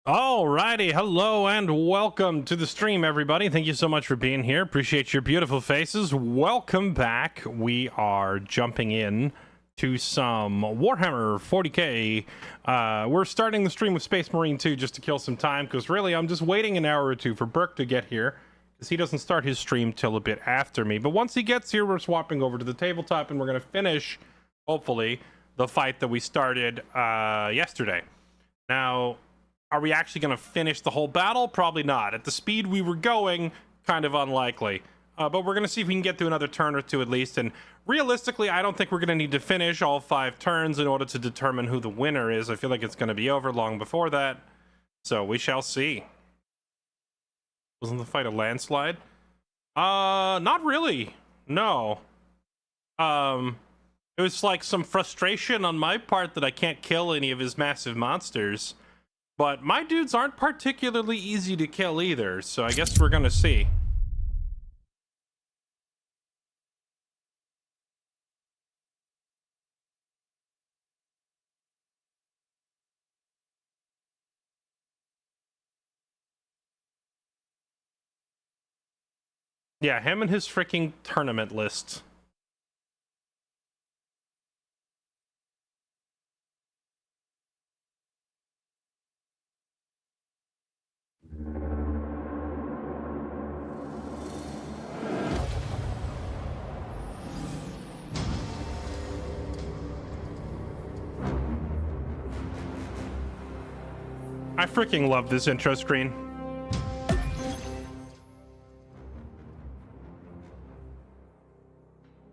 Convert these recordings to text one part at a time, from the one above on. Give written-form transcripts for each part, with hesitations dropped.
Alrighty, hello and welcome to the stream, everybody. Thank you so much for being here. Appreciate your beautiful faces. Welcome back. We are jumping in to some Warhammer 40k. We're starting the stream with Space Marine 2 just to kill some time, because really I'm just waiting an hour or two for Burke to get here, because he doesn't start his stream till a bit after me. But once he gets here, we're swapping over to the tabletop, and we're going to finish, hopefully, the fight that we started yesterday. Now, are we actually going to finish the whole battle? Probably not. At the speed we were going, kind of unlikely. But we're going to see if we can get through another turn or two at least. And realistically, I don't think we're going to need to finish all 5 turns in order to determine who the winner is. I feel like it's going to be over long before that. So we shall see. Wasn't the fight a landslide? Not really. No. It was like some frustration on my part that I can't kill any of his massive monsters. But my dudes aren't particularly easy to kill either, so I guess we're gonna see. Yeah, him and his freaking tournament list. I freaking love this intro screen.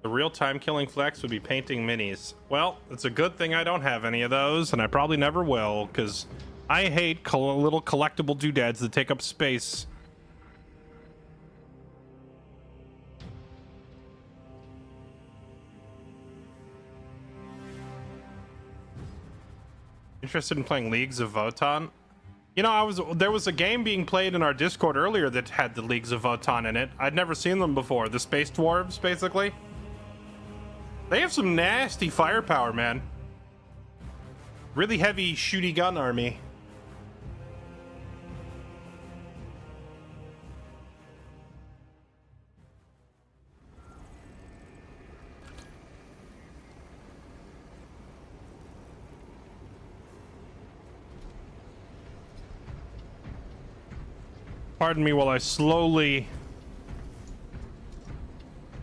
The real-time killing flex would be painting minis. Well, it's a good thing I don't have any of those, and I probably never will, because I hate little collectible doodads that take up space. Interested in playing Leagues of Votann? You know, there was a game being played in our Discord earlier that had the Leagues of Votann in it. I'd never seen them before. The Space Dwarves, basically. They have some nasty firepower, man. Really heavy shooty gun army. Pardon me while I slowly,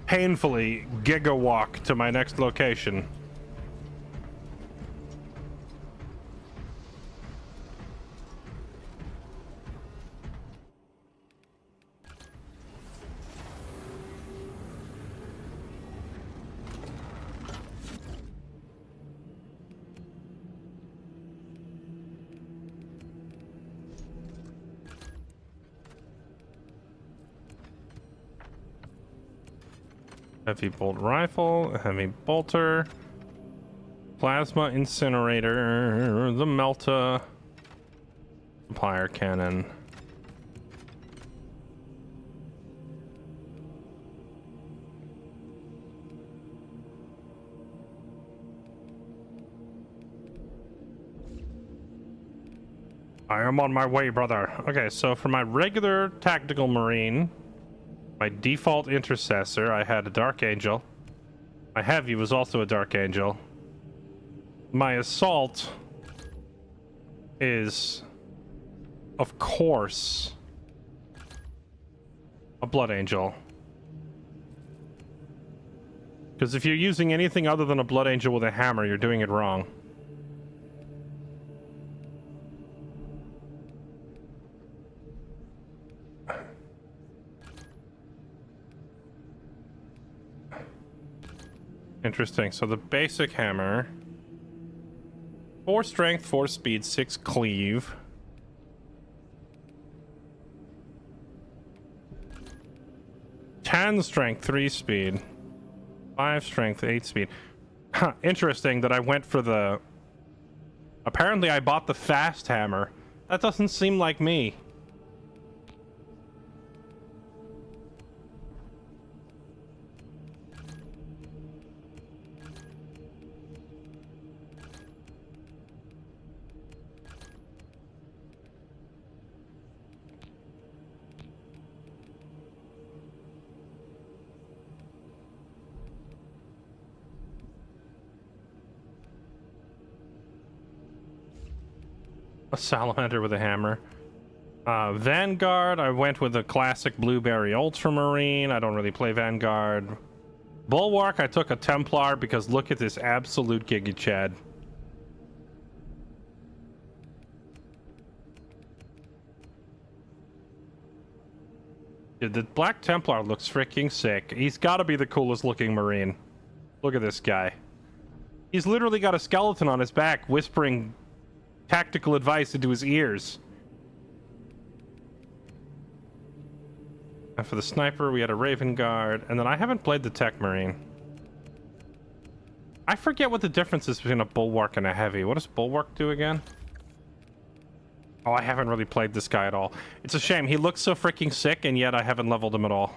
painfully giga-walk to my next location. Heavy bolt rifle, heavy bolter, plasma incinerator, the melta, supplier cannon. I am on my way, brother. Okay, so for my regular tactical marine, my default intercessor, I had a Dark Angel. My heavy was also a Dark Angel. My assault is, of course, a Blood Angel. Because if you're using anything other than a Blood Angel with a hammer, you're doing it wrong. Interesting. So the basic hammer, 4 strength, 4 speed, 6 cleave. Ten strength, 3 speed, 5 strength, 8 speed. Huh, interesting that I went for the... Apparently I bought the fast hammer. That doesn't seem like me. A salamander with a hammer. Vanguard, I went with a classic Blueberry Ultramarine. I don't really play Vanguard. Bulwark, I took a Templar because look at this absolute Giga Chad. Dude, the Black Templar looks freaking sick. He's got to be the coolest looking Marine. Look at this guy. He's literally got a skeleton on his back whispering tactical advice into his ears. And for the sniper, we had a Raven Guard. And then I haven't played the Tech Marine. I forget what the difference is between a Bulwark and a Heavy. What does Bulwark do again? Oh, I haven't really played this guy at all. It's a shame. He looks so freaking sick, and yet I haven't leveled him at all.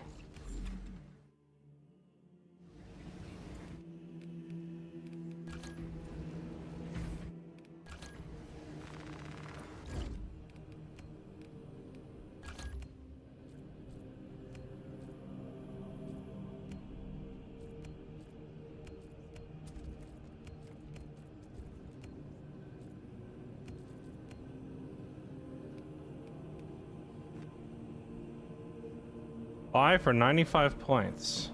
Buy for 95 points.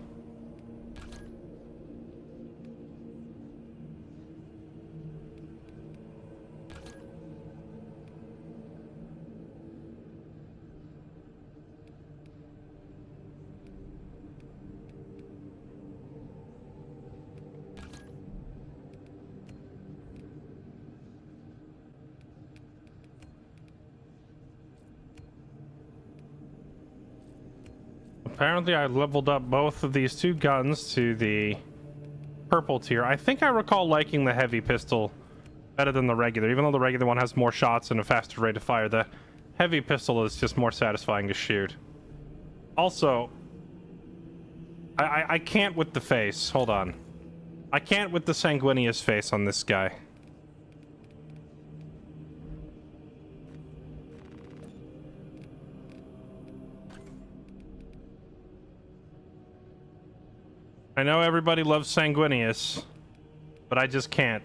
Apparently I leveled up both of these two guns to the purple tier. I think I recall liking the heavy pistol better than the regular. Even though the regular one has more shots and a faster rate of fire, the heavy pistol is just more satisfying to shoot. Also, I can't with the face. Hold on. I can't with the sanguineous face on this guy. I know everybody loves Sanguinius, but I just can't.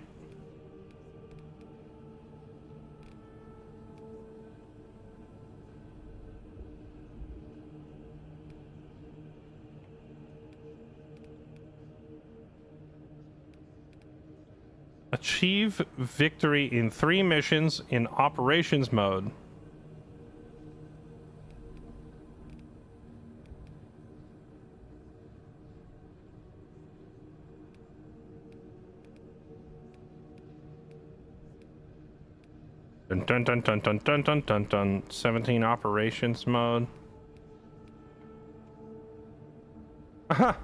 Achieve victory in 3 missions in operations mode. Dun dun dun dun dun dun dun dun. 17 operations mode. Aha.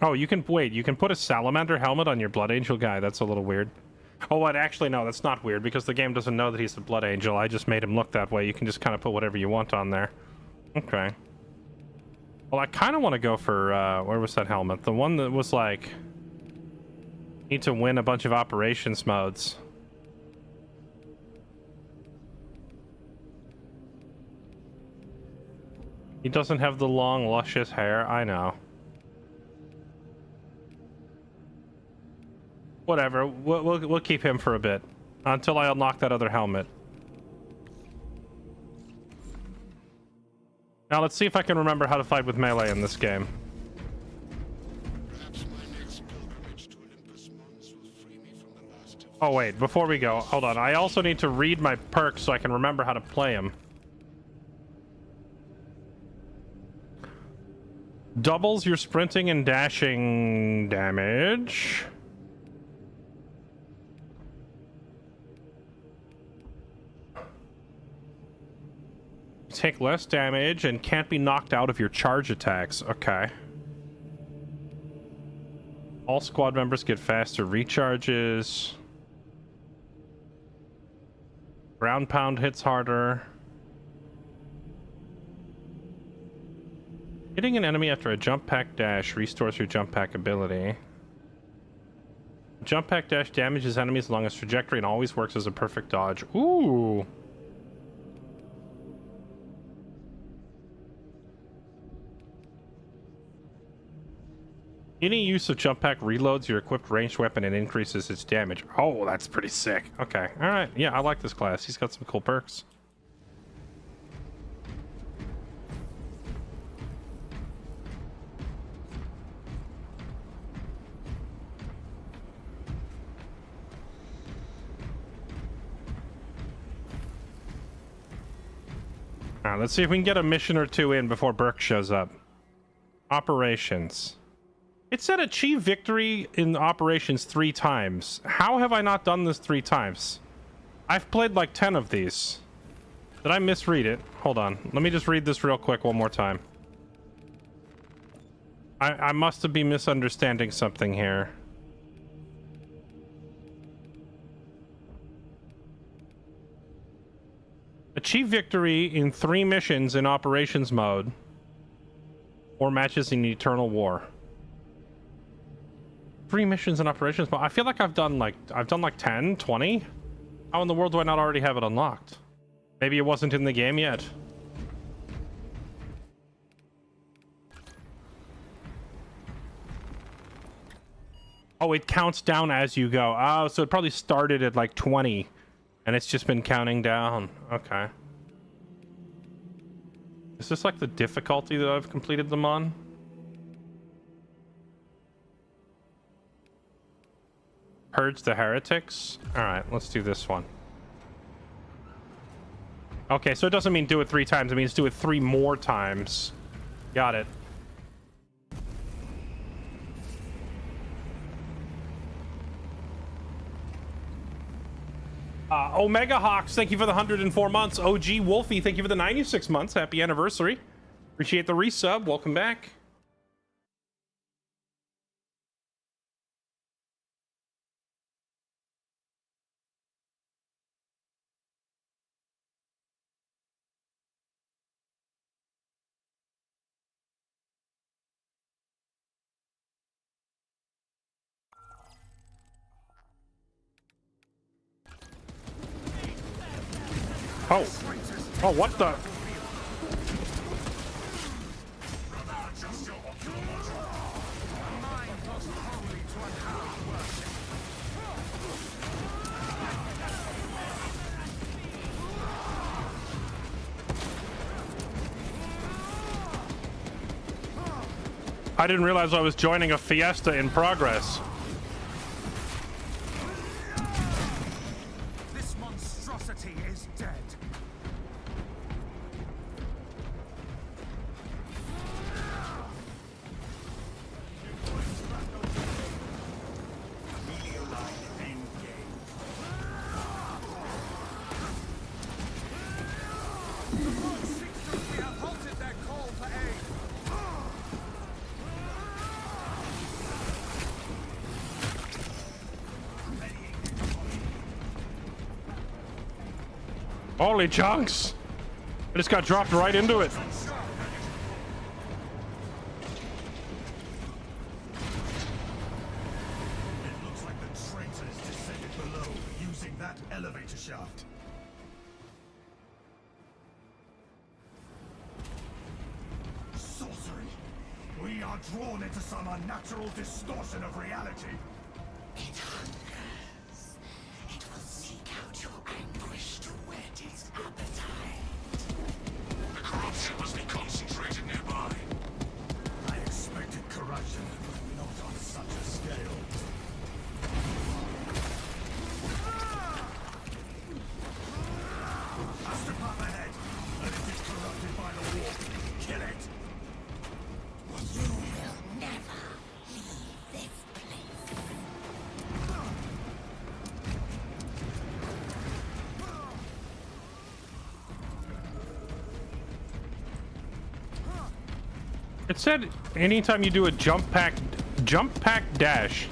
Oh, you can wait. You can put a salamander helmet on your Blood Angel guy. That's a little weird. Oh, what? Actually, no, that's not weird because the game doesn't know that he's a Blood Angel. I just made him look that way. You can just kind of put whatever you want on there. Okay. Well, I kind of want to go for where was that helmet? The one that was like need to win a bunch of operations modes. He doesn't have the long, luscious hair. I know. Whatever, we'll keep him for a bit until I unlock that other helmet. Now let's see if I can remember how to fight with melee in this game. Oh wait, before we go, hold on. I also need to read my perks so I can remember how to play them. Doubles your sprinting and dashing damage. Take less damage and can't be knocked out of your charge attacks. Okay. All squad members get faster recharges. Ground pound hits harder. Hitting an enemy after a jump pack dash restores your jump pack ability. Jump pack dash damages enemies along its trajectory and always works as a perfect dodge. Ooh. Any use of jump pack reloads your equipped ranged weapon and increases its damage. Oh, that's pretty sick. Okay. All right. Yeah, I like this class. He's got some cool perks. All right, let's see if we can get a mission or two in before Burke shows up. Operations. It said achieve victory in operations 3 times. How have I not done this 3 times? I've played like 10 of these. Did I misread it? Hold on. Let me just read this real quick one more time. I must have been misunderstanding something here. Achieve victory in 3 missions in operations mode or matches in Eternal War. 3 missions in operations mode. I feel like I've done like 10, 20. How in the world do I not already have it unlocked? Maybe it wasn't in the game yet. Oh, it counts down as you go. Oh, so it probably started at like 20. And it's just been counting down. Okay. Is this like the difficulty that I've completed them on? Purge the heretics? Alright, let's do this one. Okay, so it doesn't mean do it 3 times. It means do it 3 more times. Got it. Omega Hawks, thank you for the 104 months. OG Wolfie, thank you for the 96 months. Happy anniversary. Appreciate the resub. Welcome back. Oh. Oh, what the? I didn't realize I was joining a fiesta in progress. This monstrosity is dead. We have halted their call for aid. Holy chunks! I just got dropped right into it. It looks like the traitors descended below using that elevator shaft. Sorcery. We are drawn into some unnatural distortion of reality. It hungers. It will seek out your anguish to whet its appetite. Corruption must be concentrated nearby. I expected corruption, but not on such a scale. Astropop ahead, and it is corrupted by the war. Kill it! You will never leave this place. It said anytime you do a jump pack dash.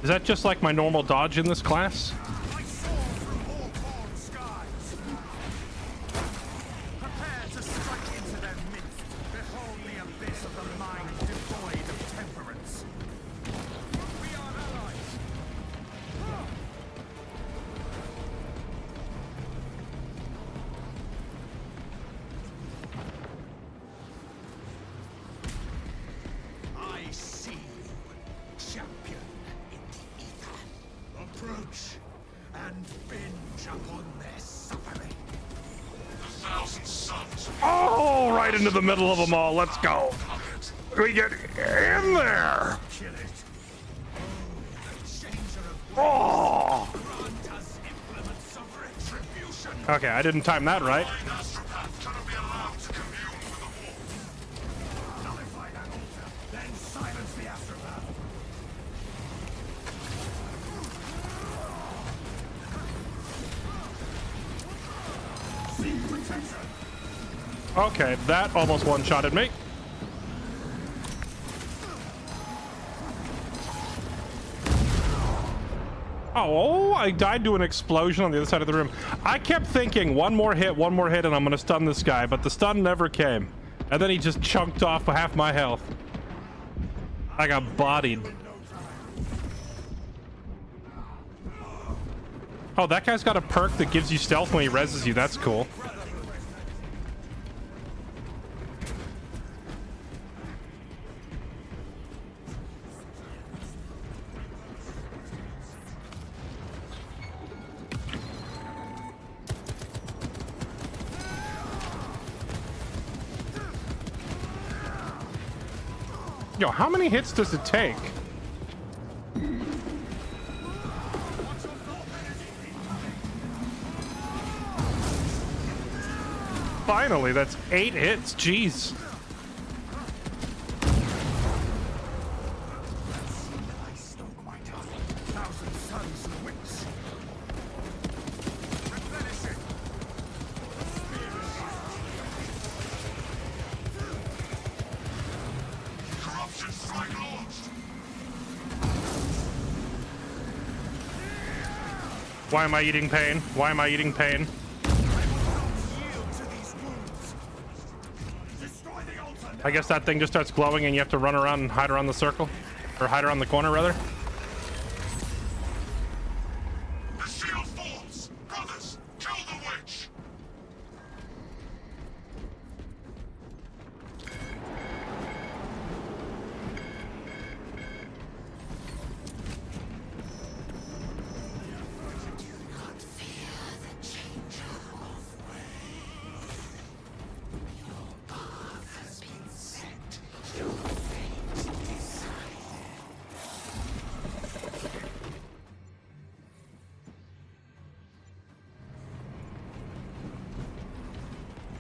Is that just like my normal dodge in this class? I soar through all corn skies. Prepare to strike into their midst. Behold the abyss of the Oh, right into the middle of them all. Let's go. We get in there. Kill it. Oh. Grant us implements of retribution. Okay, I didn't time that right. Astropath cannot be allowed to commune with the wolf. Nullify that altar, then silence the astropath. Seek protection. Okay, that almost one-shotted me. Oh, I died to an explosion on the other side of the room. I kept thinking one more hit, and I'm gonna stun this guy, but the stun never came. And then he just chunked off half my health. I got bodied. Oh, that guy's got a perk that gives you stealth when he reses you. That's cool. Yo, how many hits does it take? Finally, that's 8 hits. Jeez. I stoke my tongue. Thousand suns and wits. Replenish it. Corruption strike launched. Why am I eating pain? Why am I eating pain? Yield to these wounds. Destroy the altar. I guess that thing just starts glowing and you have to run around and hide around the circle. Or hide around the corner, rather. The shield falls. Brothers, kill the witch. Not fear the changer of ways. Your path has been set. Your fate decided.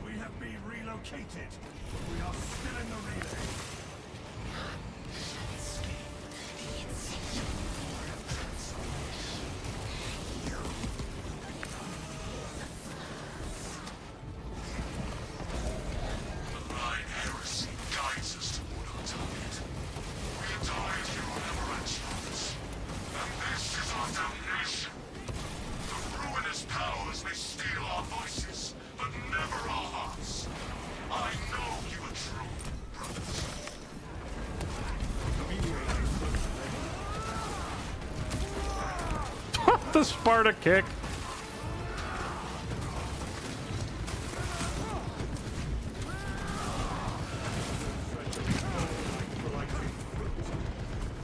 We have been relocated. We are still in the relay. Escape the insatiable war of transformation. You will be the first. Malign heresy guides us toward our target. We are tied here on Amaranth Lands, and this is our damnation. The ruinous powers may steal our voices, but never our hearts. I know you are true, brothers. The Sparta kick.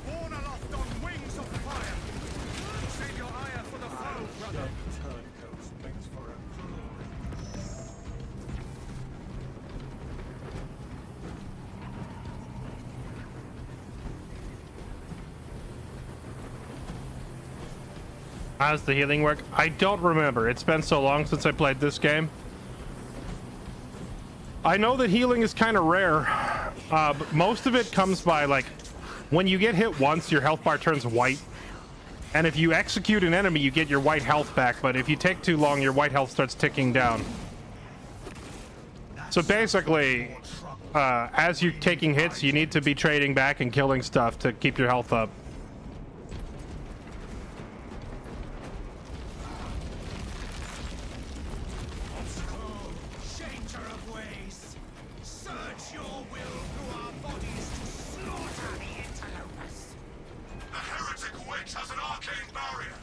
Born aloft on wings of fire. Save your ire for the foe, brother. Turncoats makes for a How does the healing work? I don't remember. It's been so long since I played this game. I know that healing is kind of rare. But most of it comes by, like, when you get hit once, your health bar turns white. And if you execute an enemy, you get your white health back. But if you take too long, your white health starts ticking down. So basically, as you're taking hits, you need to be trading back and killing stuff to keep your health up. changer of ways. Search your will through our bodies to slaughter the interlopers. The heretic witch has an arcane barrier.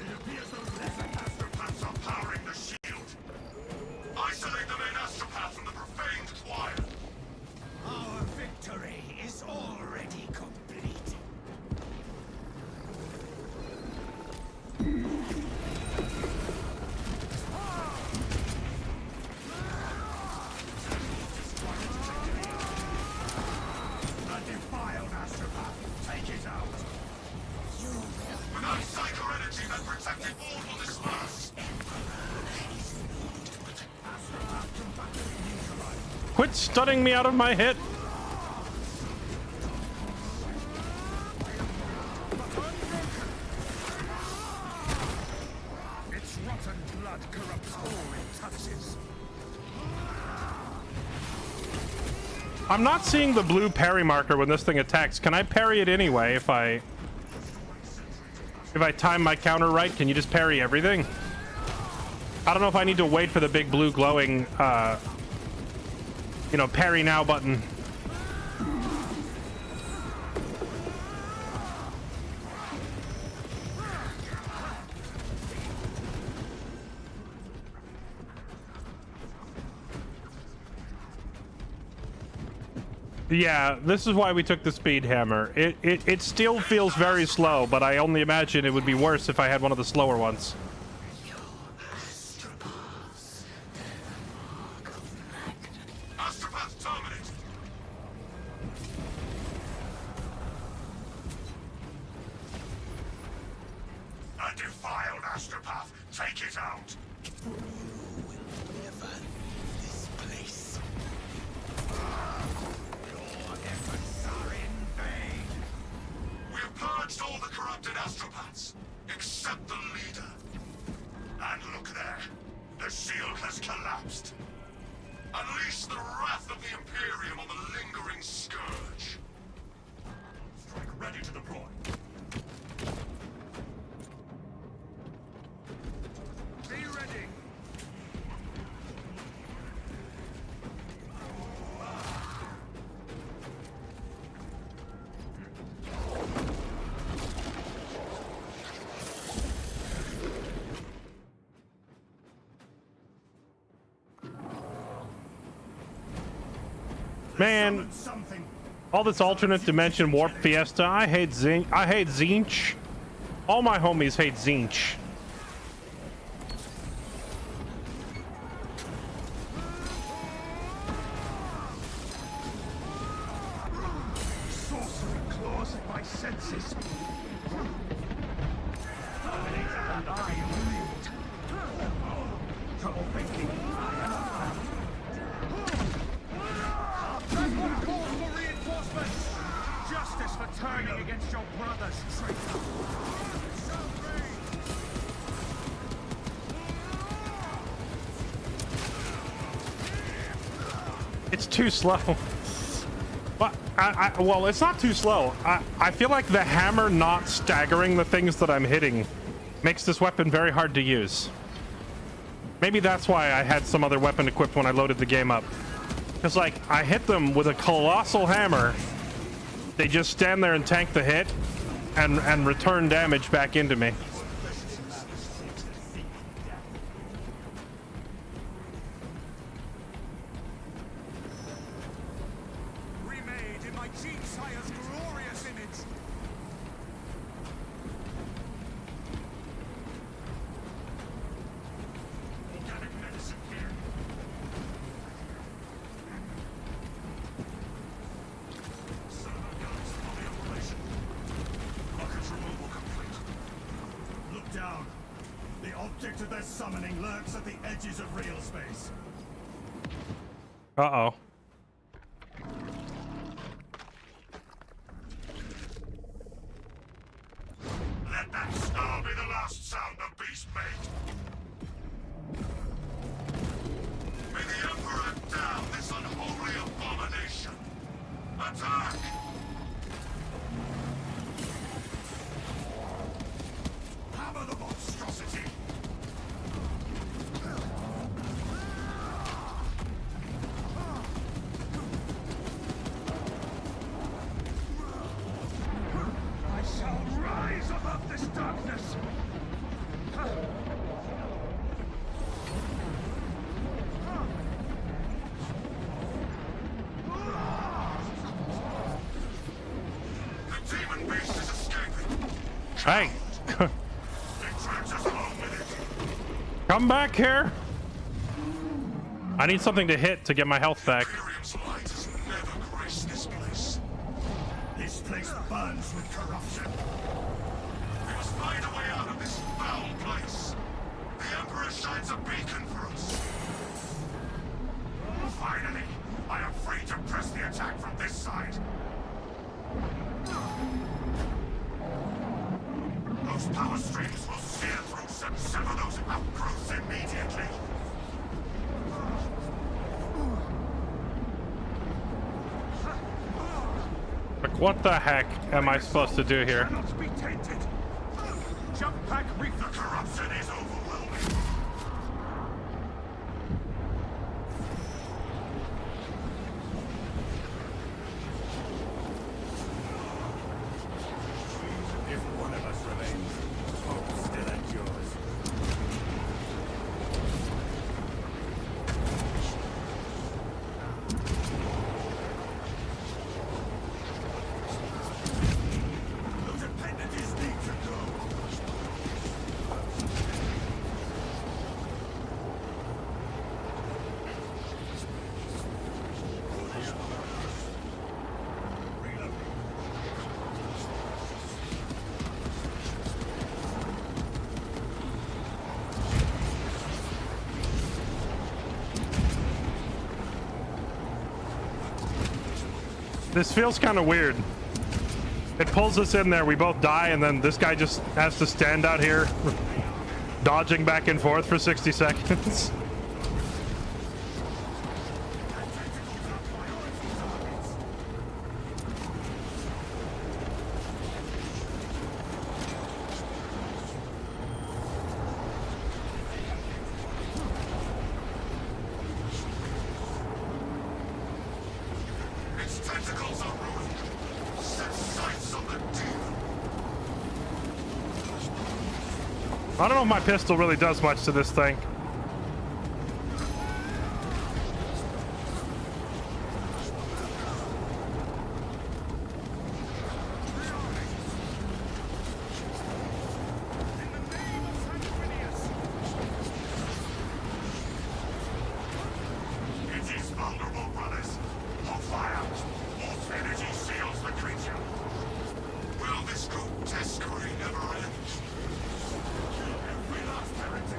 It appears those lesser astropaths are powering the shield. Isolate the main astropath from the profaned choir. Our victory is already complete. quit stunning me out of my hit. Its rotten blood corrupts all it touches. I'm not seeing the blue parry marker when this thing attacks. Can I parry it anyway if I time my counter right? Can you just parry everything? I don't know if I need to wait for the big blue glowing you know, parry now button. Yeah, this is why we took the speed hammer. It still feels very slow, but I only imagine it would be worse if I had one of the slower ones. Astropath terminate. A defiled astropath. Take it out. This place. We've purged all the corrupted astropaths, except the leader. And look there. The shield has collapsed. Unleash the wrath of the Imperium on the lingering scourge. Strike ready to deploy. Be ready. Man, Something. all this alternate dimension warp fiesta. I hate Zinch. All my homies hate Zinch. Sorcery claws at my senses. And I lead. Trouble thinking. That's what calls for reinforcements. Justice for turning against your brother's traitor. It's too slow. But well, it's not too slow. I feel like the hammer not staggering the things that I'm hitting makes this weapon very hard to use. Maybe that's why I had some other weapon equipped when I loaded the game up. Because, like, I hit them with a colossal hammer. They just stand there and tank the hit and return damage back into me. Remade in my Gene Sire's glorious image. Organic medicine here. Server guns fully operational. Rockets removal complete. Look down. The object of their summoning lurks at the edges of real space. Uh-oh. Let that snarl be the last sound the beast made. May the Emperor down this unholy abomination. Attack! Hammer the monstrosity! I shall rise above this darkness. The demon beast is escaping. Hey, It drags us along with it. come back here. I need something to hit to get my health back. Imperium's light has never graced this place. This place burns with corruption. We must find a way out of this foul place. The Emperor shines a beacon for us. Finally, I What the heck am I supposed to do here? Cannot be tainted. Jump pack The reflex. corruption is overwhelming. If one of us remains, hope still endures. Those appendages need to go. This feels kind of weird. It pulls us in there, we both die, and then this guy just has to stand out here dodging back and forth for 60 seconds. Its tentacles are ruined. Set sights on the demon. I don't know if my pistol really does much to this thing. It is vulnerable, brothers. Hold fire. Wolf energy seals the creature. Will this grotesquerie never end? Every last heretic.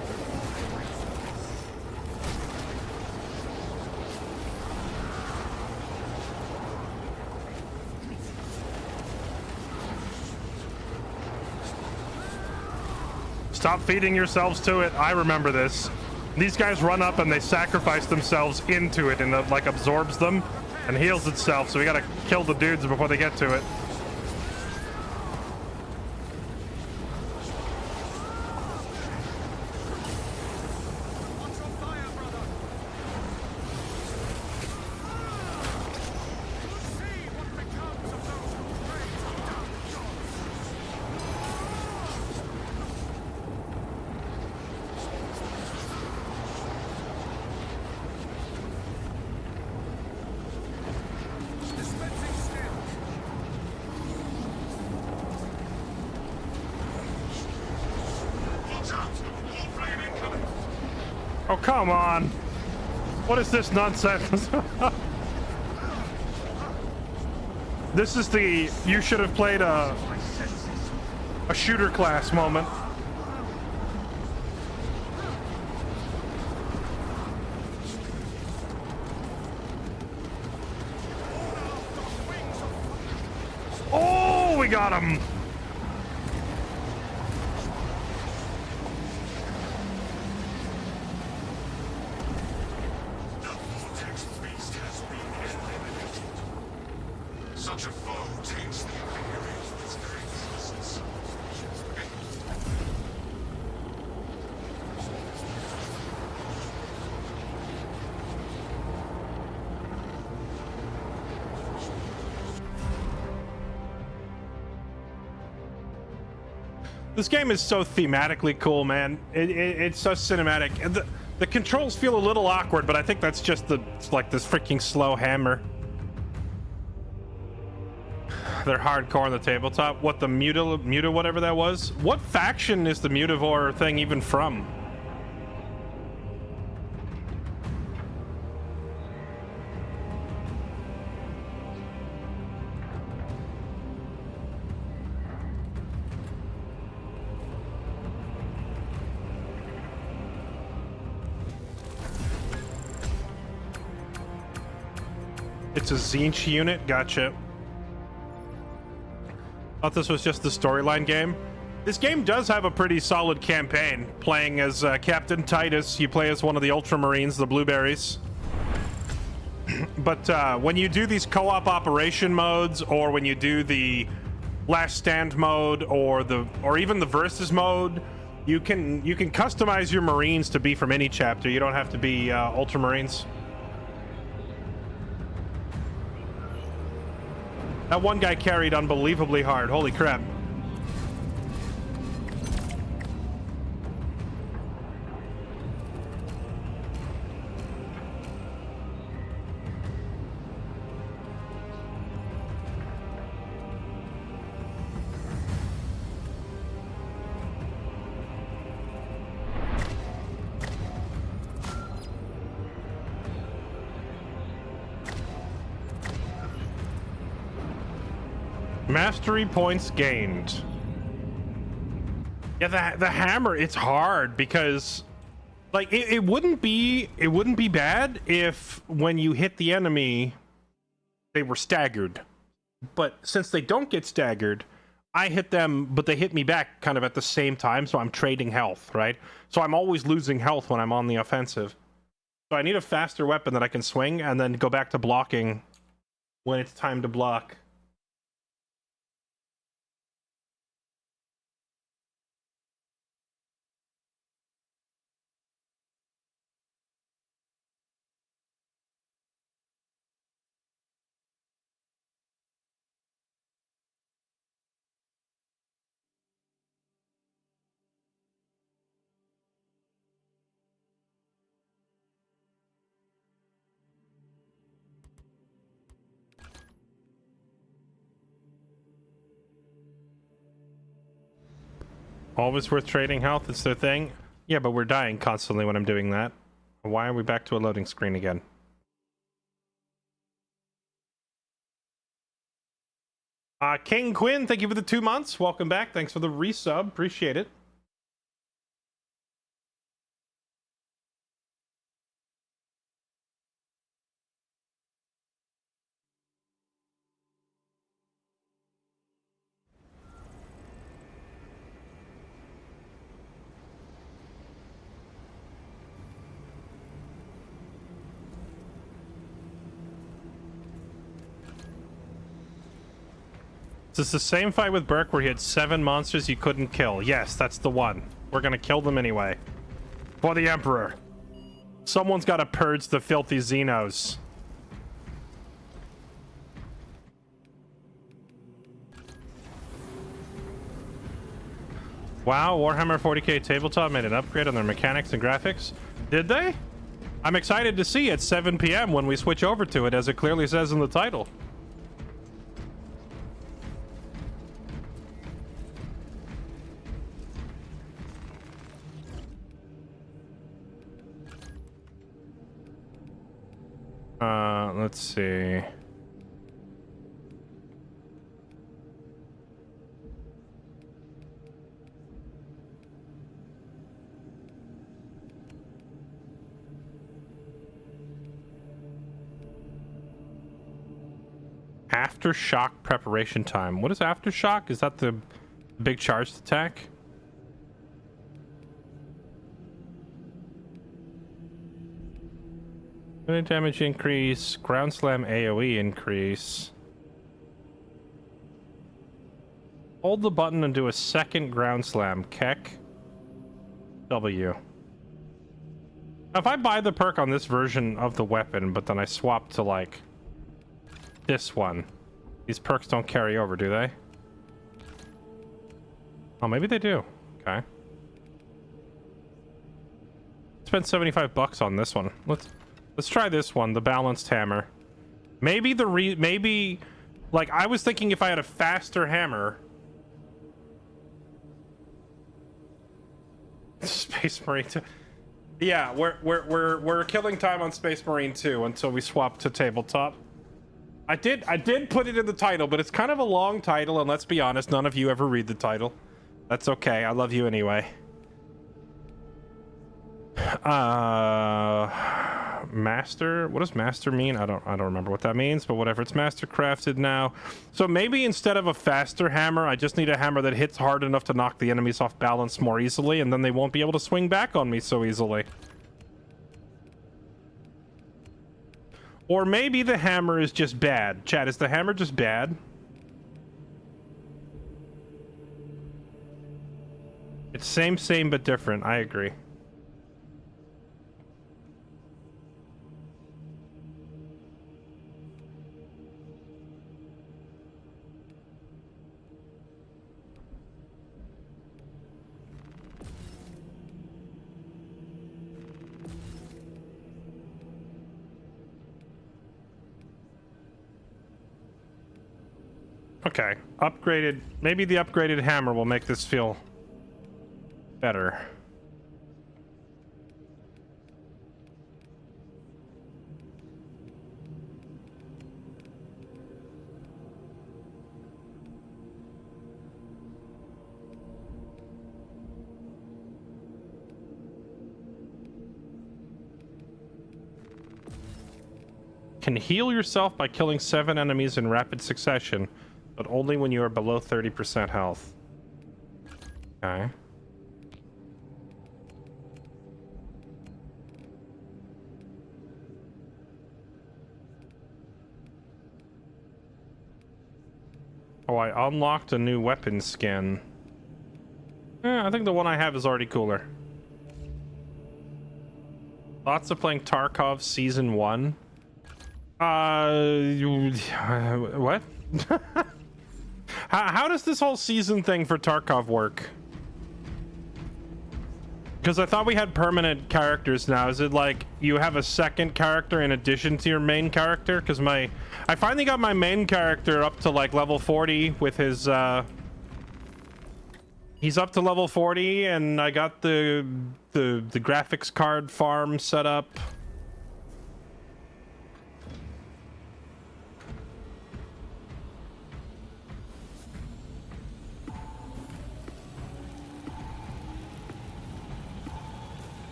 Stop feeding yourselves to it. I remember this. These guys run up and they sacrifice themselves into it, and it like absorbs them and heals itself. So we gotta kill the dudes before they get to it. Watch your fire, brother. We'll see what becomes of those who pray to dark gods. Dispensing skill. Watch out! Warframe incoming! Oh, come on. What is this nonsense? This is the you should have played a shooter class moment. Oh, we got him. The vortex beast has been eliminated. Such a foe taints the appearance of its very presence. This game is so thematically cool, man. It's so cinematic. And the controls feel a little awkward, but I think that's just like this freaking slow hammer. They're hardcore on the tabletop. What, the Muta whatever that was? What faction is the Mutavore thing even from? It's a Zinch unit? Gotcha. Thought this was just the storyline game. This game does have a pretty solid campaign. Playing as Captain Titus, you play as one of the Ultramarines, the Blueberries. But when you do these co-op operation modes, or when you do the last stand mode, or even the versus mode, you can customize your Marines to be from any chapter. You don't have to be Ultramarines. That one guy carried unbelievably hard. Holy crap. Mastery points gained. Yeah, the hammer, it's hard because like it wouldn't be bad if when you hit the enemy they were staggered. But since they don't get staggered, I hit them but they hit me back kind of at the same time, so I'm trading health, right? So I'm always losing health when I'm on the offensive. So I need a faster weapon that I can swing and then go back to blocking when it's time to block. Always worth trading health, it's their thing. Yeah, but we're dying constantly when I'm doing that. Why are we back to a loading screen again? King Quinn, thank you for the 2 months. Welcome back. Thanks for the resub. Appreciate it. Is this the same fight with Burke where he had 7 monsters you couldn't kill? Yes, that's the one. We're gonna kill them anyway. For the Emperor. Someone's gotta purge the filthy Xenos. Wow, Warhammer 40k Tabletop made an upgrade on their mechanics and graphics. Did they? I'm excited to see at 7 p.m. when we switch over to it, as it clearly says in the title. Let's see. Aftershock preparation time. What is aftershock? Is that the big charged attack? Damage increase, ground slam AoE increase. Hold the button and do a second ground slam. Keck. W. Now, if I buy the perk on this version of the weapon, but then I swap to like this one, these perks don't carry over, do they? Oh, maybe they do. Okay. Spent 75 bucks on this one. Let's try this one, the balanced hammer. Maybe like I was thinking if I had a faster hammer. Space Marine 2. Yeah, we're killing time on Space Marine 2 until we swap to Tabletop. I did put it in the title, but it's kind of a long title, and let's be honest, none of you ever read the title. That's okay. I love you anyway. Master, what does master mean? I don't remember what that means, but whatever. It's master crafted now. So maybe instead of a faster hammer, I just need a hammer that hits hard enough to knock the enemies off balance more easily, and then they won't be able to swing back on me so easily. Or maybe the hammer is just bad. Chat, is the hammer just bad? It's same but different. I agree. Okay, upgraded. Maybe the upgraded hammer will make this feel better. Can heal yourself by killing 7 enemies in rapid succession, but only when you are below 30% health. Okay. Oh, I unlocked a new weapon skin. I think the one I have is already cooler. Thoughts of playing Tarkov Season 1? What? How does this whole season thing for Tarkov work? Because I thought we had permanent characters now. Is it like you have a second character in addition to your main character? Because I finally got my main character up to like level 40 with his he's up to level 40, and I got the graphics card farm set up.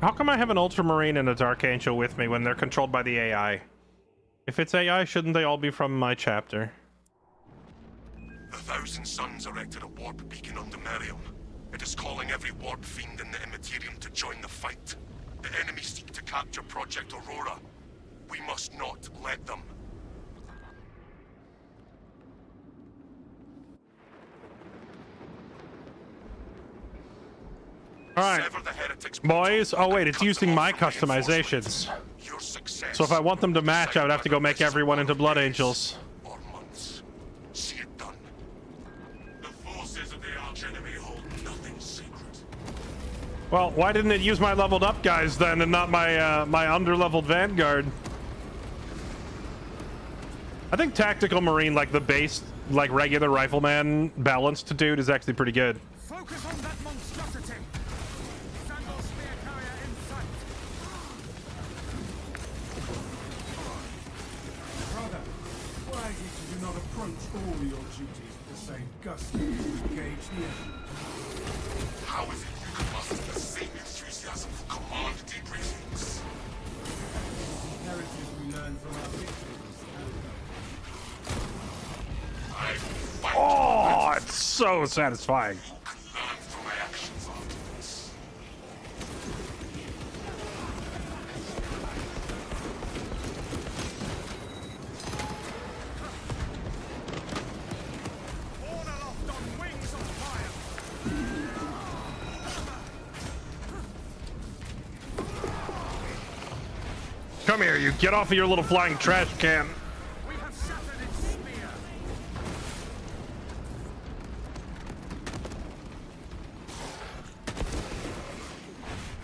How come I have an Ultramarine and a Dark Angel with me when they're controlled by the AI? If it's AI, shouldn't they all be from my chapter? The Thousand Suns erected a warp beacon on Demerium. It is calling every warp fiend in the Immaterium to join the fight. The enemy seek to capture Project Aurora. We must not let them. All right, Sever the heretics' boys. Oh wait, it's cut using them my off from the customizations. enforcement. Your success So if I want them to match, I would have to go make everyone into Blood Angels. or months. See it done. The forces of the archenemy hold nothing sacred. Well, why didn't it use my leveled up guys then, and not my my under-leveled Vanguard? I think Tactical Marine, like the base, like regular Rifleman balanced dude, is actually pretty good. Focus on that monstrosity. Sandal spear carrier in sight. Brother, why did you not approach all your duties with the same gusto as you engaged the enemy? How is it you can muster the same enthusiasm for command debriefings? Heritage we learned from our victories. I fight Oh, it's so satisfying. who can learn from my actions afterwards. Born aloft on wings of fire. Come here, you get off of your little flying trash can. We have shattered its spear.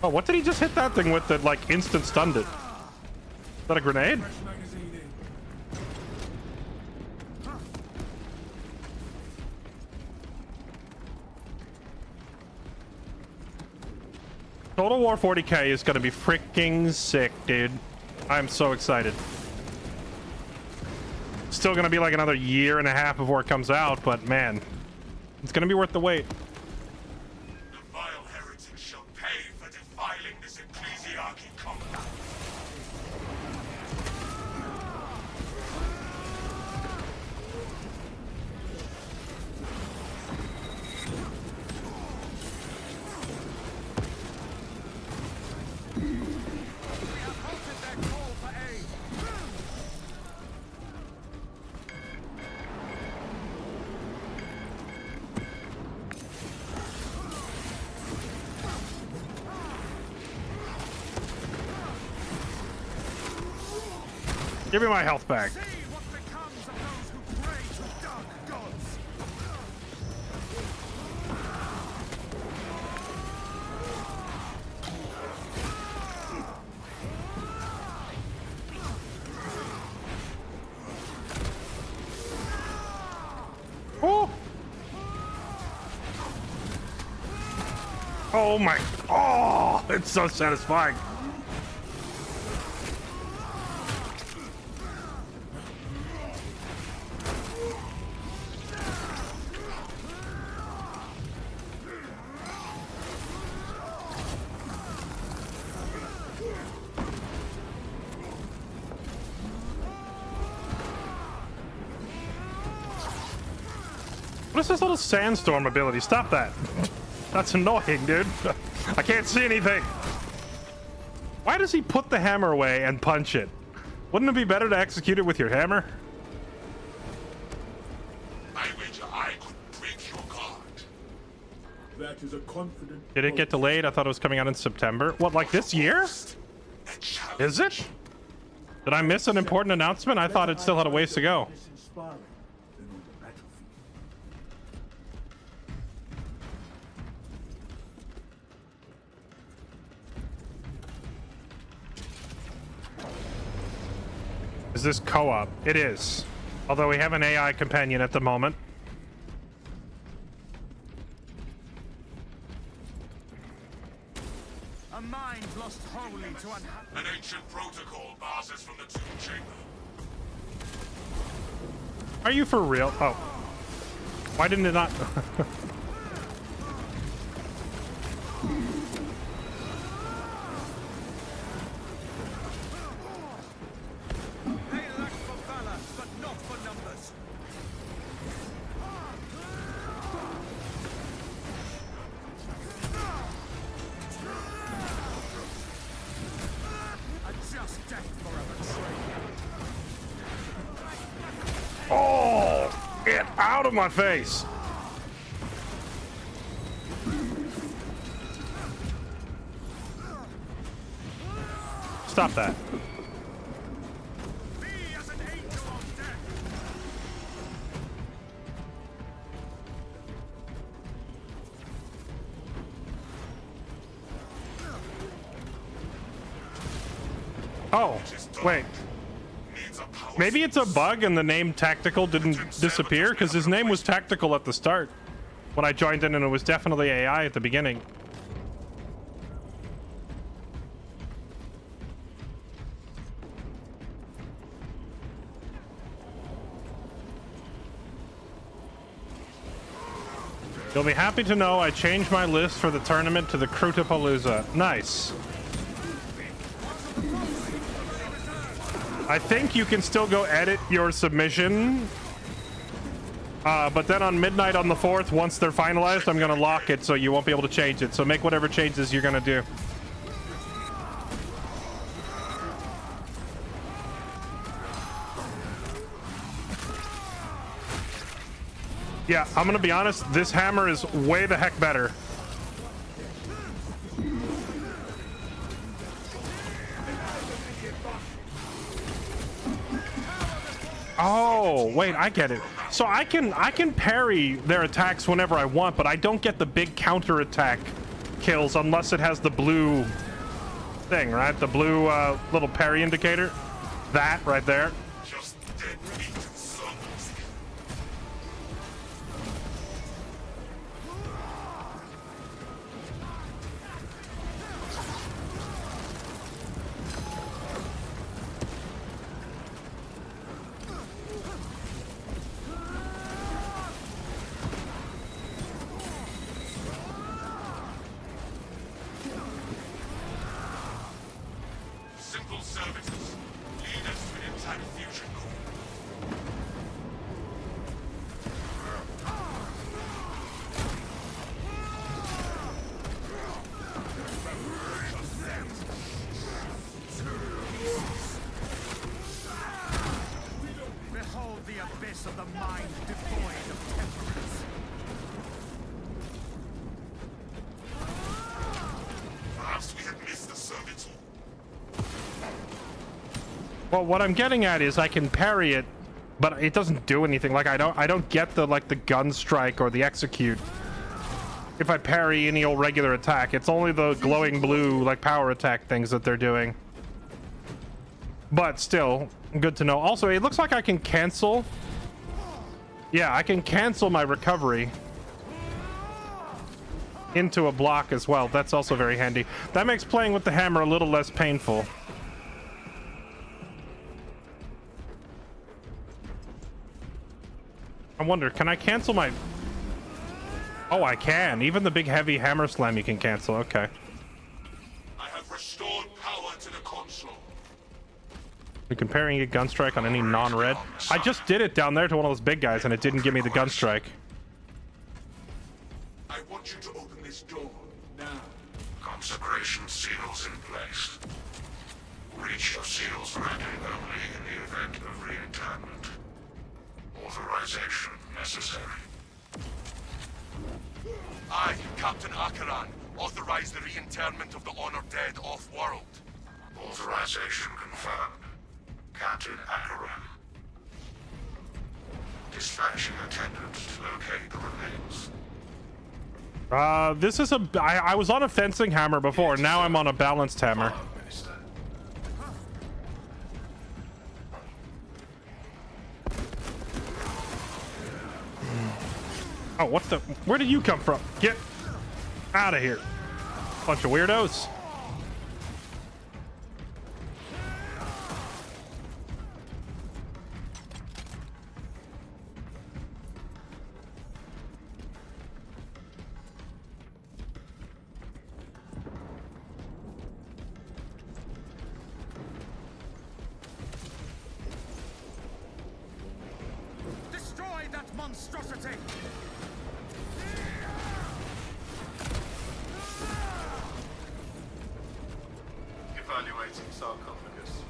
Oh, what did he just hit that thing with that like instant stunned it? Is that a grenade? Fresh magazine in. Total War 40k is going to be freaking sick, dude. I'm so excited. Still going to be like another year and a half before it comes out, but man, it's going to be worth the wait. The vile heretic shall pay for defiling this ecclesiarchy compound. We have halted their call for aid. Give me my health back. See what becomes of those who pray to dark gods. Oh! Oh my! Oh, it's so satisfying. What is this little sandstorm ability? Stop that. That's annoying, dude. I can't see anything. Why does he put the hammer away and punch it? Wouldn't it be better to execute it with your hammer? I wager I could break your guard. That is a confident. Did it get delayed? I thought it was coming out in September. What, like this year? A challenge. Is it? Did I miss an important announcement? I thought it still had a ways to go. Less inspiring than on the battlefield. Is this co-op? It is. Although we have an AI companion at the moment. A mind lost wholly to unhappiness. An ancient protocol passes from the tomb chamber. Are you for real? Oh. Why didn't it not? They lack for valor, but not for numbers. A just death for a betrayer. Oh! Get out of my face! Stop that. Me as an angel of death. Oh, wait. Needs a power. Maybe it's a bug and the name Tactical didn't disappear, because his name was Tactical at the start when I joined in, and it was definitely AI at the beginning. You'll be happy to know I changed my list for the tournament to the Krutapalooza. Nice. I think you can still go edit your submission. But then on midnight on the 4th, once they're finalized, I'm going to lock it so you won't be able to change it. So make whatever changes you're going to do. Yeah, I'm going to be honest. This hammer is way the heck better. Oh, wait, I get it. So I can parry their attacks whenever I want, but I don't get the big counter attack kills unless it has the blue thing, right? The blue little parry indicator. That right there. Just dead meat and souls. Well, what I'm getting at is I can parry it, but it doesn't do anything. Like I don't get the gun strike or the execute. If I parry any old regular attack, it's only the glowing blue like power attack things that they're doing. But still, good to know. Also, it looks like I can cancel. Yeah, I can cancel my recovery into a block as well. That's also very handy. That makes playing with the hammer a little less painful. I wonder, can I cancel my... Oh, I can. Even the big heavy hammer slam you can cancel. Okay. I have restored power to the console. You're comparing a gun strike on any non-red. I just did it down there to one of those big guys and it didn't give me the gun strike. I want you to open this door. Now, Consecration seals in place. Reach your seals granted only in the event of reinterment. Authorization necessary. I, Captain Akaran, authorize the reinterment of the honored dead off-world. Authorization confirmed. Captain Akaran. Dispatching attendants to locate the remains. This is a... I was on a fencing hammer before. Now I'm on a balanced hammer. Minister. Oh, what the... Where did you come from? Get out of here. Bunch of weirdos. Destroy that monstrosity! Evaluating sarcophagus.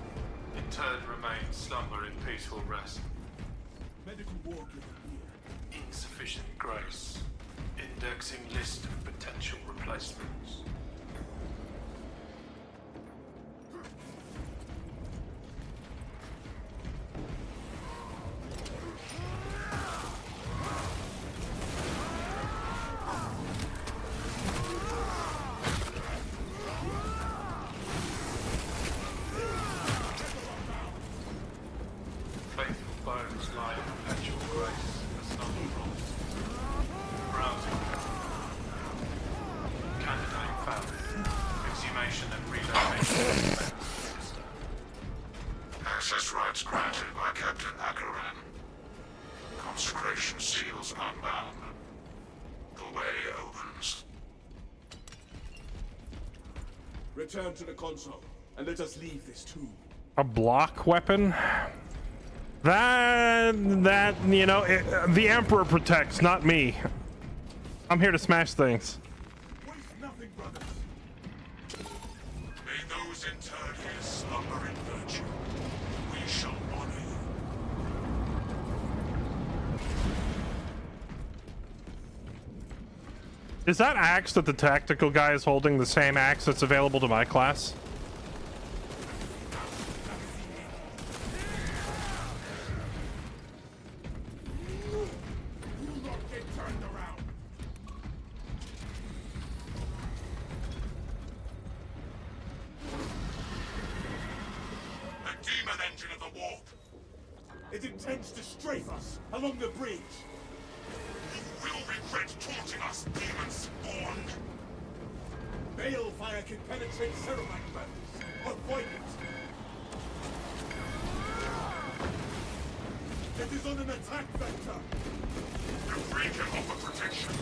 Interred remains slumber in peaceful rest. medical ward here. Insufficient grace. Indexing list of potential replacements. Faithful bones lie in perpetual grace, a slumber from browsing. Candidate found. Exhumation and relocation. Access rights granted by Captain Akaran. Consecration seals unbound. The way opens. Return to the console and let us leave this tomb. A block weapon? That you know, the Emperor protects, not me. I'm here to smash things. Waste nothing, brothers. May those interred here slumber in virtue. We shall honor you. Is that axe that the tactical guy is holding the same axe that's available to my class? You will not get turned around. The demon engine of the warp. It intends to strafe us along the bridge. You will regret taunting us, demon spawn. Balefire can penetrate Ceramac weapons. Avoid it. It is on an attack vector. You break him off of protection.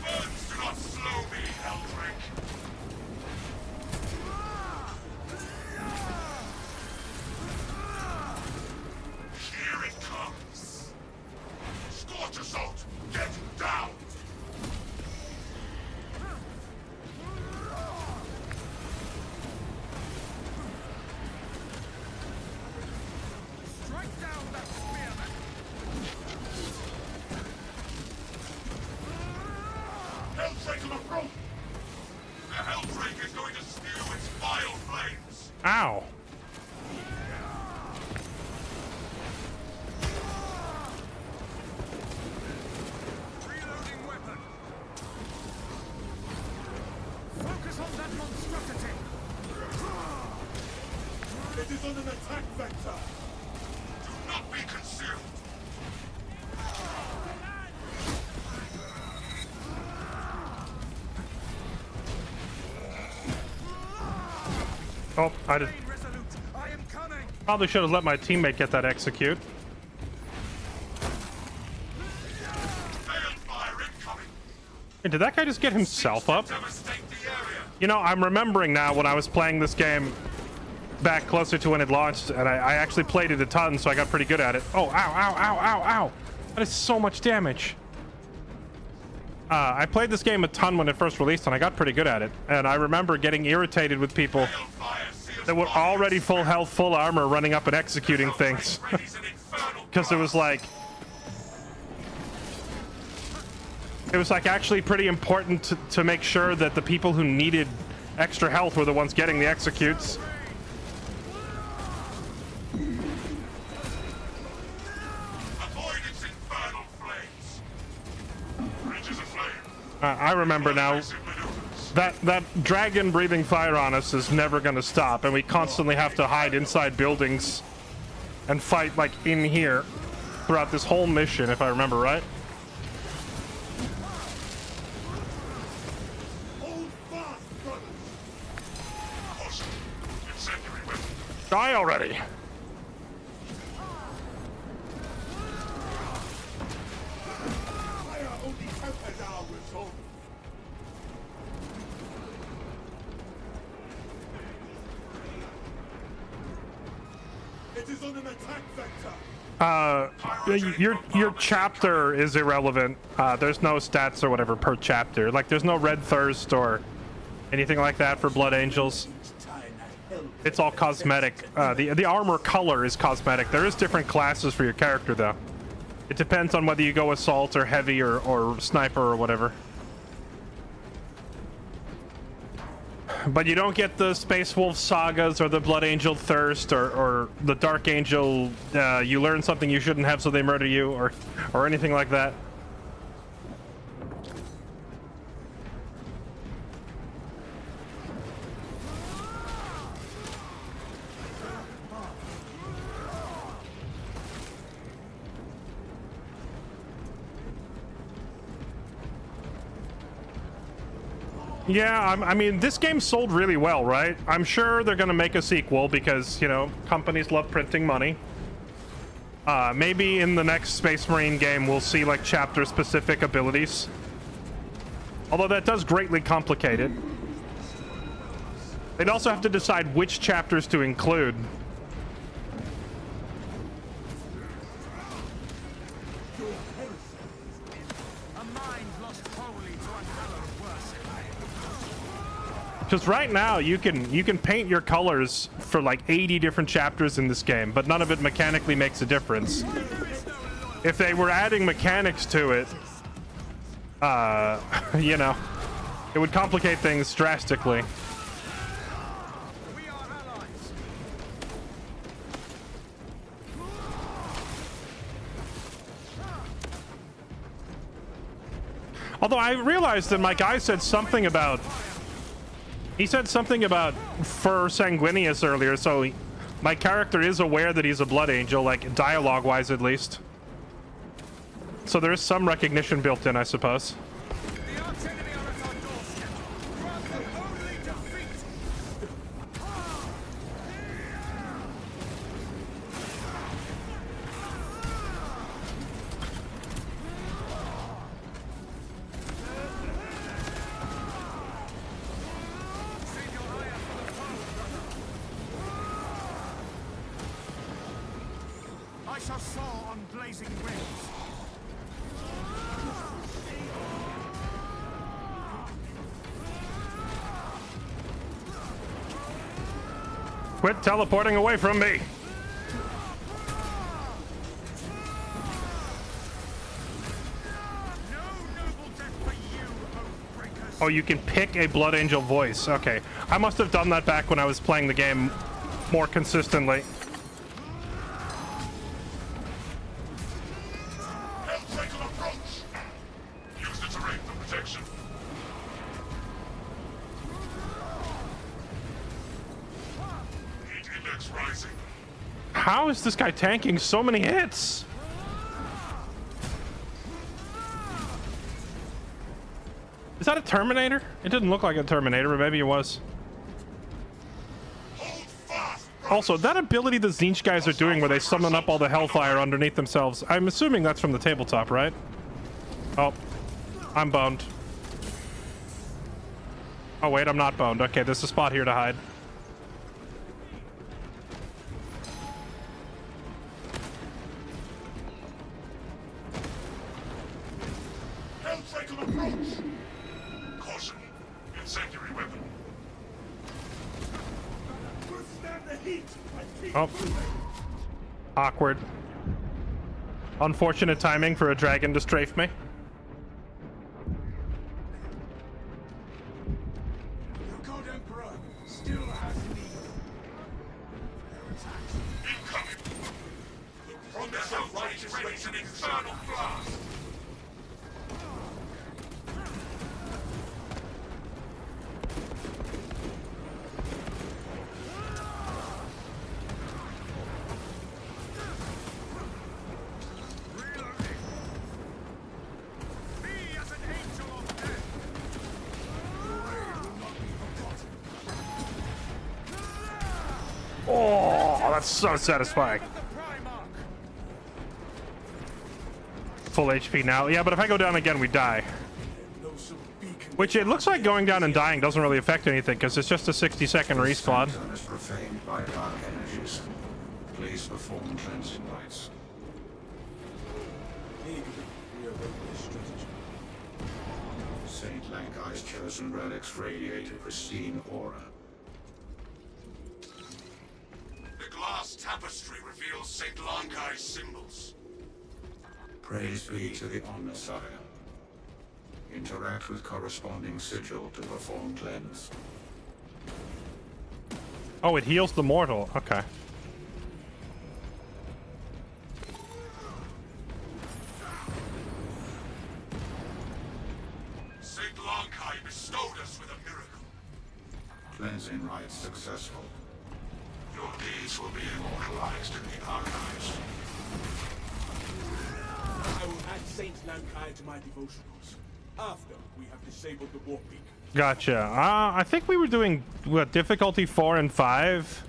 Burns do not slow me, Eldrick. Here it comes. Scorch assault. Get down. Ow. Reloading weapon. Focus on that monstrosity. It is on an attack vector. Do not be consumed. Oh, I did. Remain resolute. I am coming. Probably should have let my teammate get that execute. Hail fire incoming. Hey, did that guy just get himself up? Devastate the area. You know, I'm remembering now when I was playing this game back closer to when it launched, and I actually played it a ton, so I got pretty good at it. Oh, ow, ow, ow, ow, ow. That is so much damage. I played this game a ton when it first released, and I got pretty good at it. And I remember getting irritated with people Hail fire. See us that were fire. already full health, full armor, running up and executing things. Raises an infernal Because it was like actually pretty important to make sure that the people who needed extra health were the ones getting the executes. Avoid its infernal flames. Bridges aflame. I remember now. Aggressive maneuvers. That dragon breathing fire on us is never going to stop, and we constantly have to hide inside buildings and fight like in here throughout this whole mission, if I remember right. Hold fast, brothers. Caution. Incendiary weapon. Die already! Fire only tempers our resolve. It is on an attack vector. Your chapter is irrelevant. There's no stats or whatever per chapter. Like, there's no red thirst or anything like that for Blood Angels. It's all cosmetic. The armor color is cosmetic. There is different classes for your character, though. It depends on whether you go assault or heavy or sniper or whatever. But you don't get the Space Wolf sagas or the Blood Angel thirst or the Dark Angel you learn something you shouldn't have so they murder you or anything like that. Yeah, I mean, this game sold really well, right? I'm sure they're going to make a sequel because, you know, companies love printing money. Maybe in the next Space Marine game we'll see, like, chapter-specific abilities. Although that does greatly complicate it. They'd also have to decide which chapters to include. A mind lost wholly to unhallowed worship. Because right now you can paint your colors for like 80 different chapters in this game, but none of it mechanically makes a difference. If they were adding mechanics to it, you know, it would complicate things drastically. We are allies. Although I realized that my guy said something about... He said something about Fur Sanguinius earlier, so my character is aware that he's a Blood Angel, like dialogue-wise at least. So there is some recognition built in, I suppose. The arch enemy are at our doorstep. Grant them only defeat. Save your ire for the foe, brother. I shall soar on blazing wings. Quit teleporting away from me! No noble death for you, Oathbreakers. Oh, you can pick a Blood Angel voice. Okay. I must have done that back when I was playing the game more consistently. Helltaker approach! Use the terrain for protection. Heat index rising. How is this guy tanking so many hits? Is that a Terminator? It didn't look like a Terminator, but maybe it was. Hold fast! Also, that ability the Zinch guys are doing where they summon up all the hellfire underneath themselves, I'm assuming that's from the tabletop, right? Oh, I'm boned. Oh wait, I'm not boned. Okay, there's a spot here to hide. Helltaker approach! Caution. Incendiary weapon. Withstand the heat and keep Oh. Awkward. Unfortunate timing for a dragon to strafe me. The God Emperor still has need. Incoming! The promise of light is raised an infernal blast! Me as an angel of death. Oh, that's so satisfying. The Primarch. Full HP now. Yeah, but if I go down again, we die. No some beacon. Which it looks like going down and dying doesn't really affect anything because it's just a 60-second respawn. Center is profaned by dark energies. Please perform cleansing rites. Eagerly, we await this strategy. Saint Lankai's chosen relics radiate a pristine aura. The glass tapestry reveals Saint Lankai's symbols. Praise be to the Omnissiah. Interact with corresponding sigil to perform cleanse. Oh, it heals the mortal. Okay. Saint Lankai bestowed us with a miracle. Cleansing rites successful. Your deeds will be immortalized in the archives. I will add Saint Lankai to my devotionals after we have disabled the warp beacon. Gotcha. I think we were doing, what, difficulty 4 and 5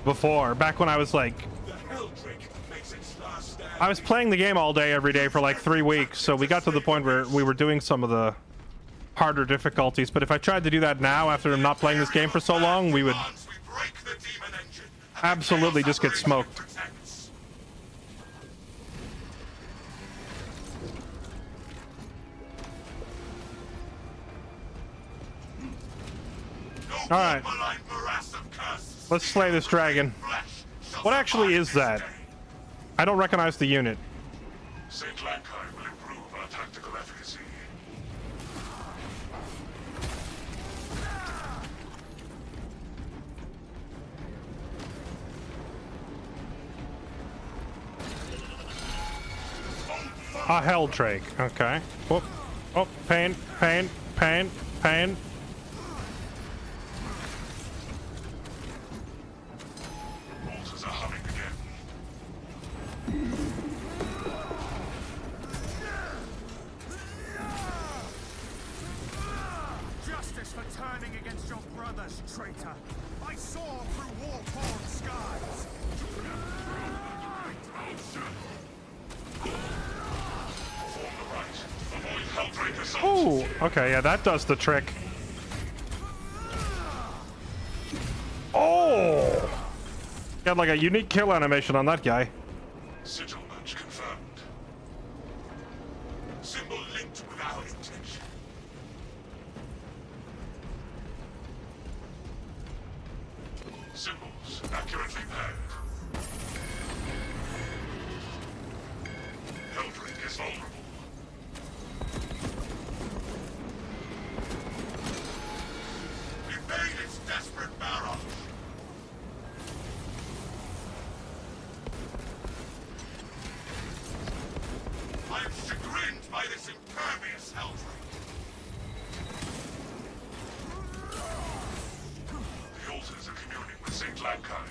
before, back when I was like, The Helldrake makes its last stand. I was playing the game all day, every day for like 3 weeks, so we got to the point where we were doing some of the harder difficulties, but if I tried to do that now after not playing this game for so long, we would Once we break the demon engine, and absolutely the just get chaos smoked. protects. No All right. malign morass of curses. Let's slay this dragon. Flesh shall What actually survive is this that? day. I don't recognize the unit. Saint Lankai will improve our tactical efficacy. A Helldrake. Okay. Oh, oh, pain, pain, pain, pain. Mortars are humming again. Justice for turning against your brothers, traitor. I saw through war-torn skies. Oh, okay, yeah, that does the trick. Oh! Got like a unique kill animation on that guy. Sigil match confirmed. Symbol linked with our intention. Symbols accurately paired. Helldrake is vulnerable. Evade its desperate barrage. Helldrake. The altars are communing with St. Lankai.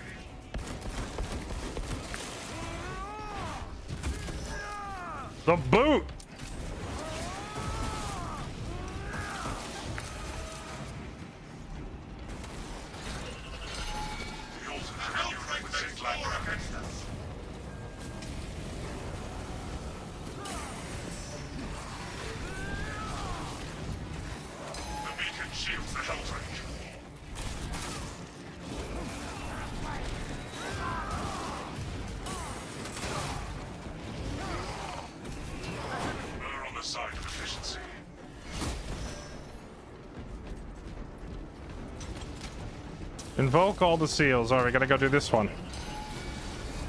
The boot! The altars are communing with St. Lankai against us. The beacon shields the Helldrake. We're on the side of efficiency. Invoke all the seals. Alright, we gotta go do this one.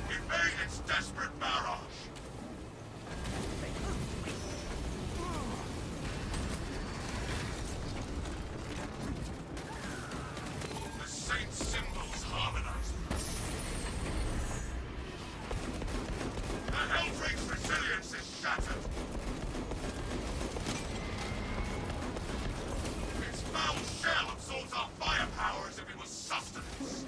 Evade its desperate barrage. The saint's symbols harmonize. The Helldrake's resilience is shattered. Its foul shell absorbs our firepower as if it was sustenance.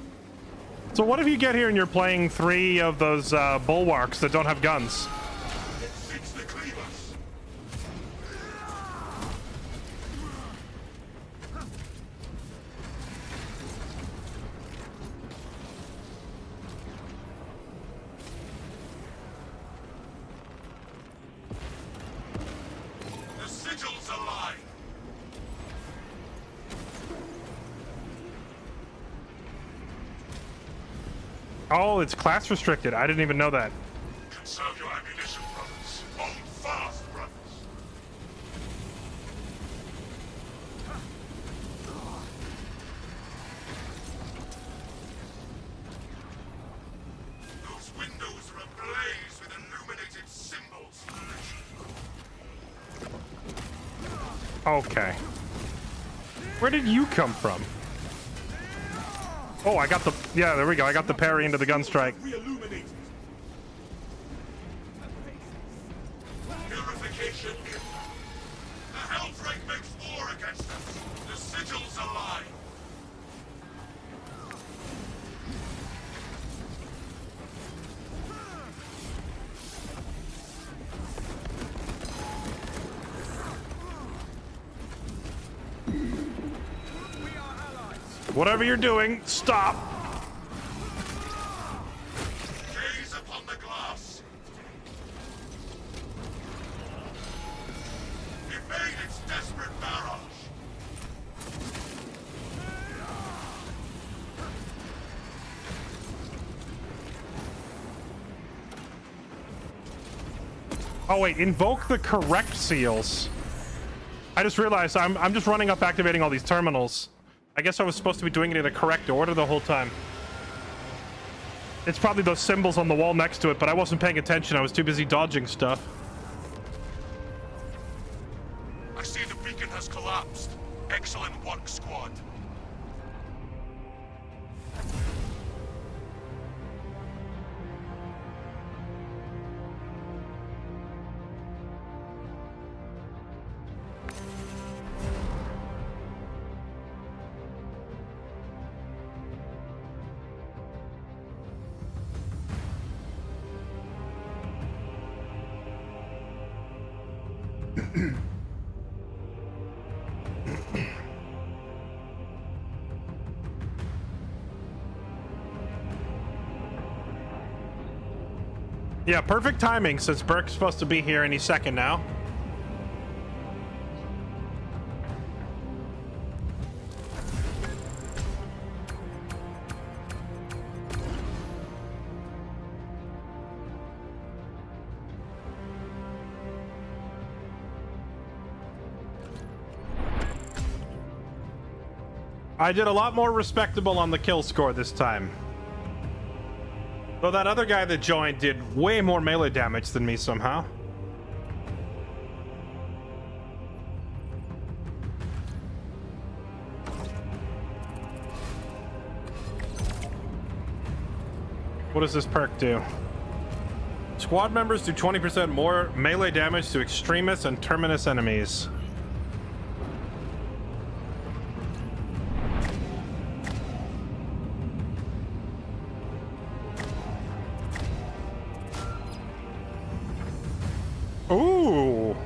So what if you get here and you're playing 3 of those bulwarks that don't have guns? It seeks to cleave us. The sigils align. Oh, it's class restricted. I didn't even know that. Conserve your ammunition, brothers. Hold fast, brothers. Those windows are ablaze with illuminated symbols. Okay. Where did you come from? Oh, I got the... Yeah, there we go. I got the parry into the gun strike. Re-illuminated. Purification. The Helldrake makes war against us. The sigils align. Whatever you're doing, stop. Gaze upon the glass. Evade its desperate barrage. Oh, wait. Invoke the correct seals. I just realized I'm just running up activating all these terminals. I guess I was supposed to be doing it in the correct order the whole time. It's probably those symbols on the wall next to it, but I wasn't paying attention. I was too busy dodging stuff. I see the beacon has collapsed. Excellent work, squad. Yeah, perfect timing since Burke's supposed to be here any second now. I did a lot more respectable on the kill score this time. Though that other guy that joined did way more melee damage than me somehow. What does this perk do? Squad members do 20% more melee damage to extremists and terminus enemies. Ooh.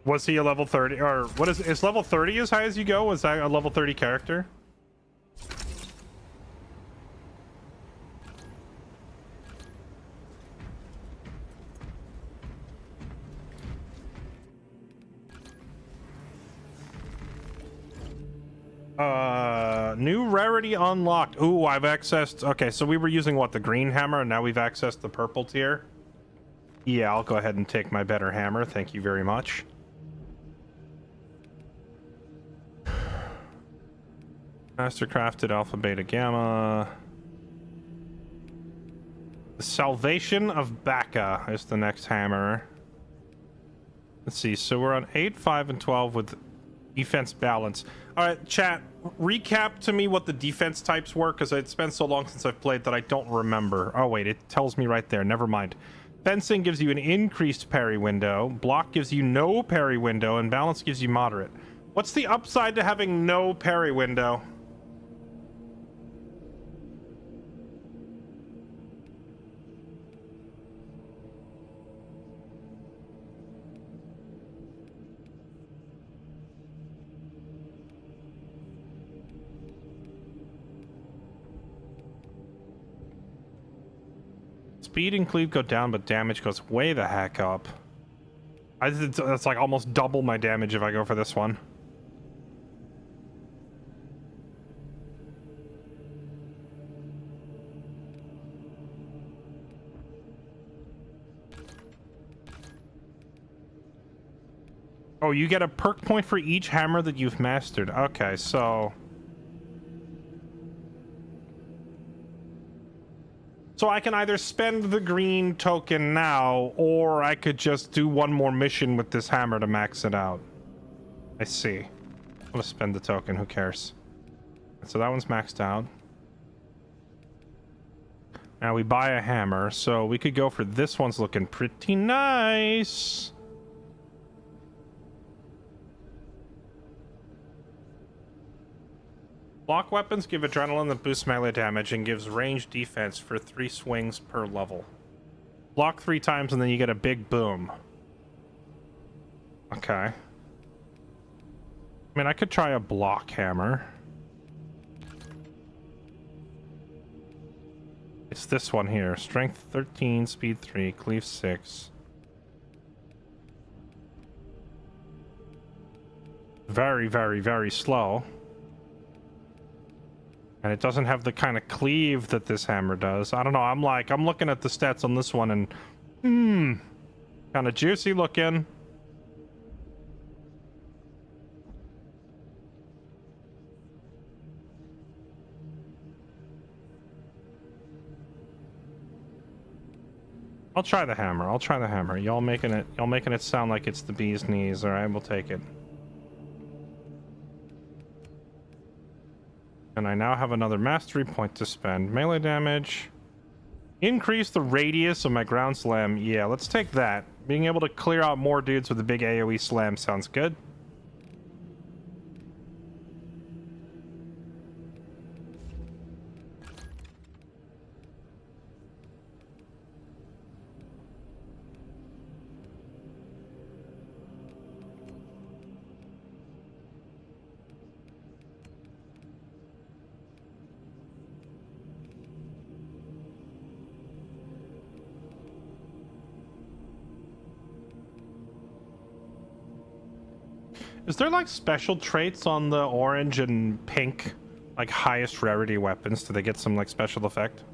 Was he a level 30? Or what is level 30 as high as you go? Was that a level 30 character? New rarity unlocked. Ooh, I've accessed. Okay, so we were using what, the green hammer, and now we've accessed the purple tier. Yeah, I'll go ahead and take my better hammer. Thank you very much. Mastercrafted Alpha Beta Gamma. The Salvation of Bacca is the next hammer. Let's see. So we're on 8, 5, and 12 with defense balance. All right, chat. Recap to me what the defense types were, because it's been so long since I've played that I don't remember. Oh wait, it tells me right there. Never mind. Fencing gives you an increased parry window. Block gives you no parry window, and balance gives you moderate. What's the upside to having no parry window? Speed and cleave go down, but damage goes way the heck up. That's like almost double my damage if I go for this one. Oh, you get a perk point for each hammer that you've mastered. Okay, so... So I can either spend the green token now, or I could just do one more mission with this hammer to max it out. I see. I'm gonna spend the token, who cares? So that one's maxed out. Now we buy a hammer, so we could go for this one's looking pretty nice. Block weapons give adrenaline that boosts melee damage and gives range defense for 3 swings per level. Block 3 times and then you get a big boom. Okay. I mean, I could try a block hammer. It's this one here. Strength 13, speed 3, cleave 6. Very, very, very slow. And it doesn't have the kind of cleave that this hammer does. I don't know. I'm looking at the stats on this one and, kind of juicy looking. I'll try the hammer. I'll try the hammer. Y'all making it sound like it's the bee's knees. All right, we'll take it. And I now have another mastery point to spend. Melee damage. Increase the radius of my ground slam. Yeah, let's take that. Being able to clear out more dudes with a big AoE slam sounds good. Is there like special traits on the orange and pink, like highest rarity weapons? Do they get some like special effect?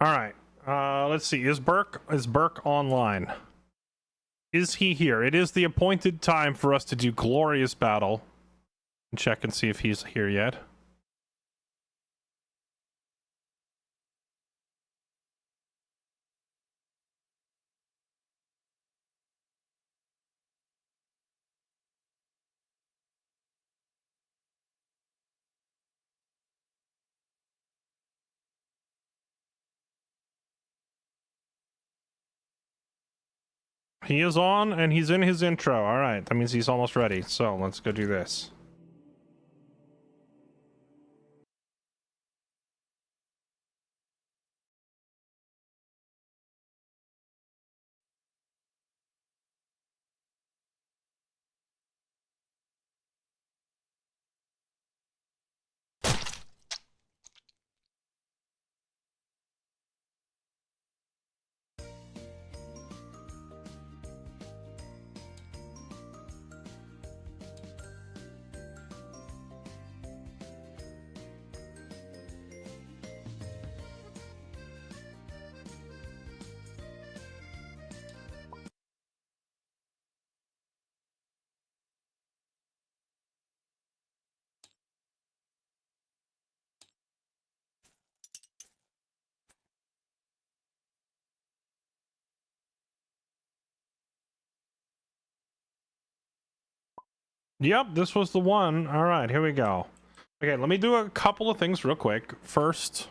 All right. Let's see. Is Burke online? Is he here? It is the appointed time for us to do glorious battle. Check and see if he's here yet. He is on, and he's in his intro. All right, that means he's almost ready. So let's go do this. Yep, this was the one. All right, here we go. Okay, let me do a couple of things real quick. First,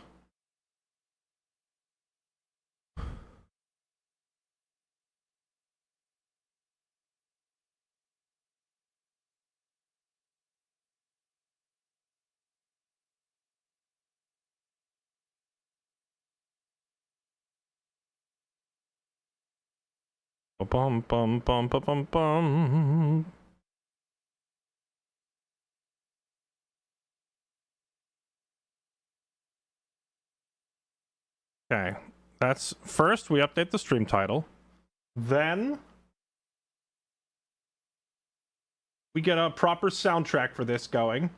bum bum bum bum bum bum. Okay, that's first we update the stream title, then we get a proper soundtrack for this going.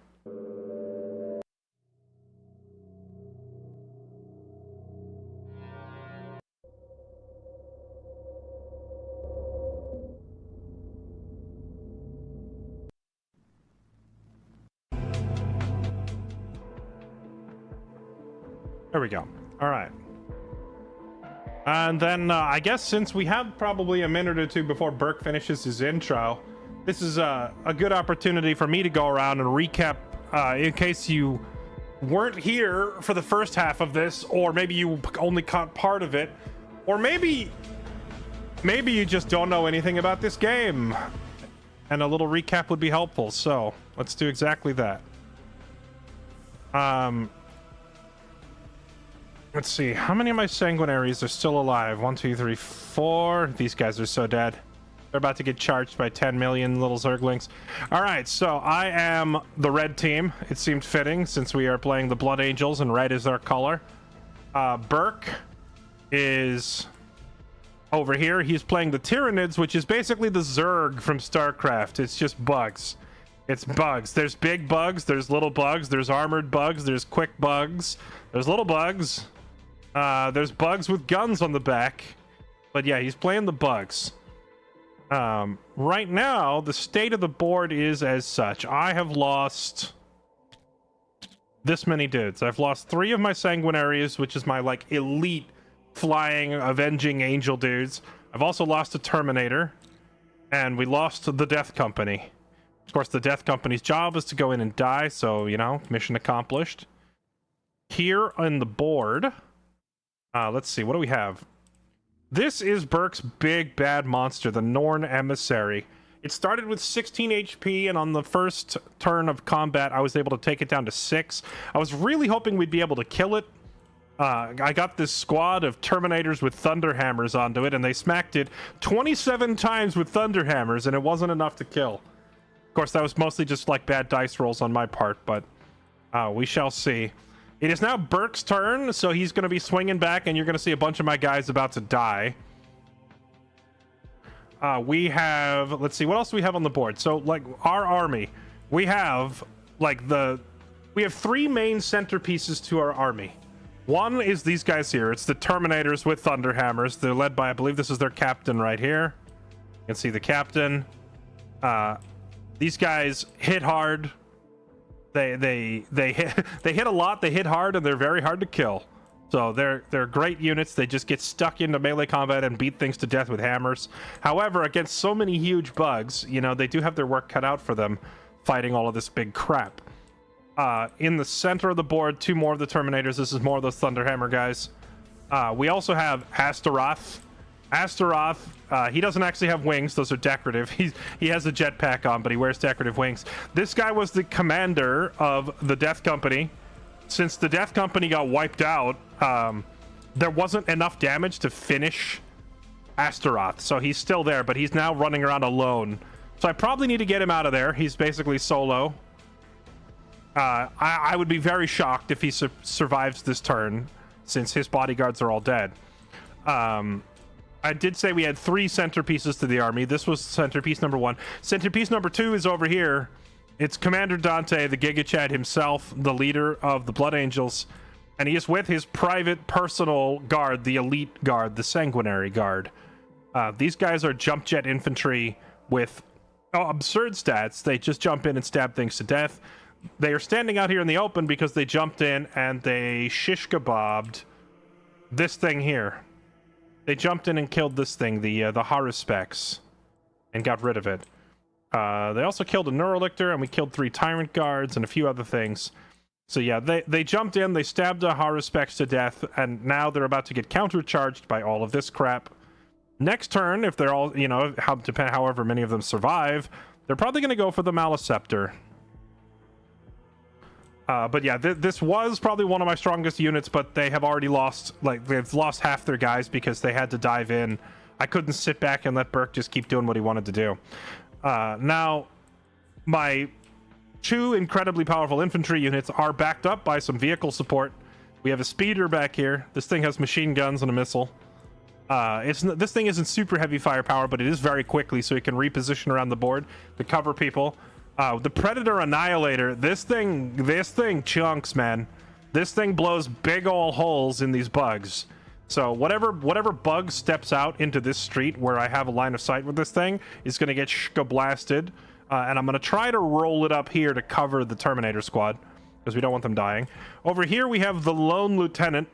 There we go. All right. And then I guess since we have probably a minute or two before Burke finishes his intro, this is a good opportunity for me to go around and recap in case you weren't here for the first half of this, or maybe you only caught part of it, or maybe you just don't know anything about this game, and a little recap would be helpful. So let's do exactly that. Let's see, how many of my sanguinaries are still alive? 1, 2, 3, 4. These guys are so dead. They're about to get charged by 10 million little zerglings. All right, so I am the red team. It seemed fitting since we are playing the Blood Angels and red is our color. Burke is over here. He's playing the Tyranids, which is basically the Zerg from StarCraft. It's just bugs. It's bugs. There's big bugs, there's little bugs, there's armored bugs, there's quick bugs, there's little bugs. There's bugs with guns on the back. But yeah, he's playing the bugs. Right now, the state of the board is as such. I have lost this many dudes. I've lost 3 of my sanguinaries, which is my like elite flying avenging angel dudes. I've also lost a Terminator, and we lost the Death Company. Of course, the Death Company's job is to go in and die, so you know, mission accomplished. Here on the board, let's see, what do we have? This is Burke's big bad monster, the Norn Emissary. It started with 16 HP, and on the first turn of combat, I was able to take it down to 6. I was really hoping we'd be able to kill it. I got this squad of Terminators with Thunderhammers onto it, and they smacked it 27 times with Thunderhammers, and it wasn't enough to kill. Of course, that was mostly just like bad dice rolls on my part, but we shall see. It is now Burke's turn, so he's going to be swinging back, and you're going to see a bunch of my guys about to die. We have, let's see, what else do we have on the board? So, like, our army, we have, like, we have 3 main centerpieces to our army. One is these guys here. It's the Terminators with Thunderhammers. They're led by, I believe this is their captain right here. can see the captain. These guys hit hard. They hit a lot. They hit hard, and they're very hard to kill. So they're great units. They just get stuck into melee combat and beat things to death with hammers. However, against so many huge bugs, you know, they do have their work cut out for them fighting all of this big crap. In the center of the board, 2 more of the Terminators. This is more of those Thunderhammer guys. We also have Astaroth. Astaroth, he doesn't actually have wings. Those are decorative. He has a jetpack on, but he wears decorative wings. This guy was the commander of the Death Company. Since the Death Company got wiped out, there wasn't enough damage to finish Astaroth. So he's still there, but he's now running around alone. So I probably need to get him out of there. He's basically solo. I would be very shocked if he survives this turn, since his bodyguards are all dead. I did say we had 3 centerpieces to the army. This was centerpiece number 1. Centerpiece number 2 is over here. It's Commander Dante, the Giga Chad himself, the leader of the Blood Angels, and he is with his private personal guard, the Elite Guard, the Sanguinary Guard. These guys are jump jet infantry with absurd stats. They just jump in and stab things to death. They are standing out here in the open because they jumped in and they shish kebabbed this thing here. They jumped in and killed this thing, the Haruspecs, and got rid of it. They also killed a Neurolictor, and we killed 3 Tyrant Guards and a few other things. So yeah, they jumped in, they stabbed a Haruspecs to death, and now they're about to get countercharged by all of this crap. Next turn, if they're all, you know, however many of them survive, they're probably going to go for the Maliceptor. But yeah, this was probably one of my strongest units, but they have already lost, like, they've lost half their guys because they had to dive in. I couldn't sit back and let Burke just keep doing what he wanted to do. Now, my 2 incredibly powerful infantry units are backed up by some vehicle support. We have a speeder back here. This thing has machine guns and a missile. This thing isn't super heavy firepower, but it is very quickly, so it can reposition around the board to cover people. The Predator Annihilator, this thing chunks, man. This thing blows big ol' holes in these bugs. So whatever bug steps out into this street where I have a line of sight with this thing is going to get blasted. And I'm going to try to roll it up here to cover the Terminator squad, because we don't want them dying. Over here we have the Lone Lieutenant.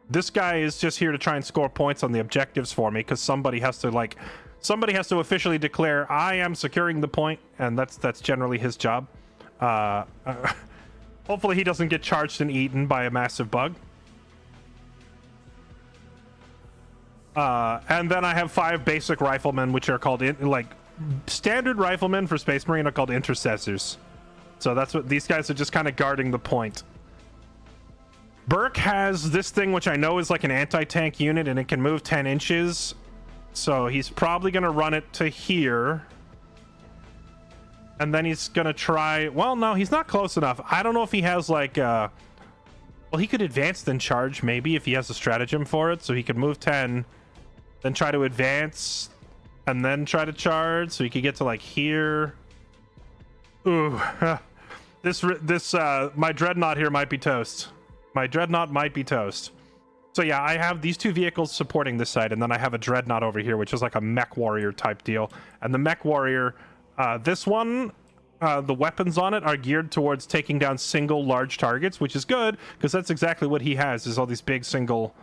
This guy is just here to try and score points on the objectives for me, because somebody has to officially declare I am securing the point, and that's generally his job. Hopefully he doesn't get charged and eaten by a massive bug. And then I have 5 basic riflemen, which are called standard riflemen for Space Marine are called intercessors. So that's what these guys are, just kind of guarding the point. Burke has this thing, which I know is like an anti-tank unit, and it can move 10 inches. So he's probably going to run it to here. And then he's going to try... Well, no, he's not close enough. I don't know if he has like... Well, he could advance then charge, maybe, if he has a stratagem for it. So he could move 10, then try to advance, and then try to charge. So he could get to like here. Ooh. My Dreadnought here might be toast. My Dreadnought might be toast. So yeah, I have these 2 vehicles supporting this side, and then I have a Dreadnought over here, which is like a Mech Warrior type deal. And the Mech Warrior, this one, the weapons on it are geared towards taking down single large targets, which is good, because that's exactly what he has, is all these big single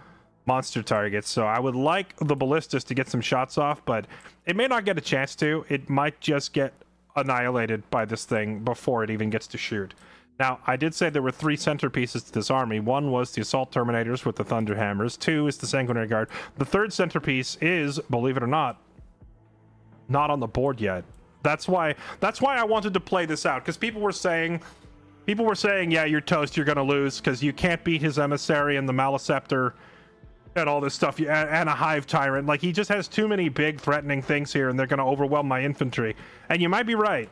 monster targets. So I would like the Ballistas to get some shots off, but it may not get a chance to. It might just get annihilated by this thing before it even gets to shoot. Now, I did say there were 3 centerpieces to this army. 1 was the Assault Terminators with the Thunderhammers. 2 is the Sanguinary Guard. The 3rd centerpiece is, believe it or not on the board yet. That's why I wanted to play this out, because people were saying, yeah, you're toast, you're gonna lose, because you can't beat his Emissary and the Maliceptor and all this stuff, and a Hive Tyrant. Like, he just has too many big threatening things here, and they're gonna overwhelm my infantry. And you might be right,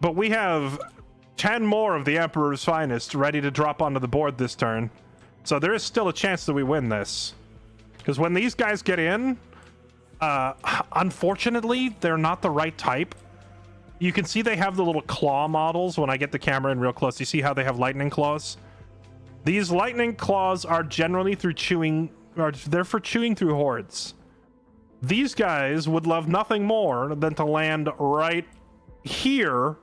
but we have 10 more of the Emperor's Finest ready to drop onto the board this turn. So there is still a chance that we win this. Because when these guys get in, unfortunately, they're not the right type. You can see they have the little claw models when I get the camera in real close. You see how they have lightning claws? These lightning claws are generally through chewing, or they're for chewing through hordes. these guys would love nothing more than to land right here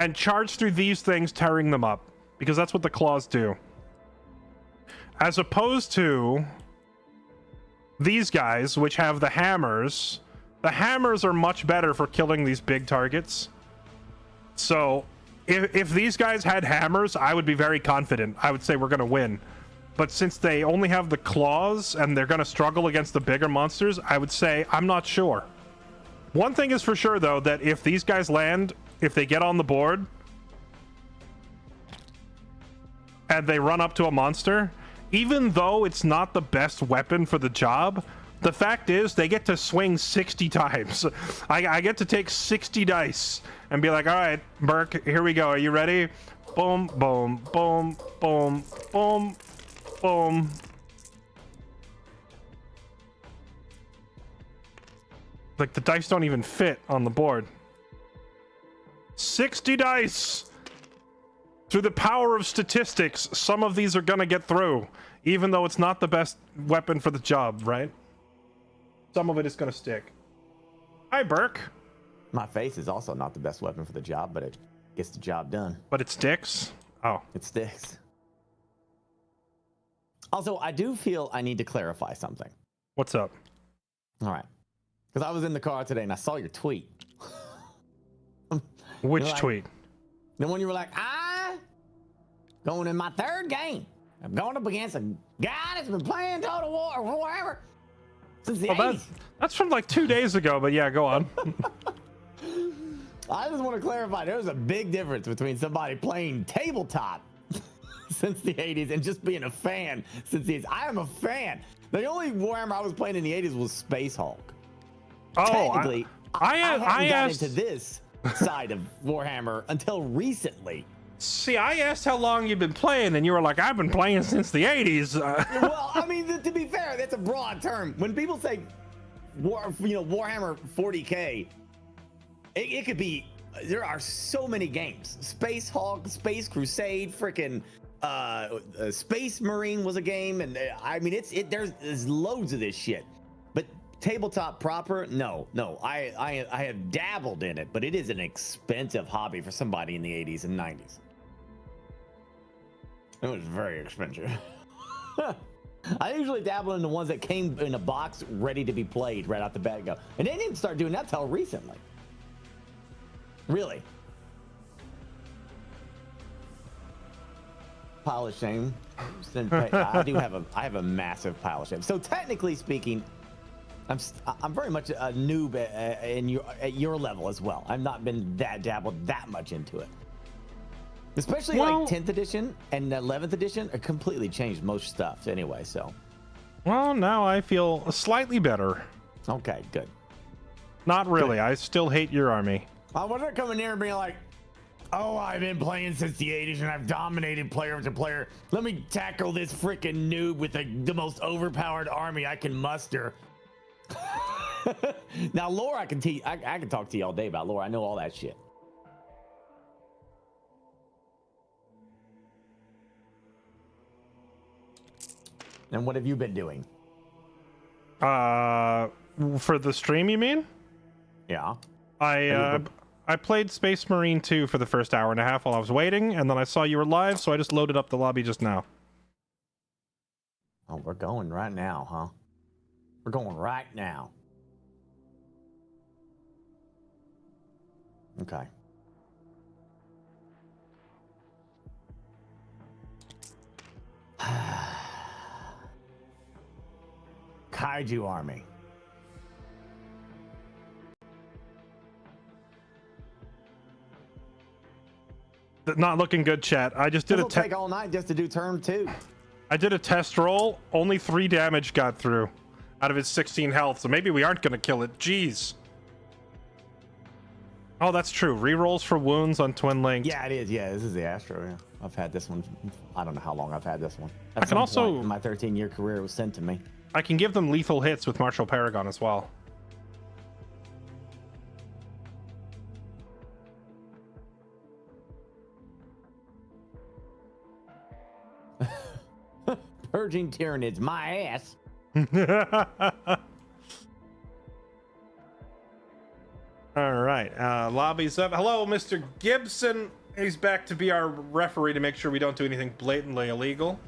and charge through these things, tearing them up, because that's what the claws do. As opposed to these guys, which have the hammers. The hammers are much better for killing these big targets. So if these guys had hammers, I would be very confident. I would say we're going to win. But since they only have the claws and they're going to struggle against the bigger monsters, I would say I'm not sure. One thing is for sure, though, that if these guys land, if they get on the board and they run up to a monster, even though it's not the best weapon for the job, the fact is they get to swing 60 times. I get to take 60 dice and be like, all right, Burke, here we go. Are you ready? Boom, boom, boom, boom, boom, boom. Like, the dice don't even fit on the board. 60 dice! Through the power of statistics, some of these are gonna get through, even though it's not the best weapon for the job, right? Some of it is gonna stick. Hi, Burke. My face is also not the best weapon for the job, but it gets the job done. But it sticks? Oh. It sticks. Also, I do feel I need to clarify something. What's up? All right. Because I was in the car today and I saw your tweet. Which tweet? The one you were like, going in my third game. I'm going up against a guy that's been playing Total War or whatever since the 80s. That's from like 2 days ago, but yeah, go on. I just want to clarify, there's a big difference between somebody playing tabletop since the 80s and just being a fan since the 80s. I am a fan. The only Warhammer I was playing in the 80s was Space Hulk. Oh, technically, I haven't got asked into this side of Warhammer until recently. See, I asked how long you've been playing, and you were like, I've been playing since the 80s. Well, I mean, to be fair, that's a broad term. When people say, Warhammer 40K, it could be, there are so many games. Space Hulk, Space Crusade, freaking Space Marine was a game, and I mean, there's loads of this shit. But tabletop proper, no. I have dabbled in it, but it is an expensive hobby for somebody in the 80s and 90s. It was very expensive. I usually dabble in the ones that came in a box ready to be played right out the bat go. And they didn't start doing that till recently. Really. Pile of shame. I have a massive pile of shame. So technically speaking, I'm very much a noob at your level as well. I've not been dabbled that much into it. Especially like 10th edition and 11th edition are completely changed most stuff anyway, so. Well, now I feel slightly better. Okay, good. Not really. Good. I still hate your army. I wasn't coming here and being like, oh, I've been playing since the 80s and I've dominated player after player. Let me tackle this freaking noob with the most overpowered army I can muster. Now, lore, I can talk to you all day about lore. I know all that shit. And what have you been doing? For the stream, you mean? Yeah. I played Space Marine 2 for the first hour and a half while I was waiting, and then I saw you were live, so I just loaded up the lobby just now. Oh, we're going right now, huh? We're going right now. Okay. Kaiju army. Not looking good, chat. I just did It'll take all night just to do turn 2. I did a test roll. Only 3 damage got through out of its 16 health, so maybe we aren't going to kill it. Jeez. Oh, that's true. Rerolls for wounds on Twin Link. Yeah, it is. Yeah, this is the Astro. Yeah. I've had this one. I don't know how long I've had this one. I can also, in my 13-year career, it was sent to me. I can give them lethal hits with Martial Paragon as well. Purging Tyranids, my ass. All right, lobby's up. Hello, Mr. Gibson. He's back to be our referee to make sure we don't do anything blatantly illegal.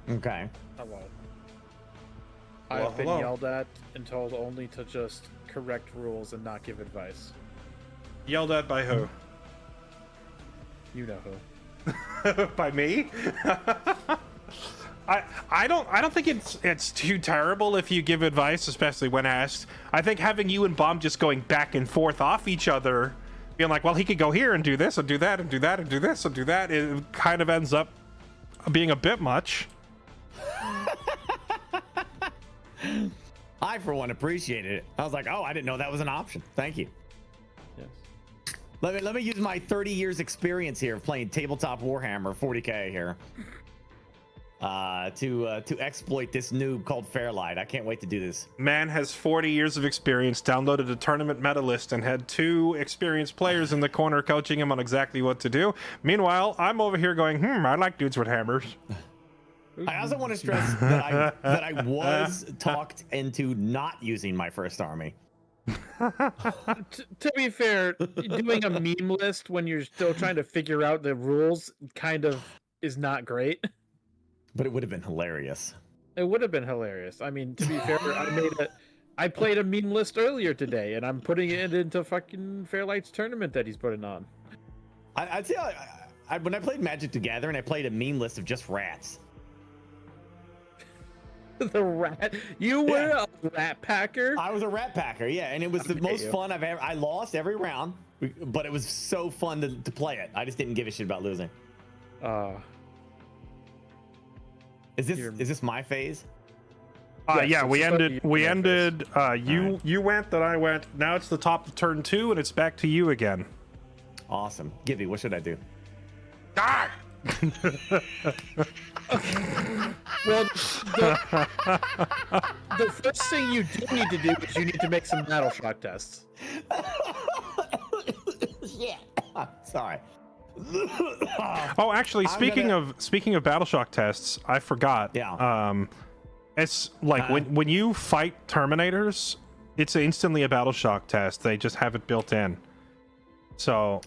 Okay. Hello. Well, I've been hello. yelled at and told only to just correct rules and not give advice. Yelled at by who? You know who. By me? I don't think it's too terrible if you give advice, especially when asked. I think having you and Bomb just going back and forth off each other, being like, well, he could go here and do this and do that and do that and do this and do that, it kind of ends up being a bit much. I, for one, appreciated it. I was like, oh, I didn't know that was an option. Thank you. Yes. Let me use my 30 years experience here of playing tabletop Warhammer 40K here to exploit this noob called Fairlight. I can't wait to do this. Man has 40 years of experience, downloaded a tournament meta list, and had 2 experienced players in the corner coaching him on exactly what to do. Meanwhile, I'm over here going, I like dudes with hammers. I also want to stress that I was talked into not using my first army. To be fair, doing a meme list when you're still trying to figure out the rules kind of is not great. But it would have been hilarious. It would have been hilarious. I mean, to be fair, I played a meme list earlier today, and I'm putting it into fucking Fairlight's tournament that he's putting on. I'd say when I played Magic the Gathering, I played a meme list of just rats. The rat. You were a rat packer? I was a rat packer, yeah, and it was the most fun I've ever. I lost every round, but it was so fun to play it. I just didn't give a shit about losing. Is this my phase? Yeah, we ended. Right. You went, then I went. Now it's the top of turn 2, and it's back to you again. Awesome, Gibby. What should I do? Die! Well, the first thing you do need to do is you need to make some battle shock tests. Yeah. Sorry. Oh, actually, speaking of Battleshock tests, I forgot. Yeah. It's like when you fight Terminators, it's instantly a Battleshock test. They just have it built in. So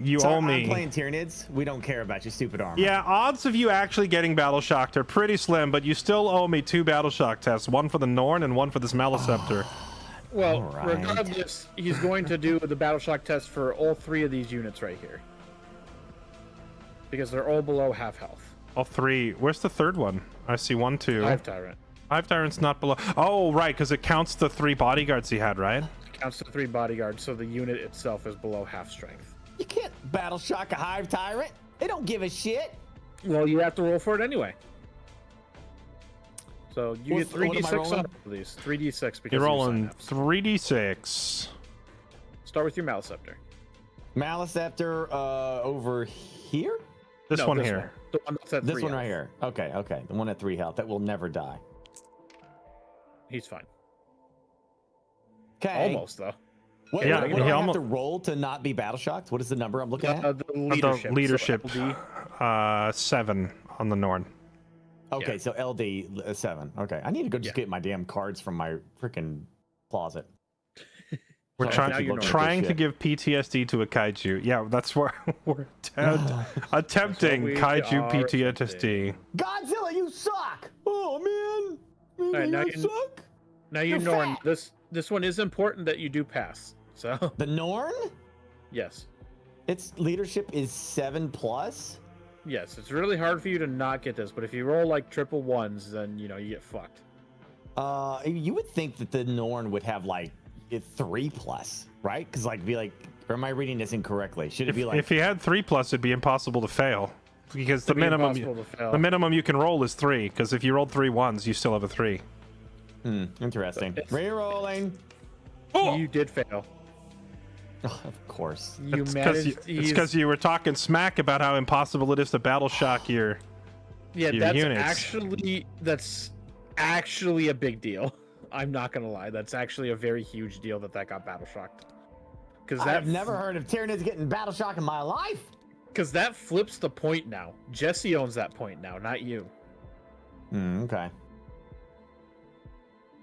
you owe me. I'm playing Tyranids. We don't care about your stupid armor. Yeah, odds of you actually getting Battleshocked are pretty slim, but you still owe me 2 Battleshock tests, one for the Norn and one for this Maleceptor. Well, All right. regardless, he's going to do the battle shock test for all 3 of these units right here. Because they're all below half health. All 3. Where's the third one? I see 1, 2. Hive Tyrant. Hive Tyrant's not below. Oh, right, because it counts the 3 bodyguards he had, right? Counts to 3 bodyguards, so the unit itself is below half strength. You can't battle shock a Hive Tyrant. They don't give a shit. Well, you have to roll for it anyway. So you What get am I 3d6 rolling? on all of these. 3d6 because You're of your rolling sign-ups. 3d6. Start with your Maleceptor. Maleceptor over here? This No, one this here. The one that's at This 3 one right health. here. Okay. The one at 3 health. That will never die. He's fine. Okay. Almost, though. What, Yeah, what do he I have almo- to roll to not be battle shocked? What is the number I'm looking at? The leadership. The leadership. So LD, 7 on the Norn. Okay, yeah. so LD 7. Okay, I need to go just Yeah. get my damn cards from my freaking closet. We're Sorry, now you're normal. trying to Shit. give PTSD to a kaiju. Yeah, that's where we're attempting we kaiju are PTSD. Godzilla, you suck! Oh man, All right, now you you- suck. Now you You're Norn. fat. This one is important that you do pass. So The Norn, yes, its leadership is 7+. yes, it's really hard for you to not get this. But if you roll like triple ones, then you get fucked. You would think that the Norn would have like 3+, right? Because or am I reading this incorrectly? Should it be like? If he had 3+, it'd be impossible to fail. Because the It'd be minimum impossible to fail. the minimum you can roll is 3. Because if you rolled 3 1s, you still have a 3. Interesting. It's- Rerolling. You did fail. Oh, of course. You It's managed. because you were talking smack about how impossible it is to battle shock your. Yeah, your that's units. actually a big deal. I'm not gonna lie, that's actually a very huge deal that got battle shocked. Because I've never heard of Tyranids getting battle shock in my life. Because that flips the point now. Jesse owns that point now, not you. Okay.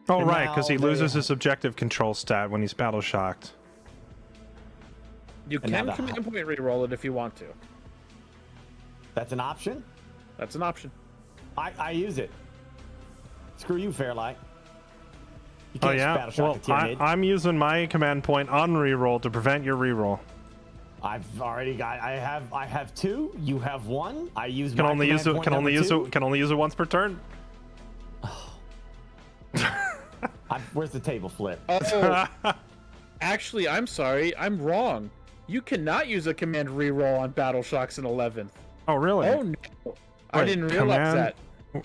Oh, And right, because he now loses they- his objective control stat when he's battle shocked. You And now can the- command point reroll it if you want to. That's an option. That's an option. I use it. Screw you, Fairlight. You Oh can't yeah. battle shock Well, a Tyranid. I'm using my command point on reroll to prevent your reroll. I've already got. I have 2. You have 1. I use. Can my only use command it. point Can only number use 2. it. Can only use it once per turn. Where's the table flip? Oh, actually, I'm sorry. I'm wrong. You cannot use a command reroll on battle shocks in 11th. Oh really? Oh no. I Wait, didn't realize that.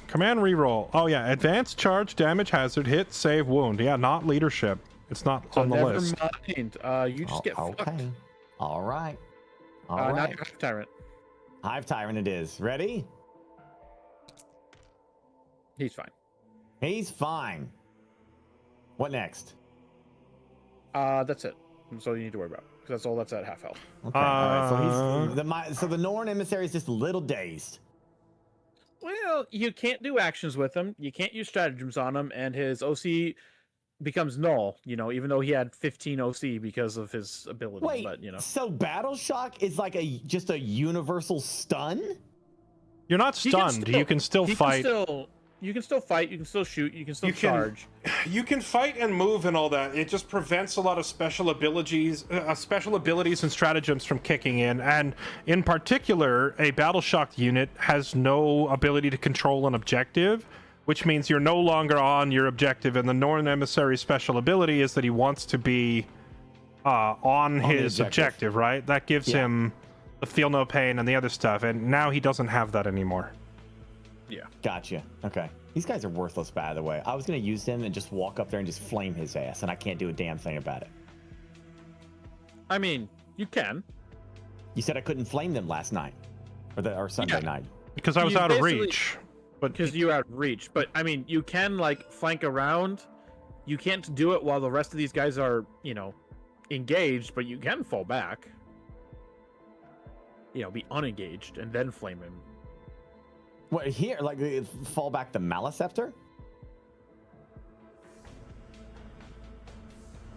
Command reroll. Oh yeah, advanced charge, damage, hazard, hit, save, wound. Yeah, not leadership. It's not So on the never list. mind. You just get fucked. Okay. All right. All Now right. you're Hive Tyrant. Hive Tyrant it is. Ready? He's fine. He's fine. What next? That's it. That's all you need to worry about. Because that's all that's at half health. Okay. all right. So the Norn emissary is just a little dazed. Well, you can't do actions with him. You can't use stratagems on him, and his OC becomes null. You know, even though he had 15 OC because of his ability. Wait. But you know, So battle shock is like just a universal stun? You're not He can stunned. You can still he fight. You can still fight. You can still shoot. You can still You can- charge. You can fight and move and all that. It just prevents a lot of special abilities and stratagems from kicking in. And in particular, a battle shocked unit has no ability to control an objective, which means you're no longer on your objective. And the Northern Emissary's special ability is that he wants to be on the his objective, right? That gives Yeah. him the feel no pain and the other stuff. And now he doesn't have that anymore. Yeah. Gotcha. Okay. These guys are worthless, by the way. I was going to use him and just walk up there and just flame his ass, and I can't do a damn thing about it. I mean, you can. You said I couldn't flame them last night, or Sunday Yeah. night. Because I was You out of basically- reach. But Because you out reach. But I mean, you can like flank around. You can't do it while the rest of these guys are, you know, engaged. But you can fall back. You know, be unengaged and then flame him. What here? Like fall back the Maliceptor?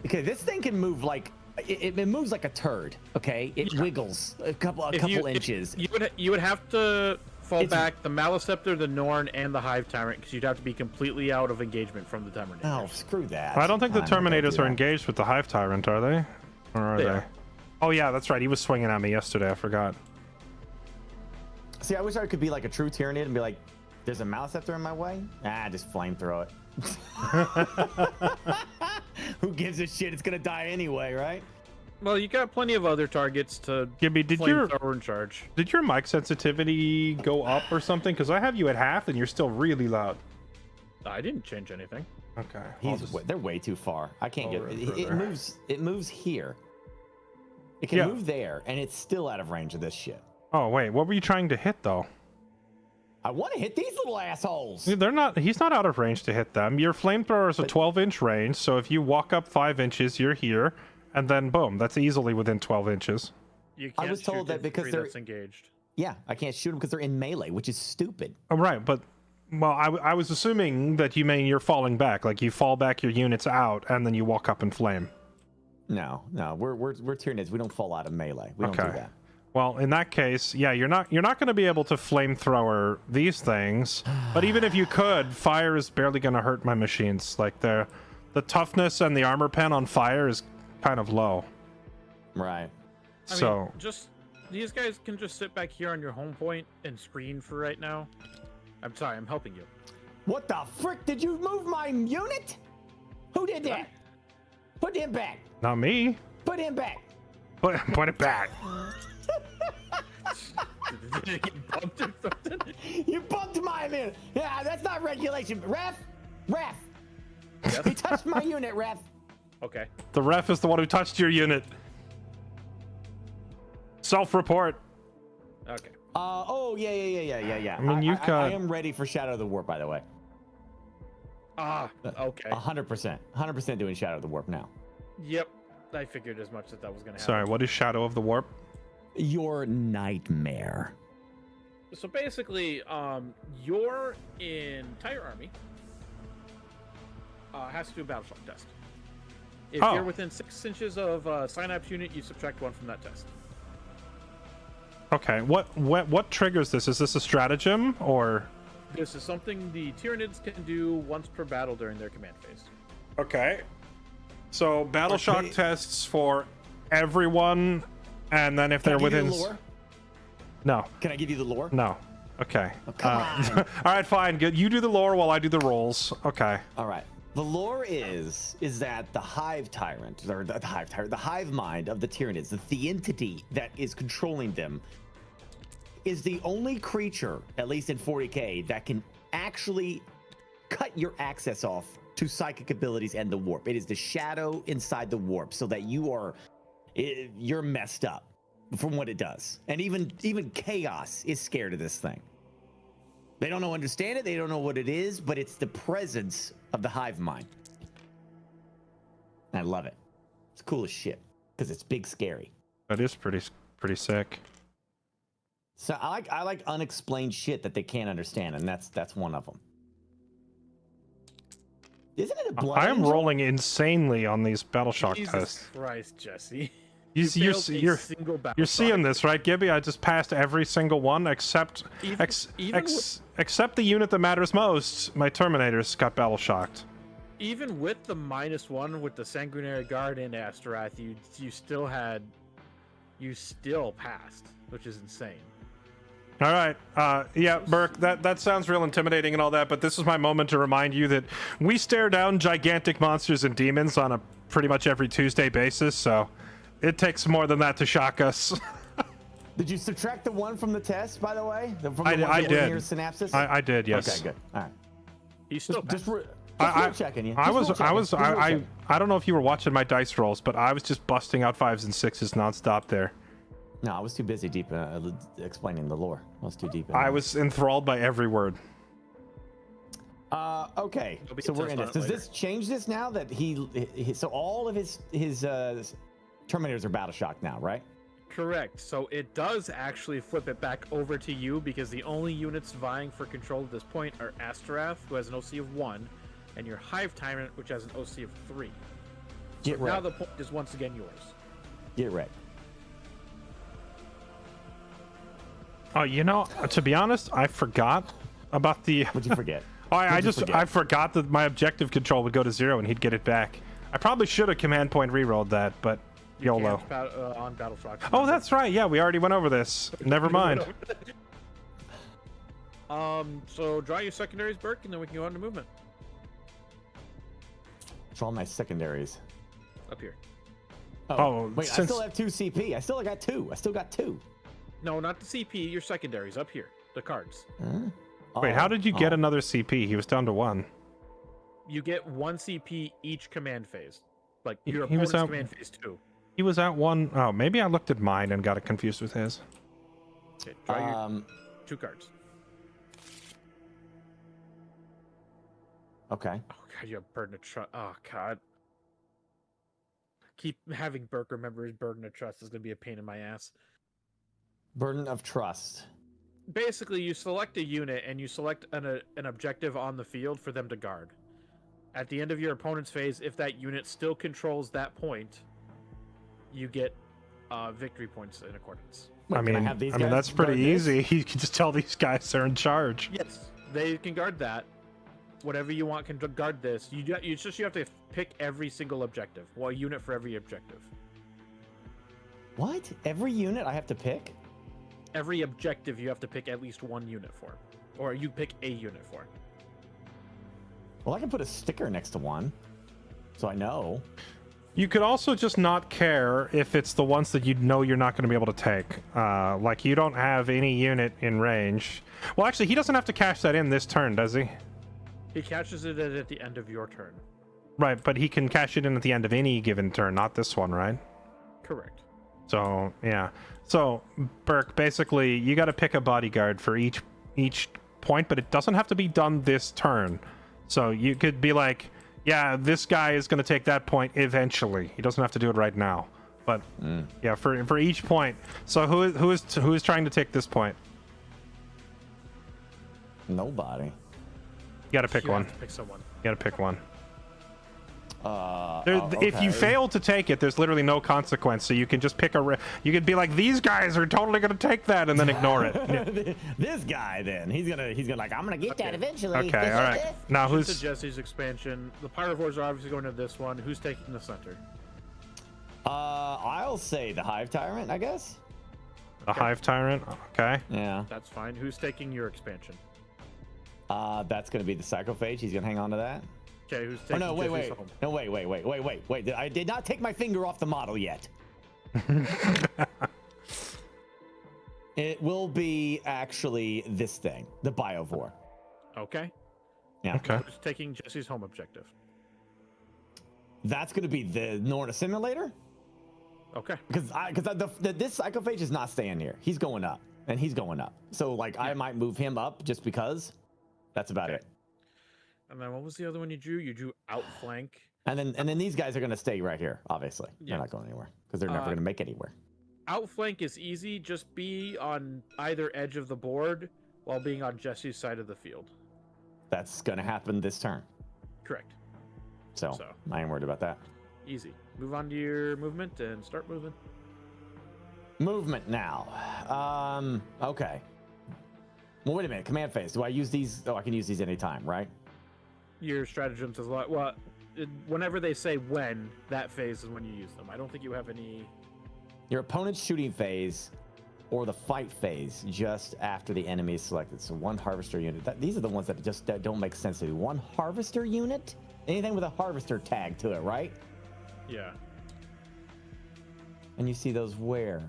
Okay, this thing can move like it moves like a turd. Okay, it wiggles a couple inches. You would have to fall It's- back the Maliceptor, the Norn, and the Hive Tyrant because you'd have to be completely out of engagement from the Terminator. Oh, screw that. I don't think the I'm not gonna Terminators do are that. engaged with the Hive Tyrant, are they? Or are They they? are. Oh yeah, that's right. He was swinging at me yesterday. I forgot. See, I wish I could be like a true Tyranid and be like, "There's a Maliceptor in my way." Just flamethrow it. Who gives a shit? It's gonna die anyway, right? Well, you got plenty of other targets to Gibby, did your flamethrower and charge. mic sensitivity go up or something? Because I have you at half and you're still really loud. I didn't change anything. Okay. I'll just- They're way too far. I can't get Lower it. it It further. moves. It moves here. It can Yeah. move there, and it's still out of range of this shit. Oh wait, what were you trying to hit though? I want to hit these little assholes. They're not. He's not out of range to hit them. Your flamethrower is a 12-inch range, so if you walk up 5 inches, you're here, and then boom, that's easily within 12 inches. You I can't was told shoot that because infantry they're- that's engaged. Yeah, I can't shoot them because they're in melee, which is stupid. Oh, right, but well, I was assuming that you mean you're falling back, like you fall back your units out, and then you walk up and flame. No, we're Tyranids. We don't fall out of melee. We don't do Okay. that. Well, in that case, yeah, you're not going to be able to flamethrower these things. But even if you could, fire is barely going to hurt my machines. Like the toughness and the armor pen on fire is kind of low. Right. I So mean, just these guys can just sit back here on your home point and screen for right now. I'm sorry, I'm helping you. What the frick? Did you move my unit? Who did that? Put him back. not me. Put him back. Put it back. Did you get bumped or something? You bumped my unit. Yeah, that's not regulation. Ref. Yes? He touched my unit, ref. Okay. The ref is the one who touched your unit. Self-report. Okay. Oh yeah. I mean, you've got- I am ready for Shadow of the Warp, by the way. Okay. 100% doing Shadow of the Warp now. Yep. I figured as much that was gonna happen. Sorry, what is Shadow of the Warp? Your nightmare. So basically, your entire army has to do a battle shock test. If Oh. you're within 6 inches of a synapse unit, you subtract 1 from that test. Okay. What triggers this? Is this a stratagem or? This is something the Tyranids can do once per battle during their command phase. Okay. So battle shock Okay. tests for everyone, and then if Can I they're give you within. the lore? No. Can I give you the lore? No. Okay. Oh, come on. All right. Fine. Good. You do the lore while I do the rolls. Okay. All right. The lore is that the hive tyrant, or the hive tyrant, the hive mind of the Tyranids, the entity that is controlling them, is the only creature, at least in 40k, that can actually cut your access off to psychic abilities and the warp. It is the shadow inside the warp, so that you're messed up from what it does. And even chaos is scared of this thing. They don't understand it, they don't know what it is, but it's the presence of the hive mind. And I love it. It's cool as shit because it's big, scary. That is pretty sick. So I like unexplained shit that they can't understand, and that's one of them. Isn't it a blood I am angel? rolling insanely on these battle shock Jesus tests. Christ, Jesse. You're Single battle You're seeing shock. this, right, Gibby? I just passed every single one except except the unit that matters most. My Terminators got battle shocked. Even with the -1 with the Sanguinary Guard and Astaroth, you still passed, which is insane. All right, yeah, Burke, that sounds real intimidating and all that, but this is my moment to remind you that we stare down gigantic monsters and demons on a pretty much every Tuesday basis, so it takes more than that to shock us. Did you subtract the 1 from the test, by the way? From the I one that was did. near synapses? I did, yes. Okay, good. All right. He's still Just I checking you. I Just was real checking. I don't know if you were watching my dice rolls, but I was just busting out 5s and 6s nonstop there. No, I was too busy deep explaining the lore. I was too deep. I was enthralled by every word. Okay, There'll be so a we're test in on this. it Does later. this change this now that so all of his Terminators are battle shocked now, right? Correct. So it does actually flip it back over to you because the only units vying for control at this point are Astaroth, who has an OC of 1, and your Hive Tyrant, which has an OC of 3. Get Now right. the point is once again yours. Get right. Oh, you know, to be honest, I forgot about the. What'd you forget? I What'd you just forget? I forgot that my objective control would go to 0 and he'd get it back. I probably should have command point rerolled that, but YOLO. Can't on Battle Shock. Oh, that's right. Yeah, we already went over this. Never mind. So draw your secondaries, Burke, and then we can go on to movement. Draw my secondaries. Up here. Oh, wait, I since- still have 2 CP. I still got 2. I still got 2. No, not the CP, your secondaries, up here. The cards. Wait, how did you get another CP? He was down to 1. You get 1 CP each command phase. Like He- your he was opponent's out- command phase 2. He was at 1. Oh, maybe I looked at mine and got it confused with his. Okay, draw your 2 cards. Okay. Oh god, you have burden of trust. Oh god. Keep having Burke remember his burden of trust is gonna be a pain in my ass. Burden of trust. Basically, you select a unit and you select an objective on the field for them to guard. At the end of your opponent's phase, if that unit still controls that point, you get victory points in accordance. Wait, I can mean, have these I mean guys that's pretty guard this? easy. You can just tell these guys they're in charge. Yes, they can guard that. Whatever you want can guard this. You have to pick every single objective. Well, a unit for every objective. What? Every unit I have to pick? Every objective you have to pick at least 1 unit for, or you pick a unit for. Well, I can put a sticker next to one, so I know. You could also just not care if it's the ones that you know you're not going to be able to take. Like you don't have any unit in range. Well, actually, he doesn't have to cash that in this turn, does he? He catches it at the end of your turn. Right, but he can cash it in at the end of any given turn, not this one, right? Correct. So yeah. So Burke, basically, you got to pick a bodyguard for each point, but it doesn't have to be done this turn. So you could be like, yeah, this guy is going to take that point eventually. He doesn't have to do it right now. But yeah, for each point. So who is trying to take this point? Nobody. You got to pick You one. have to pick someone. You got to pick one. If you okay. fail to take it, there's literally no consequence. So you can just pick you could be like, these guys are totally gonna take that, and then ignore it. Yeah. This guy, then he's gonna like, I'm gonna get that eventually. Okay, all right. Now To who's Jesse's expansion, the Pyrovores are obviously going to this one. Who's taking the center? I'll say the Hive Tyrant, I guess. the Hive Tyrant? Okay. Yeah. That's fine. Who's taking your expansion? That's gonna be the Psychophage. He's gonna hang on to that. Okay, who's Oh taking no, wait. Jesse's home? No, wait. I did not take my finger off the model yet. It will be actually this thing, the Biovore. Okay. Yeah. Okay. Who's taking Jesse's home objective? That's gonna be the Norna Simulator. Okay. Because this Psychophage is not staying here. He's going up, and he's going up. So like, I might move him up just because. That's about it. And then what was the other one you drew? You drew outflank. And then these guys are gonna stay right here. Obviously, Yeah. they're not going anywhere because they're never gonna make anywhere. Outflank is easy. Just be on either edge of the board while being on Jesse's side of the field. That's gonna happen this turn. Correct. So I ain't worried about that. Easy. Move on to your movement and start moving. Movement now. Okay. Well, wait a minute. Command phase. Do I use these? Oh, I can use these anytime, right? Your stratagems is like, well, whenever they say when, that phase is when you use them. I don't think you have any. Your opponent's shooting phase or the fight phase just after the enemy is selected. So one harvester unit. These are the ones that don't make sense to do. One harvester unit? Anything with a harvester tag to it, right? Yeah. And you see those where?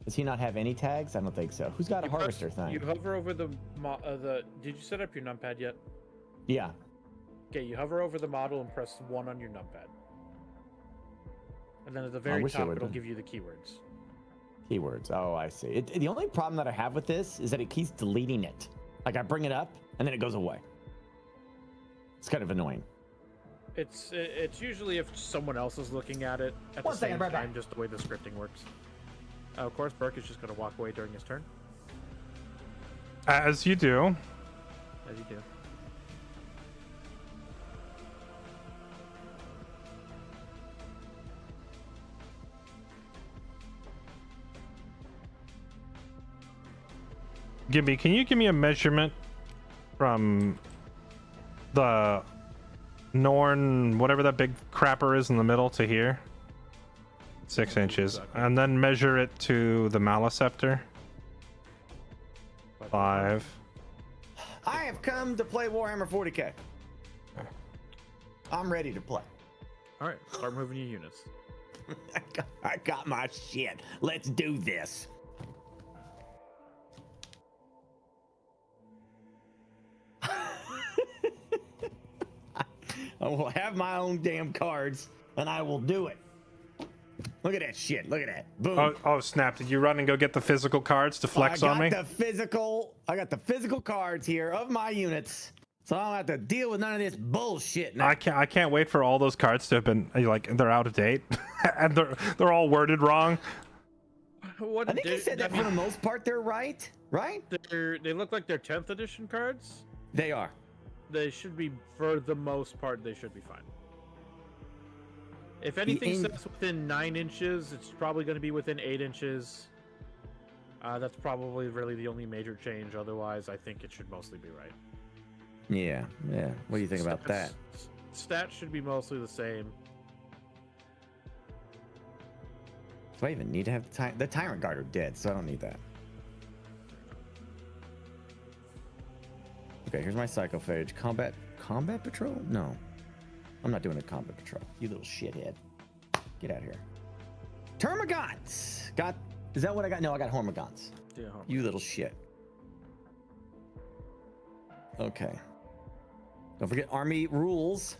Does he not have any tags? I don't think so. Who's got a harvester thing? You hover over the Did you set up your numpad yet? Yeah. Okay, you hover over the model and press 1 on your numpad. And then at the very wish it top, would it'll be. give you the keywords. Keywords. Oh, I see. The only problem that I have with this is that it keeps deleting it. Like I bring it up and then it goes away. It's kind of annoying. It's usually if someone else is looking at it at the same time, just the way the scripting works. Of course, Burke is just going to walk away during his turn, As you do. as you do. Can you give me a measurement from the Norn, whatever that big crapper is in the middle, to here? 6 inches. And then measure it to the Maliceptor. 5. I have come to play Warhammer 40k. I'm ready to play. All right, start moving your units. I got my shit. Let's do this. I will have my own damn cards, and I will do it. Look at that shit. Look at that. Boom. Oh snap. Did you run and go get the physical cards to flex on me? I got the physical cards here of my units, so I don't have to deal with none of this bullshit now. I can't wait for all those cards to have been like they're out of date and they're all worded wrong. What I think he said that for the most part they're right. Right? They look like they're 10th edition cards. They are. They should be, for the most part, they should be fine. If anything says within 9 inches, it's probably going to be within 8 inches. That's probably really the only major change. Otherwise, I think it should mostly be right. Yeah. What do you think about that? Stats should be mostly the same. Do I even need to have the Tyrant Guard are dead, so I don't need that. Okay, here's my Psychophage. Combat Patrol? No. I'm not doing a Combat Patrol. You little shithead. Get out of here. Termagants! Is that what I got? No, I got Hormagants. Yeah. You little shit. Okay. Don't forget Army rules.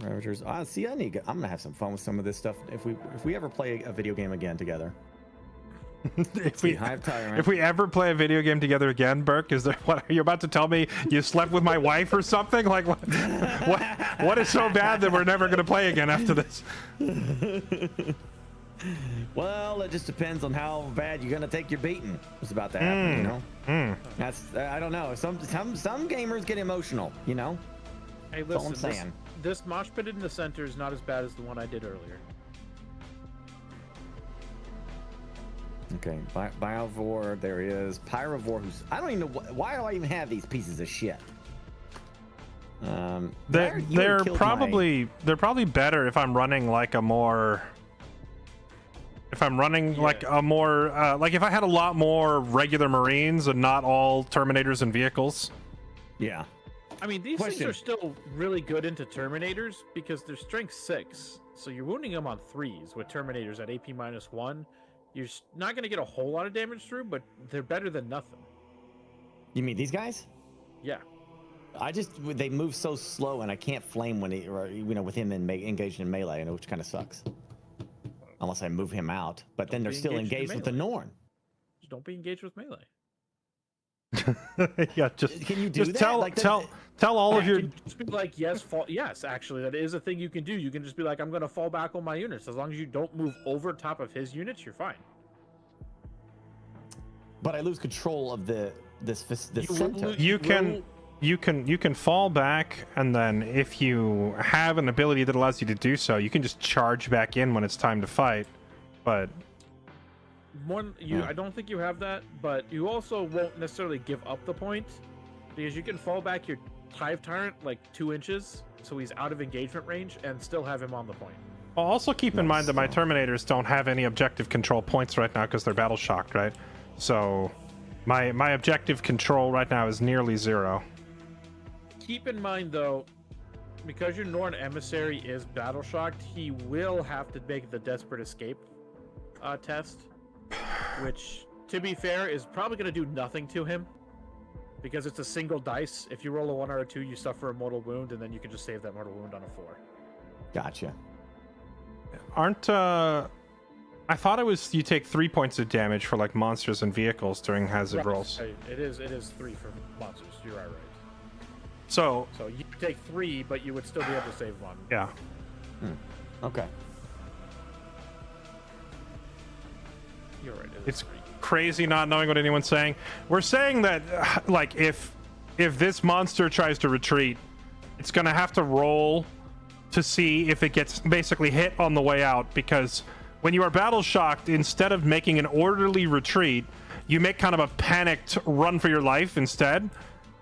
Ravagers. See, I'm gonna have some fun with some of this stuff if we ever play a video game again together. If we Tyrant. ever play a video game together again, Burke, what are you about to tell me? You slept with my wife or something? Like what is so bad that we're never going to play again after this? Well, it just depends on how bad you're gonna take your beating. It's about to happen, you know. That's I don't know. Some gamers get emotional, you know. Hey, That's all listen. I'm saying. this mosh pit in the center is not as bad as the one I did earlier. Okay, Biovore, there he is. Pyrovore, who's... I don't even know... Why do I even have these pieces of shit? They're probably better if I'm running like a more... If I'm running like a more... like if I had a lot more regular Marines and not all Terminators and vehicles. Yeah. I mean, these things are still really good into Terminators because they're strength 6. So you're wounding them on 3s with Terminators at AP -1. You're not going to get a whole lot of damage through, but they're better than nothing. You mean these guys? Yeah. They move so slow, and I can't flame when with him engaged in melee, which kind of sucks. Unless I move him out, but then they're still engaged with the Norn. Just don't be engaged with melee. Yeah, just can you do just that? Tell all of your. Just be like, yes, actually, that is a thing you can do. You can just be like, I'm going to fall back on my units. As long as you don't move over top of his units, you're fine. But I lose control of this center. You can fall back, and then if you have an ability that allows you to do so, you can just charge back in when it's time to fight. But I don't think you have that, but you also won't necessarily give up the point because you can fall back your Hive Tyrant like 2 inches, so he's out of engagement range, and still have him on the point. I'll also keep in mind that my Terminators don't have any objective control points right now because they're battle shocked, right? So my objective control right now is nearly 0. Keep in mind though, because your Norn Emissary is battle shocked, he will have to make the Desperate Escape test, which, to be fair, is probably going to do nothing to him because it's a single dice. If you roll a 1 or a 2, you suffer a mortal wound, and then you can just save that mortal wound on a 4. Gotcha. I thought it was you take 3 points of damage for like monsters and vehicles during hazard rolls. It is 3 for monsters. You're right. So you take 3, but you would still be able to save 1. Yeah. Okay. You're right. It's crazy not knowing what anyone's saying. We're saying that like if this monster tries to retreat, it's gonna have to roll to see if it gets basically hit on the way out, because when you are battle shocked, instead of making an orderly retreat, you make kind of a panicked run for your life instead,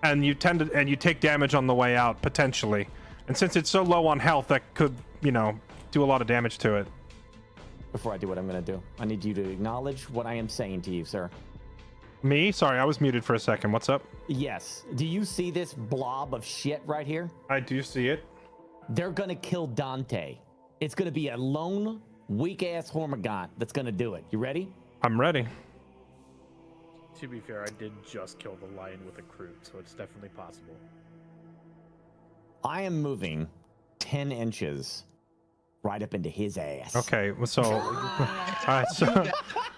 and you take damage on the way out potentially. And since it's so low on health, that could, do a lot of damage to it. Before I do what I'm going to do, I need you to acknowledge what I am saying to you, sir. Me? Sorry, I was muted for a second. What's up? Yes. Do you see this blob of shit right here? I do see it. They're going to kill Dante. It's going to be a lone, weak-ass Hormigaunt that's going to do it. You ready? I'm ready. To be fair, I did just kill the lion with a Kroot, so it's definitely possible. I am moving 10 inches right up into his ass. Okay, so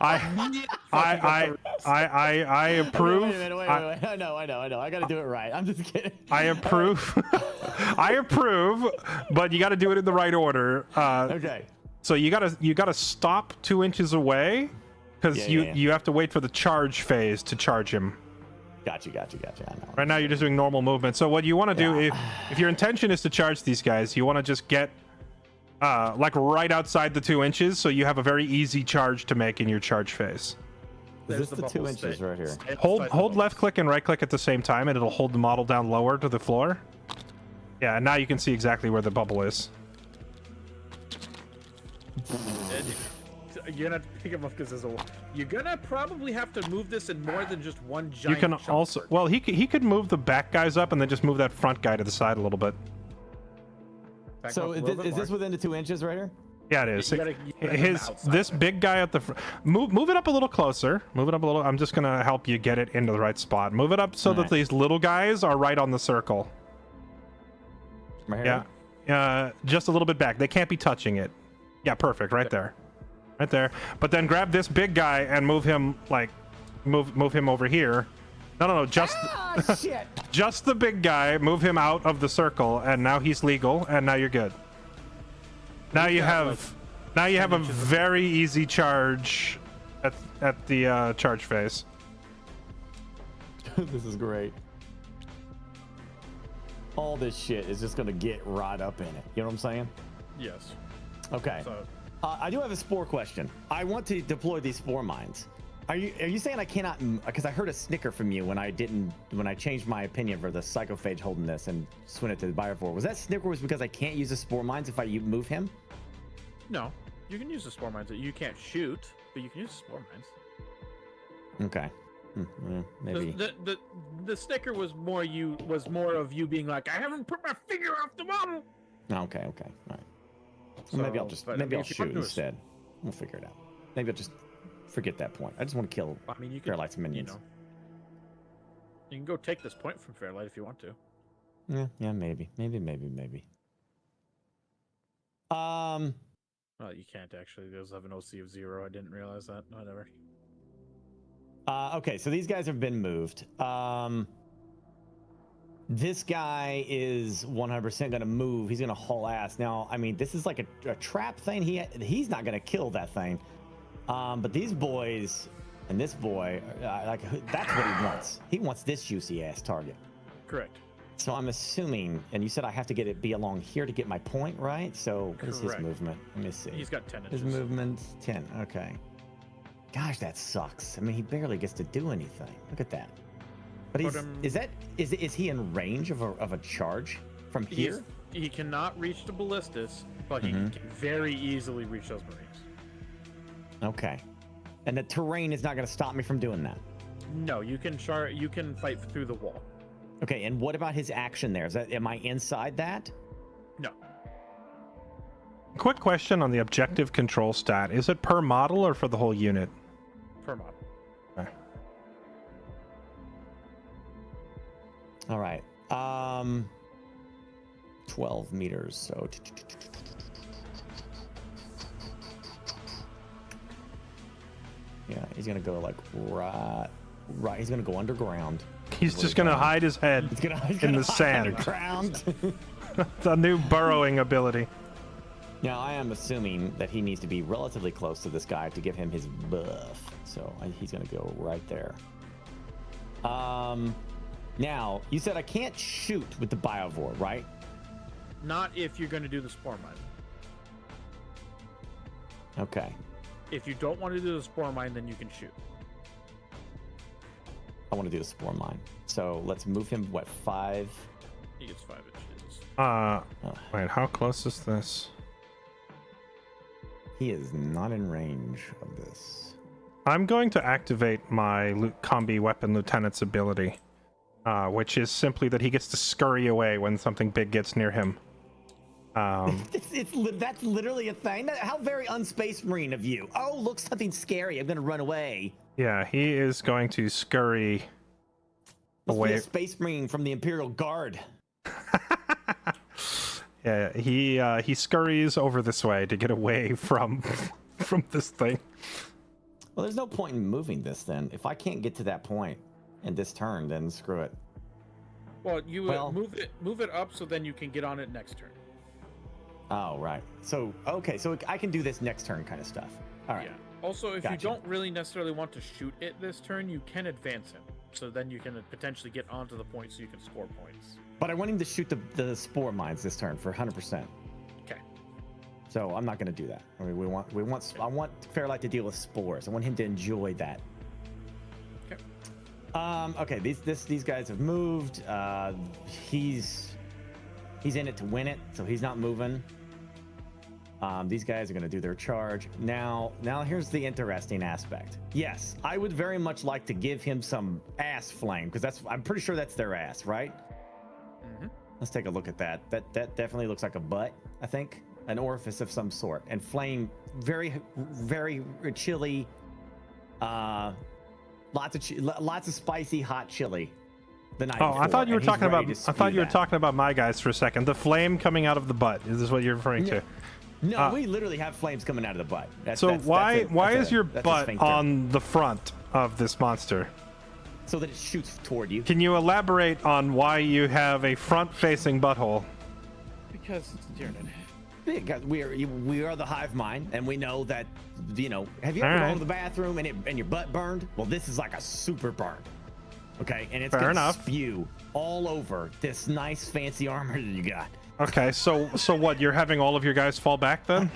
I approve. Wait. I know. I got to do it right. I'm just kidding. I approve. I approve, but you got to do it in the right order. Okay. So you gotta stop 2 inches away, because you have to wait for the charge phase to charge him. Gotcha. I know. Right now you're just doing normal movement. So what you want to do, if your intention is to charge these guys, you want to just get like right outside the 2 inches, so you have a very easy charge to make in your charge phase. Is this the 2 inches right here? Hold left click and right click at the same time, and it'll hold the model down lower to the floor. Yeah, and now you can see exactly where the bubble is. You're gonna pick him up because you're gonna probably have to move this in more than just one giant. You can also, well, he could move the back guys up and then just move that front guy to the side a little bit. So is this within the 2 inches right here? Yeah, it is. This big guy at the front. Move it up a little closer. Move it up a little. I'm just gonna help you get it into the right spot. Move it up so that these little guys are right on the circle. Right here? Yeah. Just a little bit back. They can't be touching it. Yeah, perfect. Right there. Right there. But then grab this big guy and move him move him over here. No. Just shit. Just the big guy. Move him out of the circle, and now he's legal, and now you're good. Now you have a very easy charge at the charge phase. This is great. all this shit is just gonna get right up in it. You know what I'm saying? Yes. Okay. So I do have a spore question. I want to deploy these spore mines. Are you saying I cannot? Because I heard a snicker from you when I changed my opinion for the psychophage holding this and swing it to the biovore. Was that snicker was because I can't use the spore mines if I move him? no, you can use the spore mines. You can't shoot, but you can use the spore mines. Okay. Maybe. The sticker was more of you being like, I haven't put my finger off the bottle. Okay. All right. So maybe I'll shoot instead. We'll figure it out. Maybe I'll just forget that point. I just want to kill you Fairlight's minions. You can go take this point from Fairlight if you want to. Yeah, maybe. Well, you can't actually. Those have an OC of 0. I didn't realize that. Whatever. Okay, so these guys have been moved. This guy is 100% going to move. He's going to haul ass. Now, I mean, this is like a trap thing. He's not going to kill that thing. But these boys and this boy, that's what he wants. He wants this juicy ass target. Correct. So I'm assuming, and you said I have to be along here to get my point, right? So what is his movement? Let me see. He's got 10 inches. His movement's 10. Okay. Gosh, that sucks. I mean, he barely gets to do anything. Look at that. But is he in range of a charge from here? He cannot reach the ballistas, but he can very easily reach those marines. Okay. And the terrain is not going to stop me from doing that. No, you can fight through the wall. Okay, and what about his action there? Am I inside that? No. Quick question on the objective control stat. Is it per model or for the whole unit? Per model. Okay. All right. 12 meters. So yeah, he's gonna go like right. He's gonna go underground. He's just gonna hide his head in the sand. Underground. The new burrowing ability. Now I am assuming that he needs to be relatively close to this guy to give him his buff. So he's gonna go right there. Now you said I can't shoot with the biovore, right? Not if you're gonna do the spore mine. Okay. If you don't want to do the spore mine, then you can shoot. I want to do the spore mine. So let's move him, 5? He gets 5 inches. Wait, how close is this? He is not in range of this. I'm going to activate my combi weapon lieutenant's ability, which is simply that he gets to scurry away when something big gets near him. That's literally a thing. How very unspace marine of you. Oh, look, something scary. I'm gonna run away. Yeah, he is going to scurry away. Must be a space marine from the Imperial Guard. Yeah, he scurries over this way to get away from this thing. Well, there's no point in moving this then. If I can't get to that point in this turn, then screw it. Well, move it up so then you can get on it next turn. Oh, right. So, okay, so I can do this next turn kind of stuff. All right. Yeah. Also, if you don't really necessarily want to shoot it this turn, you can advance him. So then you can potentially get onto the point so you can score points. But I want him to shoot the spore mines this turn for 100%. Okay. So I'm not going to do that. I mean, I want Fairlight to deal with spores. I want him to enjoy that. Okay. Okay, these guys have moved. He's in it to win it, so he's not moving. These guys are going to do their charge. Now here's the interesting aspect. Yes, I would very much like to give him some ass flame, because I'm pretty sure that's their ass, right? Mm-hmm. Let's take a look at that. That definitely looks like a butt, I think. An orifice of some sort. And flame, very, very chili. Lots of spicy hot chili. The night before, I thought you were talking about my guys for a second. The flame coming out of the butt. Is this what you're referring to? No, we literally have flames coming out of the butt. Why is your butt on the front of this monster? So that it shoots toward you. Can you elaborate on why you have a front-facing butthole? Because it's Tyranid. Because we are the hive mind, and we know that, have you ever gone to the bathroom and your butt burned? Well, this is like a super burn. Okay, and it's Fair gonna enough. spew all over this nice fancy armor that you got. Okay, so what? You're having all of your guys fall back then?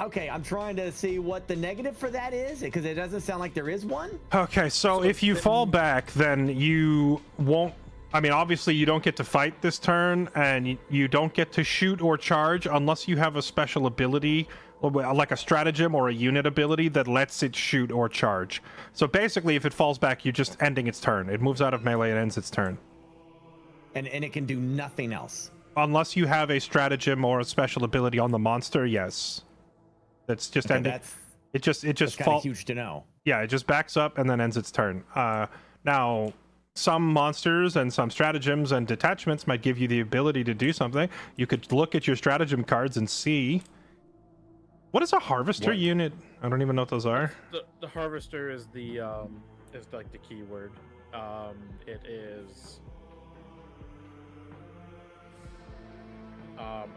Okay, I'm trying to see what the negative for that is, because it doesn't sound like there is one. Okay, so if you fall back, then you won't. I mean, obviously, you don't get to fight this turn, and you don't get to shoot or charge unless you have a special ability, like a stratagem or a unit ability that lets it shoot or charge. So basically, if it falls back, you're just ending its turn. It moves out of melee and ends its turn. And it can do nothing else. Unless you have a stratagem or a special ability on the monster, yes. That's just ending. It just That's kind of huge to know. Yeah, it just backs up and then ends its turn. Now, some monsters and some stratagems and detachments might give you the ability to do something. You could look at your stratagem cards and see. What is a harvester unit? I don't even know what those are. The harvester is like the key word. It is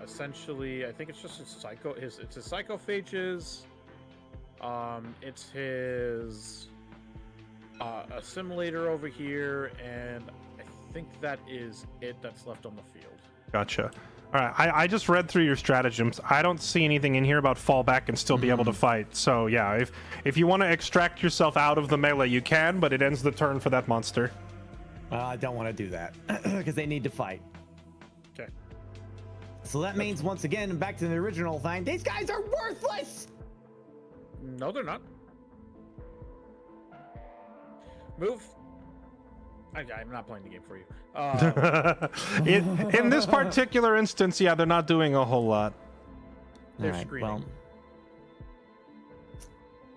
essentially, I think it's just his it's his psychophages. It's his assimilator over here, and I think that is it that's left on the field. Gotcha. All right, I just read through your stratagems. I don't see anything in here about fall back and still be able to fight. So yeah, if you want to extract yourself out of the melee, you can, but it ends the turn for that monster. I don't want to do that because they need to fight. Okay. So that means, once again, back to the original thing, these guys are worthless! No, they're not. Move. I'm not playing the game for you. In this particular instance, yeah, they're not doing a whole lot. They're All right, screening. well,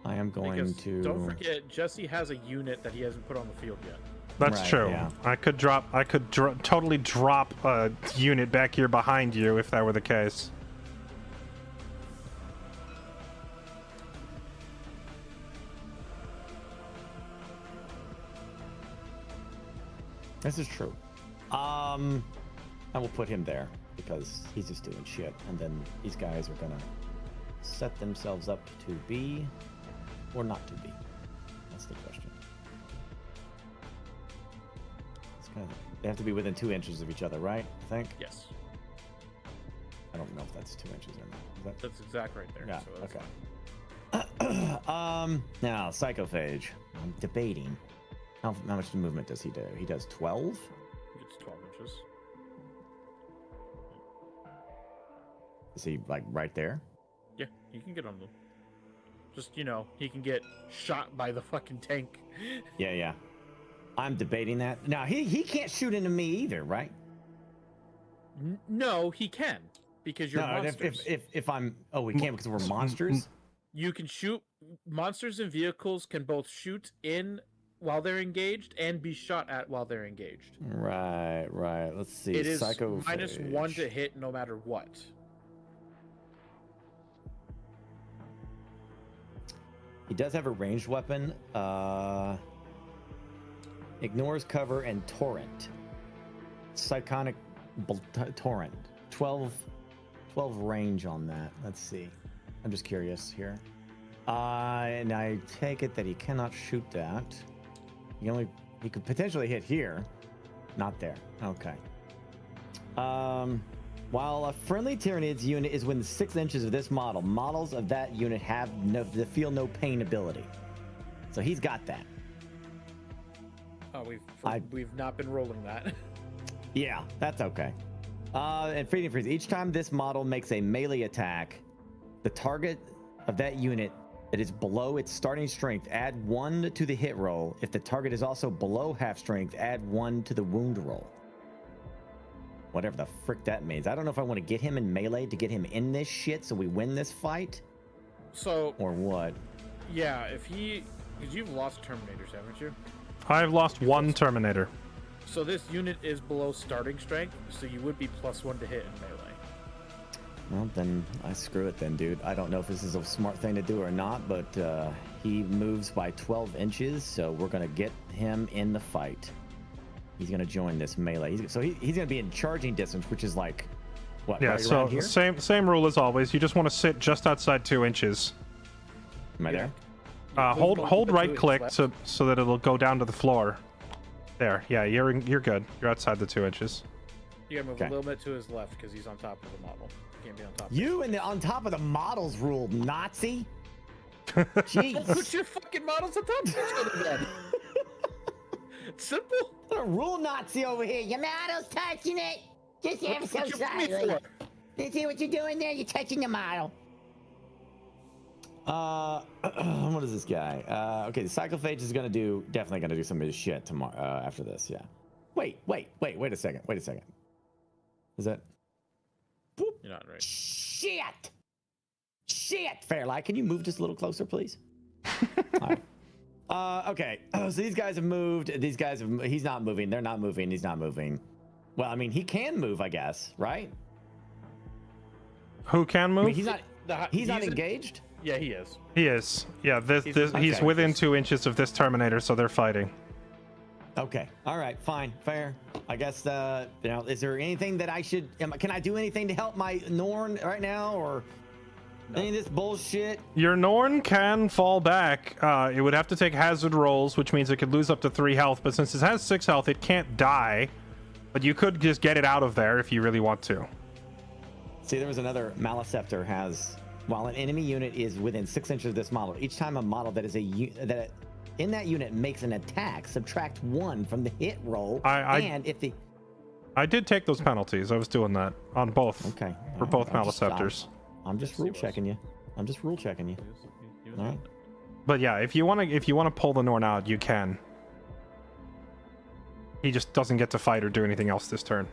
I am going Because to... don't forget, Jesse has a unit that he hasn't put on the field yet. That's Right, true. yeah. I could totally drop a unit back here behind you if that were the case. This is true. I will put him there because he's just doing shit, and then these guys are gonna set themselves up to be or not to be. That's the question. They have to be within 2 inches of each other, right? I think. Yes. I don't know if that's 2 inches or not. Is that... That's exact right there. Yeah. So that's Okay. Now psychophage. I'm debating. How much movement does he do? He does 12. It's 12 inches. Is he like right there? Yeah, you can get on them. Just, he can get shot by the fucking tank. Yeah. I'm debating that. Now he can't shoot into me either, right? No, he can, because you're monsters. If I'm we can't because we're monsters. You can shoot. Monsters and vehicles can both shoot in while they're engaged and be shot at while they're engaged. Right. Let's see. It is Psychophage. -1 to hit no matter what. He does have a ranged weapon. Ignores cover and torrent. Psychonic torrent. 12 range on that. Let's see. I'm just curious here. And I take it that he cannot shoot that. He could potentially hit here. Not there. Okay. While a friendly Tyrannid's unit is within 6 inches of this model, models of that unit have the feel no pain ability. So he's got that. Oh, we've not been rolling that. Yeah, that's okay. And Freedom Freeze. Each time this model makes a melee attack, the target of that unit that is below its starting strength, add 1 to the hit roll. If the target is also below half strength, add 1 to the wound roll. Whatever the frick that means. I don't know if I want to get him in melee to get him in this shit so we win this fight. So. Or what? Yeah, because you've lost Terminators, haven't you? I've lost 1 Terminator. So this unit is below starting strength, so you would be +1 to hit in melee. Well, then I screw it then, dude. I don't know if this is a smart thing to do or not, but he moves by 12 inches, so we're going to get him in the fight. He's going to join this melee. He's going to be in charging distance, which is like, what, Yeah, right so around here? same rule as always. You just want to sit just outside 2 inches. Am I there? Hold right click so that it'll go down to the floor. There. Yeah, you're good. You're outside the 2 inches. You gotta move Okay. a little bit to his left because he's on top of the model. You can't be on top. You and the on top of the models rule, Nazi. Jeez. Put your fucking models on top of each other then. It's simple. A rule Nazi over here. Your model's touching it. Just ever so What you want me slightly. for? You see what you're doing there? You're touching the model. What is this guy? Okay, the cyclophage is definitely gonna do some of his shit tomorrow. After this, yeah. Wait a second. Is that? Boop. You're not right. Shit! Fairlight, can you move just a little closer, please? All right. Okay. So these guys have moved. He's not moving. They're not moving. He's not moving. Well, I mean, he can move, I guess, right? Who can move? I mean, he's not engaged. Yeah, he is. He is. Yeah, he's okay. within 2 inches of this Terminator, so they're fighting. Okay. All right. Fine. Fair. I guess. Is there anything that I should? Can I do anything to help my Norn right now, or any of this bullshit? Your Norn can fall back. It would have to take hazard rolls, which means it could lose up to 3 health. But since it has 6 health, it can't die. But you could just get it out of there if you really want to. See, there was another Maleceptor has. While an enemy unit is within 6 inches of this model, each time a model that is in that unit makes an attack, subtract 1 from the hit roll. And if the I did take those penalties. I was doing that on both. Okay. For both Maleceptors. I'm just rule checking you. All right. But yeah, if you want to pull the Norn out, you can. He just doesn't get to fight or do anything else this turn.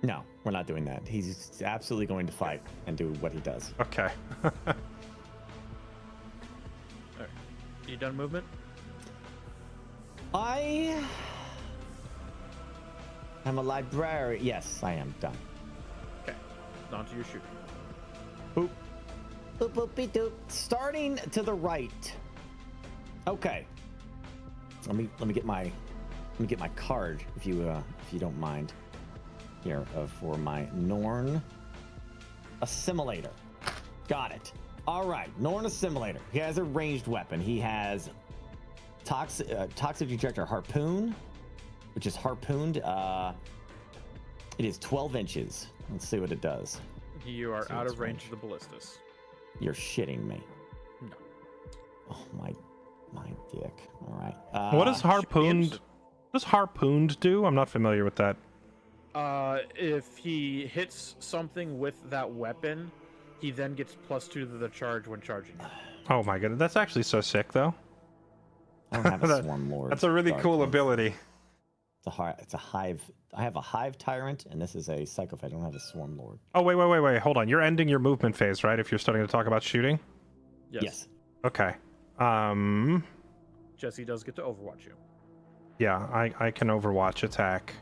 No, we're not doing that. He's absolutely going to fight and do what he does. Okay. Alright. You done movement? I am a library. Yes, I am done. Okay. On to your shooting. Boop. Boop, boop, beep, doop. Starting to the right. Okay. Let me get my card if you don't mind. Here for my Norn Assimilator. Got it. All right, Norn Assimilator. He has a ranged weapon. He has toxic ejector harpoon, which is harpooned. It is 12 inches. Let's see what it does. You are out of range of the ballistas. You're shitting me. No. Oh my dick. All right. What does harpooned? What does harpooned do? I'm not familiar with that. If he hits something with that weapon, he then gets +2 to the charge when charging it. Oh my goodness, that's actually so sick, though. I don't have a Swarm Lord. That's a really cool ability. It's a hive. I have a hive tyrant, and this is a psychopath. I don't have a Swarm Lord. Oh wait, hold on. You're ending your movement phase, right? If you're starting to talk about shooting. Yes. Okay. Jesse does get to overwatch you. Yeah, I can overwatch attack.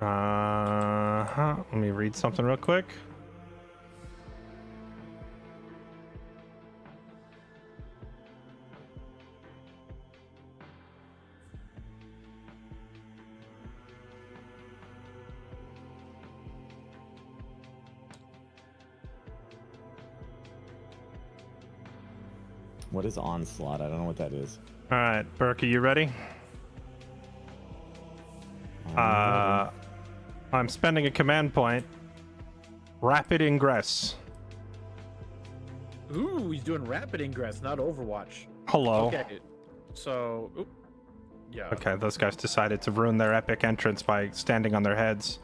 Let me read something real quick. What is onslaught? I don't know what that is. All right, Burke, are you ready? I'm spending a command point. Rapid ingress. Ooh, he's doing rapid ingress, not overwatch. Hello. Okay. So, yeah. Okay, those guys decided to ruin their epic entrance by standing on their heads.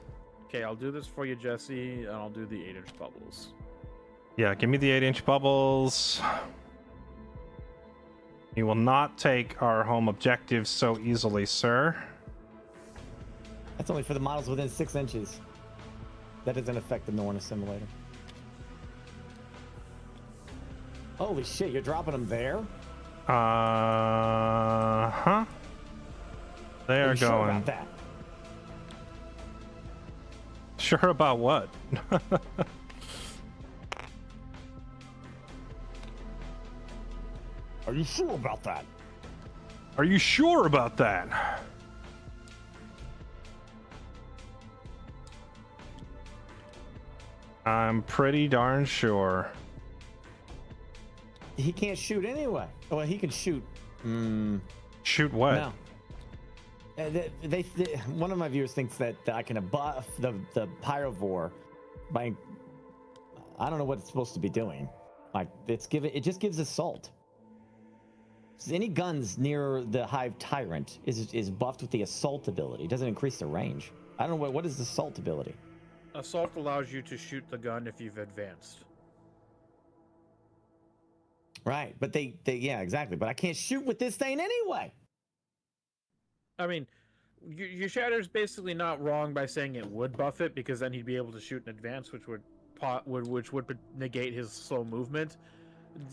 Okay, I'll do this for you, Jesse, and I'll do the 8-inch bubbles. Yeah, give me the 8-inch bubbles. You will not take our home objectives so easily, sir. That's only for the models within 6 inches. That doesn't affect the Norn Assimilator. Holy shit, you're dropping them there? Huh? They are you sure going. about that? Sure about what? Are you sure about that? Are you sure about that? I'm pretty darn sure. he can't shoot anyway. Well, he can shoot. Shoot what? No. They one of my viewers thinks that I can buff the pyrovore by, I don't know what it's supposed to be doing. Like it just gives assault. So any guns near the Hive Tyrant is buffed with the assault ability. It doesn't increase the range. I don't know what is the assault ability. Assault allows you to shoot the gun if you've advanced. Right, but they yeah, exactly. But I can't shoot with this thing anyway. I mean, your Shatter's basically not wrong by saying it would buff it, because then he'd be able to shoot in advance, which would negate his slow movement.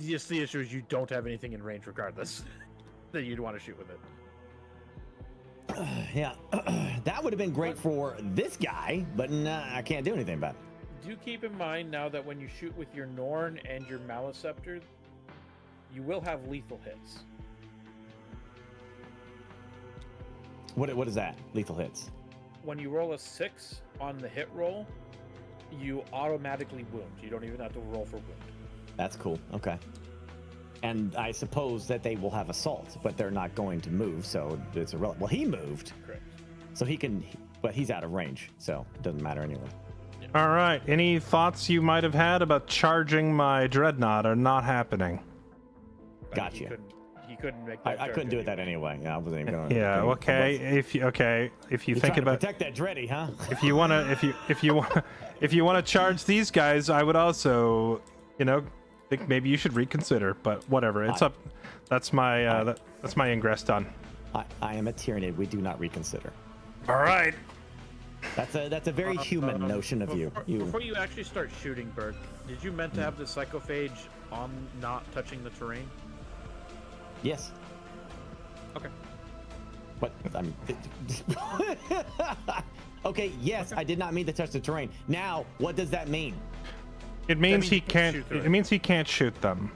Just the issue is you don't have anything in range regardless that you'd want to shoot with it. Yeah, that would have been great for this guy, but nah, I can't do anything about it. Do keep in mind now that when you shoot with your Norn and your Maliceptor, you will have lethal hits. What is that? Lethal hits. When you roll a 6 on the hit roll, you automatically wound. You don't even have to roll for wound. That's cool. Okay. And I suppose that they will have assault, but they're not going to move, so it's irrelevant. Well, he moved. Correct. So he can, but he's out of range, so it doesn't matter anyway. All right. Any thoughts you might have had about charging my dreadnought are not happening? Gotcha. He couldn't make that. I couldn't do it that anyway. Yeah, I wasn't even going. Yeah. Okay. If you think about protect that Dreddy, huh? if you want to charge these guys, I would also, think maybe you should reconsider. But whatever. It's up. That's my that's my ingress done. I am a Tyranid. We do not reconsider. All right. That's a very human notion of you. Before you actually start shooting, Burke, did you meant to have the Psychophage on not touching the terrain? Yes. Okay. But I mean, okay. Yes, I did not mean to touch the terrain. Now, what does that mean? It means he can't. shoot them. It means he can't shoot them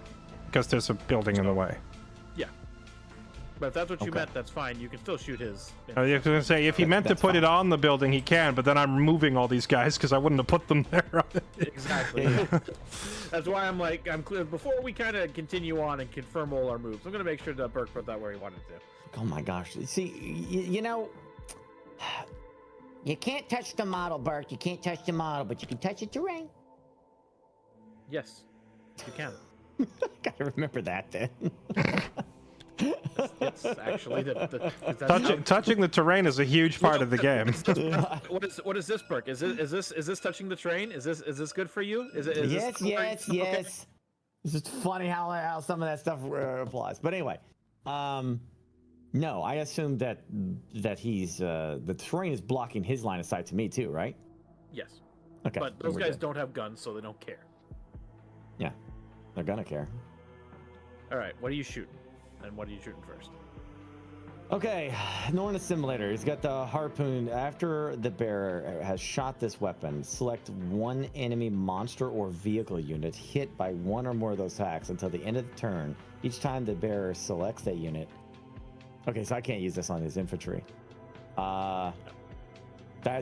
because there's a building in the way. Yeah. But if that's what you Okay. meant, that's fine. You can still shoot his. I was going to say, if he meant to That's put it fine. on the building, he can, but then I'm removing all these guys because I wouldn't have put them there. Exactly. That's why I'm clear. Before we kind of continue on and confirm all our moves, I'm going to make sure that Burke put that where he wanted to. Oh my gosh. See, you know, you can't touch the model, Burke. You can't touch the model, but you can touch the terrain. Yes, you can. Gotta remember that then. It's actually that's Touching the terrain is a huge part of the game. What is this, Burke? Is this touching the terrain? Is this good for you? Is yes, this yes, okay? yes. It's just funny how some of that stuff applies. But anyway, no, I assume that he's the terrain is blocking his line of sight to me too, right? Yes. Okay. But then those we're guys good. don't have guns, so they don't care. Yeah, they're gonna care. All right, what are you shooting? And what are you shooting first? Okay, Norn Assimilator. He's got the harpoon. After the bearer has shot this weapon, select one enemy monster or vehicle unit hit by one or more of those attacks until the end of the turn. Each time the bearer selects that unit. Okay, so I can't use this on his infantry.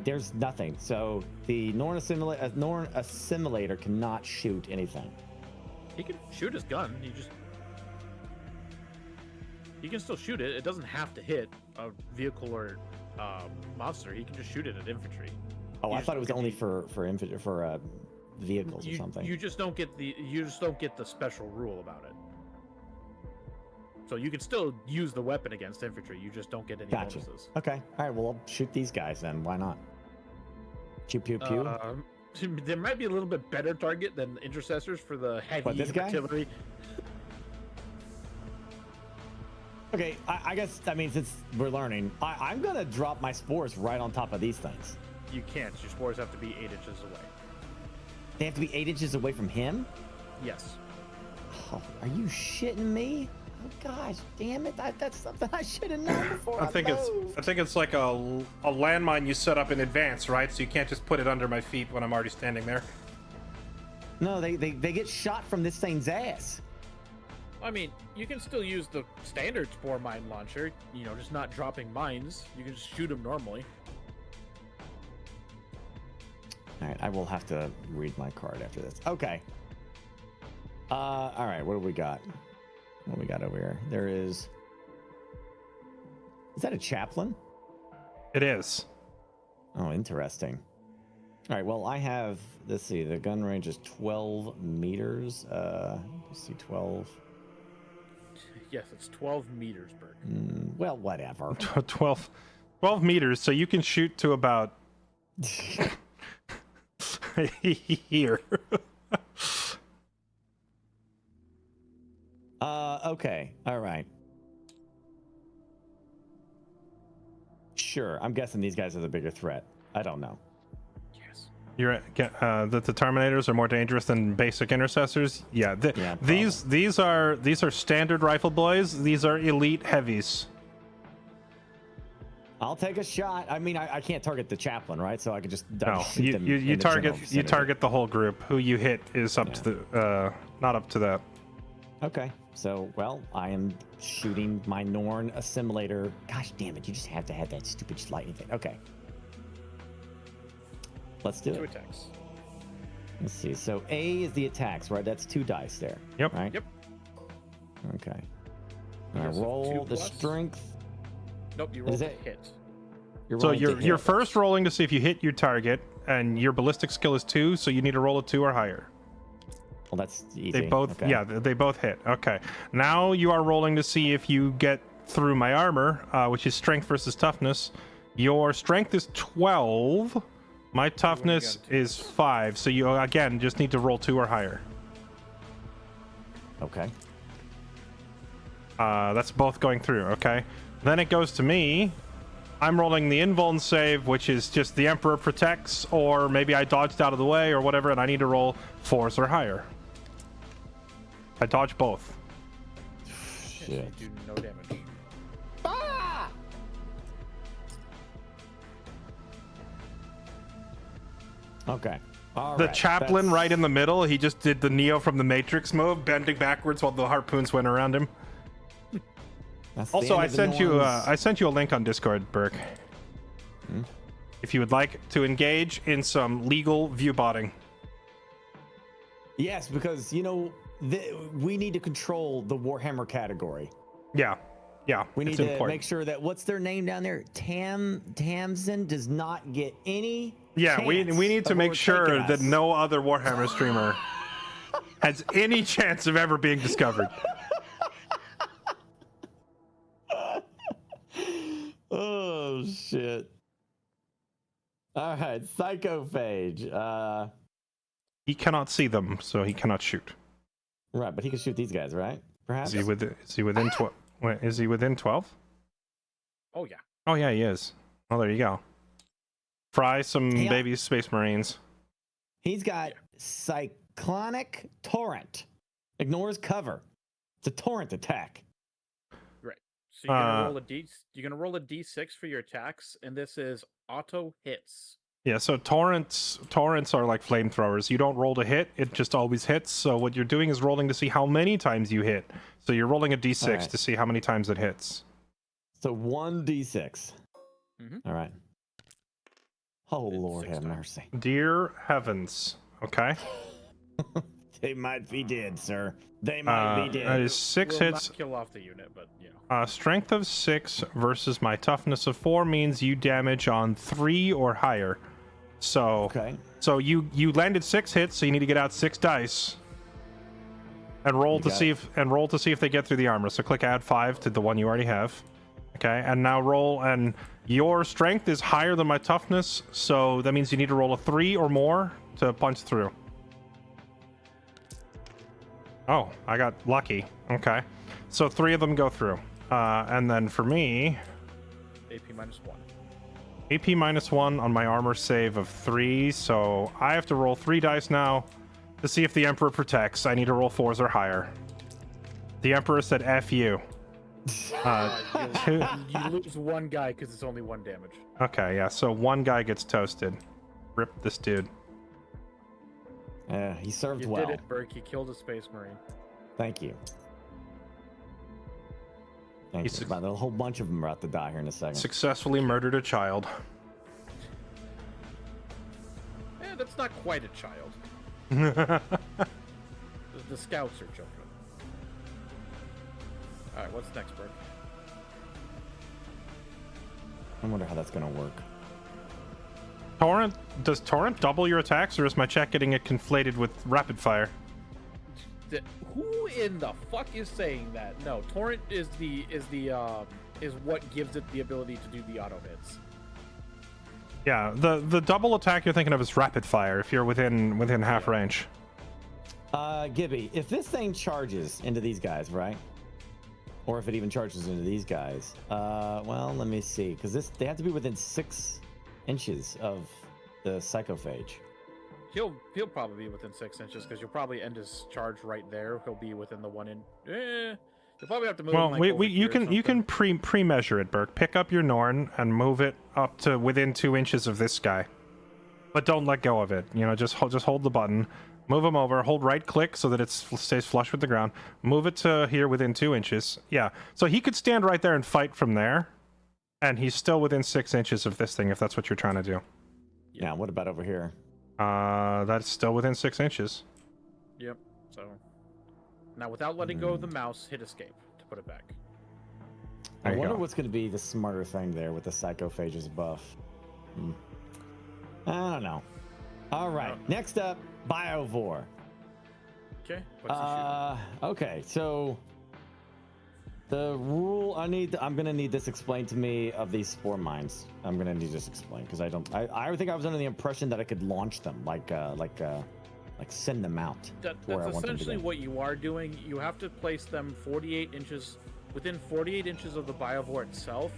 There's nothing. So the Norn Assimilator cannot shoot anything. He can shoot his gun. He can still shoot it. It doesn't have to hit a vehicle or monster. He can just shoot it at infantry. Oh, I You thought it was just- only for infantry for vehicles or something. You just don't get the special rule about it. So you can still use the weapon against infantry. You just don't get any Gotcha. bonuses. Okay. All right. Well, I'll shoot these guys then. Why not? Pew pew pew. There might be a little bit better target than intercessors for the heavy What, this guy? artillery. Okay. I guess since we're learning, I'm gonna drop my spores right on top of these things. You can't. Your spores have to be 8 inches away. They have to be 8 inches away from him. Yes. Oh, are you shitting me? Oh gosh, damn it! That's something I should have known before. I think it's like a landmine you set up in advance, right? So you can't just put it under my feet when I'm already standing there. No, they get shot from this thing's ass. I mean, you can still use the standard spore mine launcher. Just not dropping mines. You can just shoot them normally. All right, I will have to read my card after this. Okay. All right, what do we got? What do we got over here? There is. Is that a chaplain? It is. Oh, interesting. All right, well, I have, let's see, the gun range is 12 meters. Let's see, 12. Yes, it's 12 meters, Burke. Well, whatever. 12 meters, so you can shoot to about here. Okay, all right. Sure, I'm guessing these guys are the bigger threat. I don't know. Yes. You're that the Terminators are more dangerous than basic intercessors. Yeah, Yeah, these are standard rifle boys. These are elite heavies. I'll take a shot. I mean, I can't target the chaplain, right? So I could just No, shoot them you in the target general you vicinity. target the whole group. Who you hit is up to the not up to that. Okay, so, well, I am shooting my Norn assimilator. Gosh damn it, you just have to have that stupid lightning thing. Okay. Let's do 2 it. attacks. Let's see. So A is the attacks, right? That's 2 dice there. Yep. Right? Yep. Okay. I Yes, roll 2 the plus. strength. Nope, you What is rolled a it? hit. You're So rolling to you're hit. first rolling to see if you hit your target, and your ballistic skill is 2, so you need to roll a 2 or higher. Well, that's easy. They both, okay. yeah, they both hit. Okay. Now you are rolling to see if you get through my armor, which is strength versus toughness. Your strength is 12. My toughness is 5. So you again just need to roll 2 or higher. Okay. That's both going through. Okay. Then it goes to me. I'm rolling the invuln save, which is just the Emperor protects, or maybe I dodged out of the way or whatever, and I need to roll 4s or higher. I dodge both. Shit. You do no damage. Ah! Okay. All The right, chaplain that's- right in the middle, he just did the Neo from the Matrix move, bending backwards while the harpoons went around him. that's the Also, end I of the sent you Norns. I sent you a link on Discord, Burke. If you would like to engage in some legal view botting. Yes, because, you know, we need to control the Warhammer category. Yeah. Yeah. We need it's to important. make sure that, what's their name down there? Tamsin does not get any Yeah, we chance need to of make sure overtaking that us. no other Warhammer streamer has any chance of ever being discovered. Oh, shit. All right, Psychophage. He cannot see them, so he cannot shoot. Right, but he can shoot these guys, right? Perhaps? Is he within 12? Is he within 12? Oh, yeah. Oh yeah, he is. Oh, there you go. Fry some Yeah. baby space marines. He's got Cyclonic Torrent. Ignores cover. It's a torrent attack. Right. So you're gonna roll a d6 for your attacks, and this is auto hits. Yeah, so torrents are like flamethrowers. You don't roll to hit; it just always hits. So what you're doing is rolling to see how many times you hit. So you're rolling a d6 Alright. to see how many times it hits. So 1d6. Mhm. All right. Oh, It's Lord 6 have times. mercy. Dear heavens. Okay. They might be dead, sir. They might be That dead. is 6 Will hits. not kill off the unit, but you know. Strength of 6 versus my toughness of 4 means you damage on 3 or higher. So Okay. So you landed 6 hits, so you need to get out 6 dice. And roll You to got see it. if they get through the armor. So click add 5 to the one you already have. Okay, and now roll, and your strength is higher than my toughness, so that means you need to roll a 3 or more to punch through. Oh, I got lucky. Okay. So 3 of them go through. And then for me, AP minus 1. AP minus 1 on my armor save of 3, so I have to roll 3 dice now to see if the Emperor protects. I need to roll 4s or higher. The Emperor said F you. Two- You lose one guy because it's only 1 damage. okay, yeah, so 1 guy gets toasted. Rip this dude. He served You well. did it, Burke. You killed a space marine. Thank you. Thank He's you. But a whole bunch of them are about to die here in a second. Successfully murdered a child. Eh, that's not quite a child. The scouts are children. All right, what's next, Burke? I wonder how that's gonna work. Does Torrent double your attacks, or is my check getting it conflated with rapid fire? Who in the fuck is saying that? No, Torrent is what gives it the ability to do the auto hits. Yeah, the double attack you're thinking of is rapid fire if you're within half range. Gibby, if this thing charges into these guys, right? Or if it even charges into these guys. Well, let me see, because they have to be within 6 inches of the psychophage. He'll probably be within 6 inches because you'll probably end his charge right there. He'll be within the 1 inch. You'll probably have to move. Well, him, like, you can pre-measure it, Burke. Pick up your Norn and move it up to within 2 inches of this guy, but don't let go of it. You know, just hold the button, move him over, hold right click so that it stays flush with the ground. Move it to here within 2 inches. Yeah, so he could stand right there and fight from there, and he's still within 6 inches of this thing if that's what you're trying to do. Yeah. What about over here? That's still within 6 inches. Yep. So now, without letting go of the mouse, hit escape to put it back. I There you wonder go. what's going to be the smarter thing there with the psychophage's buff. I don't know. All right. Next up, Biovore. Okay. What's he shooting? Okay. So the rule I'm going to need this explained to me of these spore mines. I'm going to need this explained because I think I was under the impression that I could launch them like send them out. That's essentially what you are doing. You have to place them 48 inches within 48 inches of the Biovore itself,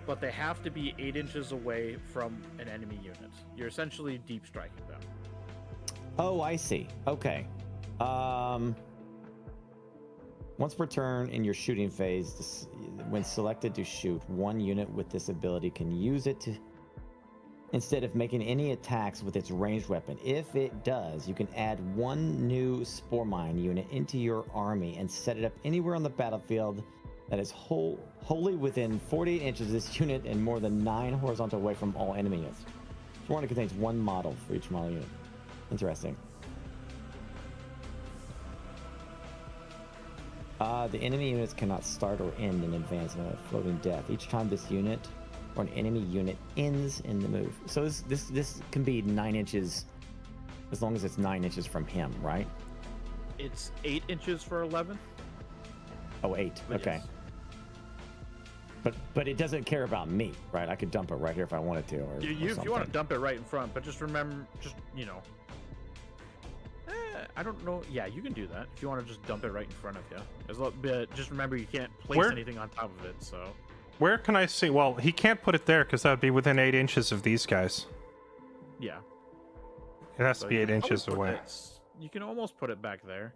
but they have to be 8 inches away from an enemy unit. You're essentially deep striking them. Oh, I see. Okay. Once per turn in your shooting phase, when selected to shoot, one unit with this ability can use it to instead of making any attacks with its ranged weapon. If it does, you can add one new spore mine unit into your army and set it up anywhere on the battlefield that is wholly within 48 inches of this unit and more than 9 horizontal away from all enemy units. Spore mine contains one model for each model unit. Interesting. The enemy units cannot start or end in advance of a floating death. Each time this unit or an enemy unit ends in the move. So this can be 9 inches, as long as it's 9 inches from him, right? It's 8 inches for 11. Oh, 8. But Okay. yes. But it doesn't care about me, right? I could dump it right here if I wanted to, or If you want to something. dump it right in front, but just remember, I don't know. Yeah, you can do that if you want to just dump it right in front of you. But just remember, you can't place anything on top of it. So Where can I see? Well, he can't put it there because that would be within 8 inches of these guys. yeah, It has so to be you 8 can inches almost put away. You can almost put it back there.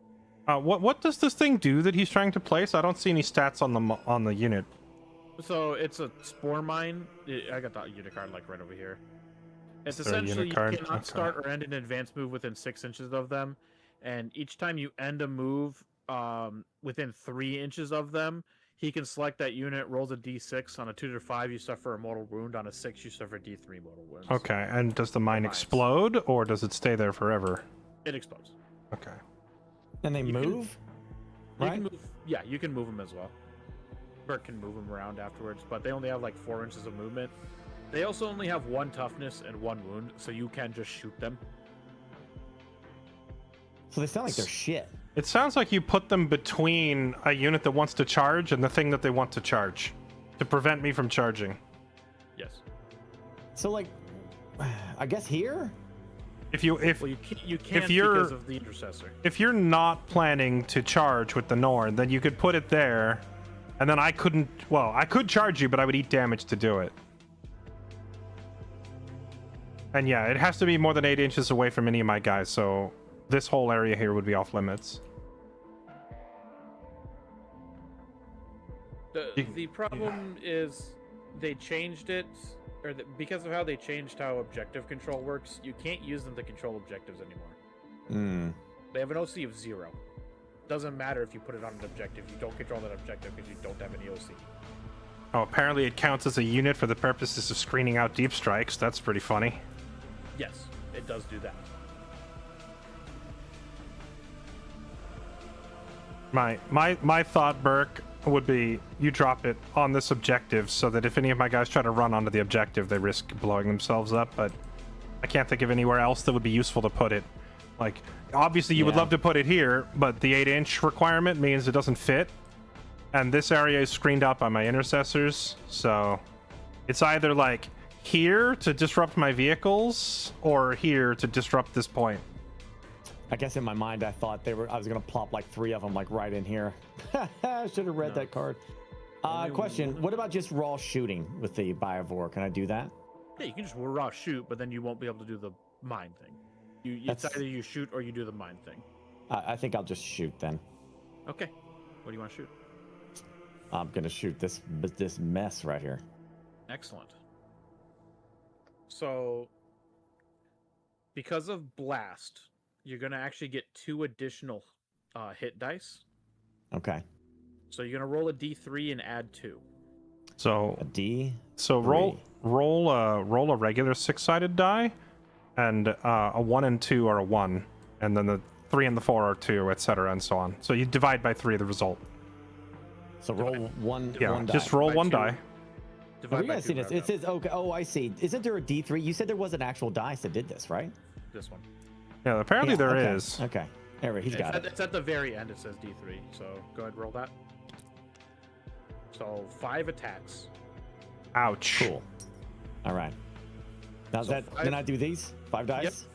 What does this thing do that he's trying to place? I don't see any stats on the unit. So it's a spore mine. I got the unit card like right over here. It's Is there a unit essentially you card? cannot Okay. start or end an advanced move within 6 inches of them, and each time you end a move within 3 inches of them, he can select that unit, rolls a d6. On a 2 to 5, you suffer a mortal wound. On a 6, you suffer D3 mortal wounds. Okay, and does the mine Mines. explode or does it stay there forever? It explodes. Okay. And they You can- move, You right? can move, yeah, you can move them as well. Burke can move them around afterwards, but they only have like 4 inches of movement. They also only have 1 toughness and 1 wound, so you can just shoot them. So they sound like they're shit. It sounds like you put them between a unit that wants to charge and the thing that they want to charge to prevent me from charging. Yes. So like, I guess here. If you Well, you can't you're- because of the intercessor. if you're not planning to charge with the Norn, then you could put it there, and then I couldn't. Well, I could charge you, but I would eat damage to do it. And yeah, it has to be more than 8 inches away from any of my guys, so this whole area here would be off limits. The problem is they changed it, or because of how they changed how objective control works, you can't use them to control objectives anymore. They have an OC of 0. Doesn't matter if you put it on an objective, you don't control that objective because you don't have any OC. Oh, apparently it counts as a unit for the purposes of screening out deep strikes. That's pretty funny. Yes, it does do that. My thought, Burke, would be you drop it on this objective so that if any of my guys try to run onto the objective, they risk blowing themselves up. But I can't think of anywhere else that would be useful to put it. Like, obviously you would love to put it here, but the 8-inch requirement means it doesn't fit. And this area is screened out by my intercessors, so it's either like here to disrupt my vehicles or here to disrupt this point. I guess in my mind I thought I was gonna plop like 3 of them like right in here. I should have read that card. Question: what about just raw shooting with the Biovore? Can I do that? Yeah, you can just raw shoot, but then you won't be able to do the mine thing. It's either you shoot or you do the mine thing. I think I'll just shoot then. Okay. What do you want to shoot? I'm gonna shoot this mess right here. Excellent. So, because of blast, you're gonna actually get 2 additional hit dice. Okay. So you're gonna roll a d3 and add 2. So a D. So roll a regular 6-sided die, and a 1 and 2 are a 1, and then the 3 and the 4 are 2, etc., and so on. So you divide by 3 the result. So roll one. Yeah, one die. just roll 1 die. Have you guys seen this? It says okay. Oh, I see. Isn't there a D3? You said there was an actual dice that did this, right? This one. Yeah, apparently there is. Okay. There, he's got it. It's at the very end. It says D3. So go ahead, roll that. So 5 attacks. Ouch. Cool. All right. Now So then I do these 5 dice.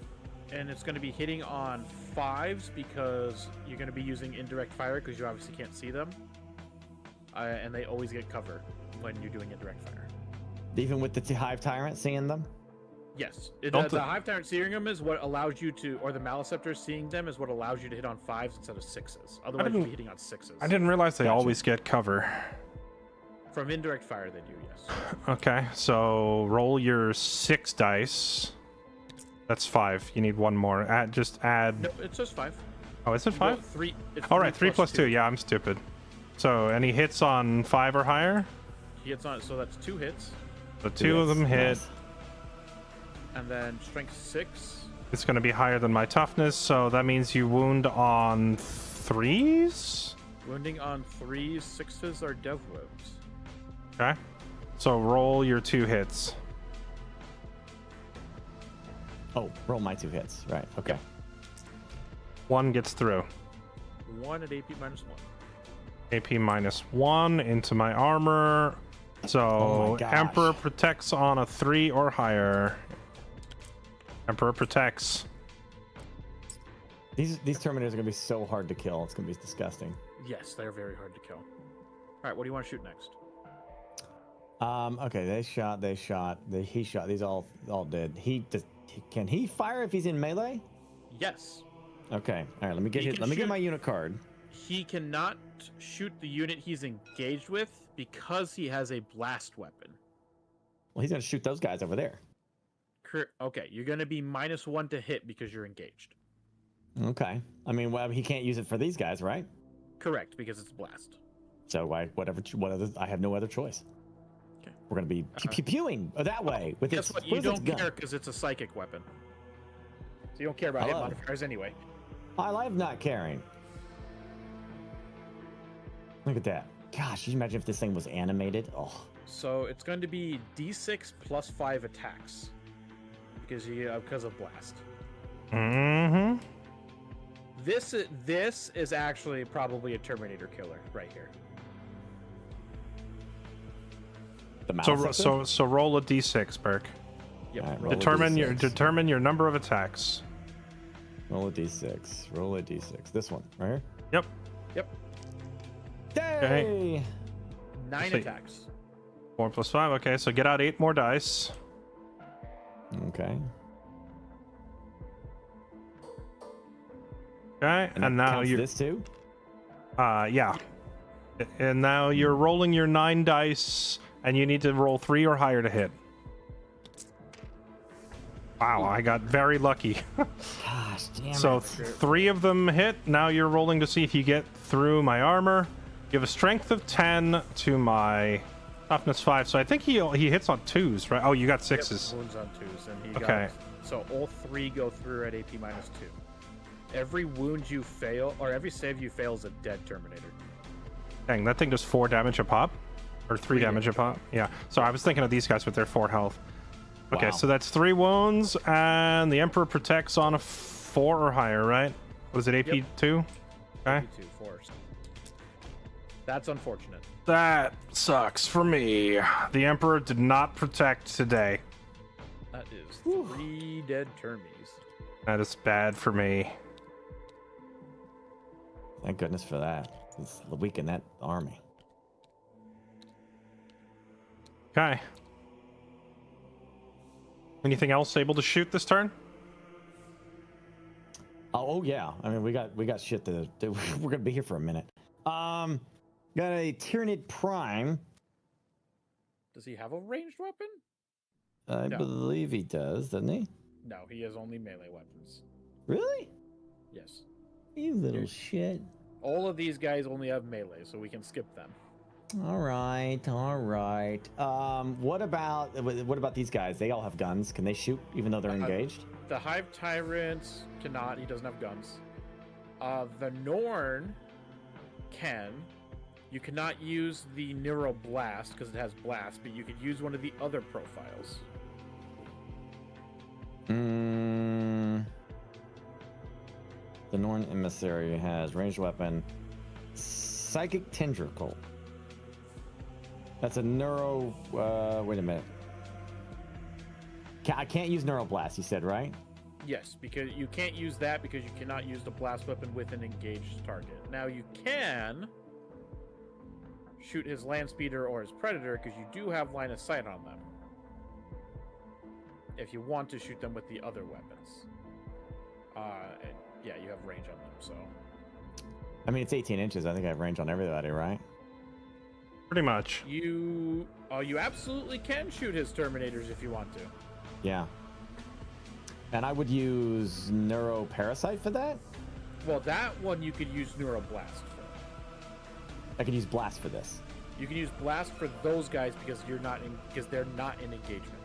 Yep. And it's going to be hitting on 5s because you're going to be using indirect fire because you obviously can't see them. And they always get cover when you're doing indirect fire. Even with the Hive Tyrant seeing them? Yes. The Hive Tyrant seeing them is what allows you to, or the Maliceptor seeing them is what allows you to hit on 5s instead of 6s. Otherwise, you'd be hitting on 6s. I didn't realize they always get cover. From indirect fire, they do, yes. Okay, so roll your 6 dice. That's 5. You need 1 more. Just add. No, it's just 5. Oh, is it 5? 3. All right, 3 plus 2. Yeah, I'm stupid. So any hits on 5 or higher? He hits on, so that's 2 hits. So 2 of them hit. Nice. And then strength 6. It's going to be higher than my toughness, so that means you wound on 3s? Wounding on 3s, 6s are dev wounds. Okay. So roll your 2 hits. Oh, roll my 2 hits. Right. Okay. 1 gets through. 1 at AP minus 1. AP minus 1 into my armor. So Oh my gosh. Emperor protects on a 3 or higher. Emperor protects. These Terminators are gonna be so hard to kill. It's gonna be disgusting. Yes, they're very hard to kill. All right, what do you want to shoot next? Okay, he shot. These all did. Can he fire if he's in melee? Yes. Okay. All right. Let me get my unit card. He cannot shoot the unit he's engaged with because he has a blast weapon. Well, he's gonna shoot those guys over there. Okay, you're gonna be -1 to hit because you're engaged. Okay. I mean, well, he can't use it for these guys, right? Correct, because it's blast. So whatever. I have no other choice. Okay. We're gonna be pewing that way with Guess this. what? You don't care because it's a psychic weapon. So you don't care about hit modifiers anyway. I love not caring. Look at that. Gosh, you imagine if this thing was animated? Oh. So it's going to be D6 plus 5 attacks because of blast. Mm-hmm. This is actually probably a Terminator killer right here. So roll a d6, Burke. Yep. All right, roll a Determine your number of attacks. Roll a d6. Roll a d6. This one right here. Yep. Yep. Yay! 9 attacks. 4 plus 5. Okay, so get out 8 more dice. Okay. Okay, and now you. This too. Yeah. And now you're rolling your 9 dice, and you need to roll 3 or higher to hit. Wow, I got very lucky. Gosh, damn So it. 3 of them hit. Now you're rolling to see if you get through my armor. You have a strength of 10 to my toughness 5. So I think he hits on 2s, right? Oh, you got 6s. Wounds on 2s, and he Okay. got. So all 3 go through at AP minus 2. Every wound you fail, or every save you fail is a dead Terminator. Dang, that thing does 4 damage a pop? Or 3 damage a pop? Yeah. So I was thinking of these guys with their 4 health. Okay, Wow. so that's 3 wounds, and the Emperor protects on a 4 or higher, right? What is it, AP 2? Okay. 2 force. That's unfortunate. That sucks for me. The Emperor did not protect today. That is 3 dead Termies. That is bad for me. Thank goodness for that. It's weaken that army. Okay. Anything else able to shoot this turn? Oh yeah. I mean, we got shit to do. We're gonna be here for a minute. Got a Tyranid Prime. Does he have a ranged weapon? I No. believe he does, doesn't he? No, he has only melee weapons. Really? Yes. You little shit. All of these guys only have melee, so we can skip them. All right, all right. What about these guys? They all have guns. Can they shoot even though they're engaged? The Hive Tyrant cannot. He doesn't have guns. The Norn can. You cannot use the Neuro Blast because it has blast, but you could use one of the other profiles. The Norn Emissary has ranged weapon, Psychic Tendril. That's a neuro. Wait a minute. I can't use Neural Blast. You said right? Yes, because you can't use that because you cannot use the blast weapon with an engaged target. Now you can shoot his land speeder or his predator because you do have line of sight on them. If you want to shoot them with the other weapons, yeah, you have range on them. So, I mean, it's 18 inches. I think I have range on everybody, right? Pretty much. you absolutely can shoot his Terminators if you want to. Yeah. And I would use Neuro Parasite for that. Well, that one you could use Neuro Blast for. I could use Blast for this. You can use Blast for those guys because they're not in engagement.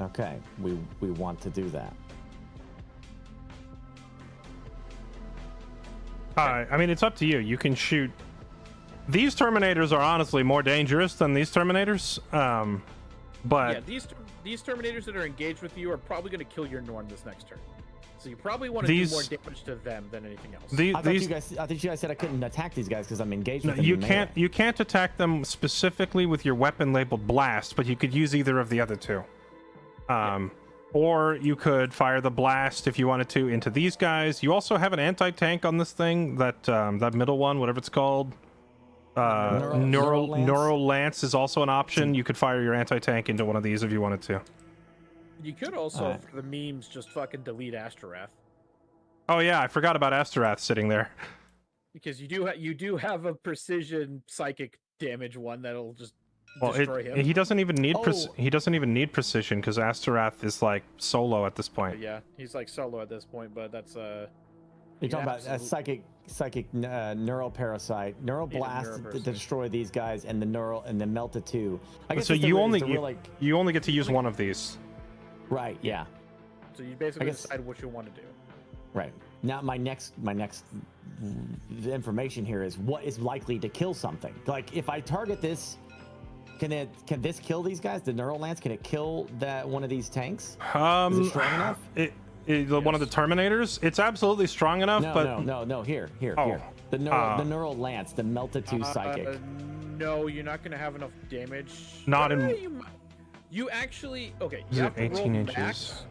Okay, we want to do that. I mean, it's up to you. You can shoot. These Terminators are honestly more dangerous than these Terminators. But Yeah, these Terminators that are engaged with you are probably going to kill your Norn this next turn. So you probably want to do more damage to them than anything else. I thought you guys said I couldn't attack these guys because I'm engaged with them. You in can't. melee. You can't attack them specifically with your weapon labeled blast, but you could use either of the other two. Or you could fire the blast if you wanted to into these guys. You also have an anti-tank on this thing. That middle one, whatever it's called. Neural Lance is also an option. You could fire your anti-tank into one of these if you wanted to. You could also, for the memes, just fucking delete Astaroth. Oh yeah, I forgot about Astaroth sitting there. Because you do have a precision psychic damage one that'll just Well, destroy him. he doesn't even need he doesn't even need precision because Astaroth is like solo at this point. Yeah, he's like solo at this point, but that's You're talking about a psychic neural parasite, neural blast to destroy these guys, and the Melta 2. I guess So you only get to use like, one of these. Right. Yeah. So you basically decide what you want to do. Right. Now my next the information here is what is likely to kill something. Like if I target this, can this kill these guys? The Neural Lance, can it kill one of these tanks? Is it strong enough? One of the Terminators? It's absolutely strong enough, No. Here. The Neural Lance, the Melta 2 psychic. No, you're not going to have enough damage. You actually you have to roll 18 max. inches.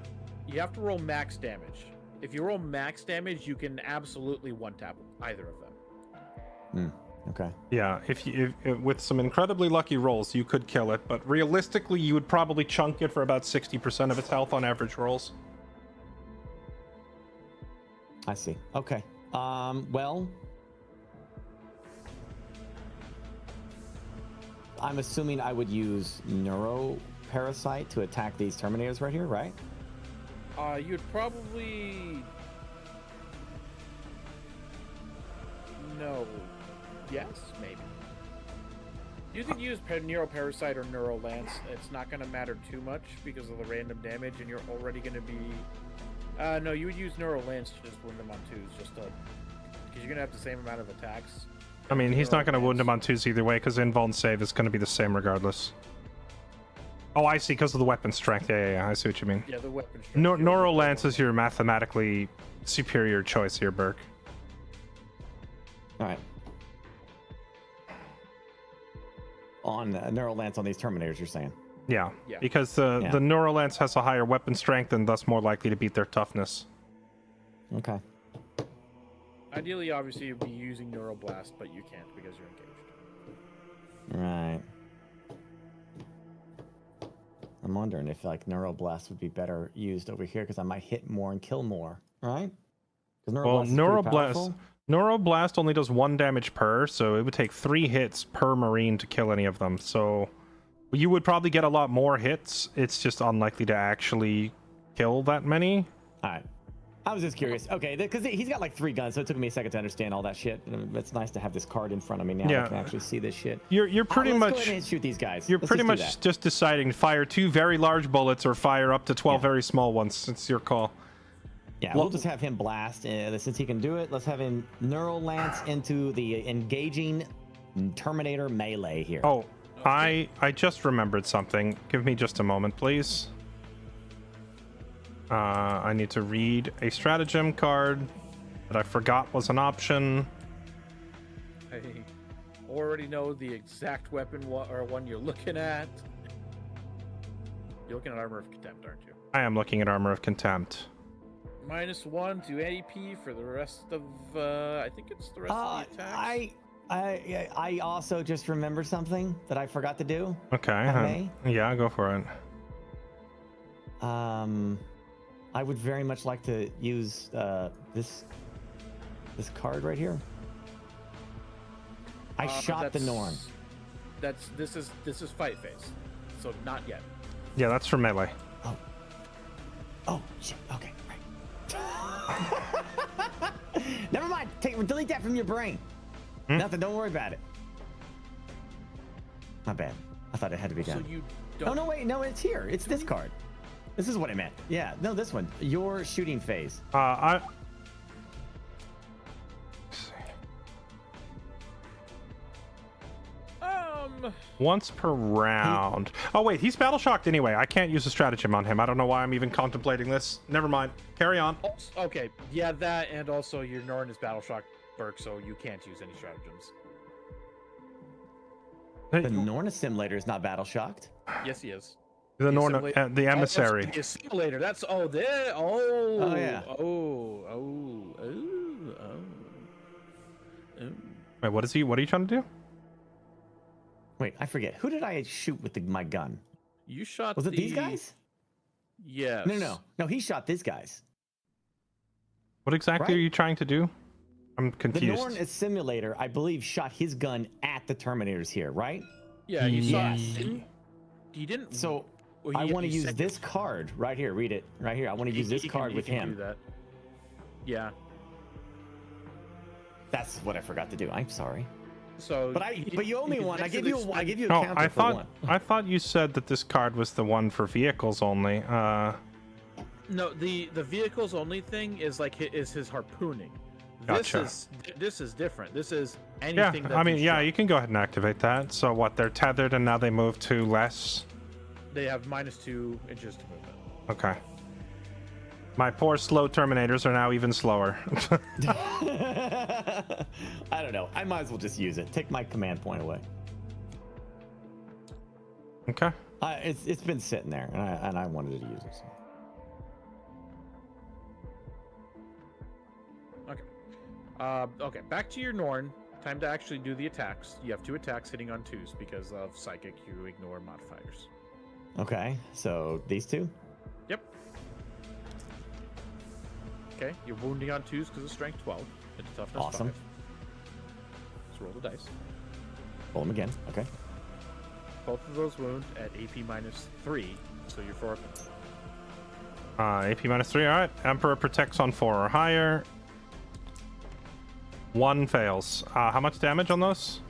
You have to roll max damage. If you roll max damage, you can absolutely one-tap either of them. Okay. Yeah, if with some incredibly lucky rolls, you could kill it, but realistically, you would probably chunk it for about 60% of its health on average rolls. I see. Okay. Well, I'm assuming I would use Neuro Parasite to attack these Terminators right here, right? You'd probably... No. Yes, maybe. You could use Neuro Parasite or Neuro Lance. It's not going to matter too much because of the random damage, and you're already going to be No, you would use Neural Lance to just wound them on 2s, just because you're gonna have the same amount of attacks. I mean, he's not going to Neural wound him Lance- on 2s either way, because invuln save is going to be the same regardless. Oh, I see, because of the weapon strength. Yeah, I see what you mean. Yeah, the weapon. strength. Neural Lance is your mathematically superior choice here, Burke. All right. On Neural Lance on these Terminators, you're saying? Yeah, Yeah. because the Neural Lance has a higher weapon strength and thus more likely to beat their toughness. Okay. Ideally, obviously, you'd be using Neural Blast, but you can't because you're engaged. Right. I'm wondering if like Neural Blast would be better used over here because I might hit more and kill more, right? Because Well, Neural Blast. Blast, Neural Blast only does 1 damage per, so it would take 3 hits per Marine to kill any of them. So you would probably get a lot more hits. It's just unlikely to actually kill that many. All right. I was just curious. Okay, because he's got like 3 guns, so it took me a second to understand all that shit. It's nice to have this card in front of me now. Yeah. I can actually see this shit. You're pretty Let's go much ahead and shoot these guys. you're Let's pretty just do much that. just deciding to fire 2 very large bullets or fire up to 12 very small ones. It's your call. Yeah, we'll just have him blast. Since he can do it, let's have him Neural Lance into the engaging Terminator melee here. Oh, I just remembered something. Give me just a moment, please. I need to read a stratagem card that I forgot was an option. I already know the exact weapon or one you're looking at. You're looking at Armor of Contempt, aren't you? I am looking at Armor of Contempt. -1 to AP for the rest of. I think it's the rest of the attacks. I also just remembered something that I forgot to do. Okay. Yeah, go for it. I would very much like to use this card right here. I shot the Norn. This is fight phase, so not yet. Yeah, that's for melee. Oh shit. Okay. Right. Never mind. Delete that from your brain. Nothing. Don't worry about it. Not bad. I thought it had to be done. So you don't. Oh no! Wait. No, it's here. It's this card. This is what I meant. Yeah. No, this one. Your shooting phase. Once per round. Oh wait, he's battle shocked anyway. I can't use a stratagem on him. I don't know why I'm even contemplating this. Never mind. Carry on. Okay, yeah, that, and also your Norn is battle shocked, Burke, so you can't use any stratagems. The Norn assimilator is not battle shocked. Yes, he is. The Norn, the emissary. The assimilator. That's there. Oh yeah. Wait, what is he? What are you trying to do? Wait, I forget. Who did I shoot with my gun? You shot. Was it these guys? Yes. No. He shot these guys. What exactly are you trying to do? I'm confused. The Norn assimilator, I believe, shot his gun at the Terminators here, right? Yeah, you saw. He didn't. So well, I want to use this card right here. Read it right here. I want to use this card with him. Do that. Yeah. That's what I forgot to do. I'm sorry. So, but you owe me one. I give you a Oh, counter for one. I thought you said that this card was the one for vehicles only. No, the vehicles only thing is his harpooning. Gotcha. This is different. This is anything. Yeah, I mean, yeah, you can go ahead and activate that. So what? They're tethered and now they move to less. They have -2 inches to movement. Okay. My poor slow Terminators are now even slower. I don't know. I might as well just use it. Take my command point away. Okay. It's been sitting there, and I wanted to use it. So. Okay. Okay. Back to your Norn. Time to actually do the attacks. You have 2 attacks hitting on 2s because of psychic. You ignore modifiers. Okay. So these 2. Yep. Okay. You're wounding on 2s because of strength 12. It's toughness 5. Let's roll the dice. Roll them again. Okay. Both of those wound at AP -3, so you're 4. AP -3. All right. Emperor protects on 4 or higher. 1 fails. How much damage on those?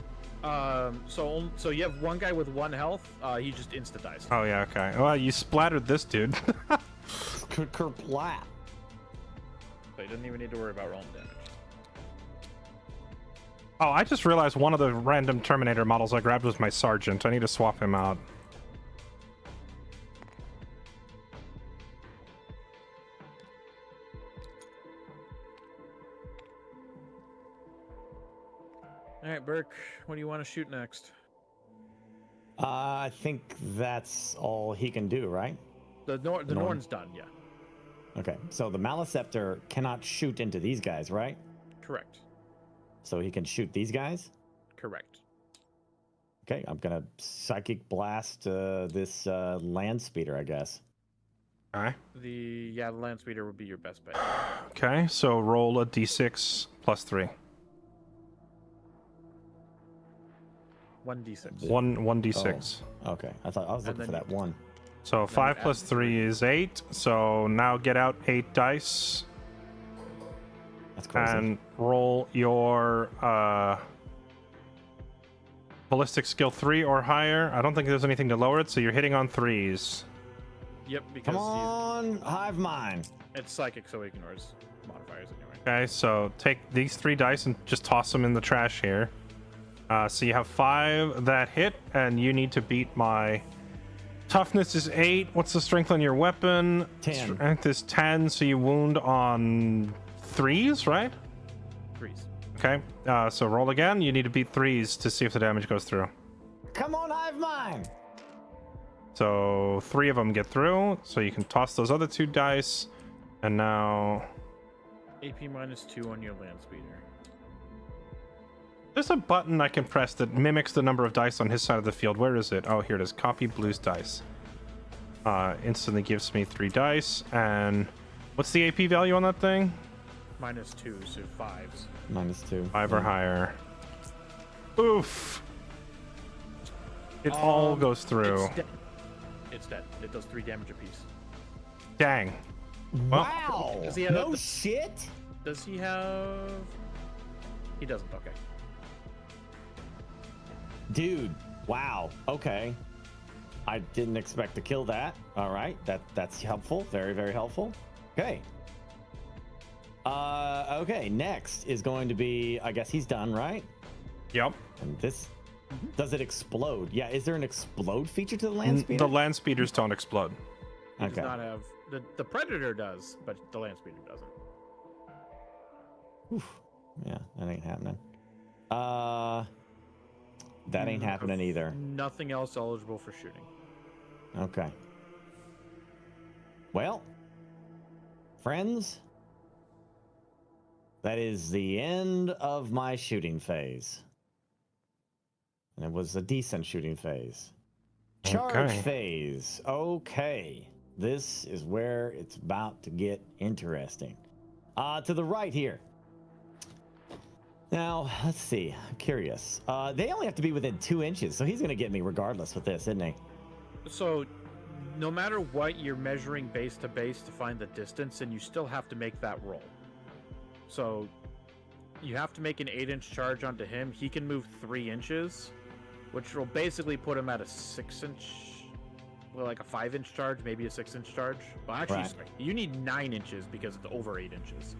So you have one guy with 1 health. He just insta dies. Oh yeah. Okay. Well, you splattered this dude. Kerplat. So he doesn't even need to worry about rolling damage. Oh, I just realized one of the random Terminator models I grabbed was my Sergeant. I need to swap him out. All right, Burke, what do you want to shoot next? I think that's all he can do, right? The Norn's done, yeah. Okay, so the Maleceptor cannot shoot into these guys, right? Correct. So he can shoot these guys? Correct. Okay, I'm gonna Psychic Blast this Land Speeder, I guess. Okay. The land speeder would be your best bet. Okay, so roll a d6 plus 3. 1d6. 1d6. Oh, okay, I thought I was And looking for then that one. So 5 add plus 3 is 8. So now get out 8 dice That's crazy. and roll your ballistic skill 3 or higher. I don't think there's anything to lower it, so you're hitting on 3s. Yep, because Come on, Hive Mind. it's psychic, so he ignores modifiers anyway. Okay, so take these 3 dice and just toss them in the trash here. So you have 5 that hit, and you need to beat my toughness is 8. What's the strength on your weapon? 10. Strength is 10, so you wound on 3s, right? 3s. Okay, so roll again. You need to beat 3s to see if the damage goes through. Come on, Hive Mind. So 3 of them get through, so you can toss those other 2 dice, and now AP -2 on your land speeder. there's a button I can press that mimics the number of dice on his side of the field. Where is it? Oh, here it is. Copy Blue's dice. Instantly gives me 3 dice, and what's the AP value on that thing? -2, so 5s. -2. 5 or higher. Oof. It all goes through. It's dead. It's dead. It does 3 damage apiece. Dang. Well, Wow. Does he have No the- shit. Does he have... He doesn't, okay. Dude, wow. Okay. I didn't expect to kill that. All right. That's helpful. Very, very helpful. Okay. Okay, next is going to be, I guess he's done, right? Yep. And this, does it explode? Yeah, is there an explode feature to the land speeder? The land speeders don't explode. He does Okay. not have... The Predator does, but the land speeder doesn't. Oof. Yeah, that ain't happening. That ain't happening either. Nothing else eligible for shooting. Okay. Well, friends, that is the end of my shooting phase. And it was a decent shooting phase. Charge Okay. phase. Okay. This is where it's about to get interesting. To the right here. Now, let's see. I'm curious. They only have to be within 2 inches, so he's going to get me regardless with this, isn't he? So, no matter what, you're measuring base to base to find the distance, and you still have to make that roll. So, you have to make an 8-inch charge onto him. He can move 3 inches, which will basically put him at a 6-inch, well, like a 5-inch charge, maybe a 6-inch charge. Well, actually, Right. sorry, you need 9 inches because it's over 8 inches.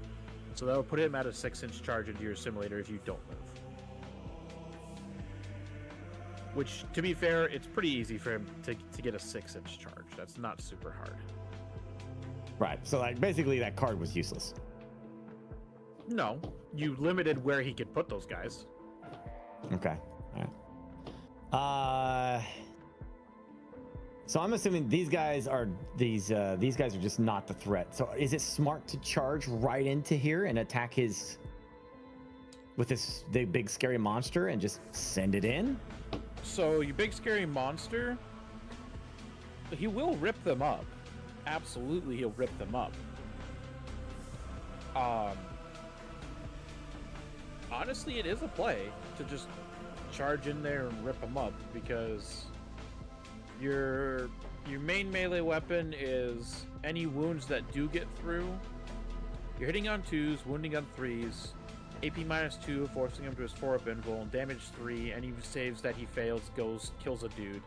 So that'll put him at a 6-inch charge into your simulator if you don't move. Which, to be fair, it's pretty easy for him to get a 6-inch charge. That's not super hard. Right. So, like, basically, that card was useless. No, you limited where he could put those guys. Okay. All right. So I'm assuming these guys are just not the threat. So is it smart to charge right into here and attack his with the big scary monster and just send it in? So your big scary monster, he will rip them up. Absolutely, he'll rip them up. Honestly, it is a play to just charge in there and rip them up because your main melee weapon is any wounds that do get through. You're hitting on 2s, wounding on 3s, AP -2, forcing him to his 4-up invul, damage 3, any saves that he fails kills a dude.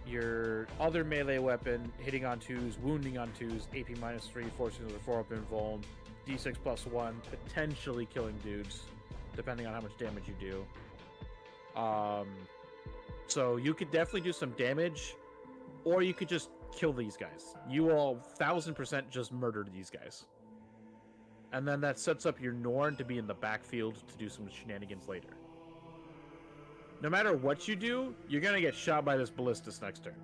Your other melee weapon, hitting on 2s, wounding on 2s, AP -3, forcing him to 4-up invul, D6 plus 1, potentially killing dudes, depending on how much damage you do. So you could definitely do some damage, or you could just kill these guys. You will 1000% just murder these guys. And then that sets up your Norn to be in the backfield to do some shenanigans later. No matter what you do, you're going to get shot by this Ballistus next turn.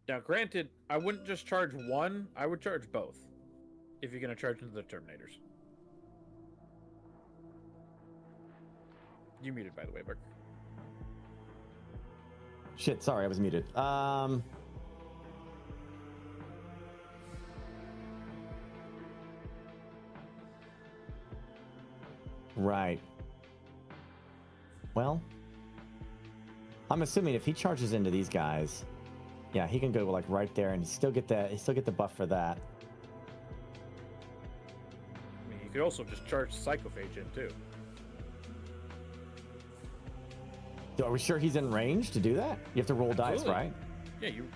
Now, granted, I wouldn't just charge one, I would charge both. If you're going to charge into the Terminators. You muted, by the way, Burke. Shit, sorry, I was muted. Right. Well, I'm assuming if he charges into these guys, yeah, he can go like right there and still get that. He still get the buff for that. I mean, you could also just charge Psychophage in too. Are we sure he's in range to do that? You have to roll dice, right? Yeah, you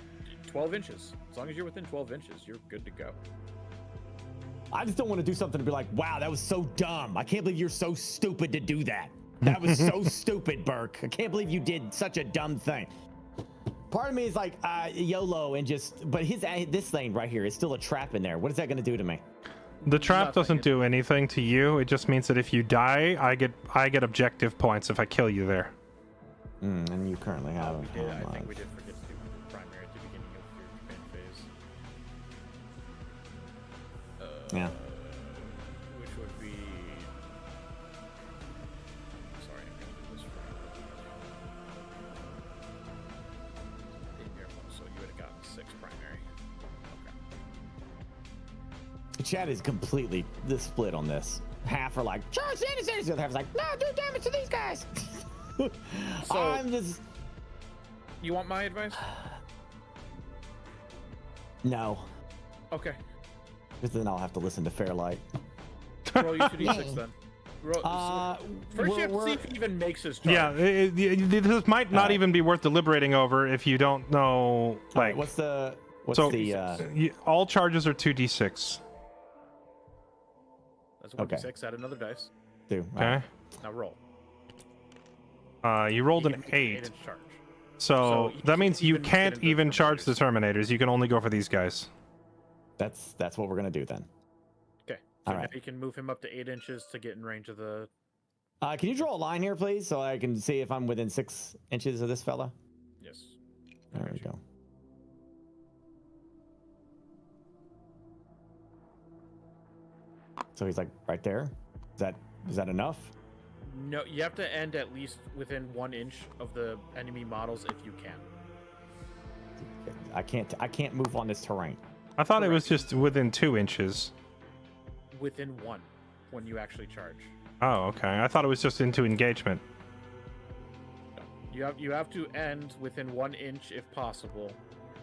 12 inches. As long as you're within 12 inches, you're good to go. I just don't want to do something to be like, wow, that was so dumb. I can't believe you're so stupid to do that. That was so stupid, Burke. I can't believe you did such a dumb thing. Part of me is like, YOLO and just, but this thing right here is still a trap in there. What is that going to do to me? The trap doesn't do anything to you. It just means that if you die, I get objective points if I kill you there. And you currently have. I think we did forget to do primary at the beginning of your command phase. Yeah. Which would be. Sorry, I'm going to do this for you. In your one, so you would have gotten 6 primary. Okay. Chat is completely split on this. Half are like, charge the innocents. The other half is like, no, do damage to these guys. So, I'm just. You want my advice? No. Okay. Because then I'll have to listen to Fairlight. Roll your 2d6 then. First, you have to see if he even makes his charge. Yeah, this might not even be worth deliberating over if you don't know. Like, what's the all charges are 2d6. That's 1d6. Add another dice. Okay. Now roll. You rolled an 8. So that means you can't even charge the Terminators. You can only go for these guys. That's what we're gonna do then. Okay. So All right. you can move him up to 8 inches to get in range of the. Can you draw a line here, please, so I can see if I'm within 6 inches of this fella? Yes. There we go. So he's like right there. Is that enough? No, you have to end at least within 1 inch of the enemy models if you can. I can't move on this terrain. I thought it was just within 2 inches. Within 1 when you actually charge. Oh, okay. I thought it was just into engagement. No. You have to end within 1 inch if possible.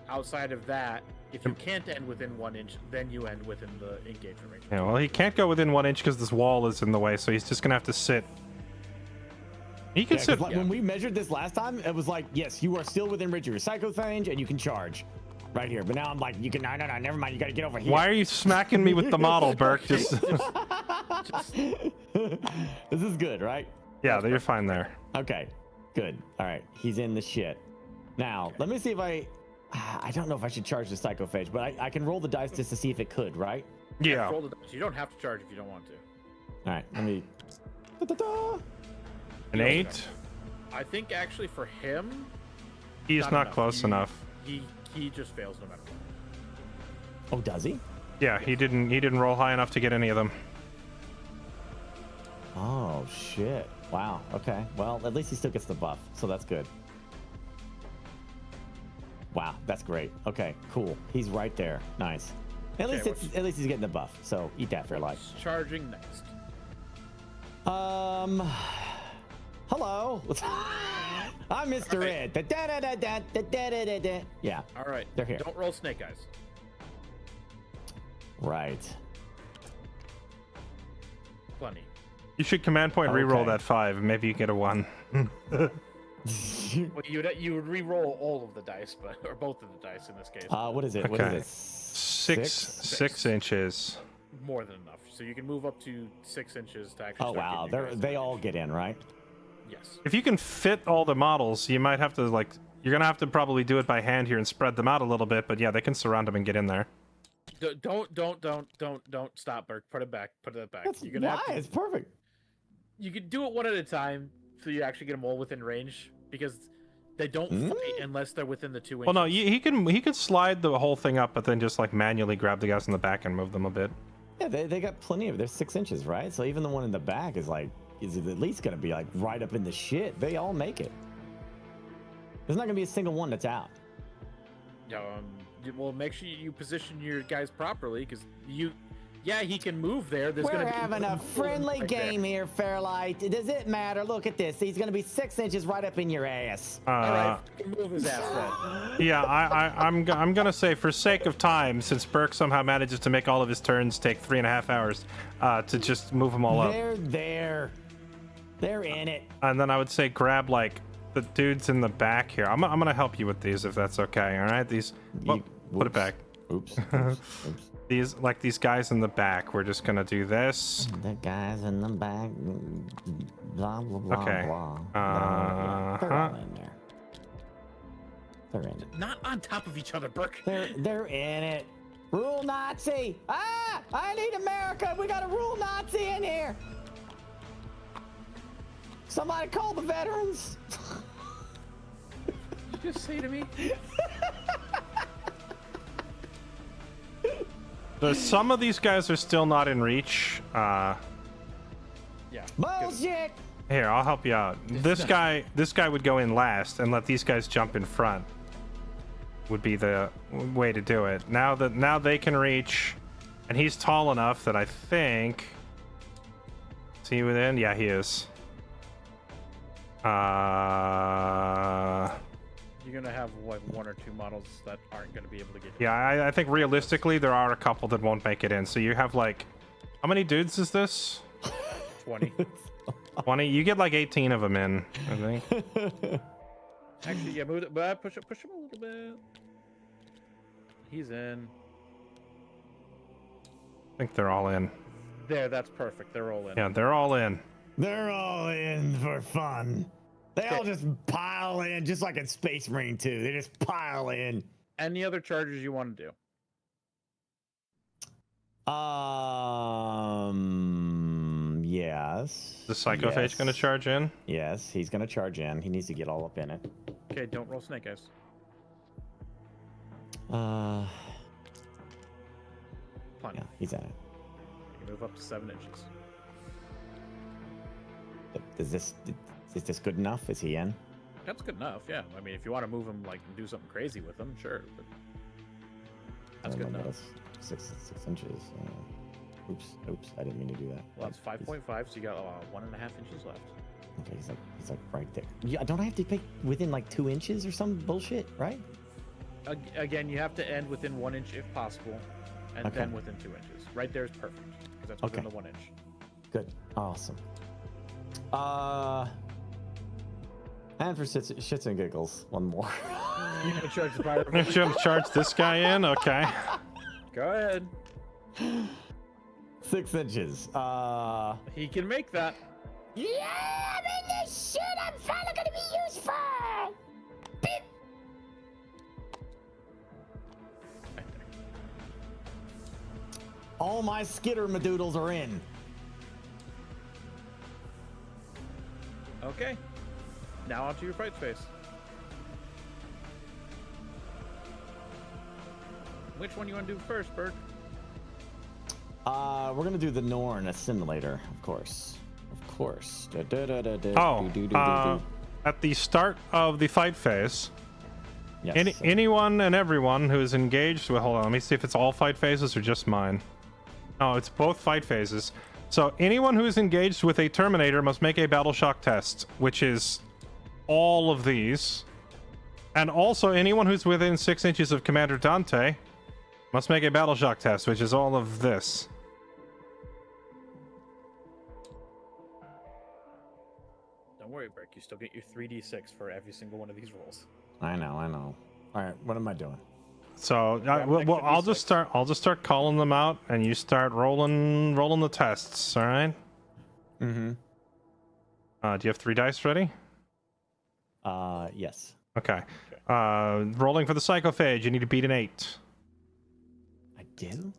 Outside of that, if you can't end within 1 inch, then you end within the engagement range. Yeah, well, he can't go within 1 inch because this wall is in the way, so he's just gonna have to sit. He can sit. Like, when we measured this last time, it was like, yes, you are still within range of your psychophage, and you can charge right here. But now I'm like, you can no, never mind. You got to get over here. Why are you smacking me with the model, Burke? Just. This is good, right? Yeah, you're fine there. Okay, good. All right, he's in the shit. Now, let me see if I don't know if I should charge the psychophage, but I can roll the dice just to see if it could, right? Yeah. Roll the dice. You don't have to charge if you don't want to. All right, let me. An 8. I think actually for him, He's not close enough. He just fails no matter what. Oh, does he? Yeah, he didn't roll high enough to get any of them. Oh shit! Wow. Okay. Well, at least he still gets the buff, so that's good. Wow, that's great. Okay, cool. He's right there. Nice. At least he's getting the buff. So eat that, Fairlight. Charging next. Hello. I'm Mr. Ed. Yeah. All right. They're here. Don't roll snake eyes. Right. Plenty. You should command point reroll Okay. that 5. Maybe you get a 1. Well, you would re-roll all of the dice, but or both of the dice in this case. What is it? What Okay. is it? Six inches. More than enough, so you can move up to 6 inches to actually. Oh start wow, getting you guys they to all range. get in, right? Yes. If you can fit all the models, you might have to like. You're gonna have to probably do it by hand here and spread them out a little bit. But yeah, they can surround them and get in there. Don't stop, Burke. Put it back. Put it back. That's You're gonna why have to, it's perfect. you can do it one at a time, so you actually get them all within range because they don't fight unless they're within the 2 inches. Well, no, he can slide the whole thing up, but then just like manually grab the guys in the back and move them a bit. Yeah, they got plenty of. They're 6 inches, right? So even the one in the back is at least gonna be like right up in the shit. They all make it. There's not gonna be a single one that's out. Well, make sure you position your guys properly because he can move there. There's We're gonna having be a friendly right game there. here, Fairlight. Does it matter? Look at this. He's gonna be 6 inches right up in your ass. All right, you can move his ass then. Yeah, I'm gonna say for sake of time, since Burke somehow manages to make all of his turns take 3.5 hours, to just move them all up. They're there. They're in it. And then I would say grab like the dudes in the back here. I'm gonna help you with these if that's okay. All right, these. Put it back. Oops. These guys in the back. We're just gonna do this. The guys in the back. Blah blah blah Okay. blah. They're all in there. They're in it. Not on top of each other, Burke. They're in it. Rule Nazi! Ah! I need America! We got a rule Nazi in here! Somebody call the veterans! You just say to me. Some of these guys are still not in reach. Yeah. Bullshit! Here, I'll help you out. This guy would go in last and let these guys jump in front. Would be the way to do it. Now they can reach, and he's tall enough that I think. Is he within? Yeah, he is. You're gonna have like 1 or 2 models that aren't gonna be able to get. Yeah, I think realistically there are a couple that won't make it in. So you have like, how many dudes is this? 20. 20. You get like 18 of them in, I think. Actually, yeah, move it, but push him a little bit. He's in. I think they're all in. There, that's perfect. They're all in. Yeah, they're all in. They're all in for fun. They all Okay. just pile in, just like in Space Marine 2. They just pile in. Any other charges you want to do? Yes. The Psychophage going to charge in? Yes, he's gonna charge in. He needs to get all up in it. Okay, don't roll snake eyes. Plenty. Yeah, he's in it. You can move up to 7 inches. Is this good enough? Is he in? That's good enough. Yeah. I mean, if you want to move him, like, and do something crazy with him, sure. But that's good enough. Six inches. Oops, I didn't mean to do that. Well, that's 5.5, so you got 1.5 inches left. Okay, he's like right there. Yeah, don't I have to pick within like 2 inches or some bullshit, right? Again, you have to end within 1 inch if possible, and Okay. then within 2 inches. Right there is perfect because that's within Okay. the 1 inch. Good, awesome. And for shits and giggles, one more. You're gonna charge the fire. I'm going to charge this guy in? Okay. Go ahead. 6 inches. He can make that. Yeah, I'm in this shit. I'm finally gonna be useful. Beep. All my skitter madoodles are in. Okay. Now onto your fight space. Which one you want to do first, Burke? We're gonna do the Norn Assimilator, of course. Of course. At the start of the fight phase, Yes. anyone and everyone who is engaged with, hold on, let me see if it's all fight phases or just mine. No, it's both fight phases. So anyone who is engaged with a Terminator must make a battle shock test, which is all of these. And also anyone who's within 6 inches of Commander Dante must make a battle shock test, which is all of this. Don't worry, worry, Burke. You still get your 3d6 for every single one of these rolls. I know. All right, what am I doing? So Grab an well, extra I'll D6. just start calling them out, and you start rolling the tests. All right. Mm-hmm. Do you have 3 dice ready? Yes. Okay. Rolling for the psychophage, you need to beat an 8. I do?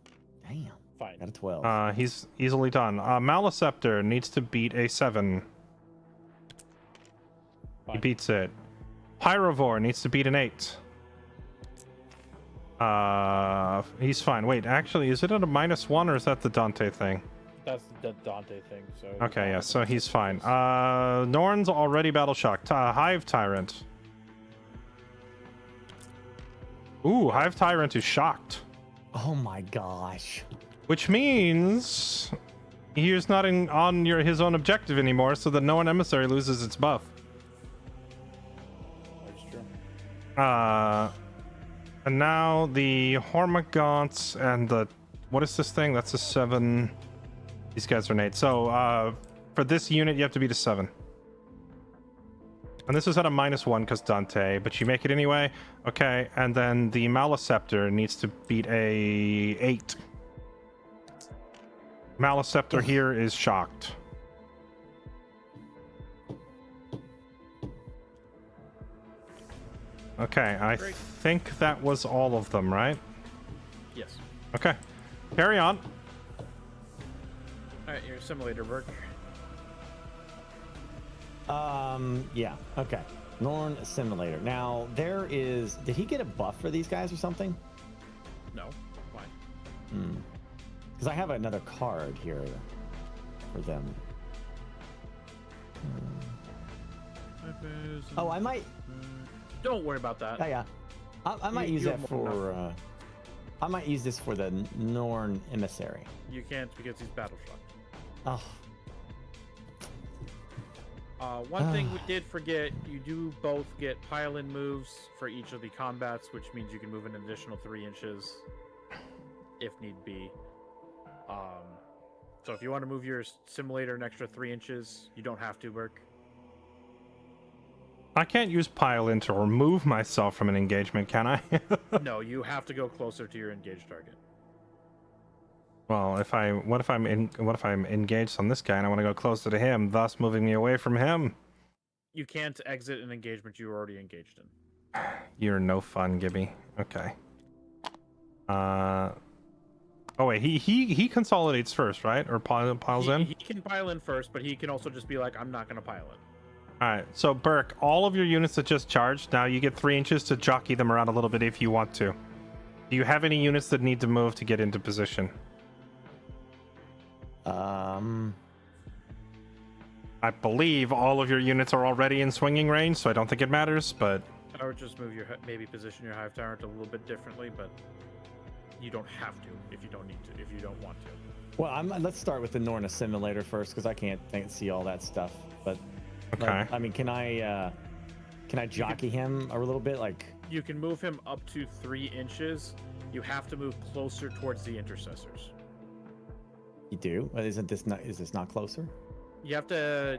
Damn. Fine. Got a 12. He's easily done. Maleceptor needs to beat a 7. He Fine. beats it. Pyrovore needs to beat an 8. He's fine. Wait, actually, is it at a -1 or is that the Dante thing? That's the Dante thing. So. Okay, yeah, so he's fine. Norn's already battle shocked. Hive Tyrant. Ooh, Hive Tyrant is shocked. Oh my gosh. Which means he is not on his own objective anymore, so the Norn Emissary loses its buff. That's true. And now the Hormagaunts and the... What is this thing? That's a 7. These guys are an 8. So, for this unit, you have to beat a 7. And this is at a -1 because Dante, but you make it anyway. Okay, and then the Maleceptor needs to beat a 8. Maleceptor here is shocked. Okay, I Great. think that was all of them, right? Yes. Okay, carry on. All right, your simulator, Burke. Yeah, okay. Norn Simulator. Now, there is... Did he get a buff for these guys or something? No. Why? Because I have another card here for them. Oh, I might... Don't worry about that. Yeah. I might use you that have more than for... I might use this for the Norn Emissary. You can't because he's battle shocked. Oh, One thing we did forget, you do both get pile-in moves for each of the combats, which means you can move an additional 3 inches if need be. So if you want to move your simulator an extra 3 inches, you don't have to, Burke. I can't use pile in to remove myself from an engagement, can I? No, you have to go closer to your engaged target. Well, what if I'm engaged on this guy and I want to go closer to him, thus moving me away from him? You can't exit an engagement you were already engaged in. You're no fun, Gibby. Okay. Oh wait, he consolidates first, right? Or piles in? He can pile in first, but he can also just be like, I'm not going to pile in. All right. So Burke, all of your units that just charged, now you get 3 inches to jockey them around a little bit if you want to. Do you have any units that need to move to get into position? I believe all of your units are already in swinging range, so I don't think it matters, but... I would just move your, maybe position your Hive Tyrant a little bit differently, but you don't have to if you don't need to, if you don't want to. well, let's start with the Norn Simulator first, because I can't see all that stuff. But, Okay. I mean, can I jockey him a little bit? Like, You can move him up to 3 inches. You have to move closer towards the intercessors. you do? Is this not closer? You have to...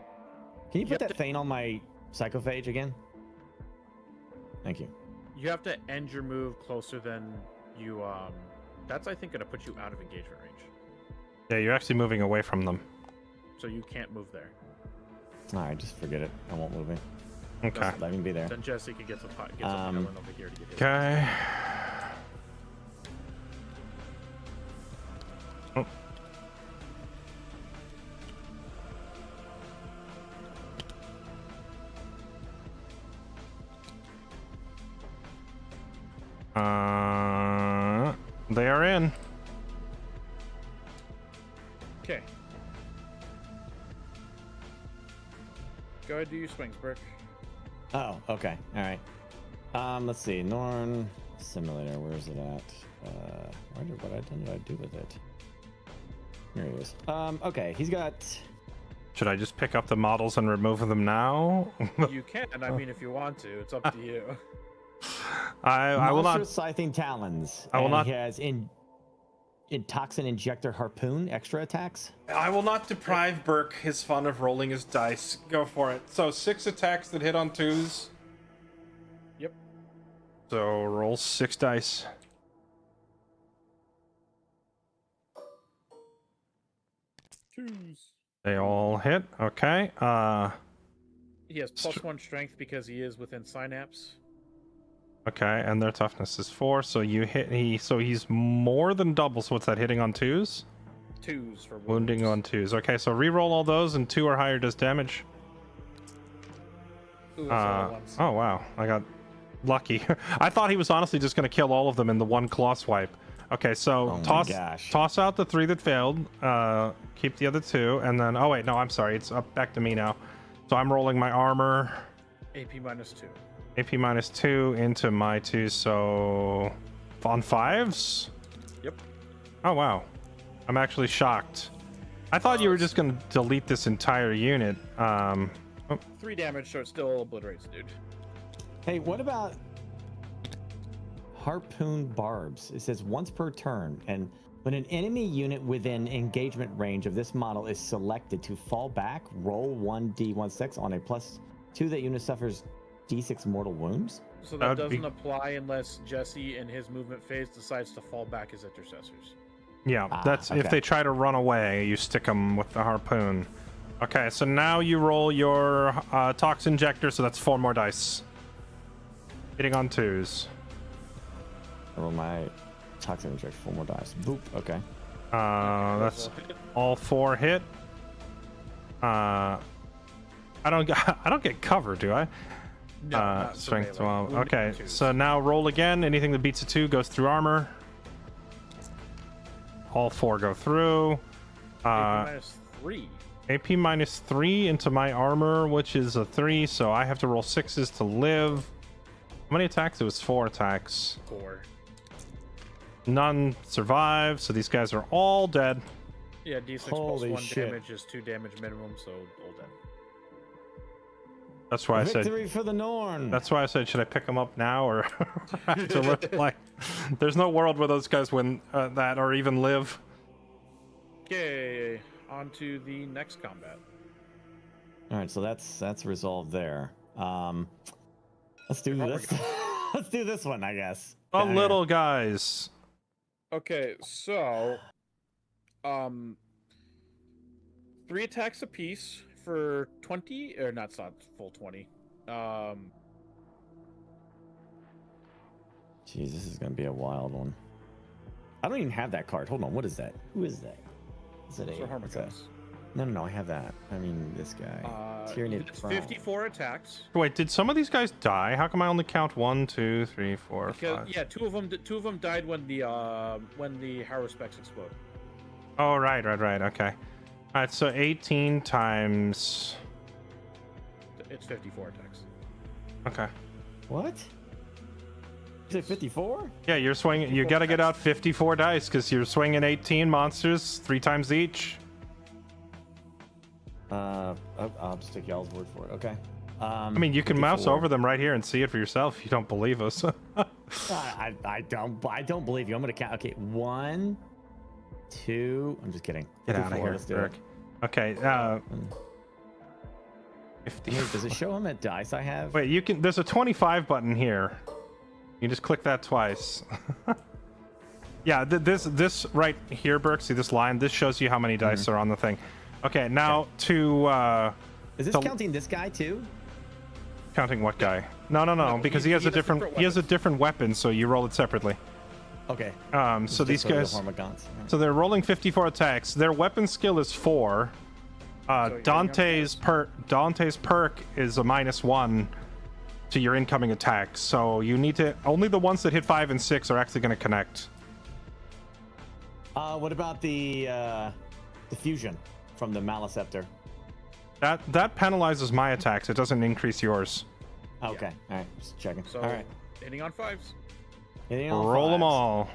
Can you put have that thing on my Psychophage again? Thank you. You have to end your move closer than you... That's, I think, going to put you out of engagement range. Yeah, you're actually moving away from them. So you can't move there. All right, just forget it. I won't move him. Okay. Just let him be there. Then Jesse can get some pile-in over here to get his. Okay. Oh. They are in. Okay. Go ahead, do your swings, Burke. Oh, okay. All right. Let's see. Norn Simulator. Where is it at? What did I do with it? Here it is. Okay. He's got. Should I just pick up the models and remove them now? You can. I mean, if you want to, it's up to you. I will not. Monstrous Scything Talons. I will and not- He has toxin injector harpoon extra attacks? I will not deprive Burke his fun of rolling his dice. Go for it. So 6 attacks that hit on 2s. Yep. So roll 6 dice. Twos. They all hit. Okay. He has +1 strength because he is within synapse. Okay, and their toughness is 4, so you hit so he's more than double. So what's that, hitting on 2s? 2s for Wounding on 2s. Okay, so re-roll all those, and 2 or higher does damage. Ooh, that's all at once. Oh wow, I got lucky. I thought he was honestly just gonna kill all of them in the one claw swipe. Okay, so Oh my gosh. toss out the 3 that failed. Keep the other 2, and then oh wait, no, I'm sorry, it's up back to me now. So I'm rolling my armor. AP -2. AP -2 into my 2, so on 5s? Yep. Oh wow. I'm actually shocked. I thought you were just gonna delete this entire unit. 3 damage, so it still obliterates, dude. Hey, what about harpoon barbs? It says once per turn, and when an enemy unit within engagement range of this model is selected to fall back, roll 1d16 on a +2 that unit suffers d6 mortal wounds. So That that would be- doesn't apply unless Jesse in his movement phase decides to fall back as intercessors. Yeah, Ah, that's if okay. they try to run away, you stick them with the harpoon. Okay, so now you roll your tox injector, so that's 4 more dice. Hitting on 2s. I roll my toxin inject 4 more dice. Boop. Okay. That's all 4 hit. I don't get cover, do I? No, not for Strength melee. 12. Wounded Okay, twos. so now roll again. Anything that beats a 2 goes through armor. All 4 go through. AP -3. AP -3 into my armor, which is a 3, so I have to roll 6s to live. How many attacks? It was 4 attacks. 4. None survive, so these guys are all dead. Yeah, D6 Holy +1 shit. damage is 2 damage minimum, so all dead. That's why I said. Victory for the Norn. That's why I said, should I pick them up now or have to live? Like, there's no world where those guys win that or even live. Okay, on to the next combat. All right, so that's resolved there. Let's do Oh my this. Let's do this one, I guess. The Down here. little guys. Okay, so 3 attacks apiece for 20, or not, it's not full 20. Jeez, this is gonna be a wild one. I don't even have that card. Hold on, what is that? Who is that? Is it For a? what's that? Harmicus. No, I have that. I mean, this guy. Tyranny of It's Throne. 54 attacks. Wait, did some of these guys die? How come I only count 1, 2, 3, 4, Because 5? yeah, two of them died when the Harrow specs explode. Oh, right. Okay. All right, so 18 times. It's 54 attacks. Okay. What? You say 54? Yeah, you're swinging. You 54 got to get dice. out 54 dice because you're swinging 18 monsters 3 times each. I'll just take y'all's word for it. Okay. I mean, you can mouse over them right here and see it for yourself if you don't believe us. I don't believe you. I'm gonna count. Okay, 1, 2. I'm just kidding. Get out of 54, here, let's do Burke. it. Okay. Hey, does it show how many dice I have? Wait, you can. There's a 25 button here. You just click that twice. Yeah, this right here, Burke. See this line? This shows you how many dice are on the thing. Okay, now to Is this so- counting this guy too? counting what guy? No, because he has a different different weapon, so you roll it separately. Okay. So these Just guys. the Harmagons. So they're rolling 54 attacks. Their weapon skill is 4. you're Dante's perk is a -1 to your incoming attacks. So you need to only the ones that hit 5 and 6 are actually going to connect. What about the fusion from the Maleceptor? That penalizes my attacks. It doesn't increase yours. Okay. All right. Just checking. So all right. hitting on 5s. Hitting all Roll them fives. all.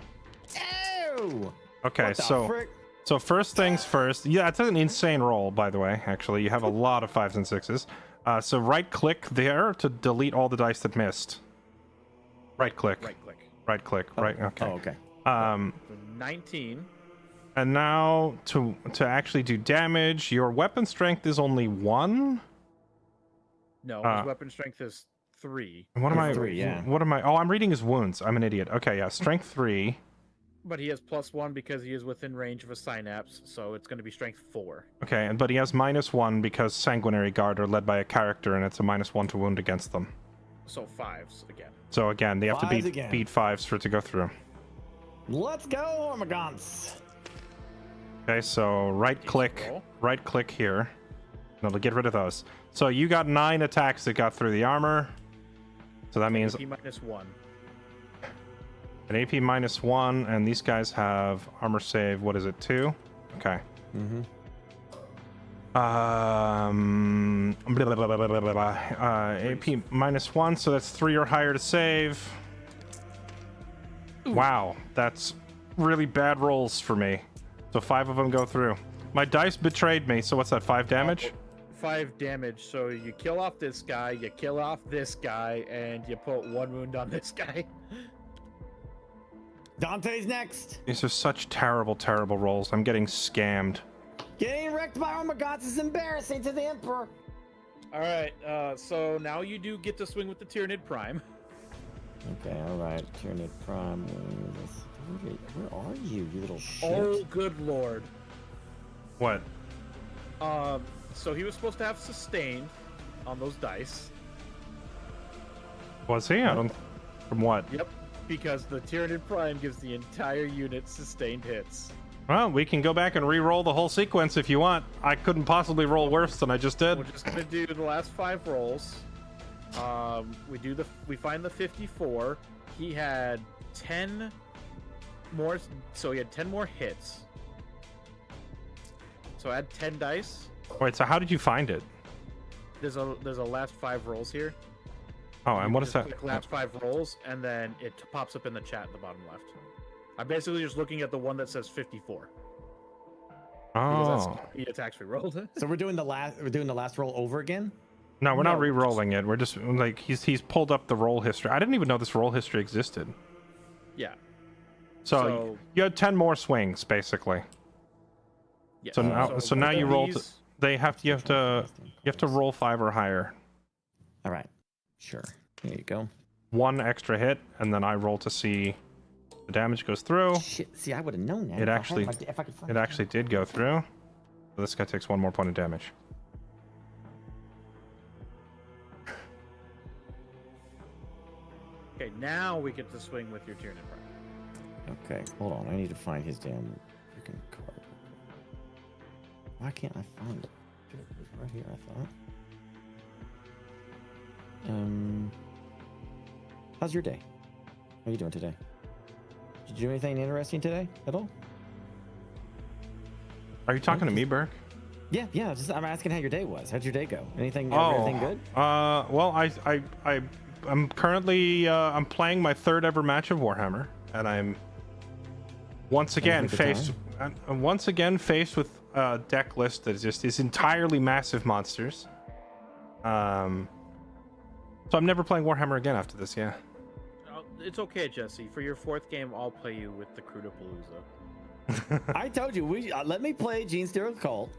Ew! Okay, What the so frick? so first things first. Yeah, it's an insane roll, by the way. Actually, you have a lot of 5s and 6s. So right click there to delete all the dice that missed. Right click. Right click. Right click. Right. Okay. Oh, okay. So 19 And now to actually do damage, your weapon strength is only 1. No, his weapon strength is 3. And what am I? 3, yeah. What am I? Oh, I'm reading his wounds. I'm an idiot. Okay, yeah, strength 3. But he has +1 because he is within range of a synapse, so it's going to be strength 4. Okay, but he has -1 because Sanguinary Guard are led by a character, and it's a -1 to wound against them. So 5s again. So again, they have to Fives again. beat 5s for it to go through. Let's go, Ormagons. Okay, so right click here. No, to get rid of those. So you got 9 attacks that got through the armor. So that means AP -1. an AP -1, and these guys have armor save. What is it, 2? Okay. AP -1, so that's 3 or higher to save. Wow, that's really bad rolls for me. So 5 of them go through. My dice betrayed me. So what's that? 5 damage? 5 damage. So you kill off this guy, you kill off this guy, and you put 1 wound on this guy. Dante's next. These are such terrible, terrible rolls. I'm getting scammed. Getting wrecked by Ormagons is embarrassing to the Emperor. All right. So now you do get to swing with the Tyranid Prime. Okay, all right. Tyranid Prime. Where are you, you little shit? Oh, good lord. What? So he was supposed to have sustained on those dice. Was he? I don't. From what? Yep. Because the Tyranid Prime gives the entire unit sustained hits. Well, we can go back and re-roll the whole sequence if you want. I couldn't possibly roll worse than I just did. We're just gonna do the last 5 rolls. We find the 54. He had 10 more, so he had 10 more hits. So add 10 dice. Wait, so how did you find it? There's a last 5 rolls here. Oh, and what is that? Click last 5 rolls, and then it pops up in the chat at the bottom left. I'm basically just looking at the one that says 54. Because Oh. that's the attacks we rolled. So we're doing the last roll over again? No, we're not No, re-rolling it. We're just like he's pulled up the roll history. I didn't even know this roll history existed. Yeah. So you had 10 more swings basically. Yeah. So now you roll. these- You have to roll 5 or higher. All right. Sure. Here you go. 1 extra hit, and then I roll to see the damage goes through. Shit. See, I would have known that. It actually if I could find it actually did go through. So this guy takes 1 more point of damage. Okay, now we get to swing with your Tyranid Prime. Okay, hold on. I need to find his damn freaking card. Why can't I find it? It was right here, I thought. How's your day? How are you doing today? Did you do anything interesting today at all? Are you talking to me, Burke? Yeah. I'm asking how your day was. How'd your day go? Anything? Oh, Everything good? Well, I'm currently I'm playing my 3rd ever match of Warhammer, and I'm once again faced with a deck list that is entirely massive monsters. So I'm never playing Warhammer again after this. Yeah. It's okay, Jesse. For your 4th game, I'll play you with the Crudapalooza. I told you. Let me play Gene Steeler's Cult.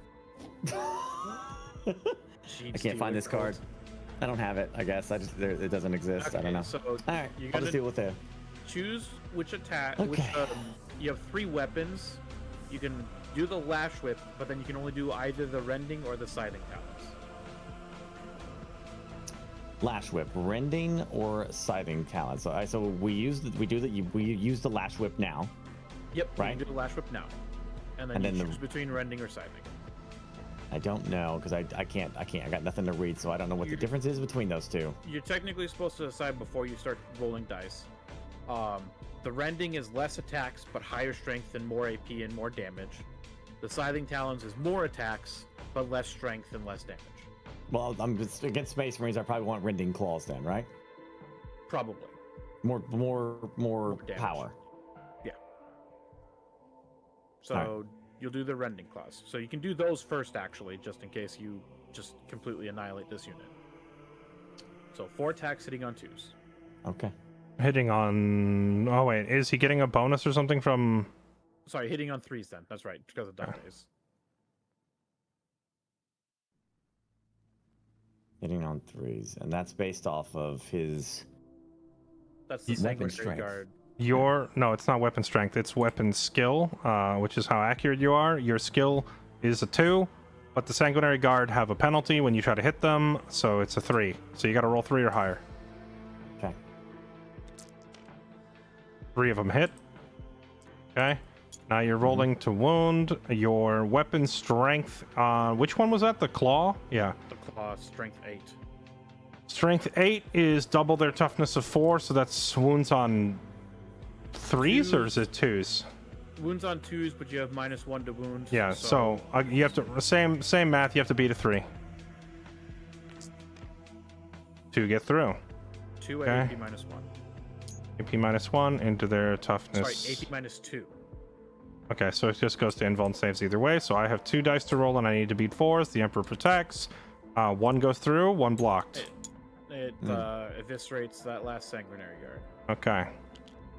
I can't find this card. I don't have it. I guess it doesn't exist. Okay, I don't know. So All right, you I'll just deal with it. choose which attack. Okay. You have 3 weapons. You can do the Lash Whip, but then you can only do either the Rending or the Scything Talons. Lash Whip, Rending or Scything Talons. So we use the Lash Whip now. Yep. Right. You can do the Lash Whip now, and then you choose between Rending or Scything. I don't know because I can't. I got nothing to read, so I don't know what the difference is between those two. You're technically supposed to decide before you start rolling dice. The Rending is less attacks but higher strength and more AP and more damage. The Scything Talons is more attacks but less strength and less damage. Well, I'm just against Space Marines. I probably want Rending Claws then, right? Probably. More damage. power. Yeah. So you'll do the Rending Claws. So you can do those first, actually, just in case you just completely annihilate this unit. So 4 attacks hitting on 2s. Okay. Hitting on. Oh wait, is he getting a bonus or something from? Sorry, hitting on 3s then. That's right, because of Dante's. Hitting on 3s, and that's based off of his. That's the Weapon Sanguinary strength. Guard. No, it's not weapon strength. It's weapon skill, which is how accurate you are. Your skill is a 2, but the Sanguinary Guard have a penalty when you try to hit them, so it's a 3. So you got to roll 3 or higher. Okay. 3 of them hit. Okay. Now you're rolling to wound. Your weapon strength. Which one was that? The claw? Yeah. The claw, strength 8. Strength 8 is double their toughness of 4, so that's wounds on 3s or is it 2s? Wounds on 2s, but you have -1 to wound. Yeah, so you have to same math. You have to beat a 3 to get through. 2 Okay. AP -1. AP -1 into their toughness. Sorry, AP -2. Okay, so it just goes to invuln saves either way. So I have 2 dice to roll, and I need to beat 4s. The Emperor protects. 1 goes through, 1 blocked. It eviscerates that last Sanguinary Guard. Okay.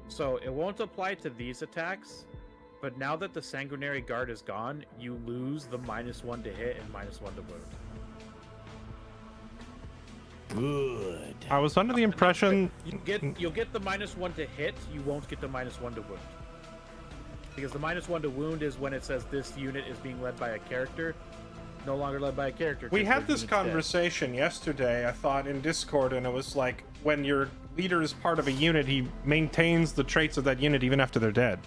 So it won't apply to these attacks, but now that the Sanguinary Guard is gone, you lose the -1 to hit and -1 to wound. Good. I was under the impression. You'll get the -1 to hit. You won't get the -1 to wound. Because the -1 to wound is when it says this unit is being led by a character, no longer led by a character. We just had the this unit's dead. conversation yesterday, I thought, in Discord, and it was like when your leader is part of a unit, he maintains the traits of that unit even after they're dead.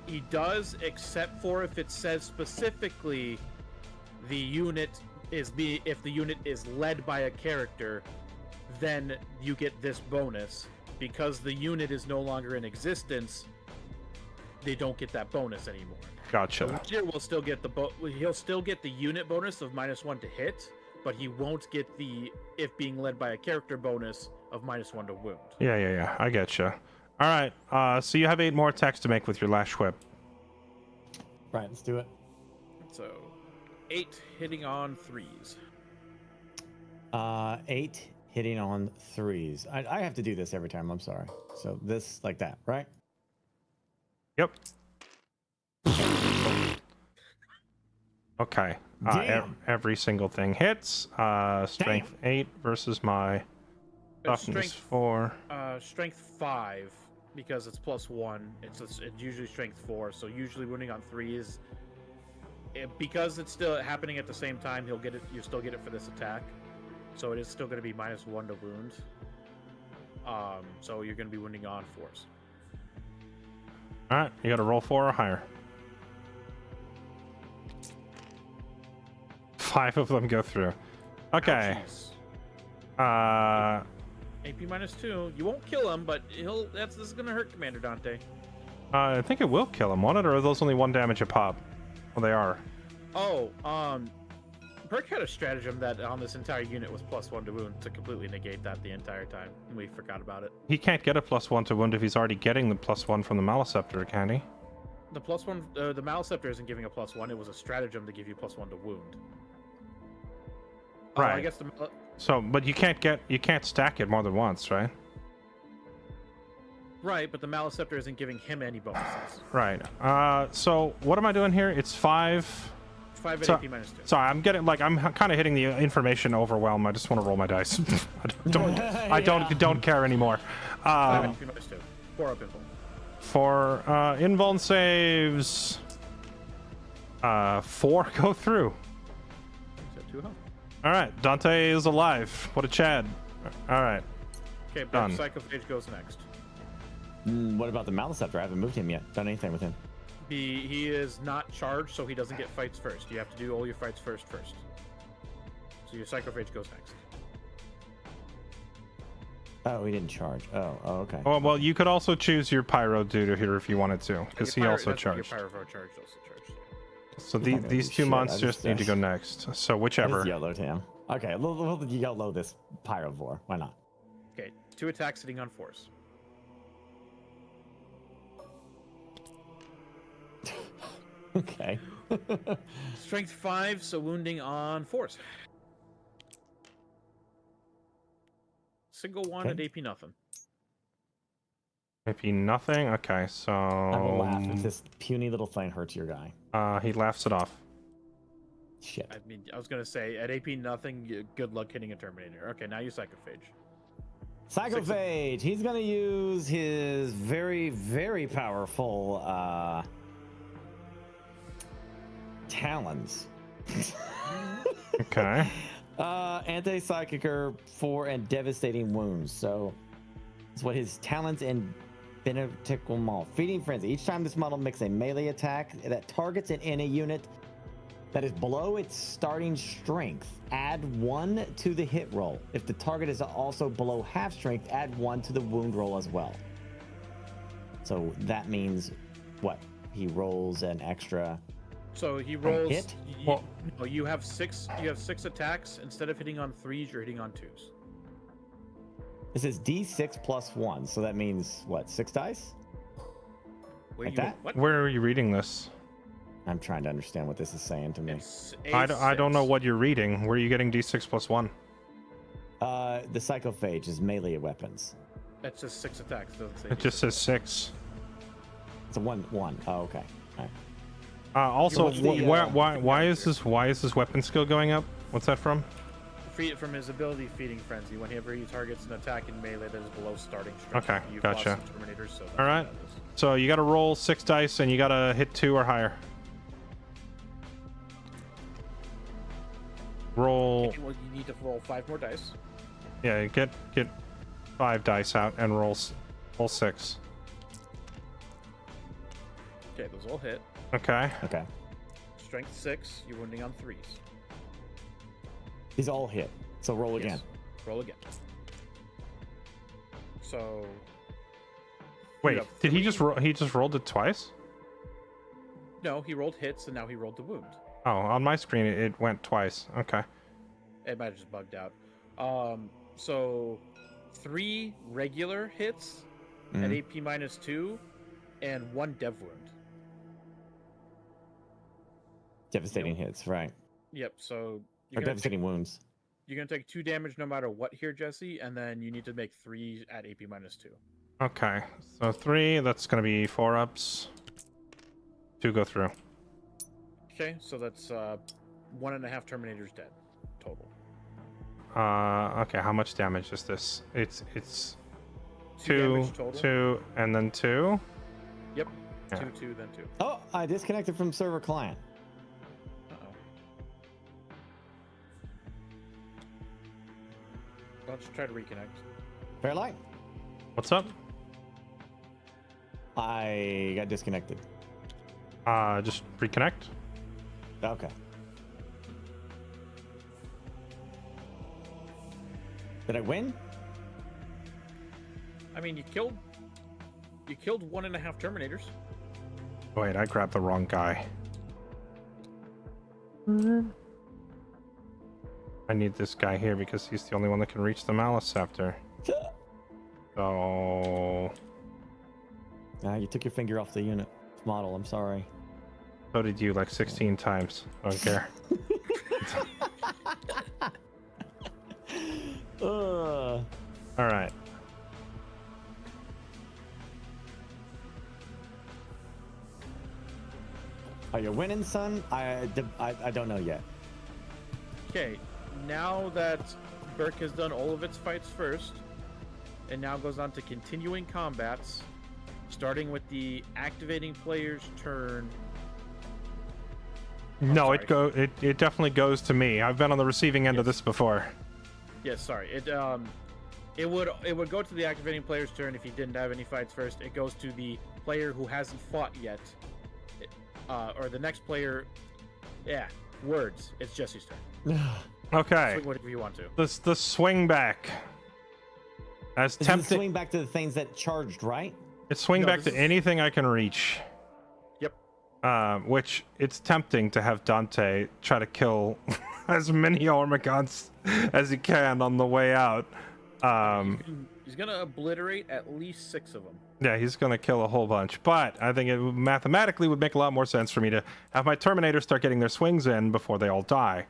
He does, except for if it says specifically the unit is if the unit is led by a character, then you get this bonus. Because the unit is no longer in existence, they don't get that bonus anymore. Gotcha. The leader will still get he'll still get the unit bonus of -1 to hit, but he won't get the if being led by a character bonus of -1 to wound. Yeah. I get you. All right. So you have 8 more attacks to make with your lash whip. Right, let's do it. So 8 hitting on 3s. 8 hitting on 3s. I have to do this every time. I'm sorry. So this like that, right? Yep. Okay. Damn. Every single thing hits. Strength 8 versus my toughness 4. Strength 5 because it's +1. It's usually strength 4. So usually wounding on 3s. Because it's still happening at the same time, he'll get it. You still get it for this attack. So it is still going to be -1 to wound. So you're going to be wounding on 4s. All right. You got to roll 4 or higher. 5 of them go through. Okay. AP -2. You won't kill him, but this is gonna hurt Commander Dante. I think it will kill him, won't it? Or are those only 1 damage a pop? Well, they are. Oh, Burke had a stratagem that on this entire unit was +1 to wound to completely negate that the entire time. We forgot about it. He can't get a +1 to wound if he's already getting the +1 from the Maleceptor, can he? The +1, the Maleceptor isn't giving a +1. It was a stratagem to give you +1 to wound. Right. I guess So, but you can't stack it more than once, right? Right, but the Maleceptor isn't giving him any bonuses. Right. So what am I doing here? It's 5. 5 at So- AP -2. Sorry, I'm kind of hitting the information overwhelm. I just want to roll my dice. I don't care anymore. 5 at AP -2. 4 up invuln. For invuln saves, 4 go through. So 2 health. All right, Dante is alive. What a Chad. All right. Okay, but Done. Psychophage goes next. What about the Maleceptor? I haven't moved him yet. Done anything with him? He is not charged, so he doesn't get fights first. You have to do all your fights first. So your Psychophage goes next. Oh, he didn't charge. Oh, okay. Oh, well, you could also choose your Pyro dude here if you wanted to, because he also charged. Your Pyro charged also charged. So He's not gonna these do 2 shit. monsters need to go next. So I whichever. just YOLO'd him. Okay, we'll YOLO this Pyrovore. Why not? Okay, 2 attacks hitting on 4s. Okay. Strength 5, so wounding on 4s. Single 1 Okay. at AP nothing. Maybe nothing. Okay, so I will laugh if this puny little thing hurts your guy. he laughs it off. Shit. I mean, I was gonna say at AP nothing. Good luck hitting a Terminator. Okay, now you Psychophage. Psychophage. He's gonna use his very, very powerful talons. Okay. Anti-psychicer 4 and devastating wounds. So that's what his talents and beneficial maul. Feeding frenzy. Each time this model makes a melee attack that targets an enemy unit that is below its starting strength, add 1 to the hit roll. If the target is also below half strength, add 1 to the wound roll as well. So that means what? He rolls an extra. So he rolls. hit? No, you have 6. You have 6 attacks. Instead of hitting on 3s, you're hitting on 2s. This is D6 plus 1, so that means what? 6 dice? Wait, Like you, that? What? Where are you reading this? I'm trying to understand what this is saying to me. It's I don't know A6. what you're reading. Where are you getting D6 plus 1? The psychophage is melee weapons. That's just 6 attacks. Doesn't say. It just says 6. It's a 1. Oh, okay. All right. Also, What's the, why is this weapon skill going up? What's that from? Free it from his ability Feeding Frenzy. Whenever he targets an attack in melee that is below starting strength. Okay, You've gotcha. lost some Terminators, so that's All right. what that is. So you got to roll 6 dice and you got to hit 2 or higher. Roll. Okay, well, you need to roll 5 more dice. Yeah, get 5 dice out and roll 6. Okay, those all hit. Okay. Okay. Strength 6. You're wounding on 3s. These all hit. So roll again. Yes. Roll again. So. Wait, you have did he 3 just roll? He just rolled it twice? No, he rolled hits and now he rolled the wound. Oh, on my screen it went twice. Okay. It might have just bugged out. So 3 regular hits at AP -2 and 1 dev wound. Devastating hits, right? Yep. So Or you're gonna, devastating wounds. you're gonna take 2 damage no matter what here, Jesse, and then you need to make 3 at AP -2. Okay. So 3, that's going to be 4 ups. 2 go through. Okay, so that's 1.5 Terminators dead total. Okay, how much damage is this? It's 2 2, damage total. 2, and then 2. Yep. Yeah. 2, 2, then 2. Oh, I disconnected from server client. Uh-oh. I'll just try to reconnect. Fairlight? What's up? I got disconnected. Just reconnect. Okay. Did I win? I mean, you killed 1.5 Terminators. Wait, I grabbed the wrong guy. I need this guy here because he's the only one that can reach the Malice after. So You took your finger off the unit model. I'm sorry. so did you like 16 times. I don't care. All right. Are you winning, son? I don't know yet. Okay, now that Burke has done all of its fights first, and now goes on to continuing combats, starting with the activating player's turn. No, sorry. it definitely goes to me. I've been on the receiving end of Yes. this before. Yes, sorry. It would go to the activating player's turn if he didn't have any fights first. It goes to the player who hasn't fought yet, or the next player. Yeah, words. It's Jesse's turn. Okay. Swing whatever you want to. The swing back. As This is tempting. swing back to the things that charged, right? It's swing No, back this to is- anything I can reach. Yep. Which it's tempting to have Dante try to kill as many Ormagons as he can on the way out. He's gonna obliterate at least 6 of them. Yeah, he's gonna kill a whole bunch. But I think it mathematically would make a lot more sense for me to have my Terminators start getting their swings in before they all die.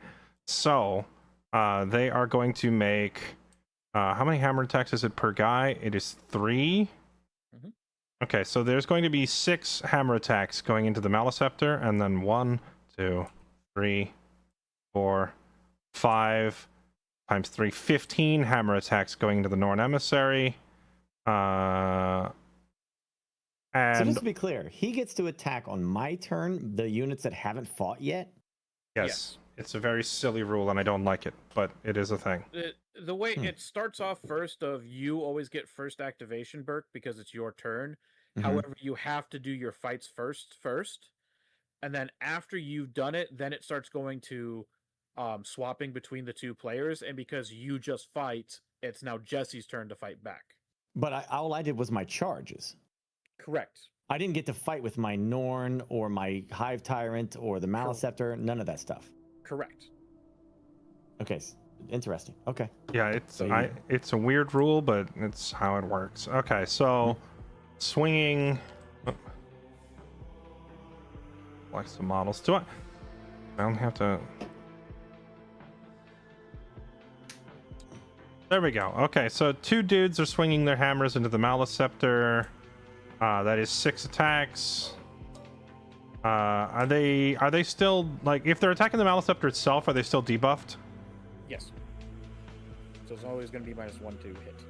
So they are going to make how many hammer attacks is it per guy? It is 3. Okay, so there's going to be 6 hammer attacks going into the Maleceptor, and then 1, 2, 3, 4, 5 times 3, 15 hammer attacks going into the Norn Emissary. So And just to be clear, he gets to attack on my turn the units that haven't fought yet. yes, it's a very silly rule, and I don't like it, but it is a thing. The way it starts off first of you always get first activation, Burke, because it's your turn. However, you have to do your fights first, and then after you've done it, then it starts going to swapping between the 2 players, and because you just fight, it's now Jesse's turn to fight back. But all I did was my charges. Correct. I didn't get to fight with my Norn or my Hive Tyrant or the Maleceptor. None of that stuff. Correct. Okay, interesting. Okay. Yeah, it's So it's a weird rule, but it's how it works. Okay, so swinging. Select some models. Do I don't have to. There we go. Okay, so 2 dudes are swinging their hammers into the Maleceptor. That is 6 attacks. Are they still, like, if they're attacking the Maleceptor itself, are they still debuffed? Yes. So it's always going to be -1 to hit.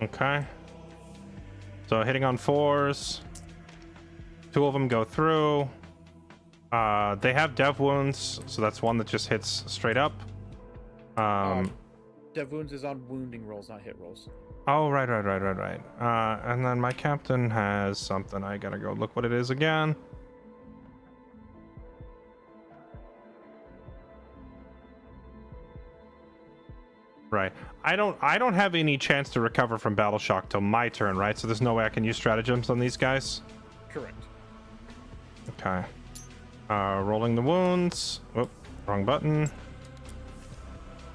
Okay. So hitting on 4s. 2 of them go through. They have dev wounds, so that's 1 that just hits straight up. Dev wounds is on wounding rolls, not hit rolls. Oh, right. And then my captain has something. I gotta go look what it is again. Right. I don't have any chance to recover from battle shock till my turn, right? So there's no way I can use stratagems on these guys? Correct. Okay. Rolling the wounds. Whoop, wrong button.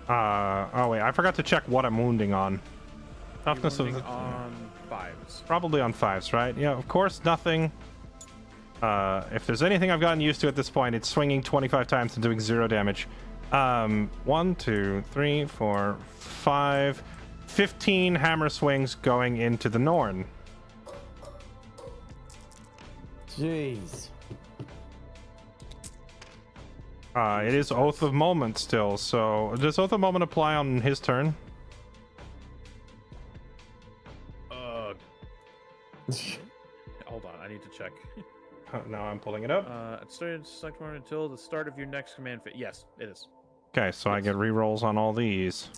Oh wait, I forgot to check what I'm wounding on. Toughness of on 5s. probably on 5s, right? Yeah, of course, nothing. If there's anything I've gotten used to at this point, it's swinging 25 times and doing 0 damage. 1, 2, 3, 4, 5, 15 hammer swings going into the Norn. Jeez. It is Oath of Moment still, so does Oath of Moment apply on his turn? Hold on, I need to check. Oh, now I'm pulling it up. It started select more until the start of your next command phase. Yes, it is. Okay, so I get rerolls on all these.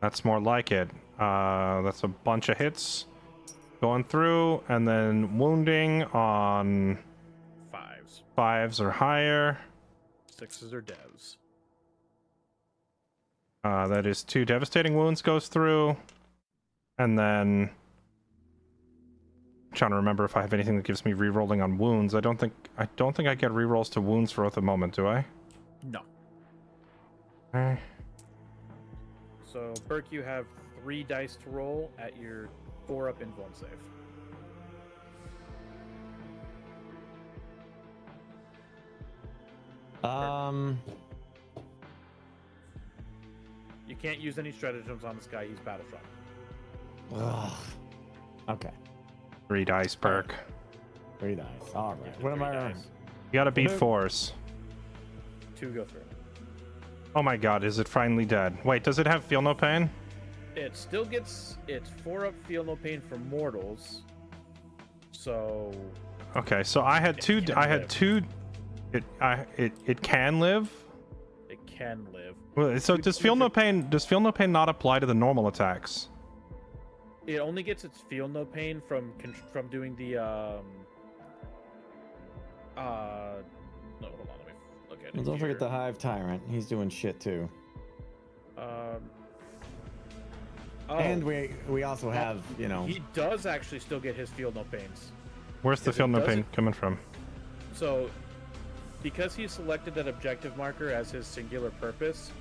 That's more like it. That's a bunch of hits going through, and then wounding on 5s. 5s or higher. 6s are devs. That is 2 devastating wounds goes through, and then I'm trying to remember if I have anything that gives me rerolling on wounds. I don't think I get rerolls to wounds for Oath of Moment, do I? No. Okay. So, Burke, you have 3 dice to roll at your 4-up influence save. You can't use any stratagems on this guy. He's battle shock. Ugh. Okay. 3 dice, Burke. 3 dice. All right. Yeah, What am 3 I dice. earning? You gotta beat Okay. 4s. 2 go through. Oh my god, is it finally dead? Wait, does it have Feel No Pain? It still gets its 4-up Feel No Pain for mortals. So Okay, so I had 2. can I had live. 2. It can live. it can live. Well, so does Feel No Pain? Does Feel No Pain not apply to the normal attacks? It only gets its Feel No Pain from doing the no, hold on, let me look at it. Well, don't here. forget the Hive Tyrant. He's doing shit too. Oh, And we also have, you know, he does actually still get his Feel No Pains. Where's the Because Feel it No Pain doesn't- coming from? So, because he selected that objective marker as his singular purpose,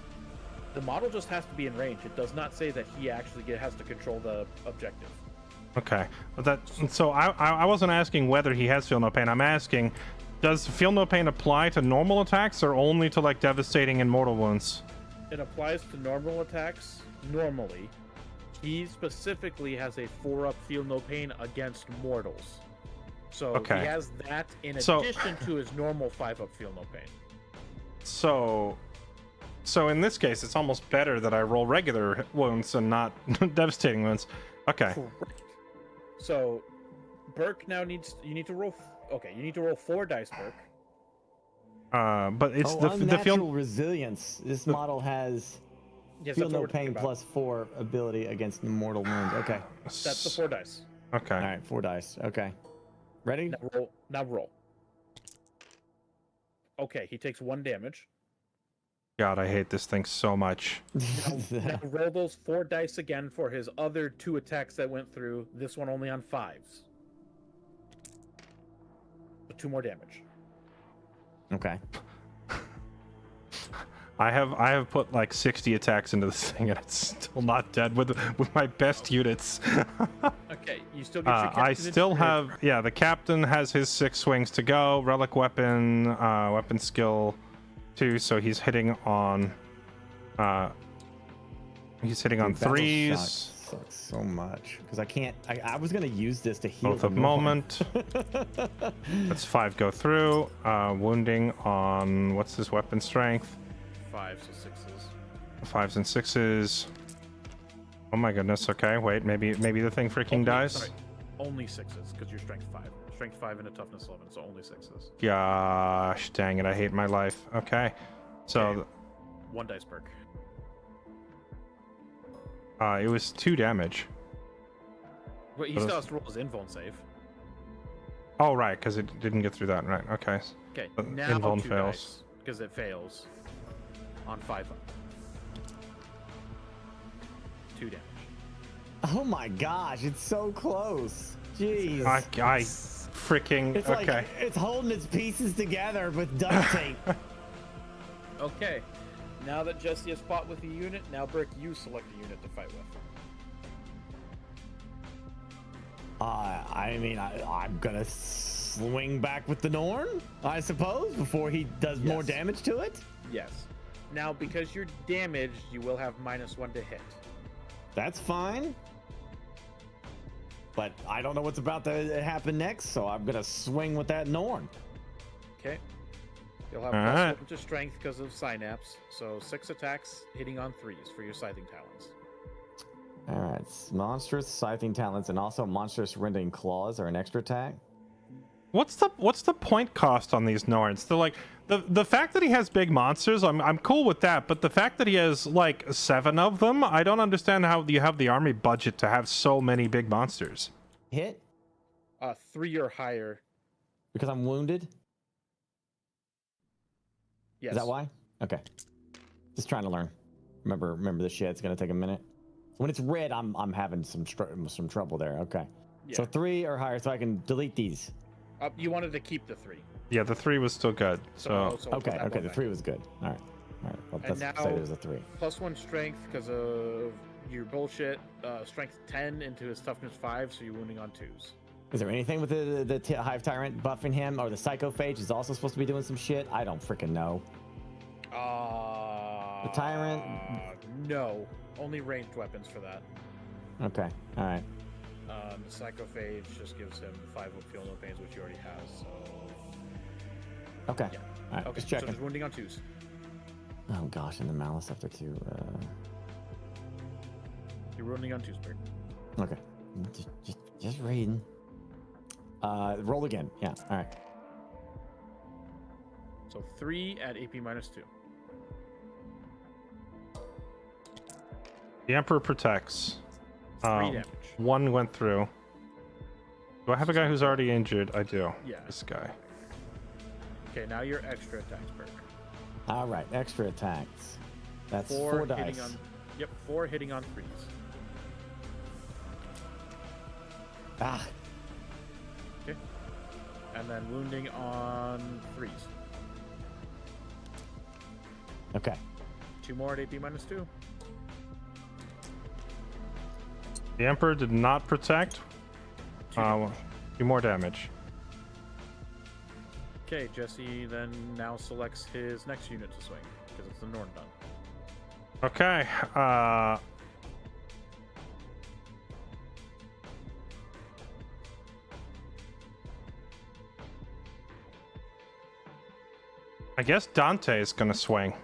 the model just has to be in range. It does not say that he actually has to control the objective. Okay, but so I wasn't asking whether he has Feel No Pain. I'm asking, does Feel No Pain apply to normal attacks or only to like devastating and mortal wounds? It applies to normal attacks normally. He specifically has a 4-up feel no pain against mortals. So Okay. he has that in So- addition to his normal 5-up feel no pain. So in this case, it's almost better that I roll regular wounds and not devastating wounds. Okay. Correct. So Burke now you need to roll. Okay, you need to roll 4 dice, Burke. But it's the unnatural field. resilience. This model has Yes, feel that's what no we're talking pain about. plus 4 ability against mortal wounds. Okay. That's the 4 dice. Okay. All right, 4 dice. Okay. Ready? Now roll. Now roll. Okay, he takes 1 damage. God, I hate this thing so much. Now roll those 4 dice again for his other 2 attacks that went through. This one only on 5s. So 2 more damage. Okay. I have put like 60 attacks into this thing and it's still not dead with my best units. Okay, you still get your I captain still into- have, yeah, the captain has his 6 swings to go. Relic weapon, weapon skill 2, so he's hitting on Dude, battle shock 3s. sucks so much because I can't. I was gonna use this to heal. Both the of Norn. moment. That's 5 go through. Wounding on what's his weapon strength? 5s to 6s. 5s and 6s. Oh my goodness. Okay, wait. Maybe the thing freaking dies. Sorry, only 6s because you're strength 5. Strength 5 and a toughness 11, so only 6s. Gosh, dang it! I hate my life. Okay, so Okay. 1 dice, Burke. it was 2 damage. But he But still it's- has to roll his invuln save. Oh right, because it didn't get through that. Right. Okay. Okay, But now invuln 2 fails. dice because it fails on 5 up. 2 damage. Oh my gosh, it's so close. Jeez. I freaking It's okay. like it's holding its pieces together with duct tape. Okay, now that Jesse has fought with a unit, now Burke, you select a unit to fight with. I mean, I'm gonna swing back with the Norn, I suppose, before he does more Yes. damage to it. Yes. Now, because you're damaged, you will have -1 to hit. That's fine. But I don't know what's about to happen next, so I'm gonna swing with that Norn. Okay. You'll have Alright. +1 to strength because of synapse, so 6 attacks hitting on 3s for your scything talons. All right, monstrous scything talents and also monstrous rending claws are an extra attack. What's the point cost on these Norns? They're like the fact that he has big monsters, I'm cool with that, but the fact that he has like 7 of them, I don't understand how you have the army budget to have so many big monsters. Hit 3 or higher. because I'm wounded. Yes. Is that why? Okay. Just trying to learn. Remember this shit. It's gonna take a minute. When it's red, I'm having some trouble there. Okay. Yeah. So 3 or higher, so I can delete these. You wanted to keep the 3. Yeah, the 3 was still good. So We'll put Okay. that Okay. one The back. 3 was good. All right. Well, And let's now- say there's a 3. +1 strength because of your bullshit. Strength 10 into his toughness 5, so you're wounding on 2s. Is there anything with the Hive Tyrant buffing him, or the Psychophage is also supposed to be doing some shit? I don't freaking know. The Tyrant? No. Only ranged weapons for that. Okay. All right. The Psychophage just gives him 5 of feel no pains, which he already has, so... Okay. Yeah. All right. Okay, Just so checking. just wounding on 2s. Oh gosh, and the Malice after 2. You're wounding on 2s, Bird. Okay. Just reading. Roll again. Yeah. All right. So 3 at AP -2. the Emperor protects. 3 damage. 1 went through. Do I have a guy who's already injured? I do. Yeah. This guy. Okay, now your extra attacks, Burke. All right. Extra attacks. That's 4 4 hitting dice. on... Yep, 4 hitting on 3s. Ah. Okay. And then wounding on 3s. Okay. 2 more at AP -2. The Emperor did not protect. 2 damage. 2 more damage. Okay, Jesse then now selects his next unit to swing, because it's the Norn done. Okay. I guess Dante is gonna swing.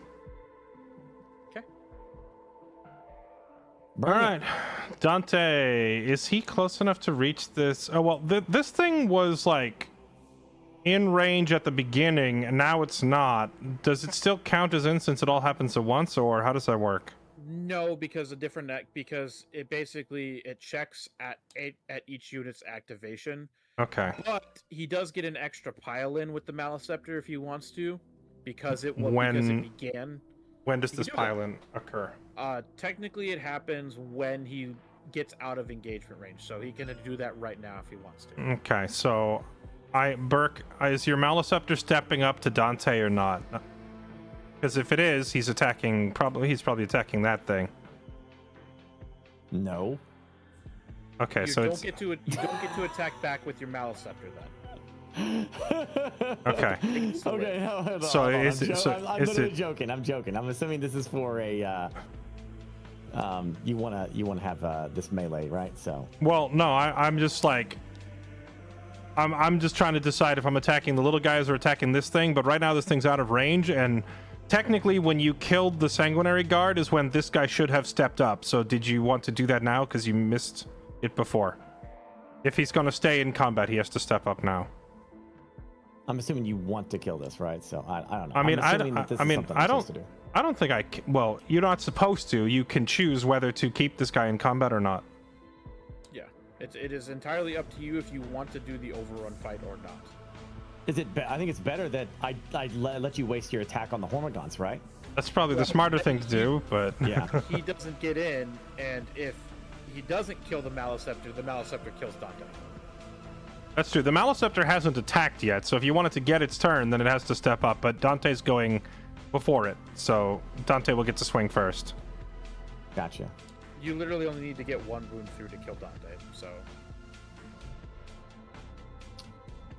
Okay. All right, Dante, is he close enough to reach this? Oh well, this thing was like in range at the beginning, and now it's not. Does it still count as in since it all happens at once, or how does that work? No, because because it basically it checks at each unit's activation. Okay. But he does get an extra pile in with the Maleceptor if he wants to, because it began. When does You this do it. pile-in occur? Technically, it happens when he gets out of engagement range, so he can do that right now if he wants to. Okay, so Burke, is your Maleceptor stepping up to Dante or not? Because if it is, he's probably attacking that thing. No. Okay, You so don't it's get to attack back with your Maleceptor then. okay. Okay, hold on, So hold on. is it- so I'm is literally it- joking. I'm joking. I'm assuming this is for a. You wanna have this melee, right? So. Well, no, I'm just like, I'm just trying to decide if I'm attacking the little guys or attacking this thing. But right now, this thing's out of range, and technically, when you killed the Sanguinary Guard, is when this guy should have stepped up. So, did you want to do that now because you missed it before? If he's going to stay in combat, he has to step up now. I'm assuming you want to kill this, right? So I don't know. I mean, I'm assuming that this is something I'm supposed to do. I don't think well, you're not supposed to. You can choose whether to keep this guy in combat or not. Yeah, it is entirely up to you if you want to do the overrun fight or not. Is it? I think it's better that I let you waste your attack on the Hormigons, right? That's probably the smarter thing to do, but Yeah. He doesn't get in, and if he doesn't kill the Maleceptor kills Dante. that's true. The Maleceptor hasn't attacked yet, so if you want it to get its turn, then it has to step up. But Dante's going before it, so Dante will get to swing first. Gotcha. You literally only need to get one wound through to kill Dante, so...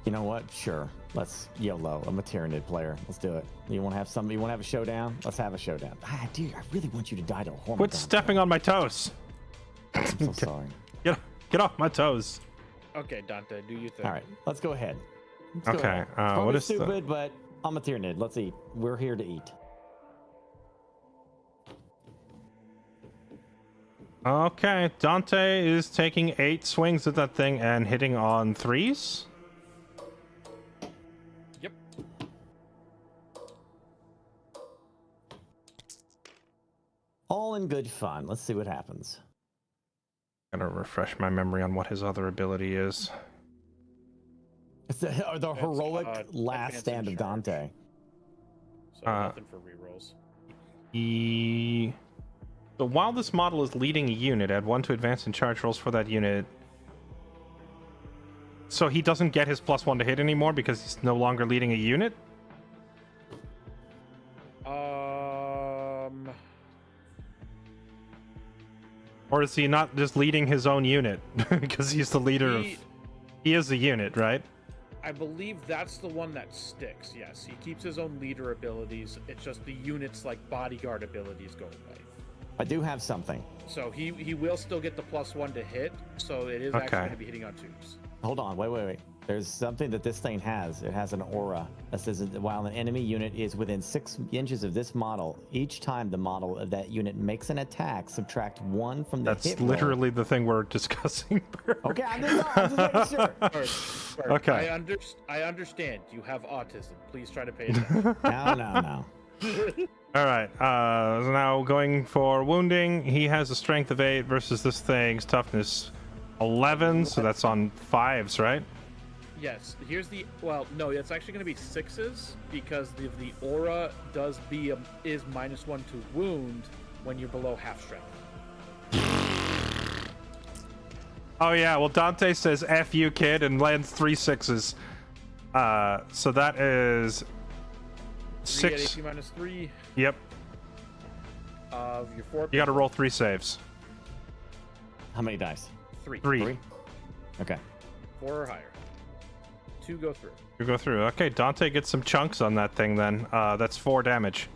You know what? Sure. Let's YOLO. I'm a Tyranid player. Let's do it. You want to have somebody? You want to have a showdown? Let's have a showdown. Dude, I really want you to die to a Hormigon. Quit stepping on my toes. I'm so sorry. Get off my toes. Okay, Dante, do you think? All right, let's go ahead. Let's go Okay, ahead. It's what probably is the- stupid, but I'm a Tyranid. Let's eat. We're here to eat. Okay, Dante is taking 8 swings at that thing and hitting on 3s. Yep. All in good fun. Let's see what happens. Gotta refresh my memory on what his other ability is. It's the heroic last advance stand and of charge. Dante. So nothing for rerolls. So while this model is leading a unit, add 1 to advance and charge rolls for that unit. So he doesn't get his +1 to hit anymore because he's no longer leading a unit? Or is he not just leading his own unit? Because he's the leader of... He is the unit, right? I believe that's the one that sticks, yes. He keeps his own leader abilities. It's just the unit's like bodyguard abilities go away. I do have something. So he will still get the +1 to hit, so it is actually going to be hitting on 2s. Hold on, wait. There's something that this thing has. It has an aura that says that while an enemy unit is within 6 inches of this model, each time the model of that unit makes an attack, subtract 1 from the That's hit roll. literally the thing we're discussing. Okay, I'm just making sure. Bert, Okay. I understand. You have autism. Please try to pay attention. No. All right. So now going for wounding. He has a strength of 8 versus this thing's toughness 11. So that's on 5s, right? Yes. Here's the no. It's actually going to be 6s because the aura is -1 to wound when you're below half strength. Oh yeah. Well, Dante says "F you, kid" and lands 3 6s. So that is 3 at 6. AP -3 Yep. of your 4. You got to roll 3 saves. How many dice? 3. 3. Okay. 4 or higher. 2 go through. You go through. Okay, Dante gets some chunks on that thing then. That's 4 damage.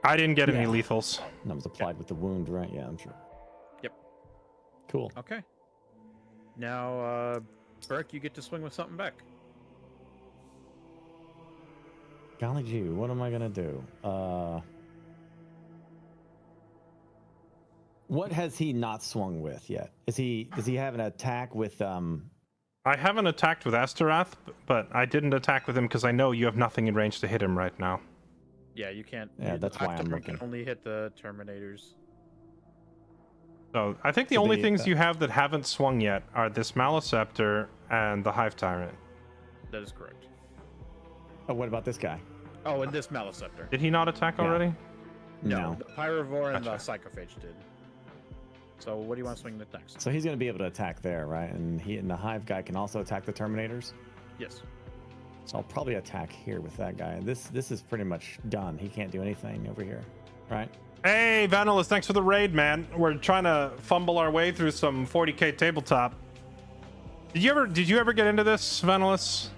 I didn't get any lethals. That was applied with the wound, right? Yeah, I'm sure. Yep. Cool. Okay. Now, Burke, you get to swing with something back. Golly gee, what am I gonna do? What has he not swung with yet? Does he have an attack with I haven't attacked with Astaroth, but I didn't attack with him because I know you have nothing in range to hit him right now. Yeah, you can't. Yeah, that's why I'm Afterburn can looking. only hit the Terminators. So I think the So only the- things you have that haven't swung yet are this Maliceptor and the Hive Tyrant. That is correct. Oh, what about this guy? Oh, and this Maliceptor. Did he not attack Yeah. already? No, the Pyrovore and the Gotcha. Psychophage did. So what do you want to swing with next? So he's gonna be able to attack there, right? And the Hive guy can also attack the Terminators. Yes. So I'll probably attack here with that guy. This is pretty much done. He can't do anything over here, right? Hey, Vanillus, thanks for the raid, man. We're trying to fumble our way through some 40k tabletop. Did you ever get into this, Vanillus?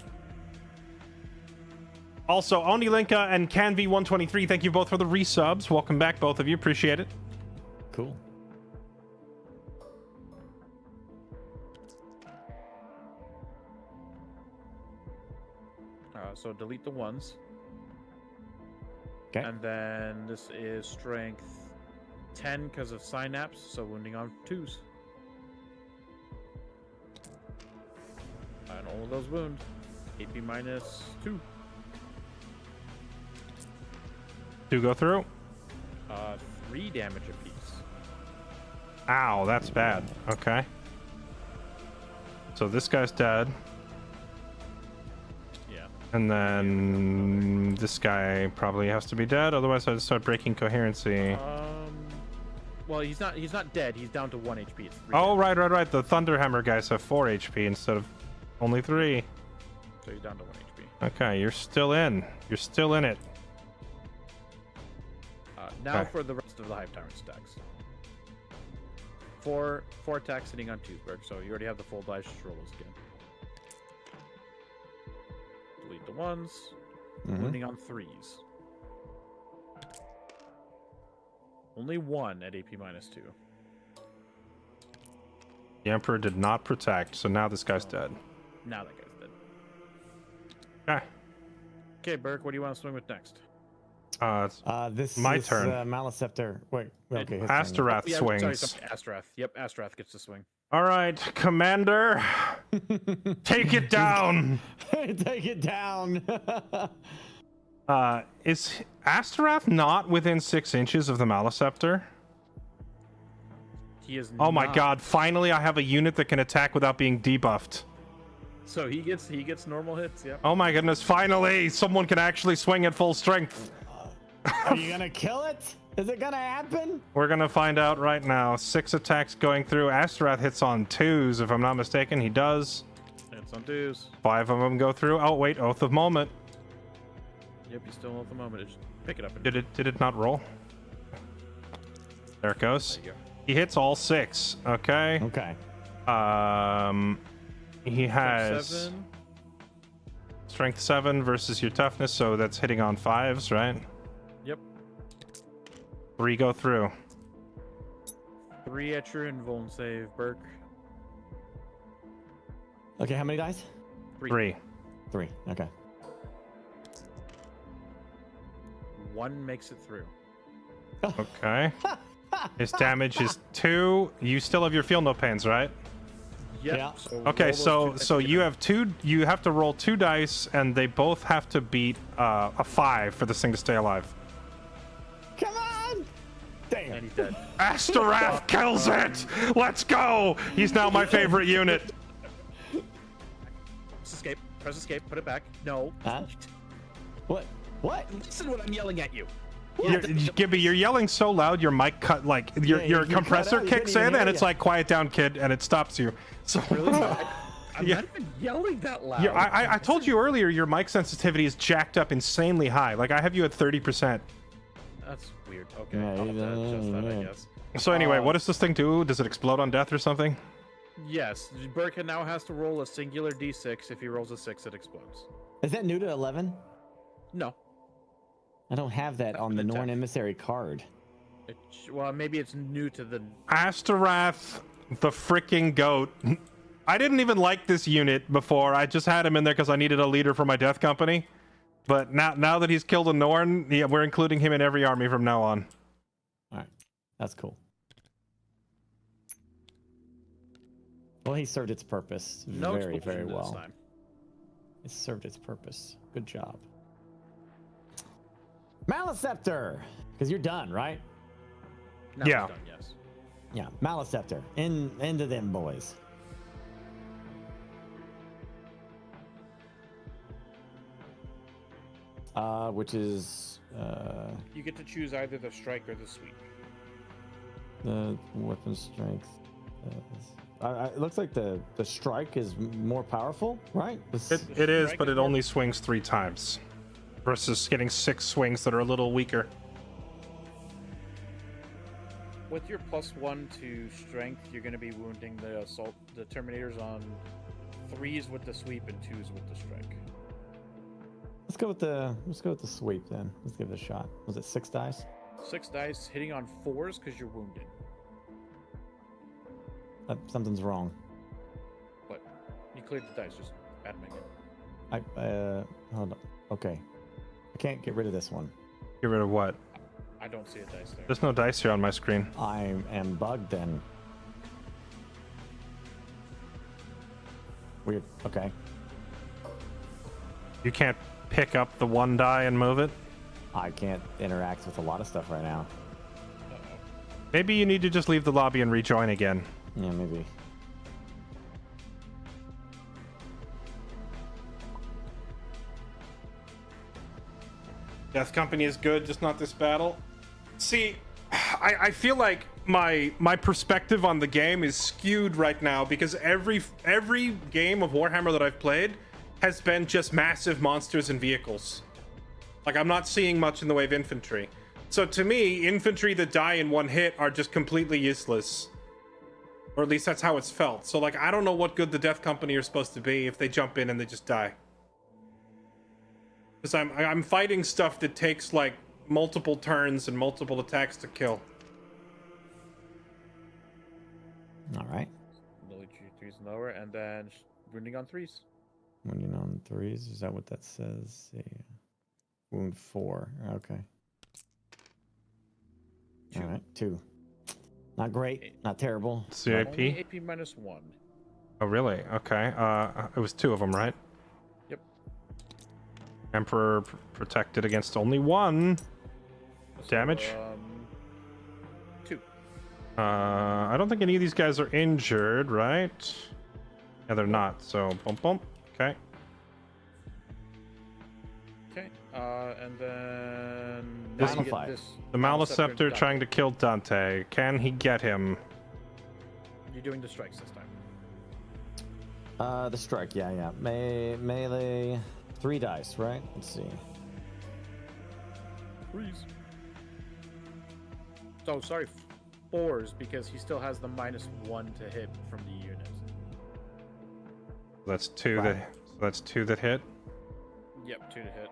Also, Onilinka and CanV123, thank you both for the resubs. Welcome back, both of you. Appreciate it. Cool. So delete the ones. Okay. And then this is strength 10 because of synapse, so wounding on 2s. And all of those wound. AP minus 2. 2 go through. 3 damage apiece. Ow, that's bad. Okay. So this guy's dead. Yeah. And then this guy probably has to be dead, otherwise I'd start breaking coherency. Well, he's not dead. He's down to 1 HP. It's 3 Oh, damage. right. The Thunderhammer guys have 4 HP instead of only 3. So he's down to 1 HP. Okay, you're still in. You're still in it. Now Okay. for the rest of the Hive Tyrant stacks. 4 attacks sitting on Toothberg, so you already have the full dice. Just roll those again. Delete the ones. Wounding on 3s. Only 1 at AP minus 2. The Emperor did not protect, so now this guy's dead. Now that guy's dead. Okay. Okay, Burke, what do you want to swing with next? This My is, turn. Maliceptor. Wait, okay. his turn. Astaroth Yeah, swings. Sorry, Astrath. Yep, Astrath gets to swing. All right, Commander, take it down. Take it down. Is Astaroth not within 6 inches of the Maliceptor? He is. Oh my not. god, finally I have a unit that can attack without being debuffed. So he gets normal hits. Yep. Oh my goodness, finally someone can actually swing at full strength. Are you gonna kill it? Is it gonna happen? We're gonna find out right now. 6 attacks going through. Astaroth hits on 2s, if I'm not mistaken. He does. It's on 2s. 5 of them go through. Oh wait, Oath of Moment. Yep, you still at the moment. Just pick it up. And Did it not roll? There it goes. There you go. He hits all 6. Okay. Okay. He has 7. strength 7 versus your toughness, so that's hitting on 5s, right? Yep. 3 go through. 3 at your invuln save, Burke. Okay, how many dice? 3. 3. Okay. 1 makes it through. Okay. His damage is 2. You still have your feel no pains, right? Yep. Yeah. So Okay, roll so those 2 so dice you again. have 2. You have to roll 2 dice, and they both have to beat a 5 for this thing to stay alive. Come on! Damn. And he's dead. Astaroth kills it. Let's go. He's now my favorite unit. Press escape. Press escape. Put it back. No. Huh? What? What? Listen when I'm yelling at you. Gibby, you're yelling so loud, your mic cut like your Yeah, your you cut compressor out, you kicks couldn't in, even and hear it's ya. like quiet down, kid, and it stops you. So I'm Yeah. not even yelling that loud. I told you earlier your mic sensitivity is jacked up insanely high. Like I have you at 30%. That's weird. Okay. Yeah, I'll have to adjust that, I yeah. guess. So anyway, what does this thing do? Does it explode on death or something? Yes. Burke now has to roll a singular d6. If he rolls a 6, it explodes. Is that new to 11? No. I don't have that on the Attack. Norn Emissary card. Well, maybe it's new to the. Astaroth, the freaking goat, I didn't even like this unit before. I just had him in there because I needed a leader for my death company. But now that he's killed a Norn, yeah, we're including him in every army from now on. All right, that's cool. Well, he served its purpose No very, expulsion very this well. time. It served its purpose. Good job. Maliceptor, because you're done, right? Now Yeah. it's done, yes. Yeah, Maliceptor. Into them boys. Which is You get to choose either the strike or the sweep. the weapon strength. It looks like the strike is more powerful, right? It is, strike but is it more- only swings 3 times. Versus getting 6 swings that are a little weaker. With your +1 to strength, you're going to be wounding the Terminators on 3s with the sweep and 2s with the strike. Let's go with the sweep then. Let's give it a shot. Was it 6 dice? 6 dice hitting on 4s because you're wounded. Something's wrong. But you cleared the dice, just add them again. Hold on. Okay. I can't get rid of this one. Get rid of what? I don't see a dice there. There's no dice here on my screen. I am bugged then. Weird. Okay. You can't pick up the 1 die and move it? I can't interact with a lot of stuff right now. Uh-oh. Maybe you need to just leave the lobby and rejoin again. Yeah, maybe. Death Company is good, just not this battle. See, I feel like my perspective on the game is skewed right now because every game of Warhammer that I've played has been just massive monsters and vehicles. Like, I'm not seeing much in the way of infantry. So to me, infantry that die in 1 hit are just completely useless. Or at least that's how it's felt. So, like, I don't know what good the Death Company are supposed to be if they jump in and they just die. Because I'm fighting stuff that takes, like, multiple turns and multiple attacks to kill. All right. Military 3s and lower, and then wounding on 3s. Wounding on 3s. Is that what that says? Yeah. Wound 4. Okay. 2. All right. 2. Not great. Not terrible. CIP? Only AP -1. Oh, really? Okay. It was 2 of them, right? Yep. Emperor protected against only 1. Damage? 2. I don't think any of these guys are injured, right? Yeah, they're not. So, bump, bump. Okay. Okay. And then This- now you get Final this The Maliceptor Dante. trying to kill Dante. Can he get him? You're doing the strikes this time. The strike. Yeah. Melee. 3 dice, right? Let's see. 3s. Oh, sorry, 4s because he still has the -1 to hit from the unit. That's 2 Right. that's 2 that hit. Yep, 2 to hit.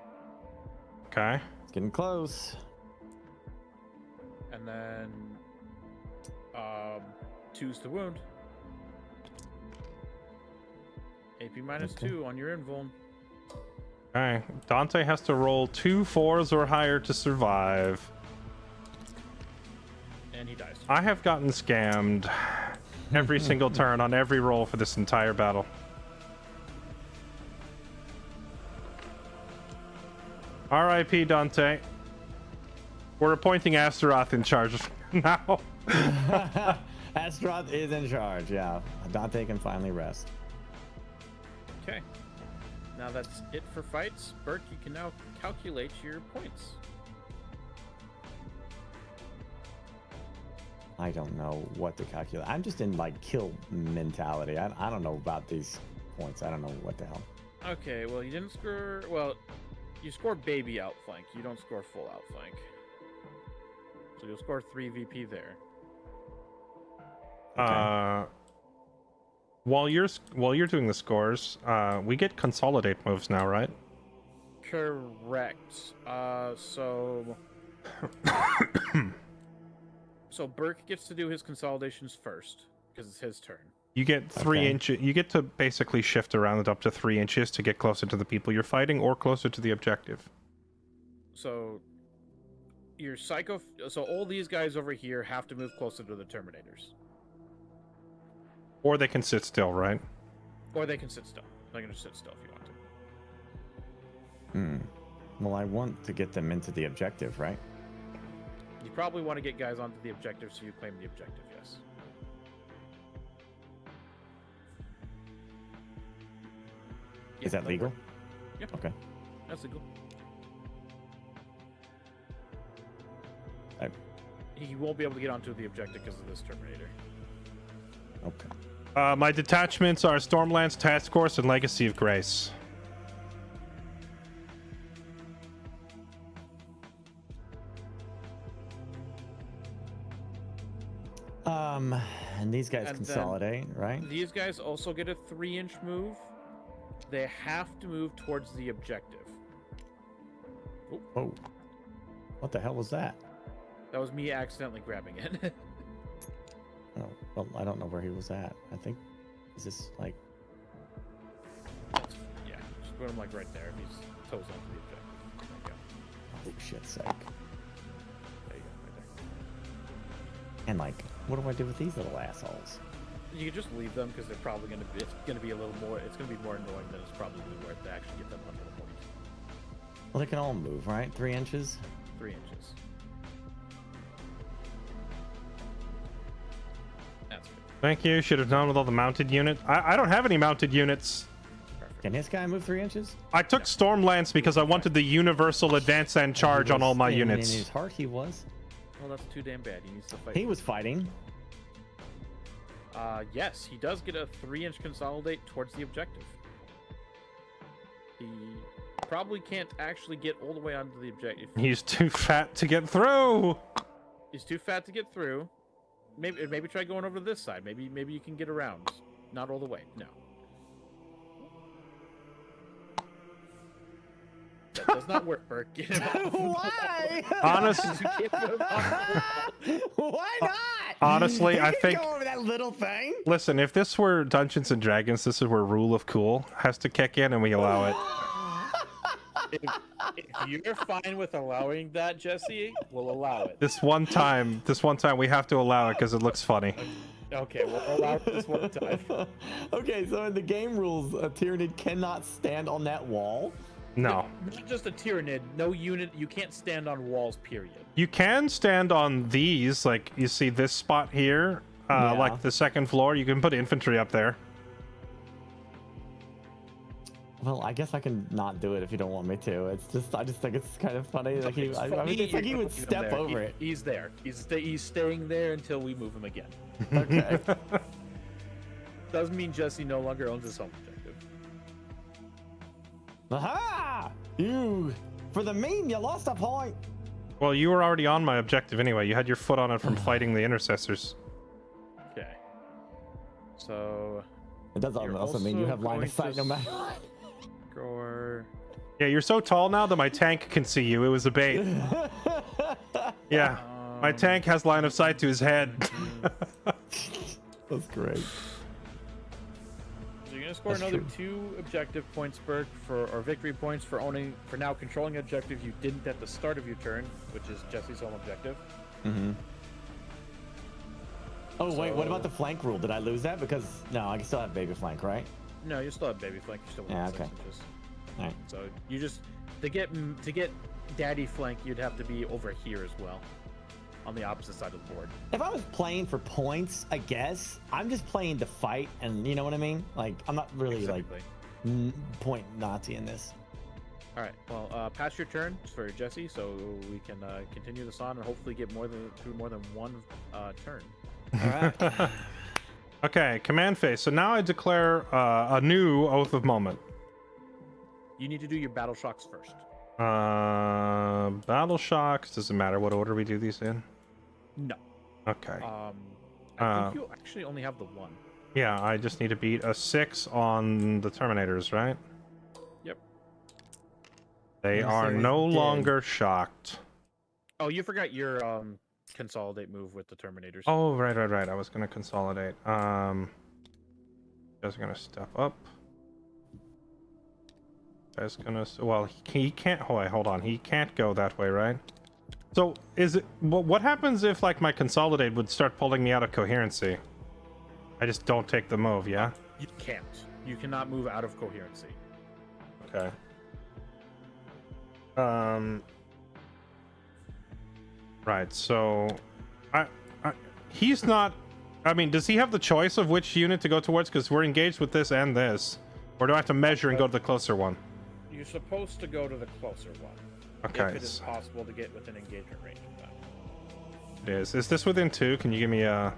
Okay. It's getting close. And then 2s to wound. AP -2 on your invuln. Okay. Dante has to roll 2 4s or higher to survive. And he dies. I have gotten scammed every single turn on every roll for this entire battle. R.I.P. Dante. We're appointing Astaroth in charge now. Astaroth is in charge. Yeah. Dante can finally rest. Okay. Now that's it for fights. Burke, you can now calculate your points. I don't know what to calculate. I'm just in like kill mentality. I don't know about these points. I don't know what the hell. Okay, well, you didn't score. Well, you score baby outflank. You don't score full outflank. So you'll score 3 VP there. While you're doing the scores, we get consolidate moves now, right? Correct. So Burke gets to do his consolidations first because it's his turn. You get 3 inches. You get to basically shift around it up to 3 inches to get closer to the people you're fighting or closer to the objective. So your psycho. So all these guys over here have to move closer to the Terminators, Or they can sit still, right? or they can sit still. They can just sit still if you want to. Well, I want to get them into the objective, right? You probably want to get guys onto the objective, so you claim the objective. Yes. Is that legal? Yeah. Okay. That's legal. I, He won't be able to get onto the objective because of this Terminator. okay. My detachments are Stormlands Task Force and Legacy of Grace. And these guys And consolidate, right? These guys also get a 3-inch move. They have to move towards the objective. Oh. What the hell was that? That was me accidentally grabbing it. Oh, well, I don't know where he was at. I think, is this like... Yeah, just put him like right there. He's toes onto the objective. There you go. Oh, shit's sake. There you go, right there. And like, what do I do with these little assholes? You can just leave them because they're probably gonna be. It's gonna be a little more. It's gonna be more annoying than it's probably worth to actually get them under the point. Well, they can all move, right? 3 inches? 3 inches. That's good. Thank you. Should have known with all the mounted units. I don't have any mounted units. Perfect. Can this guy move 3 inches? I took Stormlance because I wanted the universal advance and charge on all my In units. his heart, he was. Well, that's too damn bad. He needs to fight. He was fighting. Yes, he does get a 3-inch consolidate towards the objective. He probably can't actually get all the way onto the objective. He's too fat to get through. He's too fat to get through. Maybe try going over to this side. Maybe you can get around. Not all the way. No. That does not work, Burke. Get him off. Why? Why not? Honestly, You I can't think. go over that little thing. Listen, if this were Dungeons and Dragons, this is where Rule of Cool has to kick in, and we allow it. If you're fine with allowing that, Jesse, we'll allow it. This one time, we have to allow it because it looks funny. Okay, we'll allow it this one time. Okay, so in the game rules, a Tyranid cannot stand on that wall. No. Not just a Tyranid, no unit, you can't stand on walls, period. You can stand on these, like you see this spot here, Yeah. like the second floor. You can put infantry up there. Well, I guess I can not do it if you don't want me to. I just think it's kind of funny. Like It's I mean, funny it's like he you're would putting him step there. over it. He's there. He's staying there until we move him again. Okay. Doesn't mean Jesse no longer owns his home objective. Aha! For the meme, you lost a point. Well, you were already on my objective anyway. You had your foot on it from fighting the intercessors. Okay. So. It does You're also mean you also have line going of sight to no matter what. Or. Yeah, you're so tall now that my tank can see you. It was a bait. Yeah, my tank has line of sight to his head. That's great. So you're gonna score That's another true. 2 objective points, Burke, or victory points for now controlling an objective you didn't at the start of your turn, which is Jesse's home objective. Mm-hmm. Oh wait, what So- about the flank rule? Did I lose that? Because no, I can still have baby flank, right? No, you still have baby flank. You still Yeah, have 6 okay. inches. All right. So you just to get daddy flank, you'd have to be over here as well, on the opposite side of the board. If I was playing for points, I guess I'm just playing to fight, and you know what I mean. Like I'm not really Exactly. like point Nazi in this. All right. Well, pass your turn for Jesse, so we can continue this on and hopefully get through more than one turn. All right. Okay, command phase. So now I declare a new Oath of Moment. You need to do your battle shocks first. Battle shocks. Doesn't matter what order we do these in. No. Okay. I think you actually only have the 1. Yeah, I just need to beat a 6 on the Terminators, right? Yep. They Yes, are sir, he's no dead. longer shocked. Oh, you forgot your consolidate move with the Terminators. Oh, right. I was gonna consolidate. Guy's gonna step up. Guy's gonna, well, he can't, oh, wait, hold on, he can't go that way, right? So is it, what happens if like my consolidate would start pulling me out of coherency? I just don't take the move, yeah? You can't. You cannot move out of coherency. Okay. Right, so he's not, I mean, does he have the choice of which unit to go towards? Because we're engaged with this and this. Or do I have to measure and go to the closer one? You're supposed to go to the closer one. Okay. If it is possible to get within engagement range of that. It is. Is this within 2? Can you give me a...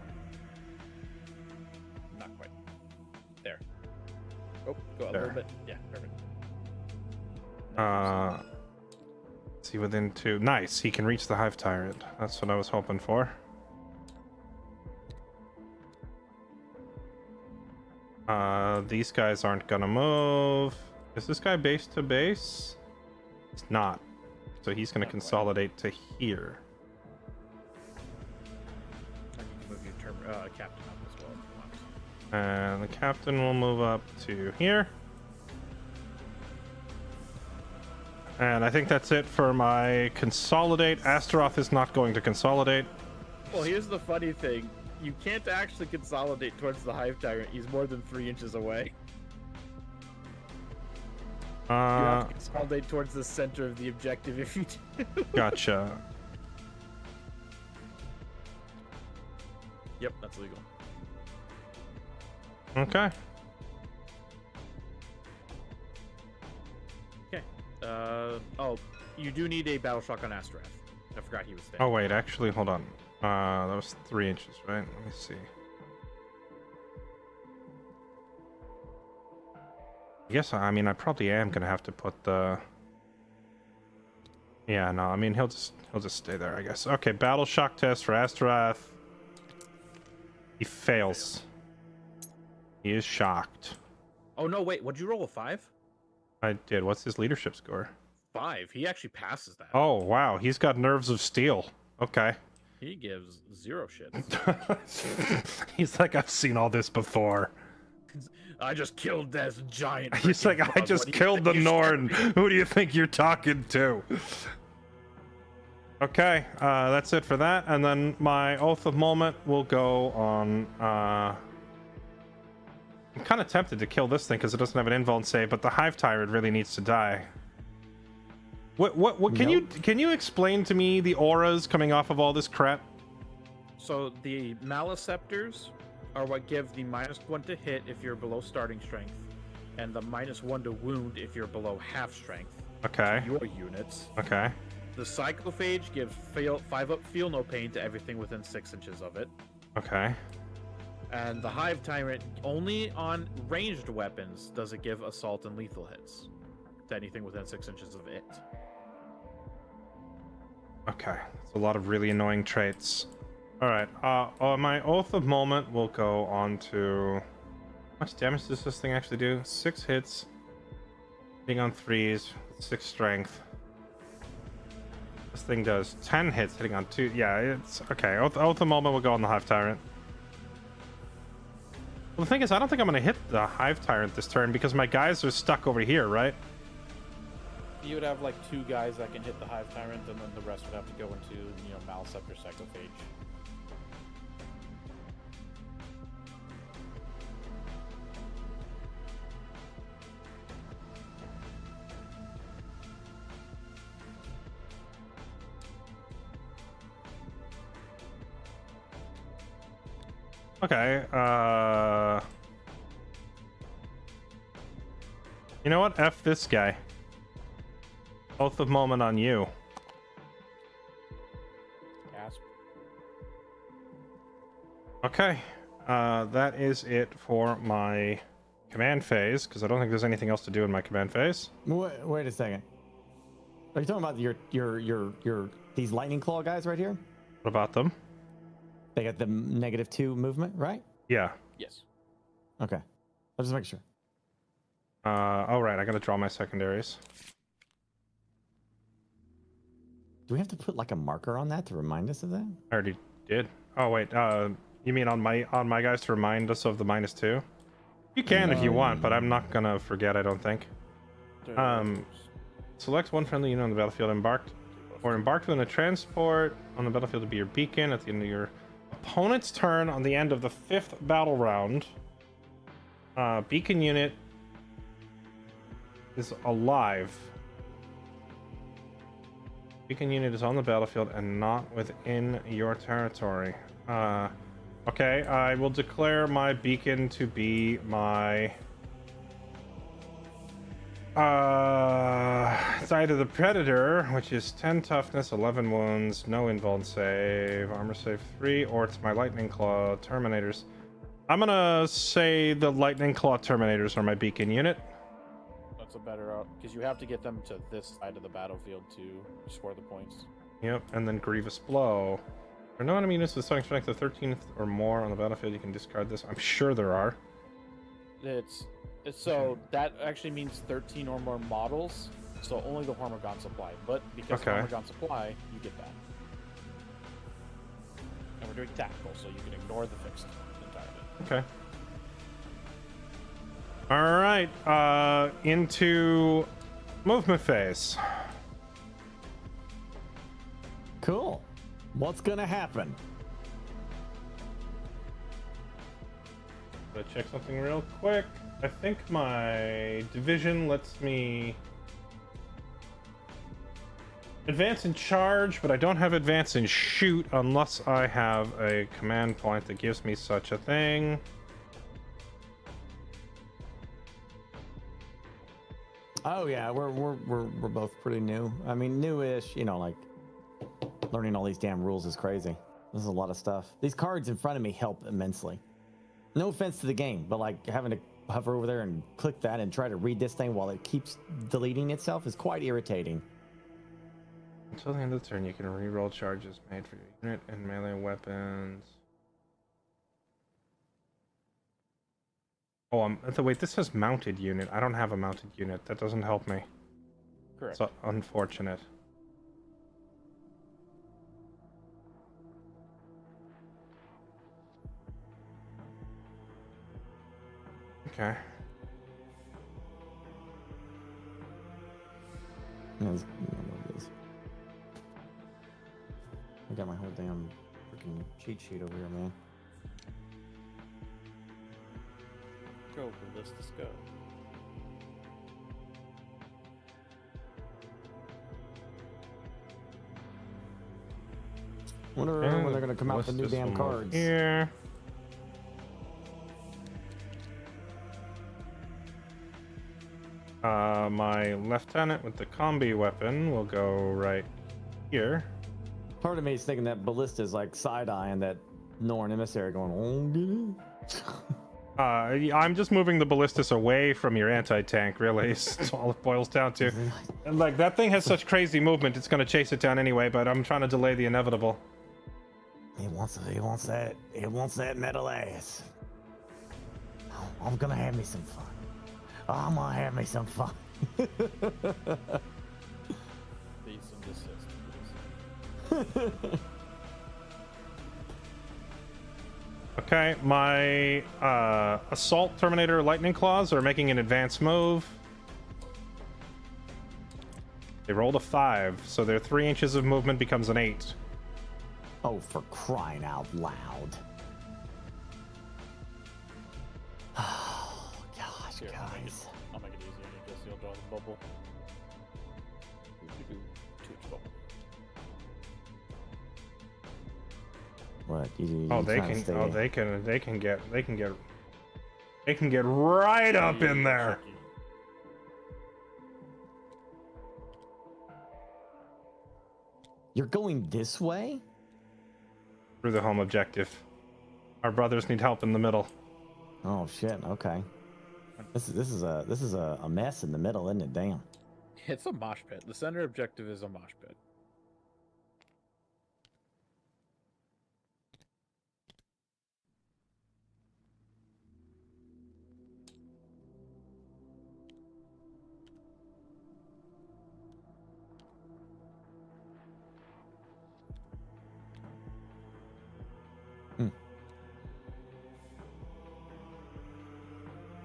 Not quite. There. Oh, go a There. little bit. Yeah, perfect. Is he within 2? Nice. He can reach the Hive Tyrant. That's what I was hoping for. These guys aren't gonna move. Is this guy base to base? He's not. So he's gonna consolidate to here. You can move your captain up as well if you want. And the captain will move up to here. And I think that's it for my consolidate. Astaroth is not going to consolidate. Well, here's the funny thing. You can't actually consolidate towards the Hive Tyrant. He's more than 3 inches away. You have to consolidate towards the center of the objective if you do. Gotcha. Yep, that's legal. Okay. Okay. Oh, you do need a battle shock on Astaroth. I forgot he was there. Oh wait, actually, hold on. That was 3 inches, right? Let me see. I guess, I mean, I probably am gonna have to put the... Yeah, no, I mean, he'll just stay there, I guess. Okay, battle shock test for Astaroth. He fails. He is shocked. Oh no, wait, what'd you roll, a 5? I did. What's his leadership score? 5. He actually passes that. Oh, wow, he's got nerves of steel. Okay. He gives 0 shit. He's like, I've seen all this before. I just killed this giant. He's like, I just killed the Norn. Who do you think you're talking to? Okay, that's it for that. And then my Oath of Moment will go on... I'm kind of tempted to kill this thing because it doesn't have an invuln save, but the Hive Tyrant really needs to die. What can you explain to me the auras coming off of all this crap? So the Maliceptors are what give the -1 to hit if you're below starting strength, and the -1 to wound if you're below half strength. Okay. Your units. Okay. The Psychophage gives 5 up feel no pain to everything within 6 inches of it. Okay. And the Hive Tyrant, only on ranged weapons does it give assault and lethal hits to anything within 6 inches of it. Okay. It's a lot of really annoying traits. Alright, my Oath of Moment will go on to... How much damage does this thing actually do? 6 hits. Hitting on 3s, 6 strength. This thing does 10 hits, hitting on 2. Yeah, it's... Okay, Oath of Moment will go on the Hive Tyrant. Well, the thing is, I don't think I'm going to hit the Hive Tyrant this turn because my guys are stuck over here, right? You would have like 2 guys that can hit the Hive Tyrant, and then the rest would have to go into, Maliceptor, Psychophage. Okay, you know what? F this guy. Oath of Moment on you. Gasp. Okay, that is it for my command phase, because I don't think there's anything else to do in my command phase. Wait a second. Are you talking about your these lightning claw guys right here? What about them? They got the -2 movement, right? Yeah. Yes. Okay. I'll just make sure. All right, I gotta draw my secondaries. Do we have to put like a marker on that to remind us of that? I already did. Oh wait, you mean on my guys to remind us of the -2? You can if you want, but I'm not gonna forget, I don't think. Select one friendly unit on the battlefield. Embarked on a transport on the battlefield to be your beacon at the end of your opponent's turn on the end of the 5th battle round. Beacon unit is alive. Beacon unit is on the battlefield and not within your territory. Okay, I will declare my beacon to be my it's either the Predator, which is 10 toughness, 11 wounds, no invuln save, armor save 3, or it's my Lightning Claw Terminators. I'm gonna say the Lightning Claw Terminators are my beacon unit. That's a better out because you have to get them to this side of the battlefield to score the points. Yep, and then Grievous Blow. There are no enemy units with starting strength of 13 or more on the battlefield. You can discard this. I'm sure there are. So that actually means 13 or more models. So only the Hormagon supply. But because Hormagon supply, you get that. And we're doing tactical, so you can ignore the fixed entirely. Okay. All right. Into movement phase. Cool. What's gonna happen? Let's check something real quick. I think my division lets me advance and charge, but I don't have advance and shoot unless I have a command point that gives me such a thing. Oh yeah, we're both pretty new. I mean, newish. You know, like learning all these damn rules is crazy. This is a lot of stuff. These cards in front of me help immensely. No offense to the game, but like having to hover over there and click that and try to read this thing while it keeps deleting itself is quite irritating. Until the end of the turn, you can reroll charges made for your unit and melee weapons. Oh, wait, this says mounted unit. I don't have a mounted unit. That doesn't help me. Correct. It's unfortunate. Okay. I got my whole damn freaking cheat sheet over here, man. Go, Ballistus, go. Wonder when they're gonna come out with the new damn cards. Here. My lieutenant with the combi weapon will go right here. Part of me is thinking that ballista is like side-eyeing that Norn emissary going, oh, I'm just moving the ballistas away from your anti-tank, really. That's all it boils down to. And like, that thing has such crazy movement, it's gonna chase it down anyway, but I'm trying to delay the inevitable. He wants that metal ass. Oh, I'm gonna have me some fun. I'm gonna have me some fun. Cease and desist, please. Okay, my assault Terminator lightning claws are making an advanced move. They rolled a 5, so their 3 inches of movement becomes an 8. Oh, for crying out loud. Oh, gosh, Here, guys. I'll make it easier. You just you'll draw the bubble. Tooch bubble. What? Oh, they can get right up in there. Tricky. You're going this way? Through the home objective. Our brothers need help in the middle. Oh shit. Okay. This is a mess in the middle, isn't it? Damn. It's a mosh pit. The center objective is a mosh pit.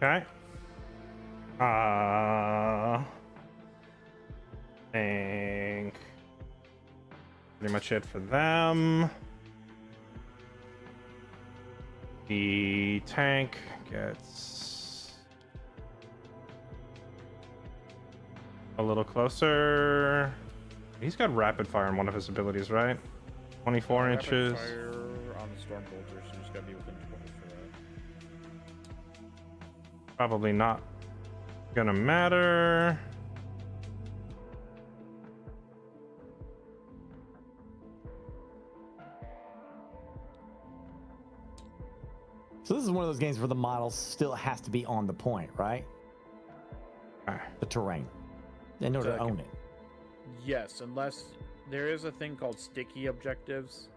Okay. Think pretty much it for them. The tank gets a little closer. He's got rapid fire in one of his abilities, right? 24 inches. Rapid fire on the storm bolter, so you just gotta be within 20 for that. Probably not gonna matter. So this is one of those games where the model still has to be on the point, right? Okay. The terrain, in order to own it. Yes, unless there is a thing called sticky objectives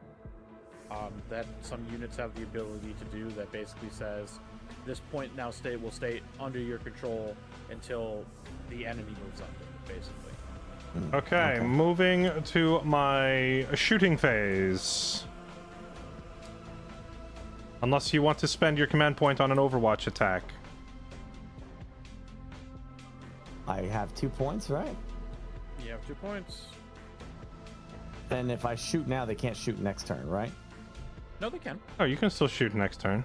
that some units have the ability to do that basically says this point now will stay under your control until the enemy moves under it, basically. Okay, moving to my shooting phase. Unless you want to spend your command point on an Overwatch attack. I have 2 points, right? You have 2 points. And if I shoot now, they can't shoot next turn, right? No, they can. Oh, you can still shoot next turn.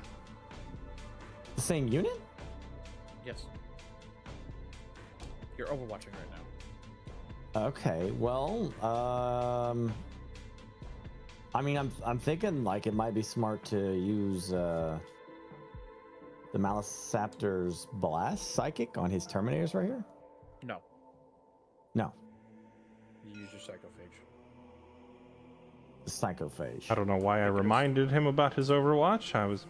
The same unit? Yes. You're overwatching right now. Okay, well, I mean, I'm thinking like it might be smart to use the Malisaptor's Blast Psychic on his Terminators right here. No. No, You use your psychophage. the Psychophage. I don't know why I reminded him about his Overwatch. I was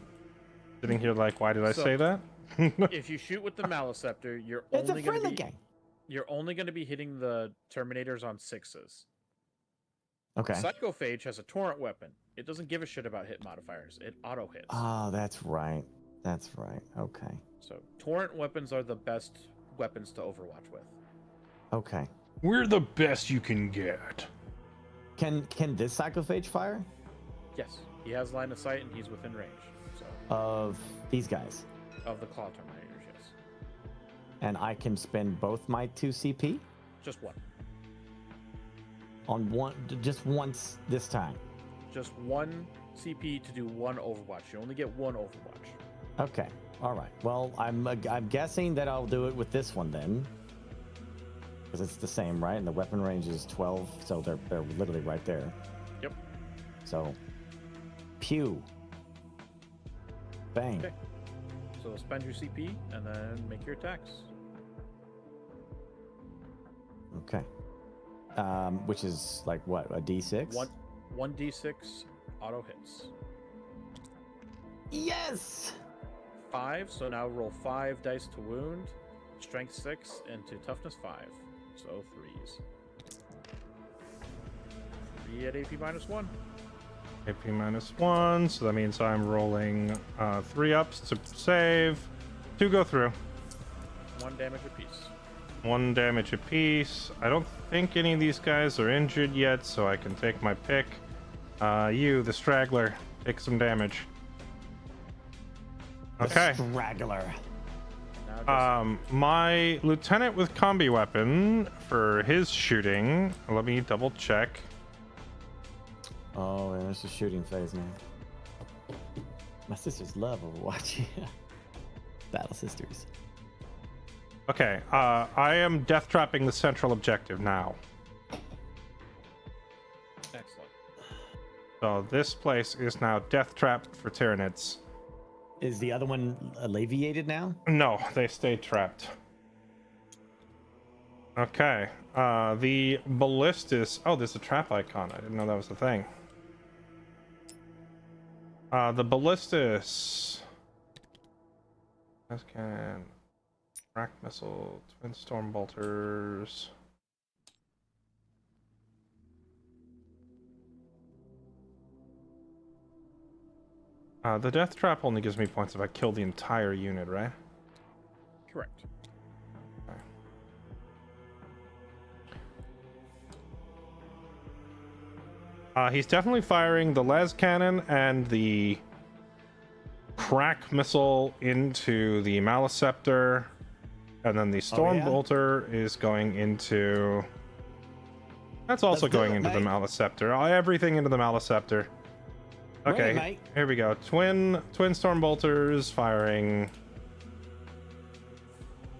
sitting here like, why did I say that? If you shoot with the Malisceptor, It's a friendly game. You're only going to be hitting the Terminators on 6s. Okay. Psychophage has a torrent weapon. It doesn't give a shit about hit modifiers. It auto hits. Oh, that's right. That's right. Okay. So torrent weapons are the best weapons to overwatch with. Okay. We're the best you can get. Can this Psychophage fire Yes, he has line of sight and he's within range. So of these guys? of the claw Terminators, yes. And I can spend both my 2 CP Just one. on one, just once this time. Just one CP to do one overwatch. You only get one overwatch. Okay. All right. Well, I'm guessing that I'll do it with this one then, because it's the same, right? And the weapon range is 12, so they're literally right there. Yep. So, pew, bang. Okay. So spend your CP and then make your attacks. Okay. Which is like what, a D6? 1d6 auto hits. Yes. 5, so now roll 5 dice to wound, strength 6, and to toughness 5. So 3s. 3 at AP -1. AP -1, so that means I'm rolling 3 ups to save. 2 go through. 1 damage apiece. 1 damage apiece. I don't think any of these guys are injured yet, so I can take my pick. You, the straggler, take some damage. Okay. Straggler. Now just My lieutenant with combi weapon for his shooting. Let me double check. Oh, and it's a shooting phase now. My sisters love Overwatch. Battle Sisters. Okay, I am death trapping the central objective now. excellent. So this place is now death trapped for Tyranids. Is the other one alleviated now? No, they stayed trapped. Okay, the ballistas. Oh, there's a trap icon. I didn't know that was the thing. The ballistas. Can rack missile, twin storm bolters. The death trap only gives me points if I kill the entire unit, right? Correct. He's definitely firing the las cannon and the crack missile into the Maliceptor, and then the Storm yeah? Bolter is going into. That's also Let's do going it, into the mate. Maliceptor. Everything into the Maliceptor. Bring it, Okay, mate. here we go. Twin Storm Bolters firing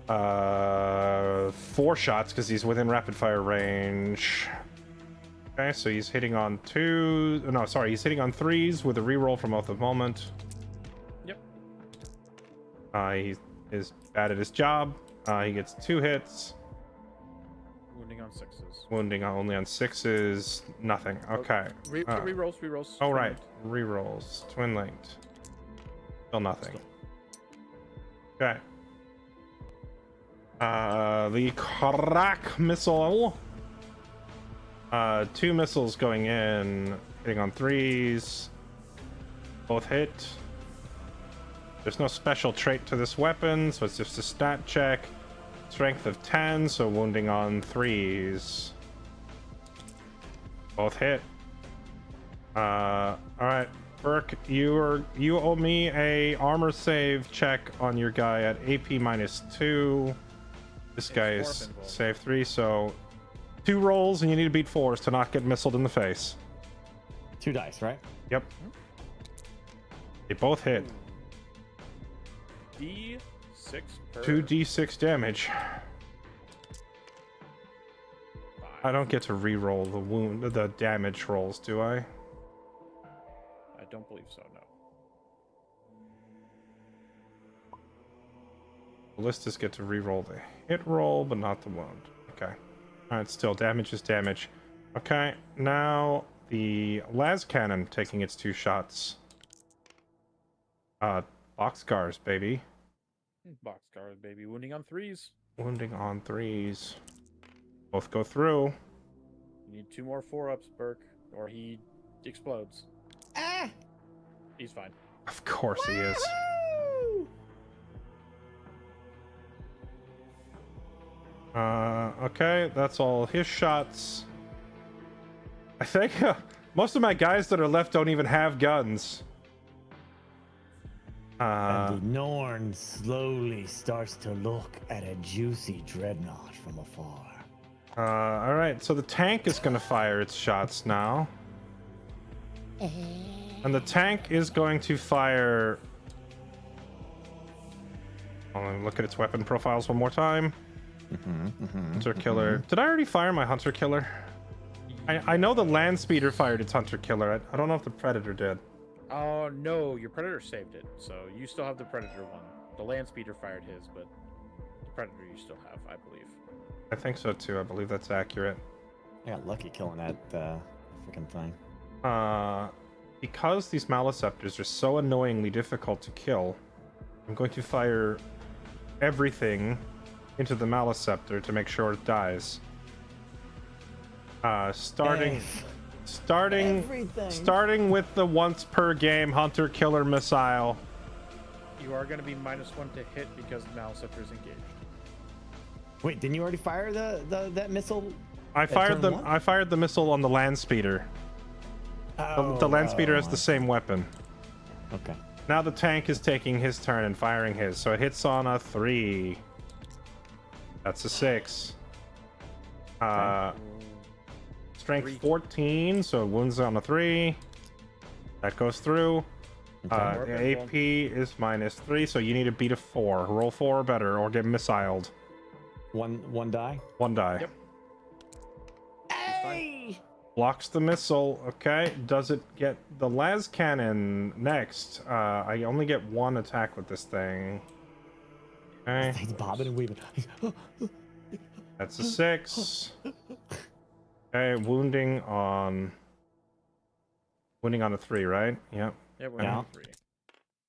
4 shots because he's within rapid fire range. Okay, so he's hitting on 2. No, sorry, he's hitting on 3s with a reroll from Oath of Moment. Yep. He is bad at his job. He gets 2 hits. Wounding on 6s. Wounding only on 6s. Nothing. Okay. Rerolls. Oh, right. Rerolls. Twin linked. Still nothing. Okay. The crack missile. 2 missiles going in, hitting on 3s. Both hit. There's no special trait to this weapon, so it's just a stat check. Strength of 10, so wounding on 3s. Both hit. All right, Burke, you owe me a armor save check on your guy at AP -2. This guy is save 3, so 2 rolls, and you need to beat 4s to not get missiled in the face. 2 dice, right? Yep. They both hit. D6 per 2d6 damage. I don't get to re-roll the damage rolls, do I? I don't believe so, no. Ballistas get to re-roll the hit roll, but not the wound. Okay. Alright, still, damage is damage. Okay, now the las cannon taking its 2 shots. Boxcars, baby. Boxcars, baby. Wounding on 3s. Wounding on 3s. Both go through. You need 2 more 4-ups, Burke, or he explodes. Ah! He's fine. Of course he is. Okay, that's all his shots. I think most of my guys that are left don't even have guns. And the Norn slowly starts to look at a juicy dreadnought from afar. All right, so the tank is going to fire its shots now. And the tank is going to fire... I'll look at its weapon profiles one more time. Hunter Killer. Did I already fire my Hunter Killer? I know the Land Speeder fired its Hunter Killer. I don't know if the Predator did. Oh, no, your Predator saved it, so you still have the Predator one. The Land Speeder fired his, but the Predator you still have, I believe. I think so too. I believe that's accurate. I got lucky killing that freaking thing. Because these Maliceptors are so annoyingly difficult to kill, I'm going to fire everything into the Maliceptor to make sure it dies. Starting with the once per game Hunter Killer missile. You are going to be -1 to hit because the Maliceptor is engaged. Wait, didn't you already fire that missile? I fired the missile on the Land Speeder. The Land Speeder has the same weapon. Okay. Now the tank is taking his turn and firing his, so it hits on a 3. That's a 6. Strength 14, so it wounds on a 3. That goes through. The AP is -3, so you need to beat a 4. Roll 4 or better, or get missiled. One die? 1 die. Yep. Hey! Blocks the missile. Okay. Does it get the las cannon next? I only get 1 attack with this thing. Okay. He's bobbing and weaving. That's a 6. Okay, wounding on a 3, right? Yep. Yeah, we're Yeah. on 3.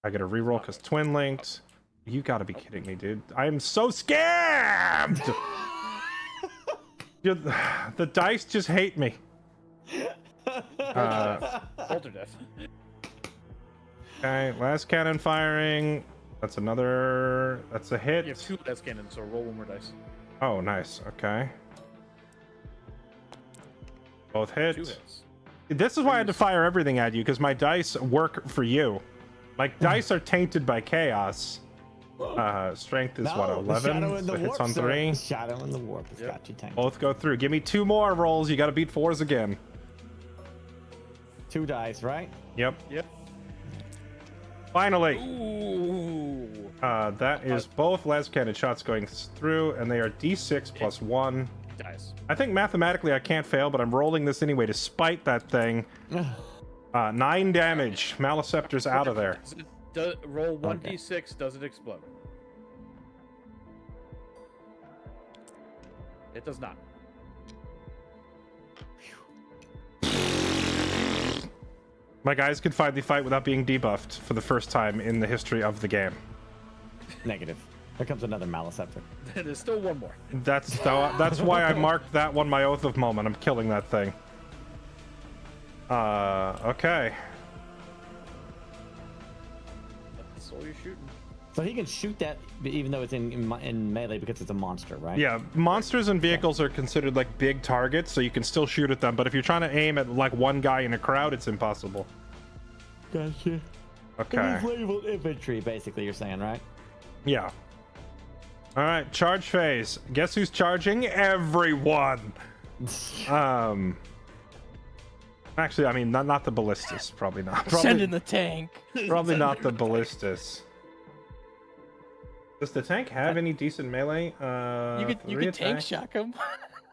I get a reroll because twin linked. You gotta be kidding me, dude. I am so scammed! The dice just hate me. Polterdeath. Okay, last cannon firing. That's another. That's a hit. You have 2 less cannons, so roll 1 more dice. Oh, nice. Okay. Both hit. 2 hits. This is why I had to fire everything at you, because my dice work for you. My dice are tainted by chaos. Strength is what, 11? So it hits on 3. Shadow in the warp has got you tanked. Both go through. Give me 2 more rolls. You got to beat 4s again. 2 dice, right? Yep. Yep. Finally. Ooh. That is both las cannon shots going through, and they are d6 plus 1. Dice. I think mathematically I can't fail, but I'm rolling this anyway to spite that thing. 9 damage. Maleceptor's out of there. Roll 1d6. Does it explode? It does not. My guys could finally fight without being debuffed for the first time in the history of the game. Negative. Here comes another Maleceptor. There's still one more. That's why I marked that one my oath of moment. I'm killing that thing. Okay. That's all you're shooting. So he can shoot that even though it's in melee because it's a monster, right? Yeah, monsters and vehicles are considered like big targets, so you can still shoot at them. But if you're trying to aim at like one guy in a crowd, it's impossible. Gotcha. Okay. He's labeled infantry, basically, you're saying, right? Yeah. All right, charge phase. Guess who's charging? Everyone. Actually, I mean, not the ballistas. Probably not. Probably, Send in the tank. probably not the ballistas. Does the tank have any decent melee? You could tank shock him.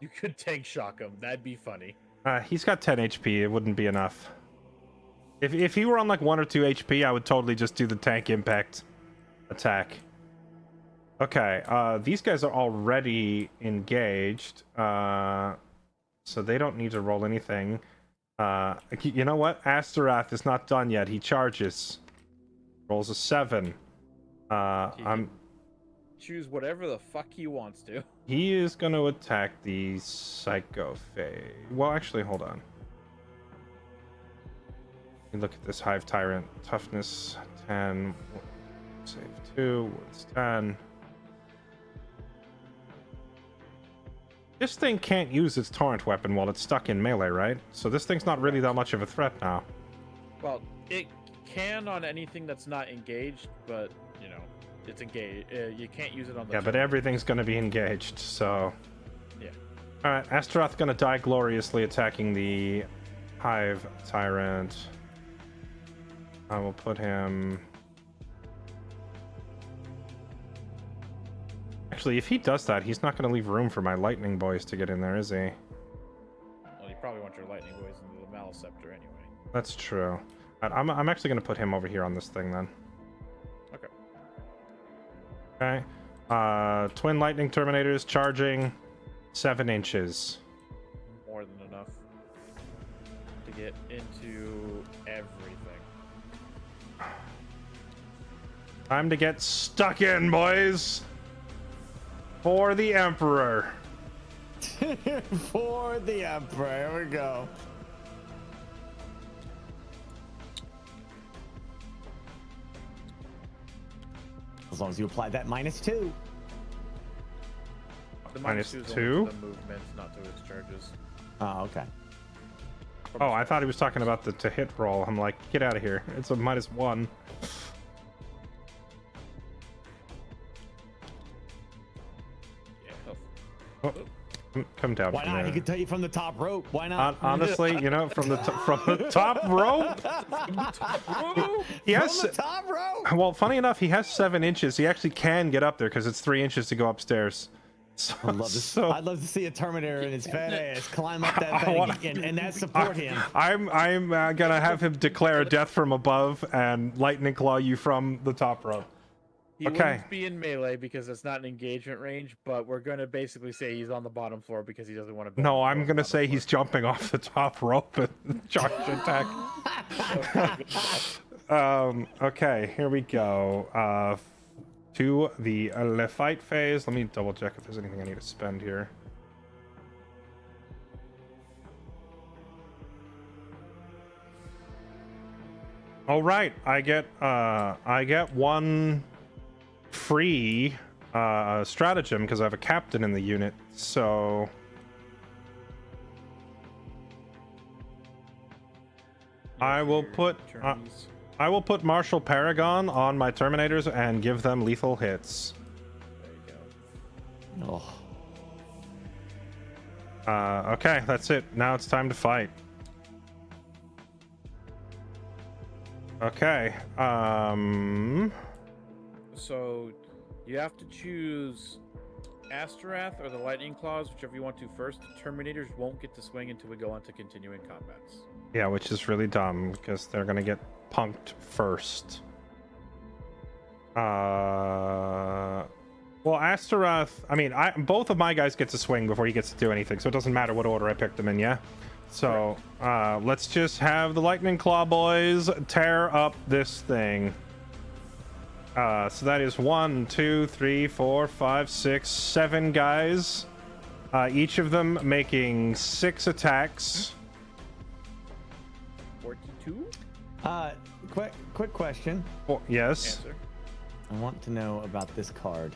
You could tank shock him. That'd be funny. He's got 10 HP. It wouldn't be enough. If he were on like 1 or 2 HP, I would totally just do the tank impact attack. Okay, these guys are already engaged, so they don't need to roll anything. You know what? Astaroth is not done yet. He charges. Rolls a 7. I'm... Choose whatever the fuck he wants to. He is going to attack the Psycho Phase. Well, actually, hold on. Let me look at this Hive Tyrant. Toughness 10. Save 2. It's 10. This thing can't use its torrent weapon while it's stuck in melee, right? So this thing's not really that much of a threat now. Well, it can on anything that's not engaged, but, you know, it's engaged. You can't use it on the... Yeah, but everything's going to be engaged, so... Yeah. Alright, Astaroth going to die gloriously attacking the Hive Tyrant. I will put him... Actually, if he does that, he's not going to leave room for my lightning boys to get in there, is he? Well, you probably want your lightning boys into the Maleceptor anyway. That's true. I'm actually going to put him over here on this thing, then. Okay. Okay. Twin lightning terminators charging 7 inches. More than enough to get into everything. Time to get stuck in, boys. For the Emperor. For the Emperor. Here we go. As long as you apply that -2. The Minus -2 is 2? only to the movement, not to its charges. Oh, okay. Oh, I thought he was talking about the to hit roll. I'm like, get out of here. It's a -1. Yeah. Come down. Why from not? there. He could tell you from the top rope. Why not? Honestly, you know, from the top rope. Yes. From the top rope. Well, funny enough, he has 7 inches. He actually can get up there because it's 3 inches to go upstairs. So, I'd love to see a Terminator in his fat ass climb up that thing and that support him. I'm gonna have him declare a death from above and lightning claw you from the top rope. He Okay. wouldn't be in melee because it's not an engagement range, but we're going to basically say he's on the bottom floor because he doesn't want to... No, I'm gonna say he's jumping off the top rope and charge attack. Okay, here we go. To the Le Fight phase. Let me double check if there's anything I need to spend here. All right, I get 1 free stratagem because I have a captain in the unit. So I will put I will put Martial Paragon on my Terminators and give them lethal hits. There you go. Oh. Okay, that's it. Now it's time to fight. Okay. So you have to choose Asterath or the Lightning Claws, whichever you want to first. The Terminators won't get to swing until we go on to continuing combats. Yeah, which is really dumb because they're gonna get punked first. Well, Asterath. I mean, both of my guys get to swing before he gets to do anything, so it doesn't matter what order I picked them in. Yeah. So let's just have the Lightning Claw boys tear up this thing. So that is 1, 2, 3, 4, 5, 6, 7 guys. Each of them making 6 attacks. 42? Quick question. Oh, yes. Answer. I want to know about this card.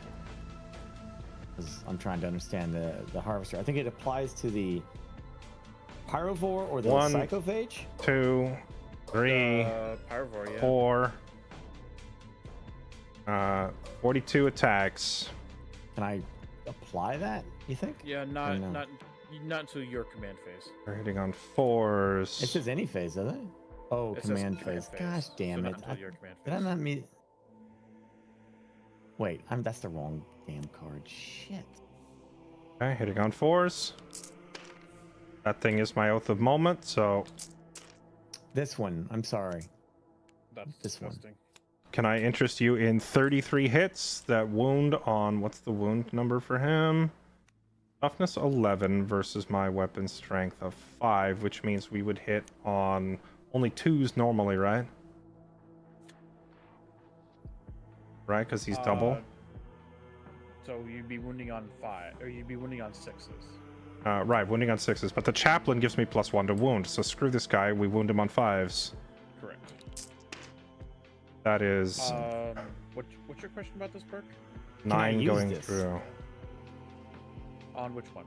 Because I'm trying to understand the Harvester. I think it applies to the Pyrovore or the 1, Psychophage? 2, 3, Pyrovore, yeah. 4. 42 attacks. Can I apply that, you think? Yeah, Or not no? not to your command phase. We're hitting on 4s. It says any phase, doesn't it? Oh, It says command phase. Gosh damn so it. not until your command Did I phase. not meet? Wait, that's the wrong damn card. Shit. Okay, hitting on 4s. That thing is my Oath of Moment, so This one. I'm sorry. That's This one. disgusting. can I interest you in 33 hits? That wound on, what's the wound number for him? Toughness 11 versus my weapon strength of 5, which means we would hit on only 2s normally, right? Right, because he's double. So you'd be wounding on 5, or you'd be wounding on 6s. Right, wounding on 6s, but the chaplain gives me +1 to wound, so screw this guy, we wound him on 5s. Correct. That is What's your question about this perk? 9 use going this? through. On which one?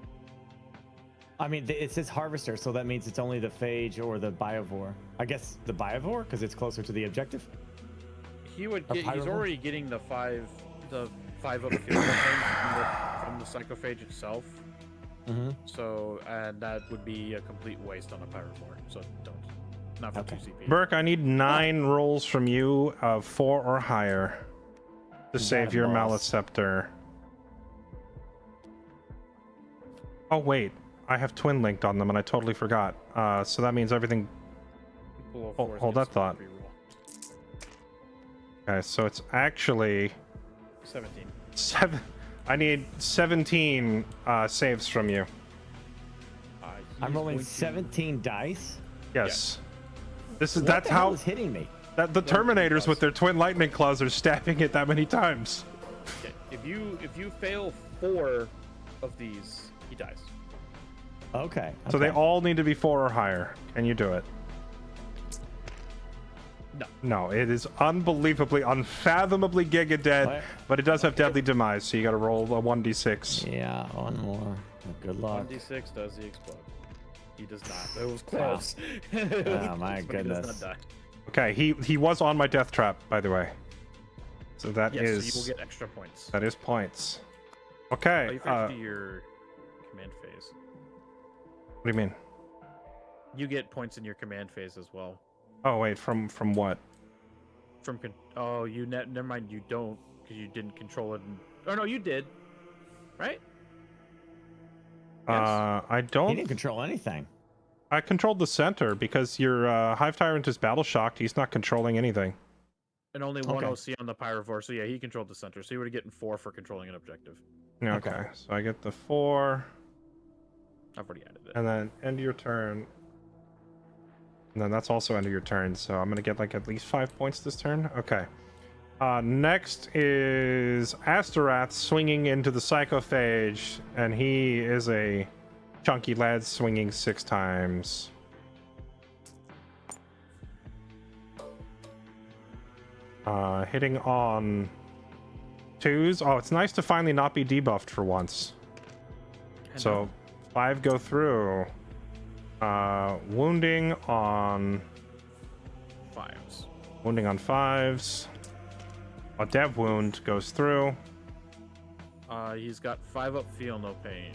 I mean, it says Harvester, so that means it's only the Phage or the Biovore. I guess the Biovore, because it's closer to the objective. He would A get. He's Pyrovore? already getting the 5 of the field from the Psychophage itself. Mm-hmm. So, and that would be a complete waste on a Pyrovore. So don't. Not for Okay. 2 CP. Burke, I need 9 rolls from you of 4 or higher to save got it, your boss. Maliceptor. Oh wait, I have twin linked on them and I totally forgot. So that means everything. Below Oh, 4s hold gets that thought. free roll. Okay, so it's actually 17. 7. I need 17 saves from you. I'm He's rolling going to- 17 dice. Yes. This is What that's the hell how is hitting me? that the Terminators with their twin lightning claws are stabbing it that many times. Okay, if you fail 4 of these, he dies. Okay. So they okay. all need to be 4 or higher. Can you do it? No. No, it is unbelievably, unfathomably giga dead, What? but it does have deadly demise, so you gotta roll a 1d6. Yeah, one more. Good luck. 1d6 does he explode? He does not. It was close. It was Oh, close, my but he does goodness. not die. Okay, he was on my death trap, by the way. So that Yes, is so you will get extra points. that is points. Oh, Okay, you forgot to do your command phase. what do you mean? You get points in your command phase as well. Oh wait, from what? Oh, you never mind. You don't because you didn't control it. Oh no, you did. Right? Yes. I He don't. didn't control anything. I controlled the center because your Hive Tyrant is battle shocked. He's not controlling anything. And only one Okay. OC on the Pyrovore. So yeah, he controlled the center. So you would have gotten 4 for controlling an objective. Yeah, Okay. okay, so I get the 4, I've already added it. and then end of your turn. And then that's also end of your turn, so I'm gonna get like at least 5 points this turn. Okay. Next is Asterath swinging into the Psychophage, and he is a chunky lad swinging 6 times. Hitting on 2s. Oh, it's nice to finally not be debuffed for once. So 5 go through. Wounding on 5s. Wounding on 5s. A dev wound goes through. He's got 5 up, feel no pain.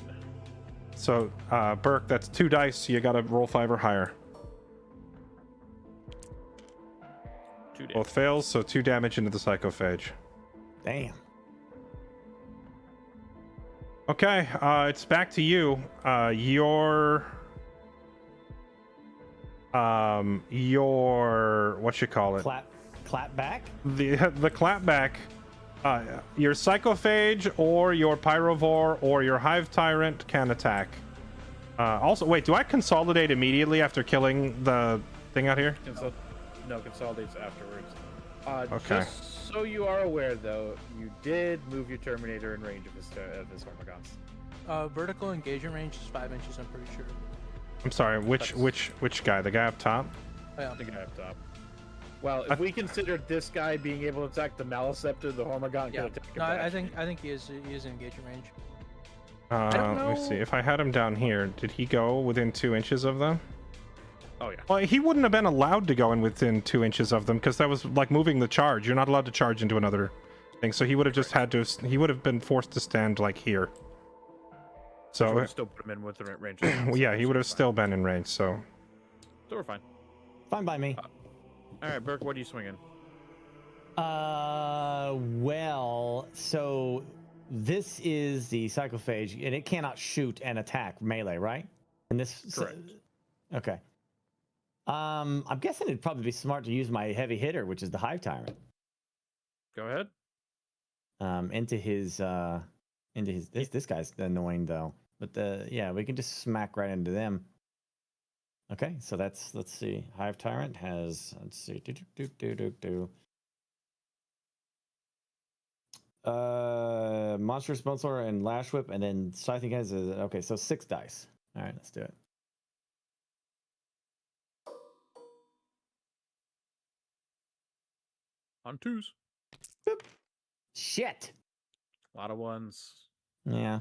So, Burke, that's 2 dice. You gotta roll 5 or higher. 2 damage. Both fails, so 2 damage into the psychophage. Damn. Okay, it's back to you. Your what you call it? Clap back. The clapback. Your psychophage or your pyrovore or your hive tyrant can attack. Also, wait, do I consolidate immediately after killing the thing out here? No, consolidates afterwards. Okay. Just so you are aware, though, you did move your Terminator in range of his Hormagaunts. Vertical engagement range is 5 inches, I'm pretty sure. I'm sorry, which guy? The guy up top? Oh, yeah. The guy up top. Well, if we consider this guy being able to attack the Maliceptor, the Hormagaunt Yeah. could attack him. No, I back. think he is in engagement range. Let me see. If I had him down here, did he go within 2 inches of them? Oh yeah. Well, he wouldn't have been allowed to go in within 2 inches of them because that was like moving the charge. You're not allowed to charge into another thing, so he would have just had to. He would have been forced to stand like here. So We'll still put him in with the range. well, yeah, he would have still been in range. So we're fine. Fine by me. All right, Burke, what are you swinging? Well, so this is the psychophage, and it cannot shoot and attack melee, right? And this. Correct. Okay. I'm guessing it'd probably be smart to use my heavy hitter, which is the hive tyrant. Go ahead. Into his this guy's annoying though. But yeah, we can just smack right into them. Okay, so let's see. Hive tyrant has monstrous Bonsor and lash whip, and then scything has okay, so 6 dice. All right, let's do it. On 2s. Boop. Shit. A lot of 1s. Yeah.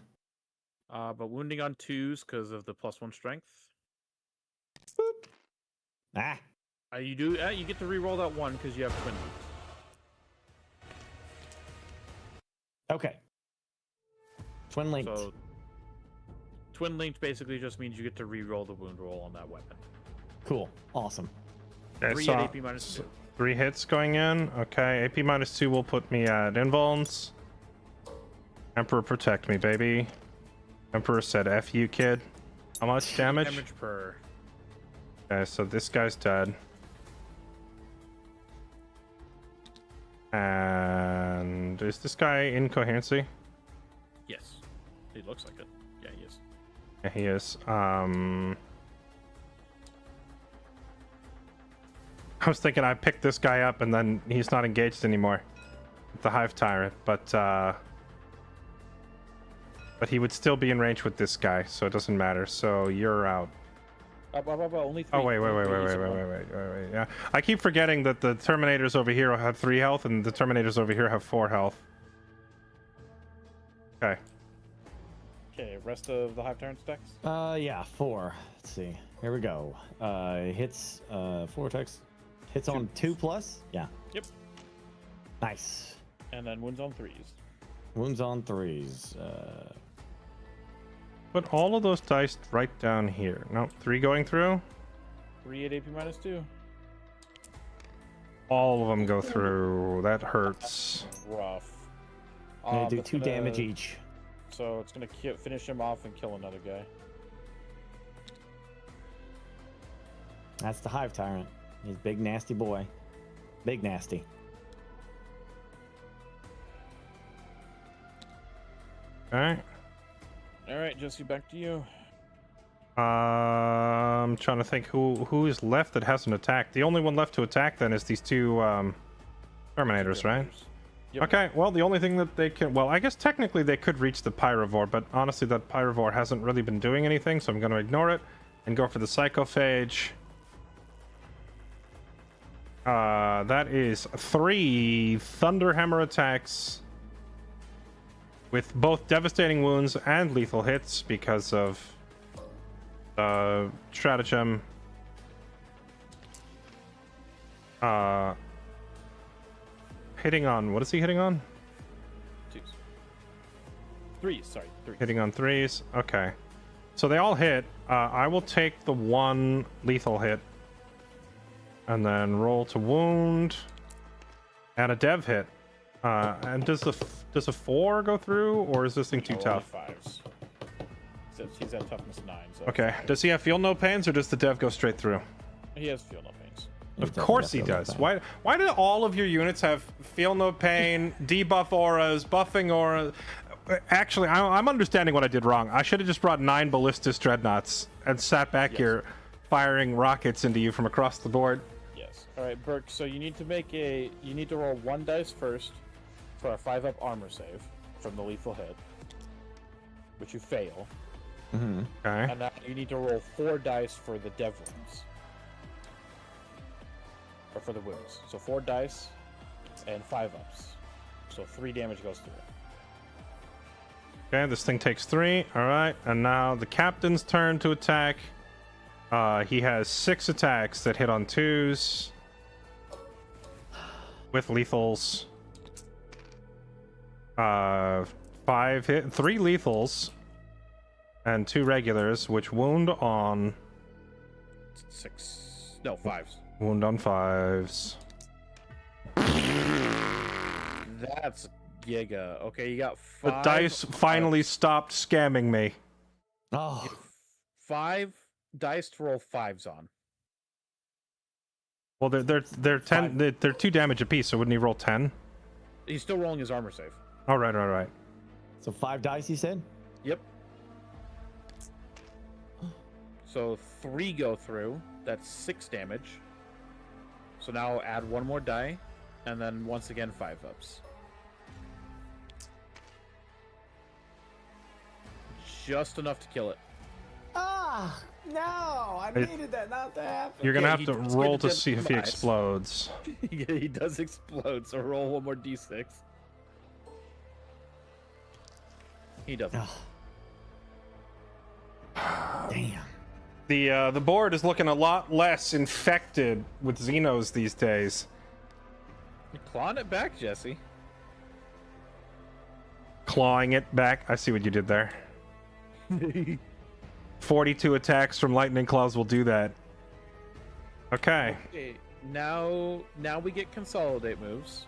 But wounding on 2s because of the +1 strength. Boop. Ah. You get to re-roll that 1 because you have twin wounds. Okay. Twin linked. So twin linked basically just means you get to re-roll the wound roll on that weapon. Cool. Awesome. okay, 3 so at AP -2. 3 hits going in. Okay, AP -2 will put me at invulns. Emperor, protect me, baby. Emperor said, "F you, kid." How much damage? Damage per. Okay, so this guy's dead. And is this guy in coherency? Yes. He looks like it. Yeah, he is. Yeah, he is. I was thinking I picked this guy up and then he's not engaged anymore. The hive tyrant, but he would still be in range with this guy, so it doesn't matter. So you're out. Only 3. Oh wait. Yeah, I keep forgetting that the Terminators over here have 3 health and the Terminators over here have 4 health. Okay. Okay, rest of the Hive Tyrant stacks? Yeah, 4. Let's see. Here we go. Hits 4 attacks. Hits on 2+? Yeah. Yep. Nice. And then wounds on 3s. Wounds on 3s. Put all of those dice right down here. No, 3 going through. 3 at AP -2. All of them go through. That hurts. Rough. They do That's 2 gonna- damage each. So it's gonna finish him off and kill another guy. That's the hive tyrant. He's a big nasty boy. Big nasty. Alright. All right, Jesse, back to you. I'm trying to think who is left that hasn't attacked. The only one left to attack then is these 2 Terminators, right? Yep. Okay, well, the only thing that they can... Well, I guess technically they could reach the Pyrovore, but honestly, that Pyrovore hasn't really been doing anything, so I'm going to ignore it and go for the Psychophage. That is 3 Thunderhammer attacks with both devastating wounds and lethal hits because of stratagem. hitting on, what is he hitting on? 2s. 3s, sorry. 3s. Hitting on 3s. Okay. So they all hit. I will take the one lethal hit. And then roll to wound. And a dev hit. And does a 4 go through, or is this thing too tough? 5s. He's at toughness 9. So Okay. Does he have feel no pains, or does the dev go straight through? He has feel no pains. Of course he does. Why do all of your units have feel no pain, debuff auras, buffing auras? Actually, I'm understanding what I did wrong. I should have just brought 9 ballistas dreadnoughts and sat back here firing rockets into you from across the board. Yes. All right, Burke. So you need to roll 1 dice first for a 5-up armor save from the lethal hit, which you fail. Mm-hmm. Okay. And now you need to roll 4 dice for the dev wounds. Or for the wounds. So 4 dice and 5-ups. So 3 damage goes through it. Okay, this thing takes 3. All right, and now the captain's turn to attack. He has 6 attacks that hit on 2s with lethals. 3 lethals and 2 regulars, which wound on 6. No, 5s. Wound on 5s. That's giga. Okay, you got 5. The dice finally stopped scamming me. Oh, 5 dice to roll 5s on. Well, they're 10. They're 2 damage apiece. So wouldn't he roll 10? He's still rolling his armor save. All right. so 5 dice, you said? Yep. So 3 go through. That's 6 damage. So now add 1 more die, and then once again 5-ups. Just enough to kill it. Ah, no! I needed that not to happen. You're gonna Okay, have to he does roll get to a see if he demise. explodes. Yeah, he does explode, so roll 1 more d6. He doesn't. Damn. The board is looking a lot less infected with Xenos these days. You're clawing it back, Jesse. Clawing it back. I see what you did there. 42 attacks from Lightning Claws will do that. Okay. Okay, now we get consolidate moves.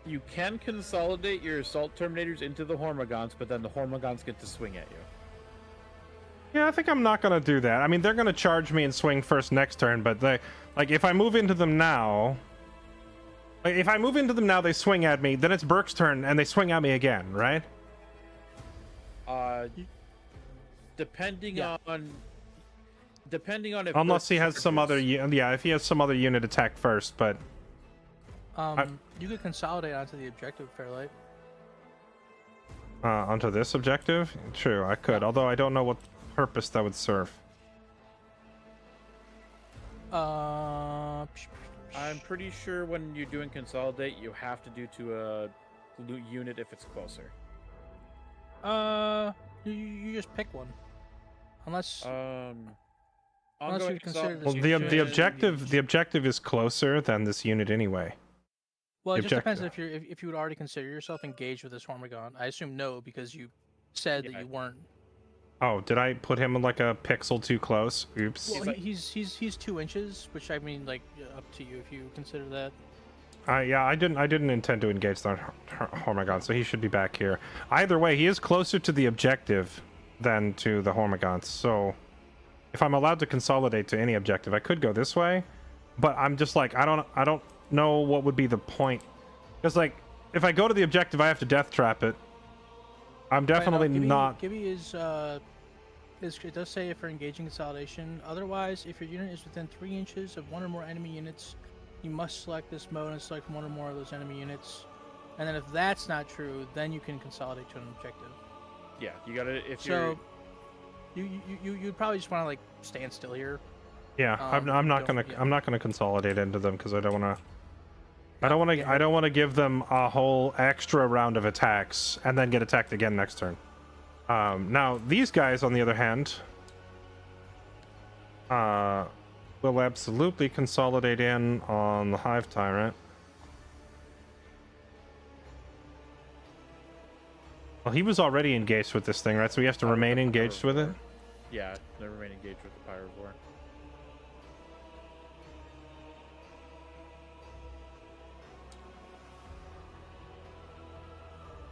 You can consolidate your assault terminators into the Hormagons, but then the Hormagons get to swing at you. Yeah, I think I'm not gonna do that. I mean, they're gonna charge me and swing first next turn, but if I move into them now, they swing at me. Then it's Burke's turn, and they swing at me again, right? Depending on if Unless he Burke has some other, charges. if he has some other unit attack first, but You could consolidate onto the objective, Fairlight. onto this objective, true, I could. Although I don't know what purpose that would serve. I'm pretty sure when you're doing consolidate, you have to do to a unit if it's closer. You just pick one, unless Unless you consider Well, the objective is closer than this unit anyway. Well, it The just depends objective. if you would already consider yourself engaged with this Hormagon. I assume no, because you said that you weren't. Oh, did I put him like a pixel too close? Oops. Well, he's 2 inches, which I mean, like, up to you if you consider that. Yeah, I didn't intend to engage that Hormagon, so he should be back here. Either way, he is closer to the objective than to the Hormagons. So, if I'm allowed to consolidate to any objective, I could go this way. But I'm just like, I don't know what would be the point. Because like, if I go to the objective, I have to death trap it. I'm definitely not. Gibby is it does say if you're engaging consolidation. Otherwise, if your unit is within 3 inches of one or more enemy units, you must select this mode and select one or more of those enemy units. And then if that's not true, then you can consolidate to an objective. Yeah, you gotta So you'd probably just want to like stand still here. Yeah, I'm not gonna consolidate into them because I don't want to give them a whole extra round of attacks and then get attacked again next turn. Now these guys, on the other hand, will absolutely consolidate in on the Hive Tyrant. Well, he was already engaged with this thing, right? So we have to remain engaged with it? Yeah, they remain engaged with the Pyrovore.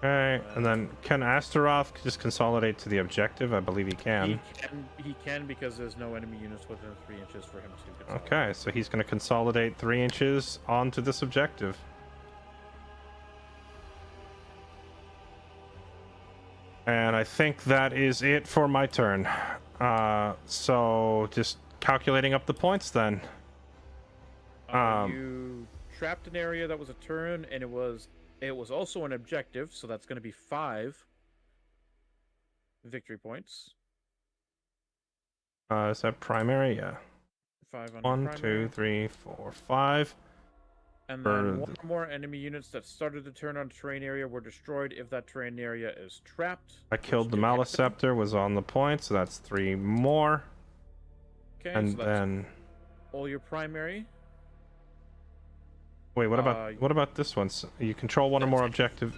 Okay, and then can Astaroth just consolidate to the objective? I believe he can. He can because there's no enemy units within 3 inches for him to consolidate. Okay, so he's going to consolidate 3 inches onto this objective. And I think that is it for my turn. So just calculating up the points then. You trapped an area that was a turn, and it was also an objective, so that's going to be 5 victory points. Is that primary? Yeah. 5 on 1, primary. 2, 3, 4, 5. And then one or more enemy units that started the turn on a terrain area were destroyed if that terrain area is trapped. I killed the Maliceptor, was on the point, so that's 3 more. Okay, And so that's then all your primary. wait, what about this one? So you control one or more objective.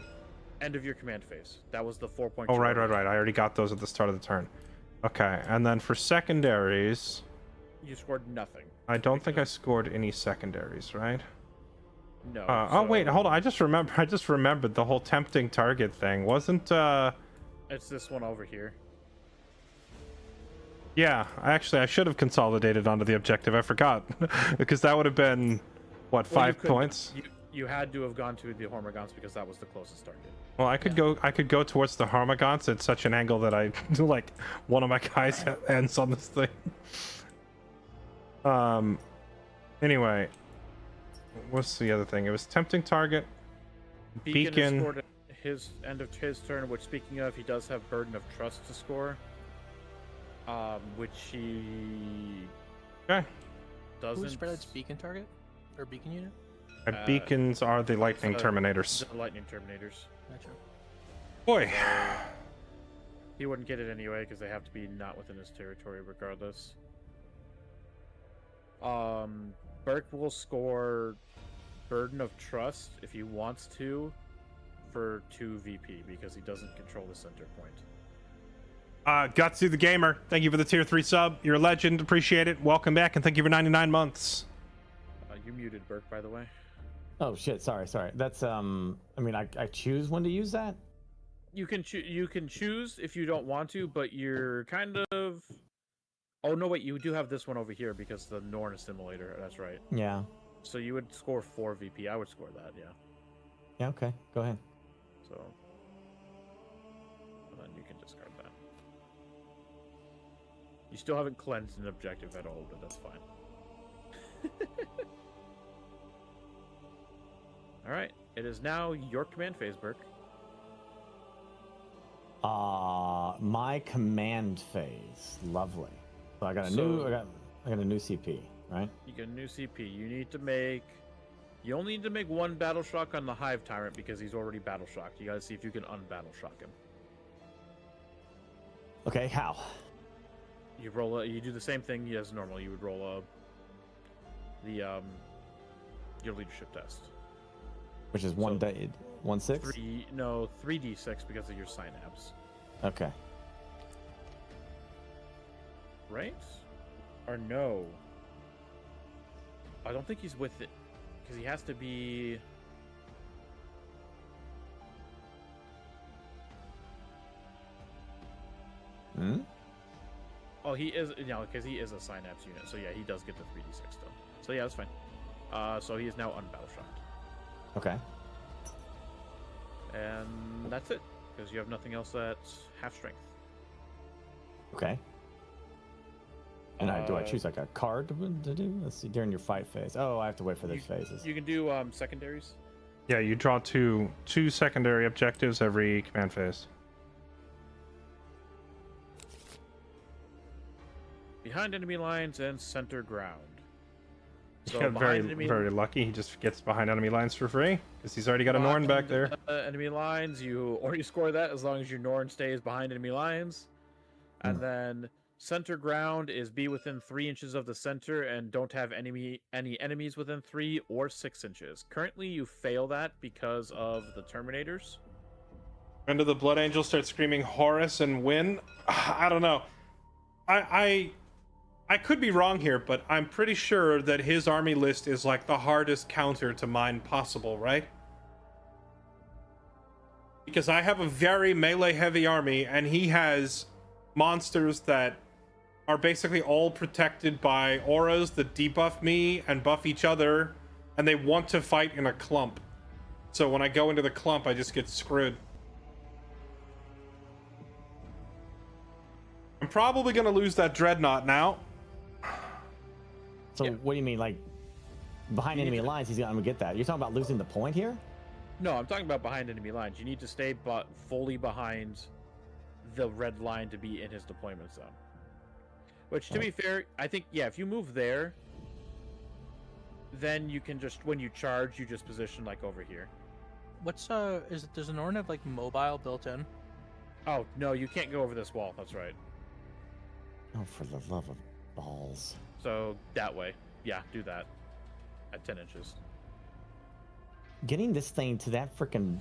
End of your command phase. That was the 4-point. Oh, right. I already got those at the start of the turn. Okay, and then for secondaries, You scored nothing. I don't think I scored any secondaries, right? No. Oh wait, hold on. I just remembered the whole tempting target thing. Wasn't It's this one over here. Yeah, I should have consolidated onto the objective. I forgot. Because that would have been what, Well, 5 points? You had to have gone to the Hormagaunts because that was the closest target. Well, I could go towards the Harmagaunts at such an angle that I like one of my guys ends on this thing. Anyway, what's the other thing? It was tempting target, beacon. Scored at his end of his turn, which, speaking of, he does have Burden of Trust to score. Which he doesn't. Who's Fairlight's beacon target or beacon unit? Beacons are the lightning terminators. The lightning terminators. Gotcha. Boy, he wouldn't get it anyway because they have to be not within his territory, regardless. Burke will score Burden of Trust if he wants to for 2 VP because he doesn't control the center point. Gutsy the Gamer, thank you for the tier 3 sub. You're a legend. Appreciate it. Welcome back, and thank you for 99 months. You muted Burke, by the way. Oh shit! Sorry. That's I mean, I choose when to use that. You can choose if you don't want to, but you're kind of. Oh no! Wait, you do have this one over here because the Norn Assimilator. That's right. Yeah. So you would score 4 VP. I would score that. Yeah. Yeah. Okay. Go ahead. So. And then you can discard that. You still haven't cleansed an objective at all, but that's fine. All right. It is now your command phase, Burke. My command phase. Lovely. So I got a new CP, right? You get a new CP. You only need to make 1 battle shock on the Hive Tyrant because he's already battle shocked. You gotta see if you can unbattle shock him. Okay, how? You do the same thing as normal. You would roll your leadership test. Which is 1d6? 3d6 because of your synapse. Okay. Right? Or no? I don't think he's with it because he has to be. Hmm? Oh, he is, because he is a synapse unit. So yeah, he does get the 3d6 still. So yeah, that's fine. So he is now unbattle shocked. Okay. And that's it, because you have nothing else at half strength. Okay. And do I choose like a card to do? Let's see, during your fight phase. Oh, I have to wait for these phases. You can do secondaries. Yeah, you draw two secondary objectives every command phase. Behind enemy lines and center ground. So Yeah, very lucky. He just gets behind enemy lines for free because he's already got a Norn back there. Enemy lines, you already score that as long as your Norn stays behind enemy lines. And then center ground is be within 3 inches of the center and don't have any enemies within 3 or 6 inches. Currently, you fail that because of the Terminators. When do the Blood Angels start screaming Horus and win? I don't know. I could be wrong here, but I'm pretty sure that his army list is like the hardest counter to mine possible, right? Because I have a very melee heavy army, and he has monsters that are basically all protected by auras that debuff me and buff each other, and they want to fight in a clump. So when I go into the clump, I just get screwed. I'm probably gonna lose that Dreadnought now. So what do you mean, like behind enemy lines? He's gonna get that. You're talking about losing the point here? No, I'm talking about behind enemy lines. You need to stay fully behind the red line to be in his deployment zone. Which, to be fair, I think, yeah, if you move there, then you can just, when you charge, you just position like over here. What's does the Norn have like mobile built in? Oh, no, you can't go over this wall. That's right. Oh, for the love of balls. So that way. Yeah, do that. At 10 inches. Getting this thing to that freaking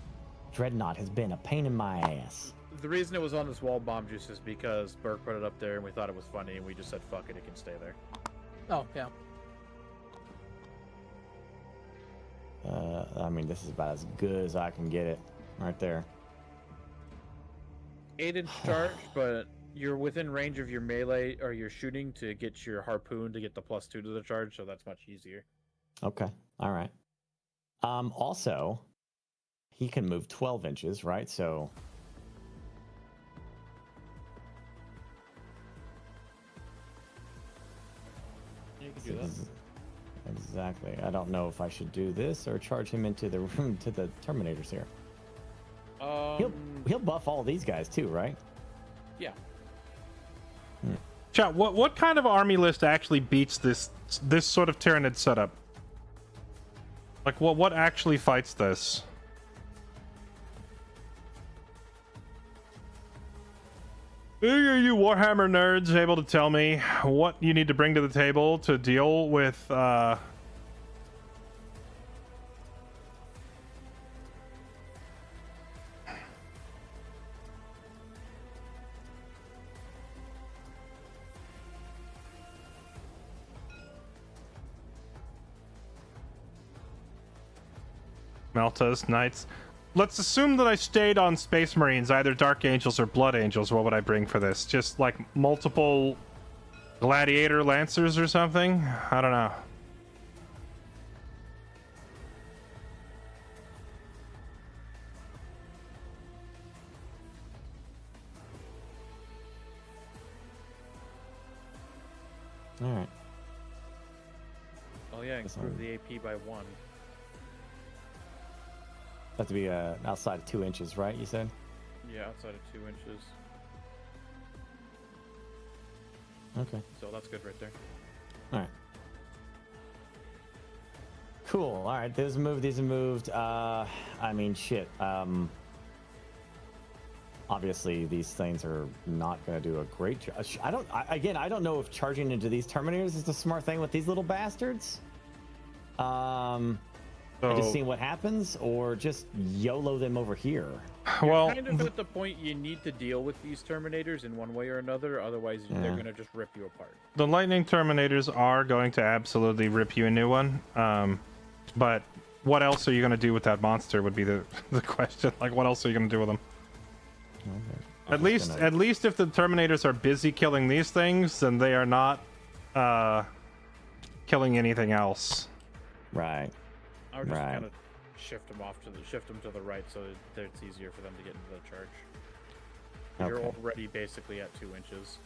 Dreadnought has been a pain in my ass. The reason it was on this wall bomb juice is because Burke put it up there and we thought it was funny and we just said, fuck it, it can stay there. Oh, yeah. I mean, this is about as good as I can get it. Right there. 8-inch charge, but you're within range of your melee or your shooting to get your harpoon to get the +2 to the charge, so that's much easier. Okay. All right. Also, he can move 12 inches, right? So... You can do that. Exactly. I don't know if I should do this or charge him into the room to the Terminators here. He'll buff all these guys too, right? Yeah. Chat, what kind of army list actually beats this sort of Tyranid setup? Like, what actually fights this? Are you Warhammer nerds able to tell me what you need to bring to the table to deal with, Meltas, Knights? Let's assume that I stayed on Space Marines, either Dark Angels or Blood Angels. What would I bring for this? Just like multiple Gladiator Lancers or something? I don't know. All right. Oh yeah, improve the AP by 1. Have to be outside of 2 inches, right? You said. Yeah, outside of 2 inches. Okay. So that's good right there. All right. Cool. All right. These are moved. These are moved. I mean, shit. Obviously, these things are not going to do a great job. I don't know if charging into these Terminators is the smart thing with these little bastards. I just seeing what happens, or just YOLO them over here. Well, kind of at the point you need to deal with these Terminators in one way or another, otherwise they're going to just rip you apart. The Lightning Terminators are going to absolutely rip you a new one. But what else are you going to do with that monster would be the question. Like, what else are you going to do with them? Okay. At least if the Terminators are busy killing these things, then they are not killing anything else. Right. I would just kind of shift them to the right so that it's easier for them to get into the charge. You're already basically at 2 inches.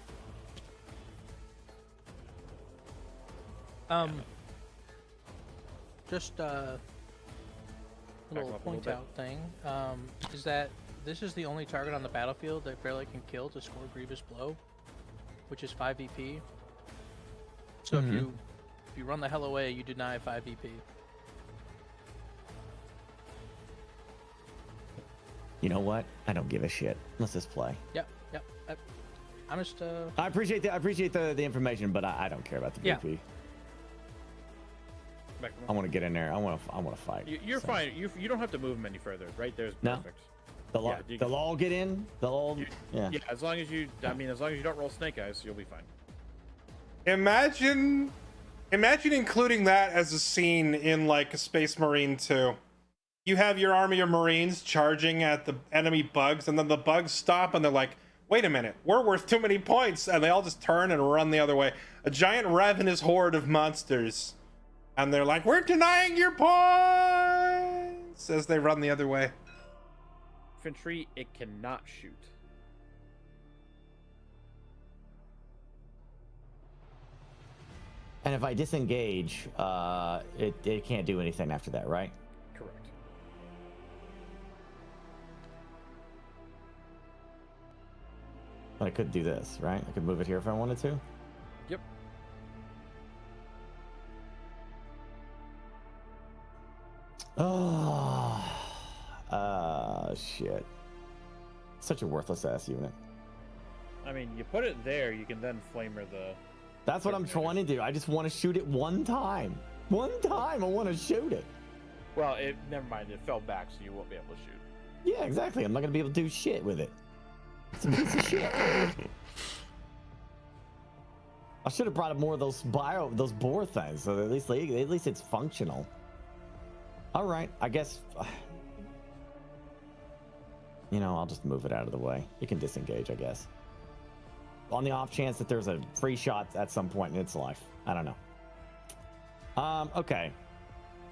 Just a little point out thing. Is that this is the only target on the battlefield that Fairlight can kill to score Grievous Blow, which is 5 VP. So if you run the hell away, you deny 5 VP. You know what? I don't give a shit. Let's just play. Yep. I'm just I appreciate the information, but I don't care about the Yeah. VP. Back I want to get in there. I want to fight. You're So. fine. You don't have to move them any further. Right there's No? perfect. They'll all, Yeah, you they'll all get in. They'll all. Yeah. Yeah, as long as you. I mean, as long as you don't roll snake eyes, you'll be fine. Imagine including that as a scene in like a Space Marine 2. You have your army of Marines charging at the enemy bugs, and then the bugs stop and they're like, wait a minute, we're worth too many points, and they all just turn and run the other way. A giant ravenous horde of monsters. And they're like, we're denying your points as they run the other way. Infantry, it cannot shoot. And if I disengage, it can't do anything after that, right? Correct. But I could do this, right? I could move it here if I wanted to. Yep. Oh, shit. Such a worthless ass unit. I mean, you put it there, you can then flamer the. That's what I'm trying to do. I just want to shoot it one time. One time, I want to shoot it. Well, never mind. It fell back, so you won't be able to shoot. Yeah, exactly. I'm not gonna be able to do shit with it. It's a piece of shit. I should have brought up more of those boar things, so at least it's functional. All right, I guess. You know, I'll just move it out of the way. You can disengage, I guess. On the off chance that there's a free shot at some point in its life. I don't know. Okay.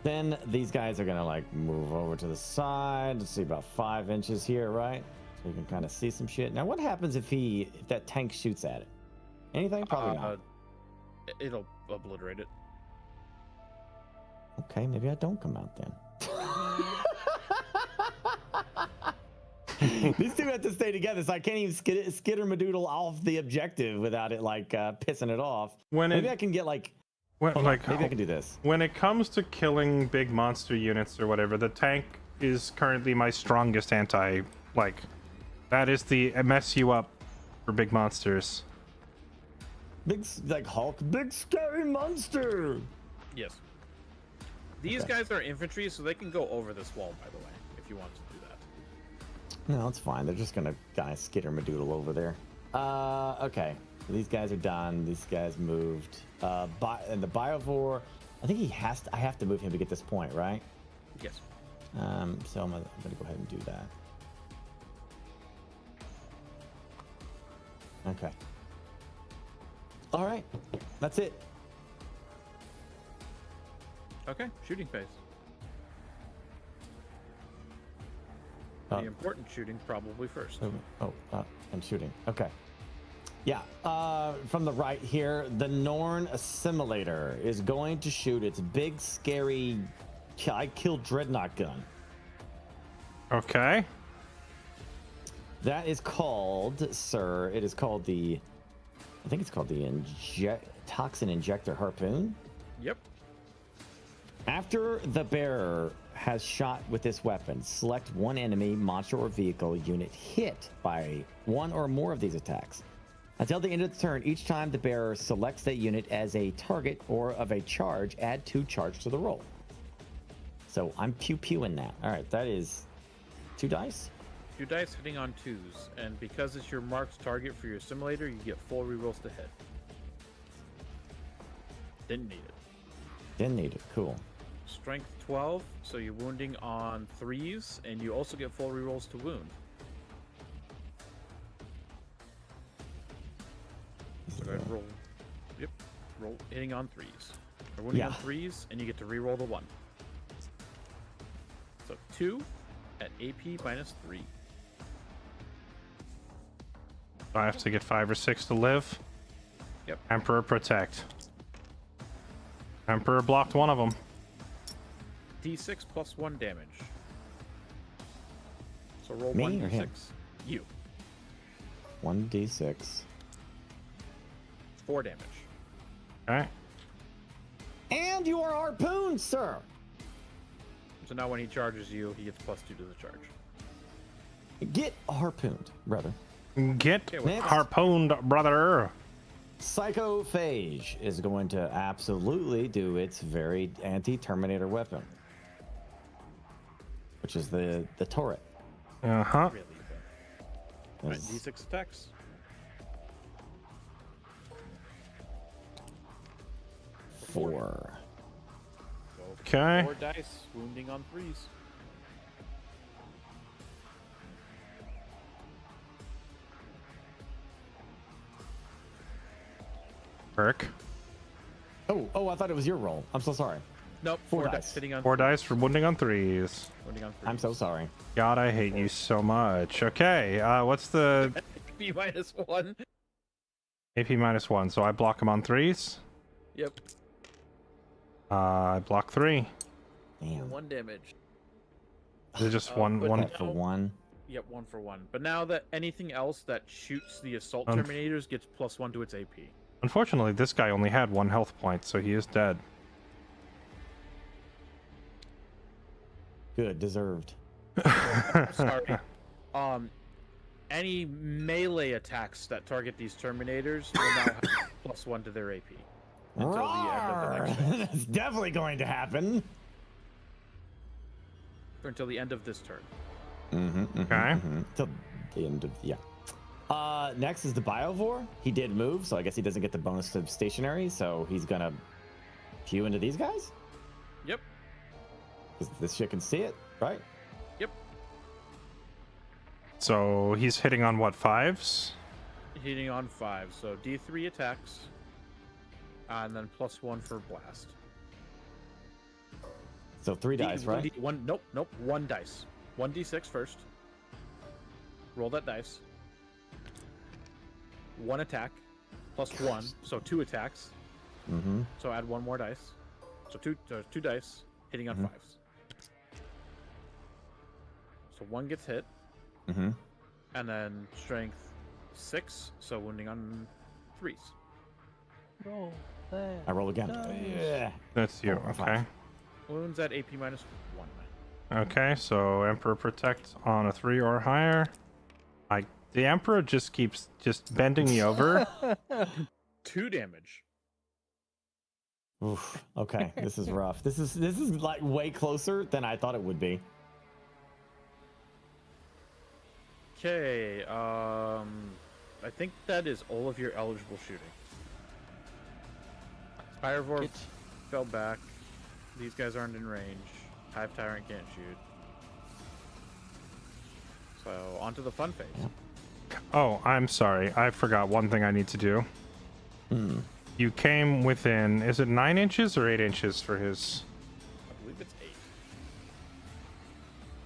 Then these guys are gonna like move over to the side. Let's see, about 5 inches here, right? So you can kind of see some shit. Now, what happens if that tank shoots at it? Anything? Probably not. It'll obliterate it. Okay, maybe I don't come out then. These two have to stay together, so I can't even skitter-madoodle off the objective without it like pissing it off. Maybe I can get like. Maybe I can do this. When it comes to killing big monster units or whatever, the tank is currently my strongest anti. Like, that is the mess you up for big monsters. Big like Hulk, big scary monster. Yes. These guys are infantry, so they can go over this wall, by the way, if you want to do that. No, it's fine. They're just gonna kind of skitter-madoodle over there. Okay. These guys are done. These guys moved. And the Biovore, I think I have to move him to get this point, right? Yes. So I'm gonna go ahead and do that. Okay. All right. That's it. Okay, shooting phase. The important shooting probably first. I'm shooting. Okay. Yeah, from the right here, the Norn Assimilator is going to shoot its big, scary, I killed Dreadnought gun. Okay. That is called, sir, I think it's called the Toxin Injector Harpoon. Yep. After the bearer has shot with this weapon, select one enemy, monster, or vehicle unit hit by one or more of these attacks. Until the end of the turn, each time the bearer selects that unit as a target or of a charge, add 2 charge to the roll. So I'm pew-pewing that. All right, that is 2 dice. 2 dice hitting on 2s, and because it's your marked target for your simulator, you get 4 rerolls to hit. Didn't need it. Didn't need it. Cool. Strength 12, so you're wounding on 3s, and you also get 4 rerolls to wound. So go ahead and roll. Yep. Roll hitting on 3s. Or wounding on 3s, and you get to reroll the 1. So 2 at AP minus 3. I have to get 5 or 6 to live. Yep. Emperor protect. Emperor blocked one of them. D6 plus 1 damage. So roll Me 1d6. or him? You. 1d6. 4 damage. Okay. And you are harpooned, sir. So now when he charges you, he gets +2 to the charge. Get harpooned, brother. Get Next. harpooned, brother. Psychophage is going to absolutely do its very anti-Terminator weapon, which is the turret. Uh-huh. Really good. Right, Is- D6 attacks. 4. Okay. 4 dice, wounding on 3s. Burke. Oh, I thought it was your roll. I'm so sorry. Nope, 4 4 dice. dice hitting on 4 dice for wounding on 3s. Wounding on 3s. I'm so sorry. God, I hate you so much. Okay, what's the B -1. AP -1? So I block him on 3s. Yep. I block 3. Damn. 1 damage. Is it just Oh, one? but One. That for 1. Yep, 1 for 1. But now that anything else that shoots the assault Um, terminators gets +1 to its AP. Unfortunately, this guy only had 1 health point, so he is dead. Good, deserved. Sorry. Any melee attacks that target these terminators will now have +1 to their AP until the end of the next phase, That's definitely going to happen. or until the end of this turn. Okay. Till the end of next is the Biovore. He did move, so I guess he doesn't get the bonus to stationary. So he's gonna pew into these guys. Yep. 'Cause this shit can see it, right? Yep. So he's hitting on what, 5s? Hitting on 5, so D3 attacks, and then +1 for blast. So 3 dice, right? Nope. 1 dice. 1d6 first. Roll that dice. 1 attack, +1, so 2 attacks. Mm-hmm. So add 1 more dice. So 2 dice, hitting on 5s. So 1 gets hit, Mm-hmm. and then strength 6, so wounding on 3s. Roll that. I roll again. Dice. Yeah. That's you. Oh, Okay. Wounds at AP -1. Okay. So Emperor protect on a 3 or higher. The Emperor just keeps bending me over. 2 damage. Oof. Okay. This is rough. This is like way closer than I thought it would be. Okay, I think that is all of your eligible shooting. Spirevore Get- fell back. These guys aren't in range. Hive Tyrant can't shoot. So, on to the fun phase. Oh, I'm sorry. I forgot one thing I need to do. You came within, is it 9 inches or 8 inches for his? I believe it's 8.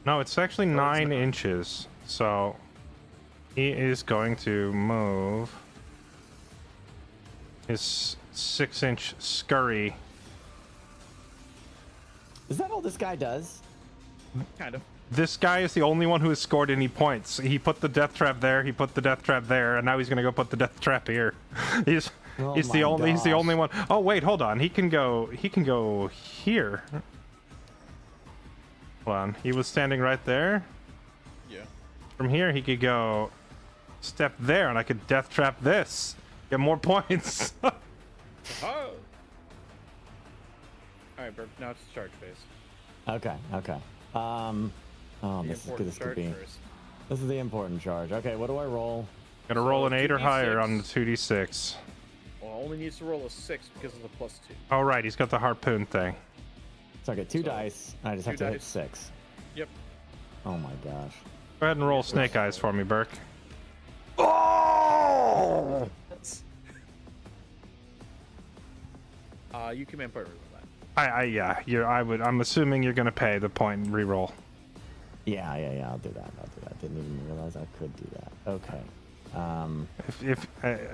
No, it's actually 9 inches. So he is going to move his 6-inch scurry. Is that all this guy does? Kind of. This guy is the only one who has scored any points. He put the death trap there, he put the death trap there, and now he's gonna go put the death trap here. He's Oh the my only gosh. one. Oh wait, hold on. He can go here. Hold on. He was standing right there. Yeah. From here he could go step there and I could death trap this. Get more points. Oh! Alright, Burke, now it's charge phase. Okay. Oh, The this important could charge be. first. This is the important charge. Okay, what do I roll? Gotta roll an 8 or 2d6. higher on the 2d6. Well, only needs to roll a 6 because of the +2. Oh right, he's got the harpoon thing. So I get 2 So, dice. And I just have 2 to hit dice. 6. Yep. Oh my gosh. Go ahead and roll snake eyes for me, Burke. Oh! You can man part reroll that. I'm assuming you're gonna pay the point and reroll. Yeah. I'll do that. Didn't even realize I could do that. Okay.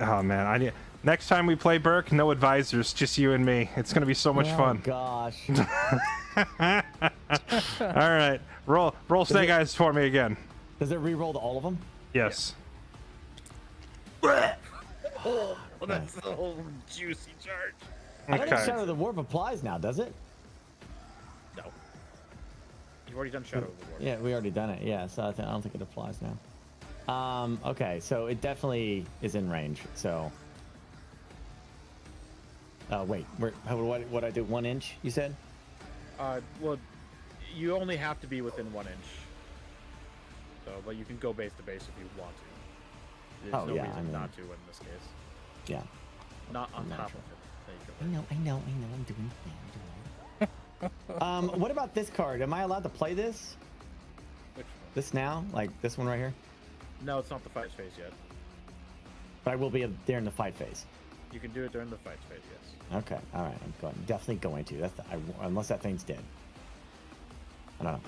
Oh man, next time we play Burke, no advisors, just you and me. It's gonna be so much Oh fun. gosh. All right, roll snake eyes for me again. Does it re-roll to all of them? Yes. Oh, that's a whole juicy charge. I don't think Okay. Shadow of the Warp applies now, does it? No. You've already done Shadow of the War. Yeah, we already done it. Yeah, so I don't think it applies now. Okay, so it definitely is in range. So, wait, what I do? 1 inch? You said? Well, you only have to be within 1 inch. So, but you can go base to base if you want to. There's no reason not to in this case. Yeah. Not on top of it. There you go. I know. I'm doing it. What about this card? Am I allowed to play this? Which one? This now? Like this one right here? No, it's not the fight phase yet. But I will be there in the fight phase. You can do it during the fight phase, yes. Okay, all right. Definitely going to. Unless that thing's dead. I don't know.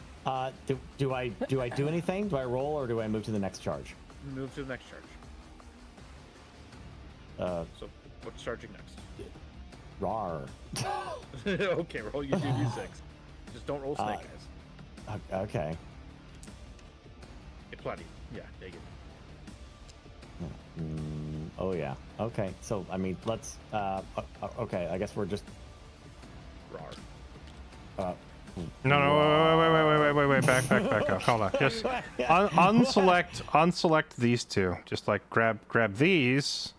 Do I do anything? Do I roll or do I move to the next charge? Move to the next charge. So what's charging next? Rawr. Okay, roll your 2d6. Just don't roll snake eyes. Okay. It's plenty. Yeah, take it. Oh yeah. Okay. So I mean, let's. Okay. I guess we're just. Rawr. No, wait, back up. Hold on. Just unselect these two. Just like grab these.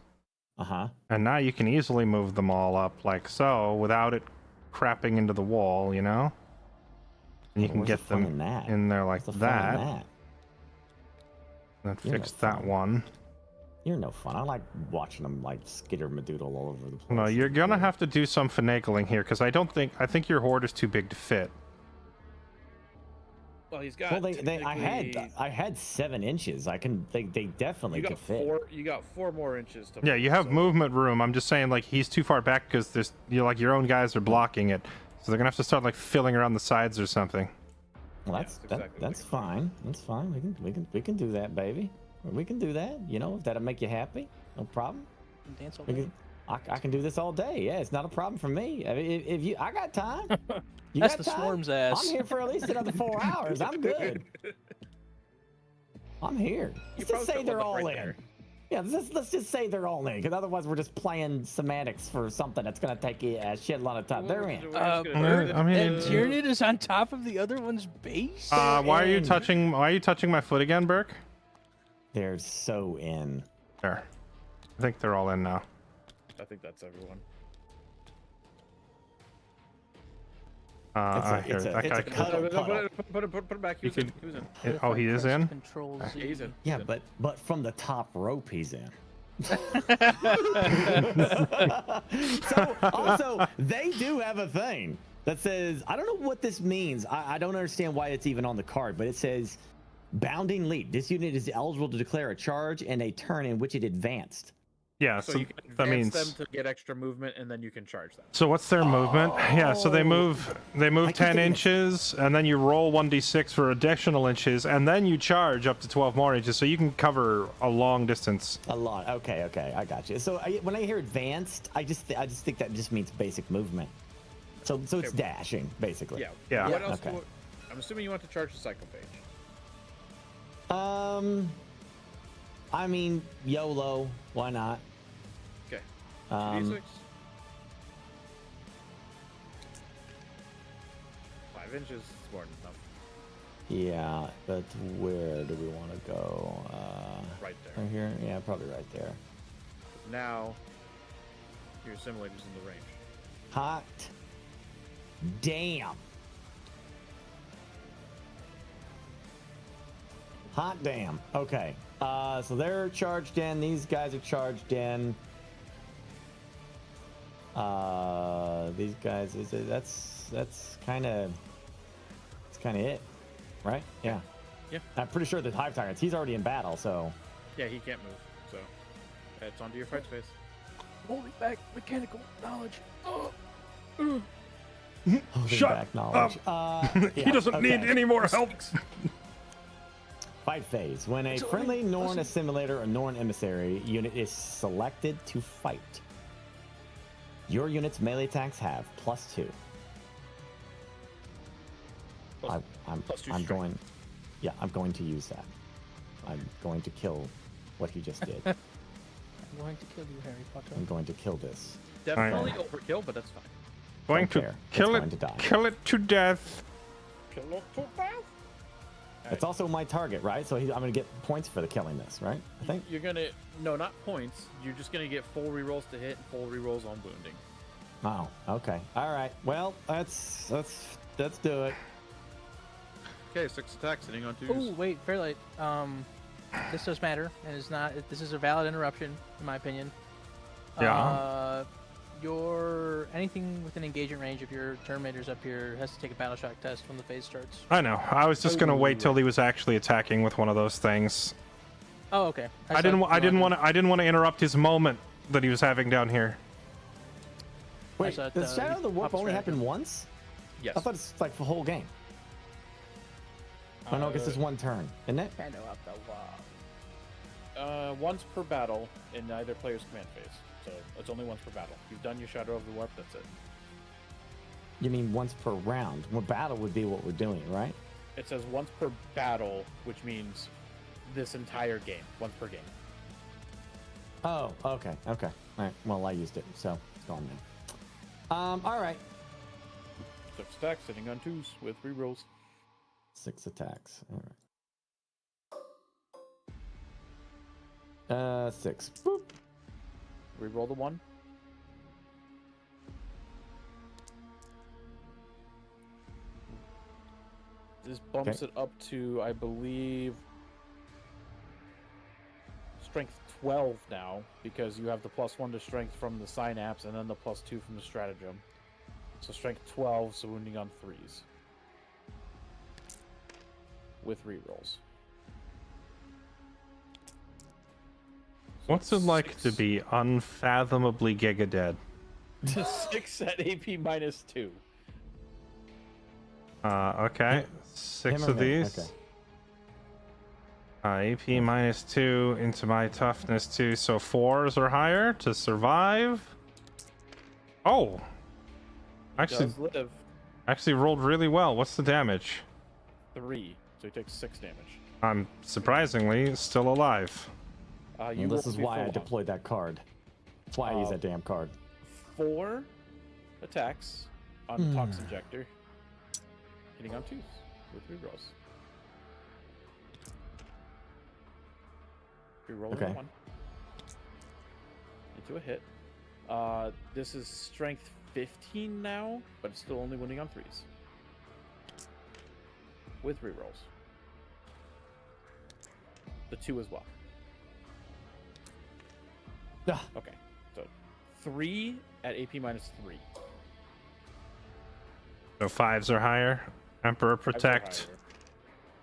And now you can easily move them all up like so without it crapping into the wall, you know? And you can get them in there like that. And fix that one. You're no fun. I like watching them like skitter madoodle all over the place. No, you're gonna have to do some finagling here because I think your horde is too big to fit. Well, he's got. Well, I had 7 inches. They definitely could fit. You got 4 more inches to. Yeah, you have movement room. I'm just saying, like, he's too far back because there's your own guys are blocking it, so they're gonna have to start like filling around the sides or something. Well, that's fine. That's fine. We can do that, baby. We can do that. You know, if that'll make you happy, no problem. Dance all day. I can do this all day. Yeah, it's not a problem for me. I mean, I got time. You That's got the time? swarm's ass. I'm here for at least another 4 hours. I'm good. I'm here. Let's just say they're all in. Yeah, let's just say they're all in, because otherwise we're just playing semantics for something that's gonna take you a shitload of time. They're in. I mean, that Tyranid is on top of the other one's base. Why are you touching my foot again, Burke? They're so in. There. I think they're all in now. I think that's everyone. It's a cuddle puddle. Put it back. Who's in? Oh, he is in? Control Z. Yeah, he's in. Yeah, but from the top rope he's in. So also they do have a thing that says, I don't know what this means. I don't understand why it's even on the card, but it says bounding leap. This unit is eligible to declare a charge and a turn in which it advanced. Yeah, So you can that advance means them to get extra movement, and then you can charge them. So what's their movement? Yeah, so they move 10 inches, and then you roll 1d6 for additional inches, and then you charge up to 12 more inches, so you can cover a long distance. A lot. Okay, I got you. So when I hear advanced, I just think that just means basic movement. So it's dashing basically. Yeah. What else? Okay. I'm assuming you want to charge the psychophage. I mean, YOLO. Why not? Okay. 2d6. 5 inches is more than enough. Yeah, but where do we want to go? Right there. Right here? Yeah, probably right there. Now, your assimilator's in the range. Hot damn. Hot damn. Okay. So they're charged in. These guys are charged in. These guys that's kind of it, right? Yeah. Yeah. I'm pretty sure the Hive Tyrants. He's already in battle, so. Yeah, he can't move. So, it's onto your fight space. Holding back mechanical knowledge. Oh. Shut back knowledge. He doesn't need any more help. Fight phase. When a friendly Norn assimilator or Norn emissary unit is selected to fight, your unit's melee attacks have +2. I'm going to use that. I'm going to kill what he just did. I'm going to kill you, Harry Potter. I'm going to kill this. Definitely overkill, but that's fine. Going to kill it. Going to die. Kill it to death. Kill it to death. It's also my target, right? So I'm gonna get points for the killing this, right? I think. You're gonna no, not points. You're just gonna get full rerolls to hit and full rerolls on wounding. Oh, okay. All right. Well, let's do it. Okay, 6 attacks hitting on 2s. Oh wait, Fairlight. This does matter, and it's not. This is a valid interruption, in my opinion. Yeah. Your anything within engagement range of your Terminators up here has to take a battle shock test when the phase starts. I know. I was just gonna wait till he was actually attacking with one of those things. Oh, okay. I didn't want to interrupt his moment that he was having down here. Wait, does Shadow of the Warp only happen once? Yes. I thought it's like the whole game. Oh no, I guess it's one turn, isn't it? Shadow of the Warp. Once per battle in either player's command phase. So it's only once per battle. You've done your Shadow of the Warp, that's it. You mean once per round? Well, battle would be what we're doing, right? It says once per battle, which means this entire game. Once per game. Oh, okay. All right. Well, I used it, so it's gone then. All right. 6 attacks hitting on 2s with rerolls. 6 attacks. All right. 6. Boop. Reroll the 1. This bumps it up to, I believe, strength 12 now, because you have the +1 to strength from the synapse and then the +2 from the stratagem. So strength 12, so wounding on 3s. With rerolls. What's it like to be unfathomably giga dead? 6 at AP -2. Okay. 6 Him or of me? these. Okay. AP -2 into my toughness 2, so 4s or higher to survive. Oh, Does live actually rolled really well. What's the damage? 3, so he takes 6 damage. I'm surprisingly still alive. Well, this is why I deployed that card. That's why I use that damn card. 4 attacks on Tox Injector, hitting on 2s with rerolls. Reroll Okay. 1 into a hit. This is strength 15 now, but it's still only wounding on 3s with rerolls. The 2 as well. Ah. Okay, so 3 at AP -3. So 5s or higher. Emperor protect.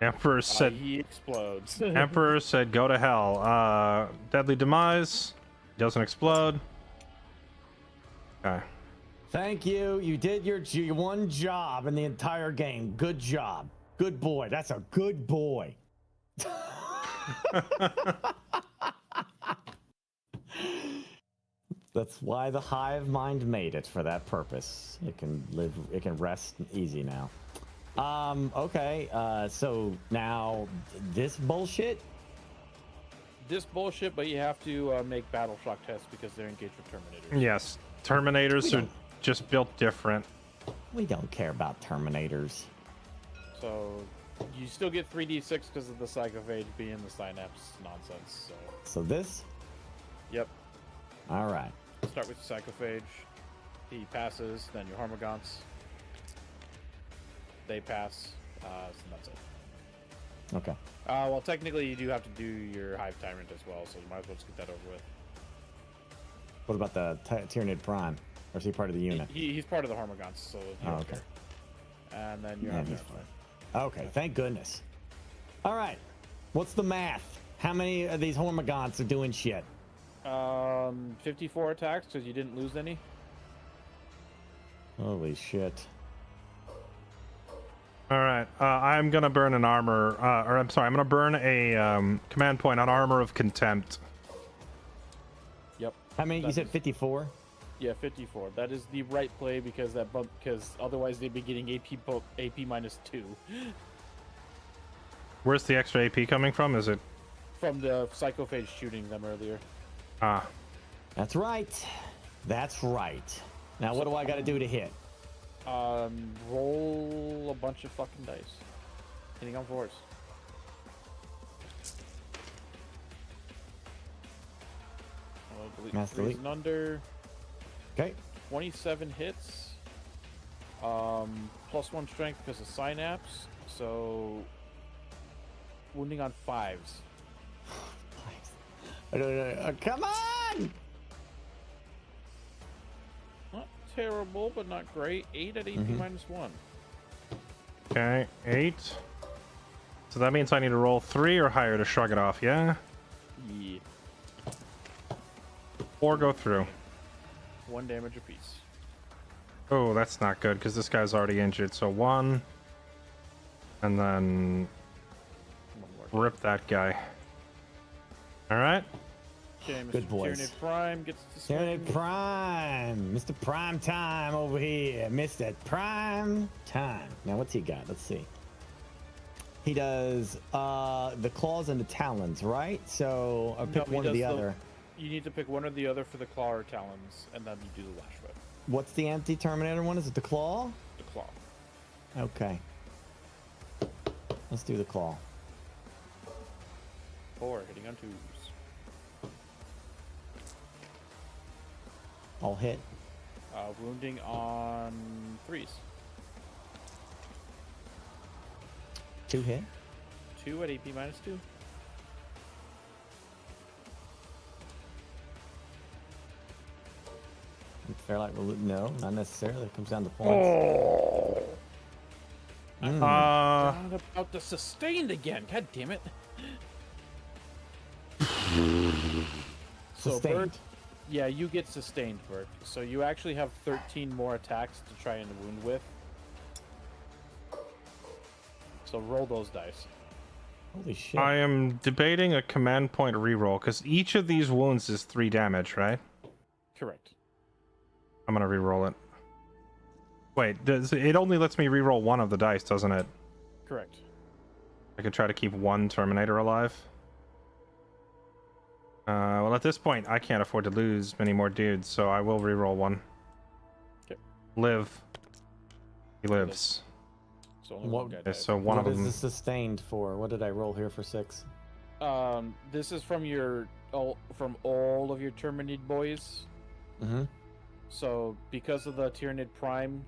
Emperor said. He explodes. Emperor said, "Go to hell." Deadly demise. Doesn't explode. Okay. Thank you. You did your one job in the entire game. Good job. Good boy. That's a good boy. That's why the hive mind made it, for that purpose. It can live, it can rest easy now. Okay, so now this bullshit? This bullshit, but you have to make battle shock tests because they're engaged with Terminators. Yes, Terminators are just built different. We don't care about Terminators. So you still get 3d6 because of the Psychophage being the Synapse nonsense. So this? Yep. All right. Start with Psychophage. He passes, then your Hormagaunts. They pass, so that's it. Okay. Well, technically you do have to do your Hive Tyrant as well, so you might as well just get that over with. What about the Tyranid Prime? Or is he part of the unit? He's part of the Hormagaunts, so... Okay. And then you're... Yeah, he's fine. Okay, thank goodness. All right. What's the math? How many of these Hormagaunts are doing shit? 54 attacks, because you didn't lose any. Holy shit. All right, I'm gonna burn an armor, or I'm sorry, I'm gonna burn a command point on Armor of Contempt. Yep. How many? You said 54? Yeah, 54. That is the right play because that bump, because otherwise they'd be getting AP -2 Where's the extra AP coming from? Is it from the Psychophage shooting them earlier. Ah. That's right. That's right. Now, what do I got to do to hit? Roll a bunch of fucking dice. Hitting on 4s. delete Mass threes delete. and under. Okay. 27 hits. +1 strength because of synapse. So wounding on 5s. Come on! Not terrible, but not great. 8 at AP -1. Okay, 8. So that means I need to roll 3 or higher to shrug it off, yeah? Yeah. Or go through. 1 damage apiece. Oh, that's not good because this guy's already injured. So 1. And then One more. rip that guy. Alright. Okay, Mr. Good boys. Tyranid Prime gets to swing. Tyranid Prime, Mr. Prime Time over here, Mr. Prime Time. Now what's he got? Let's see. He does the claws and the talons, right? So No, pick he one or does the other. You need to pick one or the other for the claw or talons, and then you do the lash whip. What's the empty Terminator one? Is it the claw? The claw. Okay. Let's do the claw. 4 hitting on 2s. I'll hit. Wounding on 3s. 2 hit. 2 at AP -2. Fairlight will no, not necessarily. It comes down to points. Oh. Not about the sustained again. God damn it. So Sustained. Burke, yeah, you get sustained, Burke. So you actually have 13 more attacks to try and wound with. So roll those dice. Holy shit. I am debating a command point reroll because each of these wounds is 3 damage, right? Correct. I'm gonna reroll it. Wait, it only lets me reroll 1 of the dice, doesn't it? Correct. I could try to keep 1 Terminator alive. Well, at this point, I can't afford to lose many more dudes, so I will reroll 1. Okay. Live. He lives. So only What- one guy Okay, dies. so one What of is them. the sustained for? What did I roll here for 6? This is from from all of your Terminid boys. Mm-hmm. So because of the Tyranid Prime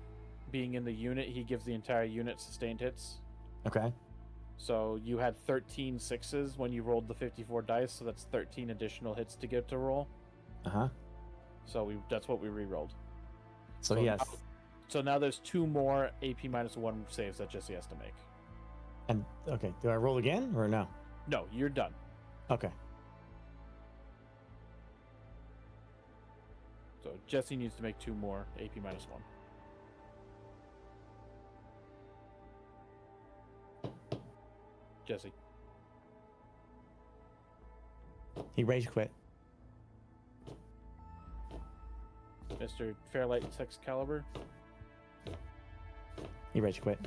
being in the unit, he gives the entire unit sustained hits. Okay. So you had 13 6s when you rolled the 54 dice, so that's 13 additional hits to get to roll. Uh-huh. So that's what we re-rolled. So So yes. So now there's 2 more AP -1 saves that Jesse has to make. And okay, do I roll again or no? No, you're done. Okay. So Jesse needs to make 2 more AP -1. Jesse. He rage quit. Mr. Fairlight Excalibur. He rage quit.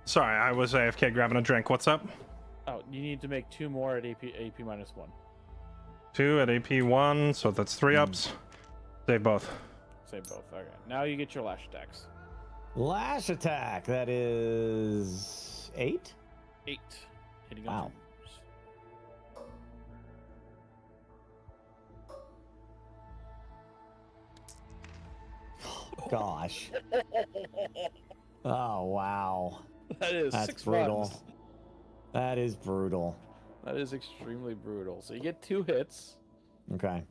Sorry, I was AFK grabbing a drink. What's up? Oh, you need to make 2 more at AP -1. 2 at AP 1, so that's 3 ups. Save both. Say both. Okay. Now you get your lash attacks. Lash attack. That is 8. 8. Hitting Wow. on 2s. Gosh. Oh wow. That is That's 6 brutal. runs. That is brutal. That is extremely brutal. So you get 2 hits. Okay.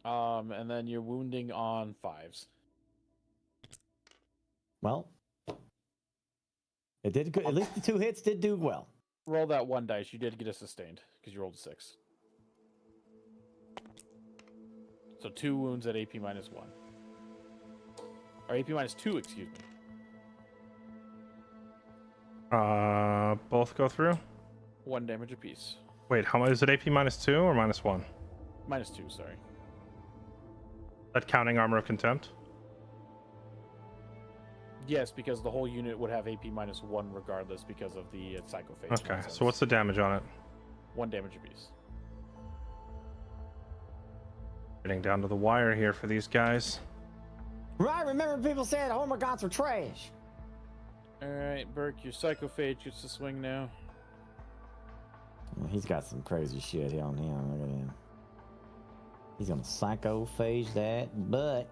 And then you're wounding on 5s. Well, it did good. At least the 2 hits did do well. Roll that 1 dice. You did get a sustained because you rolled a 6. So 2 wounds at AP -1. Or AP -2, excuse me. Both go through? 1 damage apiece. Wait, how much is it? AP -2 or -1? -2, sorry. That counting armor of contempt? Yes, because the whole unit would have AP -1 regardless because of the psychophage. Okay, nonsense. so what's the damage on it? 1 damage apiece. Getting down to the wire here for these guys. Right, remember people said Hormagaunts were trash. Alright, Burke, your psychophage gets to swing now. Well, he's got some crazy shit here on him. Look at him. He's gonna psychophage that, but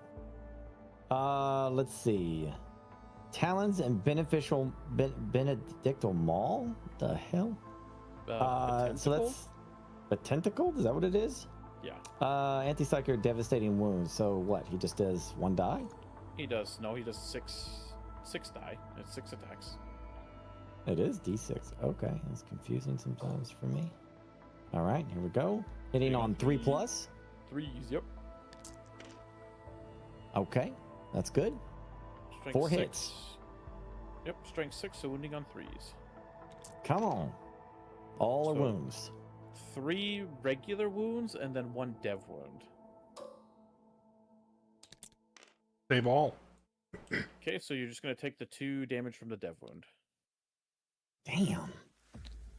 let's see. Talons and benedictal maul? The hell? So that's a tentacle? Is that what it is? Yeah. Anti-psychic devastating wounds. So what? He just does 1 die? He does. No, he does six die. It's 6 attacks. It is D6. Okay, that's confusing sometimes for me. All right, here we go. Hitting on 3+. 3s, yep. Okay, that's good. Strength 4 6. hits. Yep, strength 6, so wounding on 3s. Come on. All are So- wounds. 3 regular wounds and then 1 dev wound. Save all. Okay, so you're just gonna take the 2 damage from the dev wound. Damn.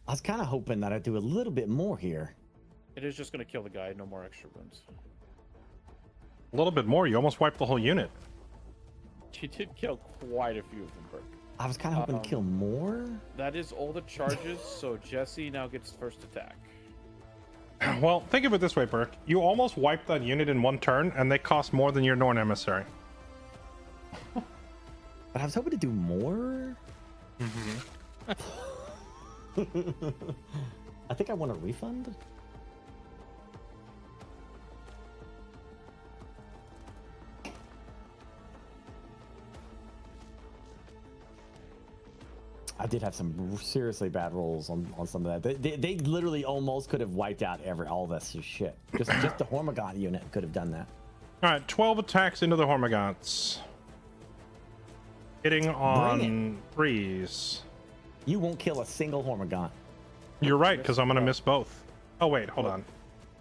I was kind of hoping that I'd do a little bit more here. It is just gonna kill the guy, no more extra wounds. A little bit more. You almost wiped the whole unit. You did kill quite a few of them, Burke. I was kind of hoping to kill more. That is all the charges, so Jesse now gets first attack. Well, think of it this way, Burke. You almost wiped that unit in 1 turn, and they cost more than your Norn Emissary. But I was hoping to do more. I think I want a refund. I did have some seriously bad rolls on some of that. They literally almost could have wiped out all this shit. Just the Hormagaunt unit could have done that. All right, 12 attacks into the Hormagaunts. Hitting on 3s. You won't kill a single Hormagaunt. You're right, because I'm going to miss both. Oh, wait, hold on.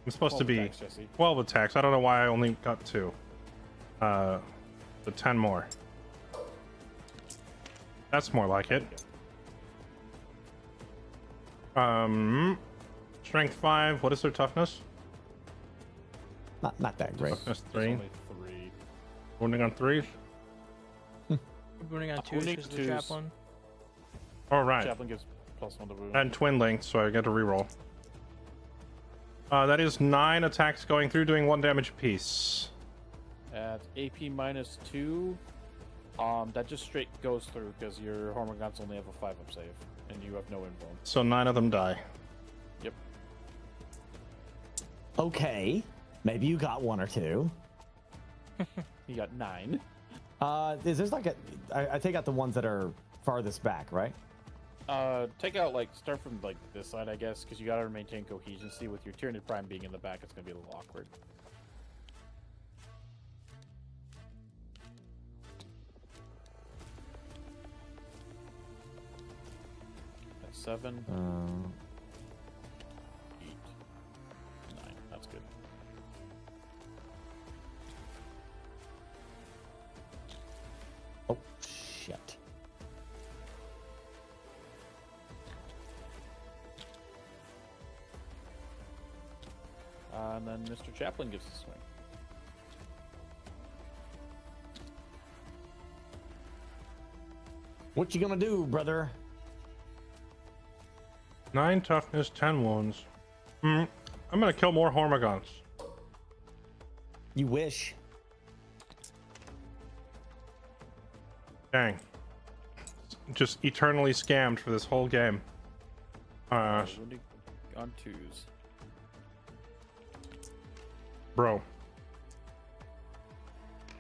I'm supposed to be 12 attacks, Jesse. 12 attacks. I don't know why I only got 2. So 10 more. That's more like it. Strength 5. What is their toughness? Not that great. Toughness It's 3. only 3. Wounding on 3s. Wounding on 2 wounding because the twos. chaplain. All right. Chaplain gives +1 to wound. And twin length, so I get a reroll. That is 9 attacks going through, doing 1 damage apiece. At AP -2, that just straight goes through because your Hormagaunts only have a 5-up save, and you have no invuln. So 9 of them die. Yep. Okay, maybe you got 1 or 2. You got 9. Is there's like I take out the ones that are farthest back, right? Take out, start from, this side, I guess, because you gotta maintain coherency. With your Tyranid Prime being in the back, it's gonna be a little awkward. That's 7, 8, 9. That's good. Oh shit. And then Mr. Chaplain gives a swing. What you gonna do, brother? 9 toughness, 10 wounds. I'm gonna kill more Hormagaunts. You wish. Dang. Just eternally scammed for this whole game. Wounding on 2s. Bro.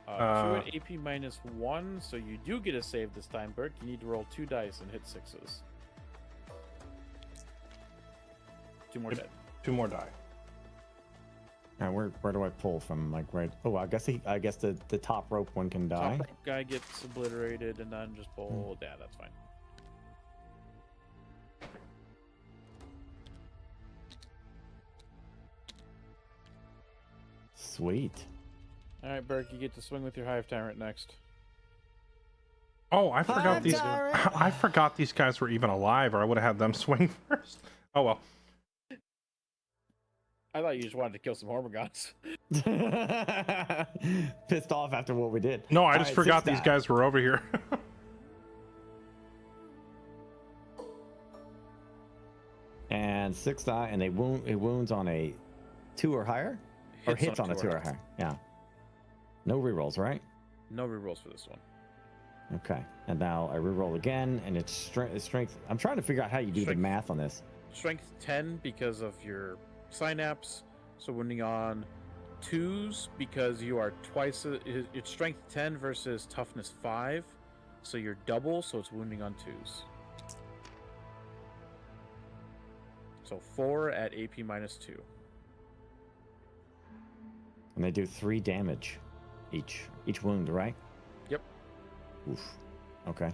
2 at AP -1, so you do get a save this time, Burke. You need to roll 2 dice and hit 6s. 2 more dead. 2 more die. Now, where do I pull from? Right? Oh, I guess the top rope one can die. Top rope guy gets obliterated, and then just pull. Yeah, that's fine. Sweet. All right, Burke, you get to swing with your Hive Tyrant next. Oh, I forgot Hive these. Tyrant! I forgot these guys were even alive, or I would have had them swing first. Oh well. I thought you just wanted to kill some Hormagaunts. Pissed off after what we did. No, I All just right, forgot 6 these die. guys were over here. And 6 die, and it wounds on a 2 or higher. Or hits on a 2 or higher. Yeah. No rerolls, right? No rerolls for this one. Okay. And now I reroll again, and it's strength. I'm trying to figure out how you do the math on this. Strength 10 because of your synapse. So wounding on 2s because you are twice. It's strength 10 versus toughness 5. So you're double, so it's wounding on 2s. So 4 at AP minus 2. And they do 3 damage each wound, right? Yep. Oof. Okay.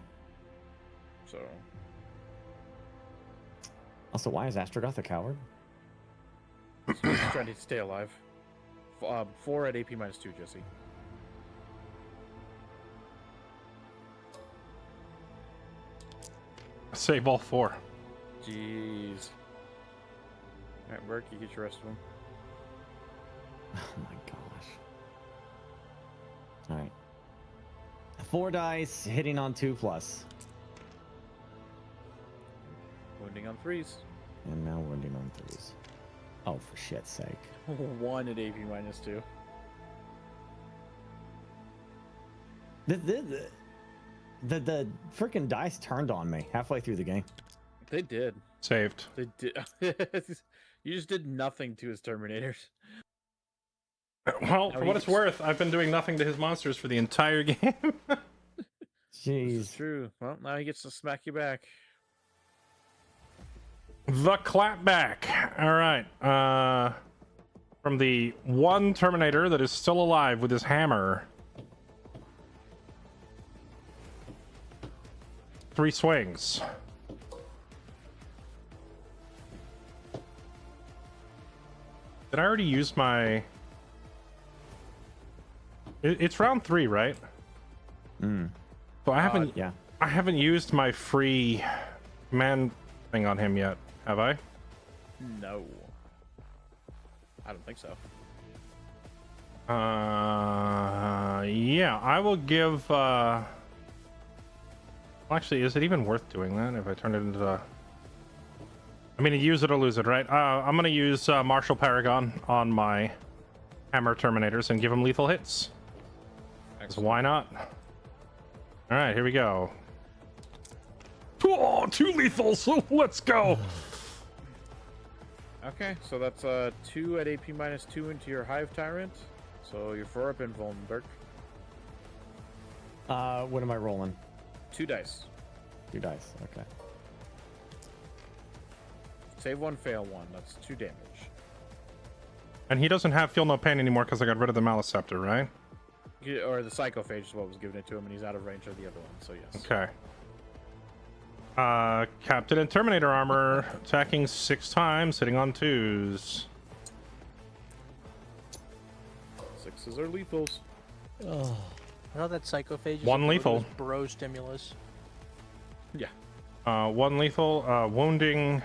So. Also, why is Astrogoth a coward? So he's trying to stay alive. 4 at AP minus 2, Jesse. Save all 4. Jeez. Alright, Burke, you get your rest of them. Oh my gosh. All right. 4 dice, hitting on 2+. Wounding on 3s. And now wounding on 3s. Oh, for shit's sake. 1 at AP minus 2. The freaking dice turned on me halfway through the game. They did. Saved. They did. You just did nothing to his Terminators. Well, for what it's worth, I've been doing nothing to his monsters for the entire game. Jeez. It's true. Well, now he gets to smack you back. The clapback. All right. From the one Terminator that is still alive with his hammer. 3 swings. Did I already use my... It's round 3, right? Mm. So I haven't... Yeah. I haven't used my free man thing on him yet, have I? No. I don't think so. Yeah, I will give... Well, actually, is it even worth doing that if I turn it into... I mean, use it or lose it, right? I'm going to use Martial Paragon on my Hammer Terminators and give them lethal hits. So why not? All right, here we go. Oh, 2 lethals, so let's go. Okay, so that's 2 at AP minus 2 into your Hive Tyrant. So you're 4 up invuln, Burke. What am I rolling? 2 dice. 2 dice, okay. Save 1, fail 1. That's 2 damage. And he doesn't have Feel No Pain anymore because I got rid of the Maliceptor, right? Or the Psychophage is what was given it to him, and he's out of range of the other one, so yes. Okay. Captain and Terminator armor, attacking 6 times, hitting on 2s. 6s are lethals. Oh. I thought that Psychophage is 1 lethal. bro stimulus. Yeah. 1 lethal, wounding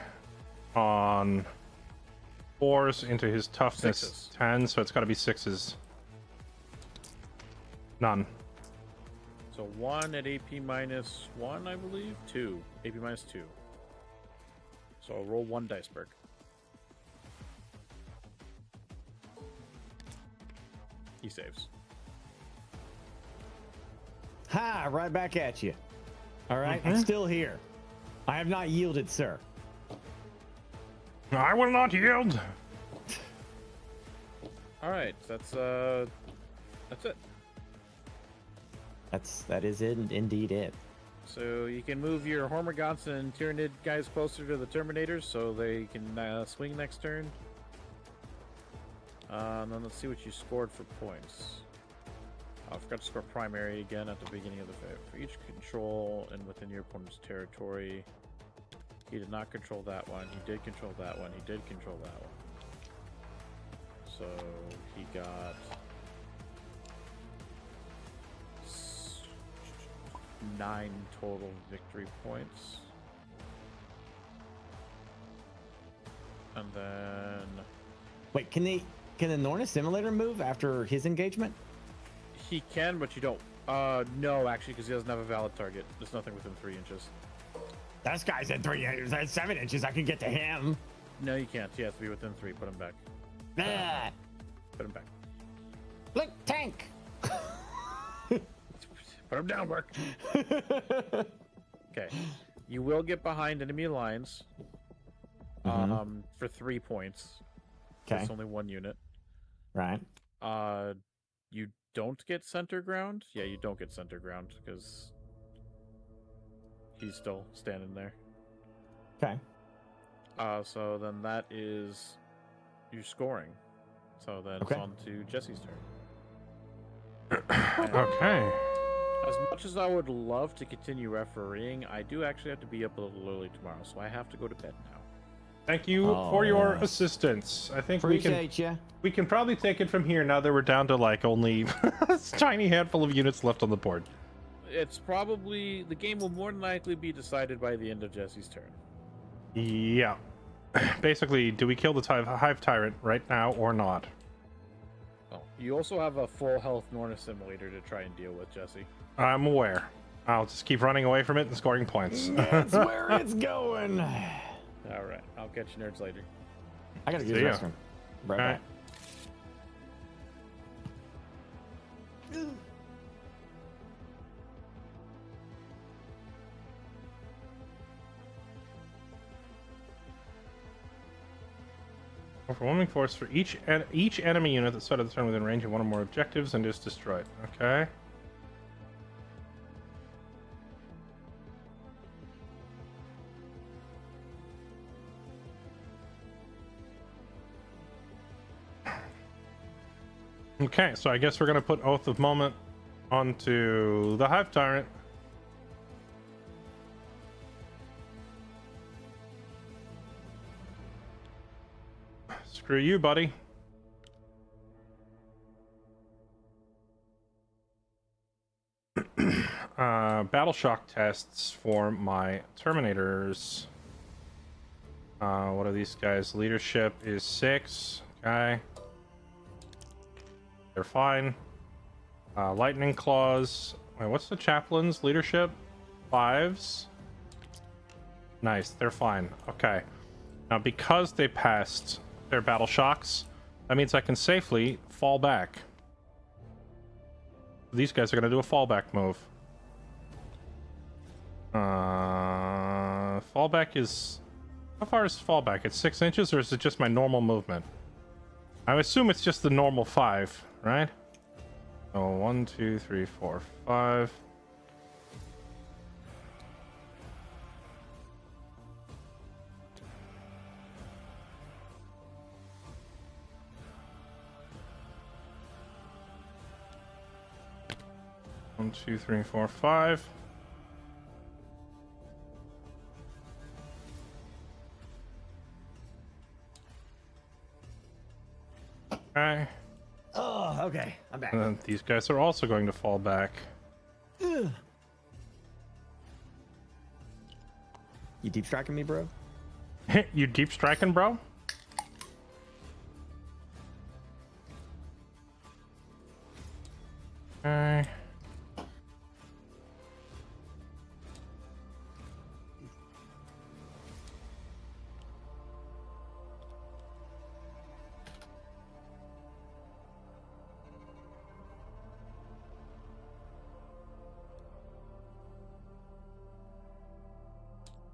on 4s into his toughness 10, so it's got to be 6s. None. So 1 at AP minus 1, I believe? 2. AP minus 2. So I'll roll 1 dice, Burke. He saves. Ha! Right back at you. All right, I'm still here. I have not yielded, sir. I will not yield. All right, that's it. That is indeed it. So you can move your Hormagaunts and Tyranid guys closer to the Terminators so they can swing next turn. And then let's see what you scored for points. I forgot to score primary again at the beginning of the phase. For each control and within your opponent's territory. He did not control that one. He did control that one. He did control that one. So he got 9 total victory points. And then Wait, can the Norna Simulator move after his engagement? he can, but you don't. No, actually, because he doesn't have a valid target. There's nothing within 3 inches. That guy's at 3 inches. At 7 inches, I can get to him. No, you can't. He has to be within 3. Put him back. Ah. Put him back. Look, tank. Put him down, Burke. Okay. You will get behind enemy lines for 3 points. Okay. It's only 1 unit. Right. You don't get center ground. Yeah, you don't get center ground because he's still standing there. Okay. So then that is you scoring. So then Okay. it's on to Jesse's turn. Okay. As much as I would love to continue refereeing, I do actually have to be up a little early tomorrow, so I have to go to bed now. Thank you for your assistance. I think Appreciate you. we can probably take it from here now that we're down to like only a tiny handful of units left on the board. It's probably the game will more than likely be decided by the end of Jesse's turn. Yeah. Basically, do we kill the Hive Tyrant right now or not? Oh, you also have a full health Norna simulator to try and deal with, Jesse. I'm aware. I'll just keep running away from it and scoring points. That's where it's going. All right, I'll catch you nerds later. I gotta use See the ya. restroom. Right All back. Overwhelming force for each enemy unit that started the turn within range of one or more objectives and is destroyed. Okay. Okay, so I guess we're gonna put Oath of Moment onto the Hive Tyrant. Screw you, buddy. Battle shock tests for my Terminators. What are these guys? Leadership is 6. Okay. They're fine. Lightning claws. Wait, what's the chaplain's leadership? 5s. Nice, they're fine. Okay. Now, because they passed their battle shocks, that means I can safely fall back. These guys are going to do a fallback move. Fallback is... How far is fallback? It's 6 inches, or is it just my normal movement? I assume it's just the normal 5, right? So 1, 2, 3, 4, 5. One, 2, 3, 4, 5. Okay. Oh, okay. I'm back. And then these guys are also going to fall back. Ugh. You deep striking me, bro? You deep striking, bro? Okay.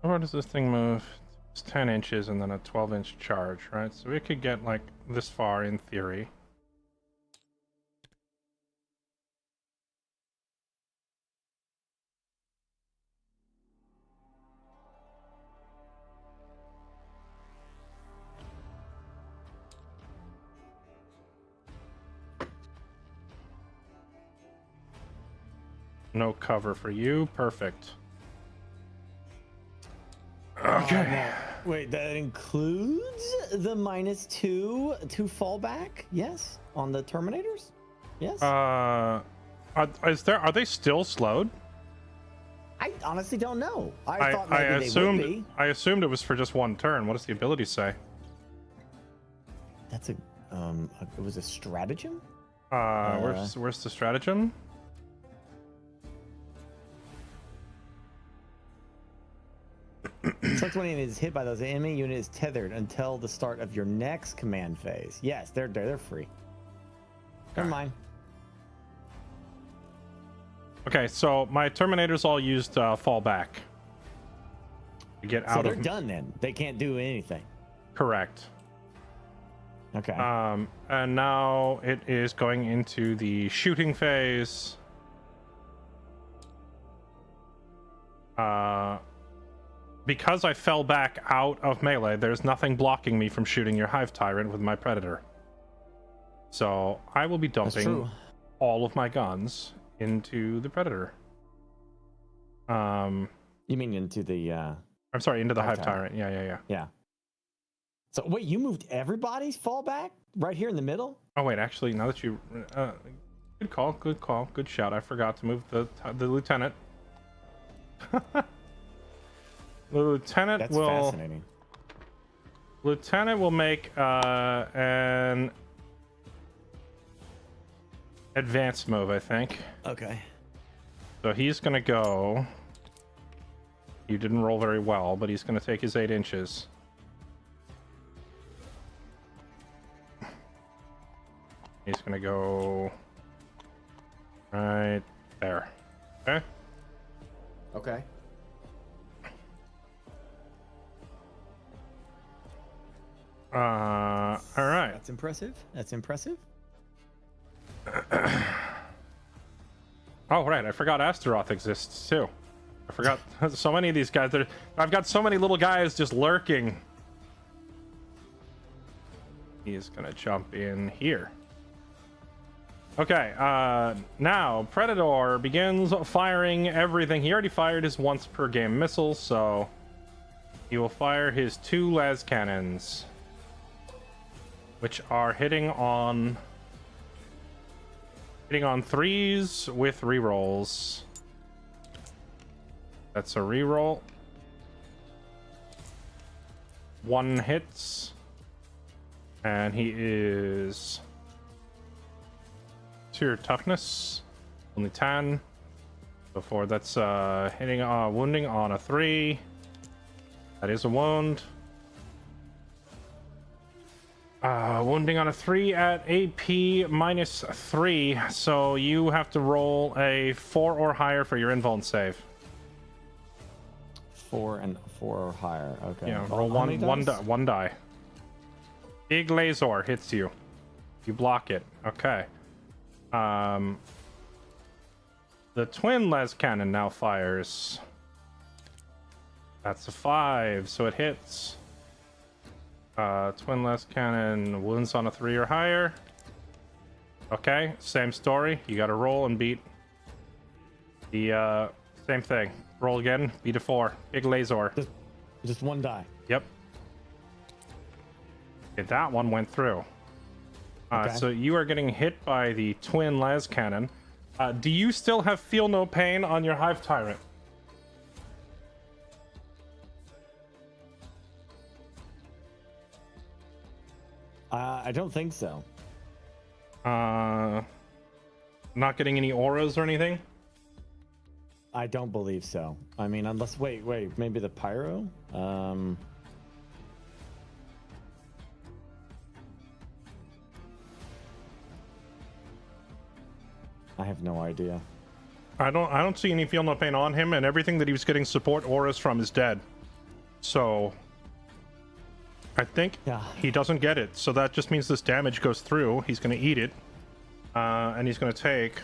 How far does this thing move? It's 10 inches and then a 12-inch charge, right? So we could get like this far in theory. No cover for you. Perfect. Okay. Wait, that includes the -2 to fallback? Yes, on the Terminators. Yes. Are they still slowed? I honestly don't know. I thought I maybe they would be. assumed it was for just one turn. What does the ability say? That's a it was a stratagem. Where's the stratagem? Select when it is hit by those enemy unit is tethered until the start of your next command phase. Yes, they're free. Never mind. Okay, so my Terminators all used fall back to get So out they're of. done then. They can't do anything. Correct. Okay. And now it is going into the shooting phase. Because I fell back out of melee, there's nothing blocking me from shooting your Hive Tyrant with my Predator. So I will be That's dumping true. all of my guns into the Predator. You mean into the I'm sorry, into the Hive Hive Tyrant. Tyrant. Yeah. yeah. So wait, you moved everybody's fallback right here in the middle? Oh wait, actually, now that you, good call, good shout. I forgot to move the lieutenant. The lieutenant That's will. fascinating. Lieutenant will make an advanced move, I think. Okay. So he's gonna go. You didn't roll very well, but he's gonna take his 8 inches. He's gonna go right there. Okay. Okay. All right. That's impressive. That's impressive. Oh, right. I forgot Astaroth exists too. I forgot so many of these guys. I've got so many little guys just lurking. He's gonna jump in here. Okay, now Predator begins firing everything. He already fired his once per game missile, so he will fire his 2 las cannons, which are hitting on 3s with rerolls. That's a reroll. 1 hits, and he is your toughness, only 10. Before that's hitting wounding on a 3. That is a wound. Wounding on a 3 at AP minus 3, so you have to roll a 4 or higher for your invuln save. 4 or higher. Okay. Yeah, How roll many one die. Big laser hits you. You block it. Okay. The twin las cannon now fires. That's a 5, so it hits. Twin las cannon wounds on a 3 or higher. Okay, same story. You gotta roll and beat the same thing. Roll again, beat a 4. Big laser. Just 1 die. Yep. Okay, that one went through. Okay. So you are getting hit by the twin las cannon. Do you still have feel no pain on your Hive Tyrant? I don't think so. Not getting any auras or anything? I don't believe so. I mean, unless wait, maybe the pyro? I have no idea. I don't see any feel no pain on him, and everything that he was getting support auras from is dead. So I think he doesn't get it. So that just means this damage goes through. He's gonna eat it. And he's gonna take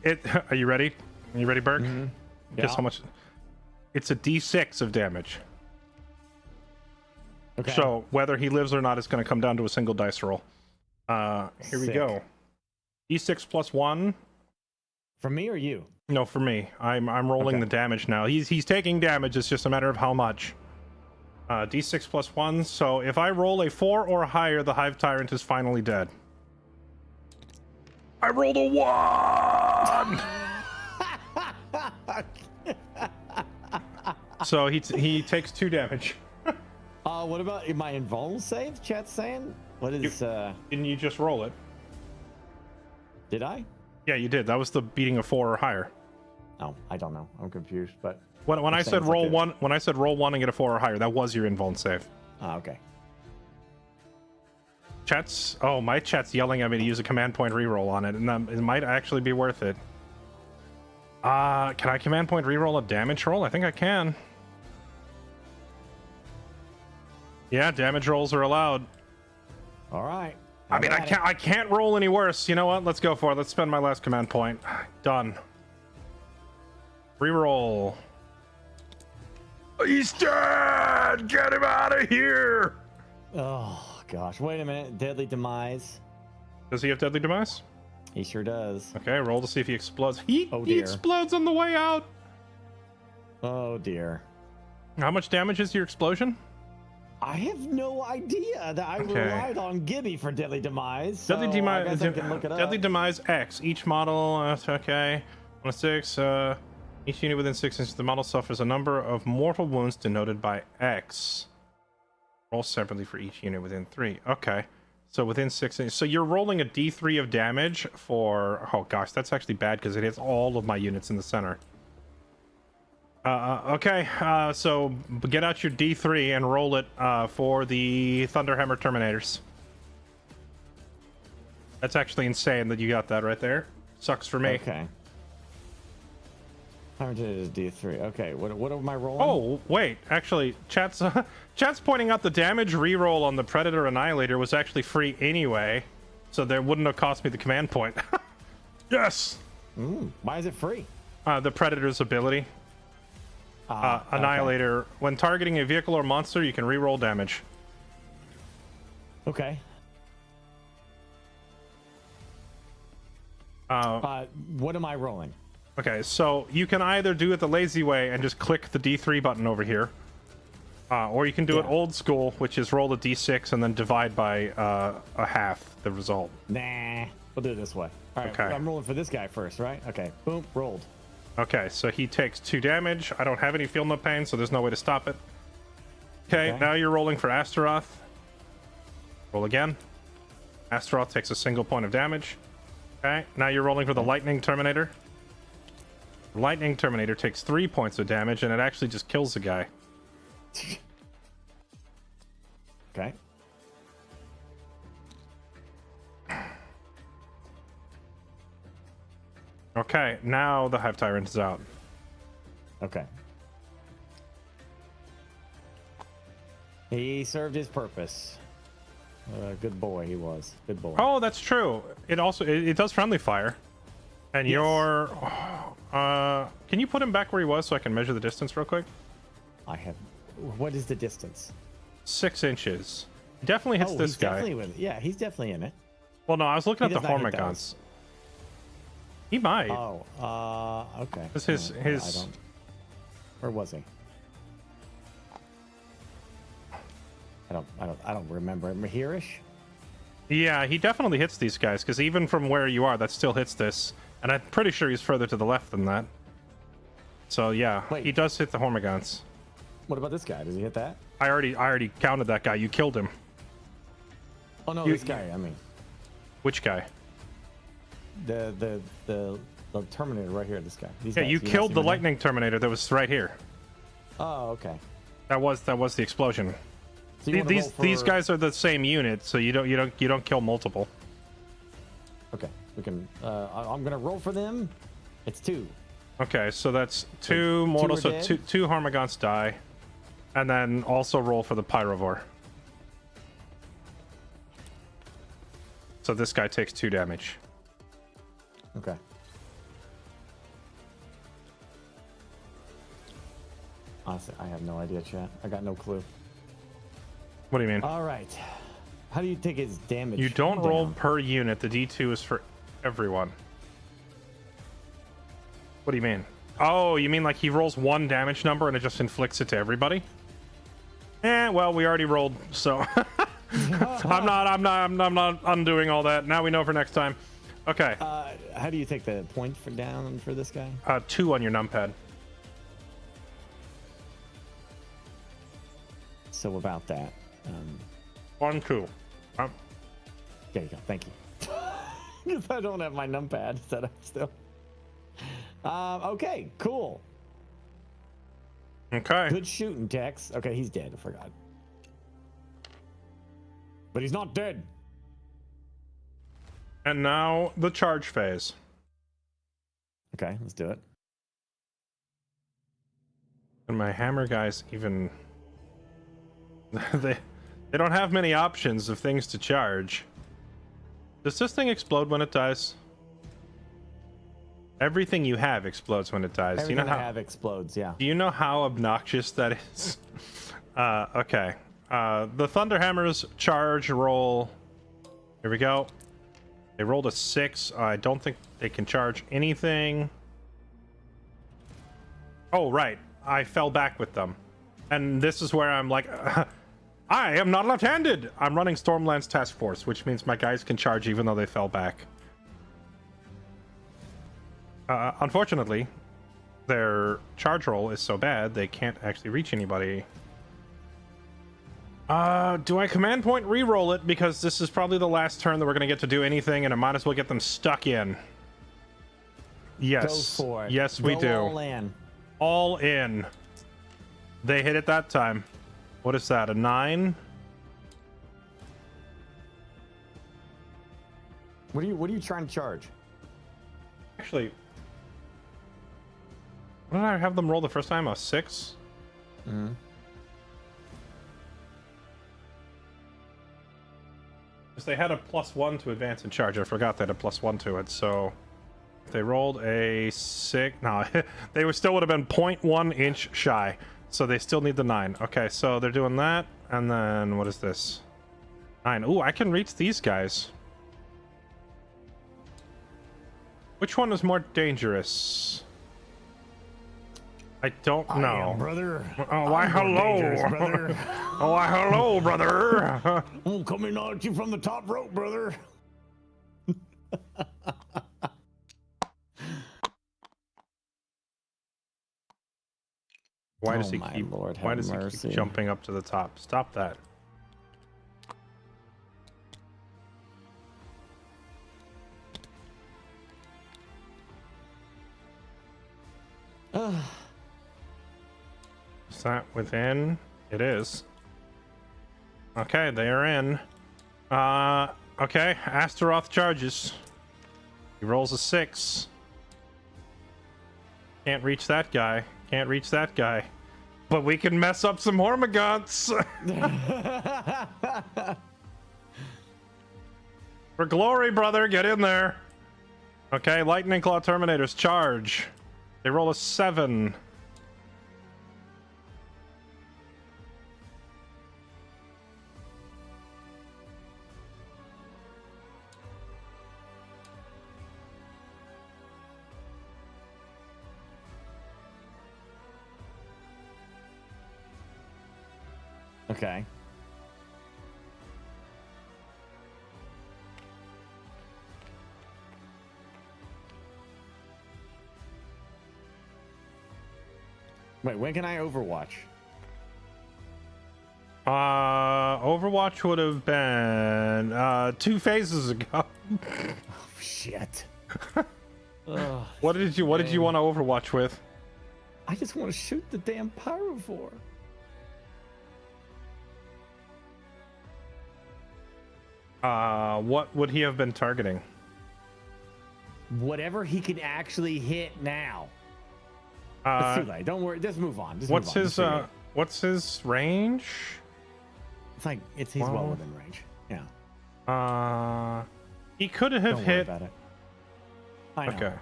it. Are you ready? Are you ready, Burke? Mm-hmm. Guess how much? It's a D6 of damage. Okay. So whether he lives or not is going to come down to a single dice roll. Here we Sick. go. D6 plus 1. For me or you? No, for me. I'm rolling Okay. the damage now. He's taking damage. It's just a matter of how much. D6 plus 1. So if I roll a 4 or higher, the Hive Tyrant is finally dead. I rolled a 1. So he takes 2 damage. What about my invuln save? Chat's saying. What is? Didn't you just roll it? Did I? Yeah, you did. That was the beating a 4 or higher. Oh, I don't know. I'm confused. But When I That said sounds like roll it. 1, when I said roll 1 and get a 4 or higher, that was your invuln save. okay. Chat's my chat's yelling at me to use a command point reroll on it, and it might actually be worth it. Can I command point reroll a damage roll? I think I can. Yeah, damage rolls are allowed. All right. I mean, I can't roll any worse. You know what? Let's go for it. Let's spend my last command point. Done. Reroll. He's dead! Get him out of here! Oh gosh, wait a minute. Deadly demise. Does he have deadly demise? He sure does. Okay, roll to see if he explodes. He Oh, dear. explodes on the way out. Oh dear. How much damage is your explosion? I have no idea. That I relied on Gibby for deadly demise. So Deadly demise. I guess I can look it Deadly up. demise X. Each model. Okay. 1 of 6. Each unit within 6 inches of the model suffers a number of mortal wounds denoted by X. Roll separately for each unit within 3. Okay. So within 6 inches. So you're rolling a D3 of damage for. Oh gosh, that's actually bad because it hits all of my units in the center. Okay. So get out your D3 and roll it for the Thunderhammer Terminators. That's actually insane that you got that right there. Sucks for me. Okay. How much is D3? Okay, what am I rolling? Oh, wait. Actually, chat's pointing out the damage reroll on the Predator Annihilator was actually free anyway, so there wouldn't have cost me the command point. Yes! Why is it free? The Predator's ability. Annihilator. Okay. When targeting a vehicle or monster, you can reroll damage. Okay. What am I rolling? Okay, so you can either do it the lazy way and just click the D3 button over here, or you can do it old school, which is roll a D6 and then divide by a half the result. Nah, we'll do it this way. All right, okay. I'm rolling for this guy first, right? Okay, boom, rolled. Okay, so he takes 2 damage. I don't have any feel no pain, so there's no way to stop it. Okay, now you're rolling for Astaroth. Roll again. Astaroth takes a single point of damage. Okay, now you're rolling for the Lightning Terminator. Lightning Terminator takes 3 points of damage, and it actually just kills the guy. Okay. Okay, now the Hive Tyrant is out. Okay. He served his purpose. Good boy, he was. Good boy. Oh, that's true. It also it does friendly fire. And you're can you put him back where he was so I can measure the distance real quick? I have. What is the distance? 6 inches. Definitely hits this guy. Definitely with it. Yeah, he's definitely in it. Well, no, I was looking He at the does not hit Hormigons. He might. Oh, okay. This his I don't. Where was he? I don't remember. Here-ish? Yeah, he definitely hits these guys because even from where you are, that still hits this. And I'm pretty sure he's further to the left than that. So yeah, Wait. he does hit the Hormigons. What about this guy? Does he hit that? I already counted that guy. You killed him. Oh no, this guy. I mean, Which guy? the Terminator right here. This guy. These Yeah, guys. you not killed see the him in Lightning Terminator that was right here. there? Oh, okay. That was the explosion. So you wanna roll These for- guys are the same unit, so you don't kill multiple. Okay, we can. I'm gonna roll for them. It's 2. Okay, so that's 2 mortal, are so dead? two Harmagons die, and then also roll for the Pyrovore. So this guy takes 2 damage. Okay. Honestly, I have no idea, chat. I got no clue. What do you mean? All right. How do you take his damage? You don't roll down? per unit. The D2 is for everyone. What do you mean? Oh, you mean like he rolls 1 damage number and it just inflicts it to everybody? Well, we already rolled, so I'm not undoing all that. Now we know for next time. Okay. How do you take the point for down for this guy? 2 on your numpad. So about that. 1, 2. There you go. Thank you. Because I don't have my numpad set up still. Okay, cool. Okay. Good shooting, Tex. Okay, he's dead. I forgot. But he's not dead. And now the charge phase. Okay, let's do it. And my hammer guys even they don't have many options of things to charge. Does this thing explode when it dies? Everything you have explodes when it dies. Everything Do you know I how have explodes, yeah. Do you know how obnoxious that is? Okay. The Thunderhammer's charge roll. Here we go. They rolled a 6. I don't think they can charge anything. Oh, right. I fell back with them. And this is where I'm like, I am not left-handed. I'm running Stormlands Task Force, which means my guys can charge even though they fell back. Unfortunately, their charge roll is so bad, they can't actually reach anybody. Do I command point re-roll it? Because this is probably the last turn that we're going to get to do anything, and I might as well get them stuck in. Yes. Go for it. Yes, we Go do. all in. All in. They hit it that time. What is that, a 9? What are you trying to charge? Actually, what did I have them roll the first time? A 6? Mm-hmm. Because they had a +1 to advance and charge. I forgot they had a +1 to it, so if they rolled a 6, no, they still would have been 0.1 inch shy. So they still need the 9. Okay, so they're doing that, and then what is this? 9. Ooh, I can reach these guys. Which one is more dangerous? I don't know. I am, brother. Oh, why, I'm more hello. dangerous, brother. Oh, why, hello, brother. I'm coming at you from the top rope, brother. Why does Oh he my keep? Lord, Why have does he mercy. keep jumping up to the top? Stop that. Is that within? It is. Okay, they are in. Okay, Astaroth charges. He rolls a 6. Can't reach that guy. Can't reach that guy. But we can mess up some Hormagaunts. For glory, brother, get in there. Okay, Lightning Claw Terminators charge. They roll a 7. Okay. Wait, when can I Overwatch? Overwatch would have been 2 phases ago. Oh shit. Ugh, What did you want to Overwatch with? I just want to shoot the damn Pyrovore. What would he have been targeting? Whatever he can actually hit now. It's too late. Don't worry. Just move on. Just What's move on. his It's too late. what's his range? He's well within range. Yeah. He could have Don't worry hit. about it. I know. Okay.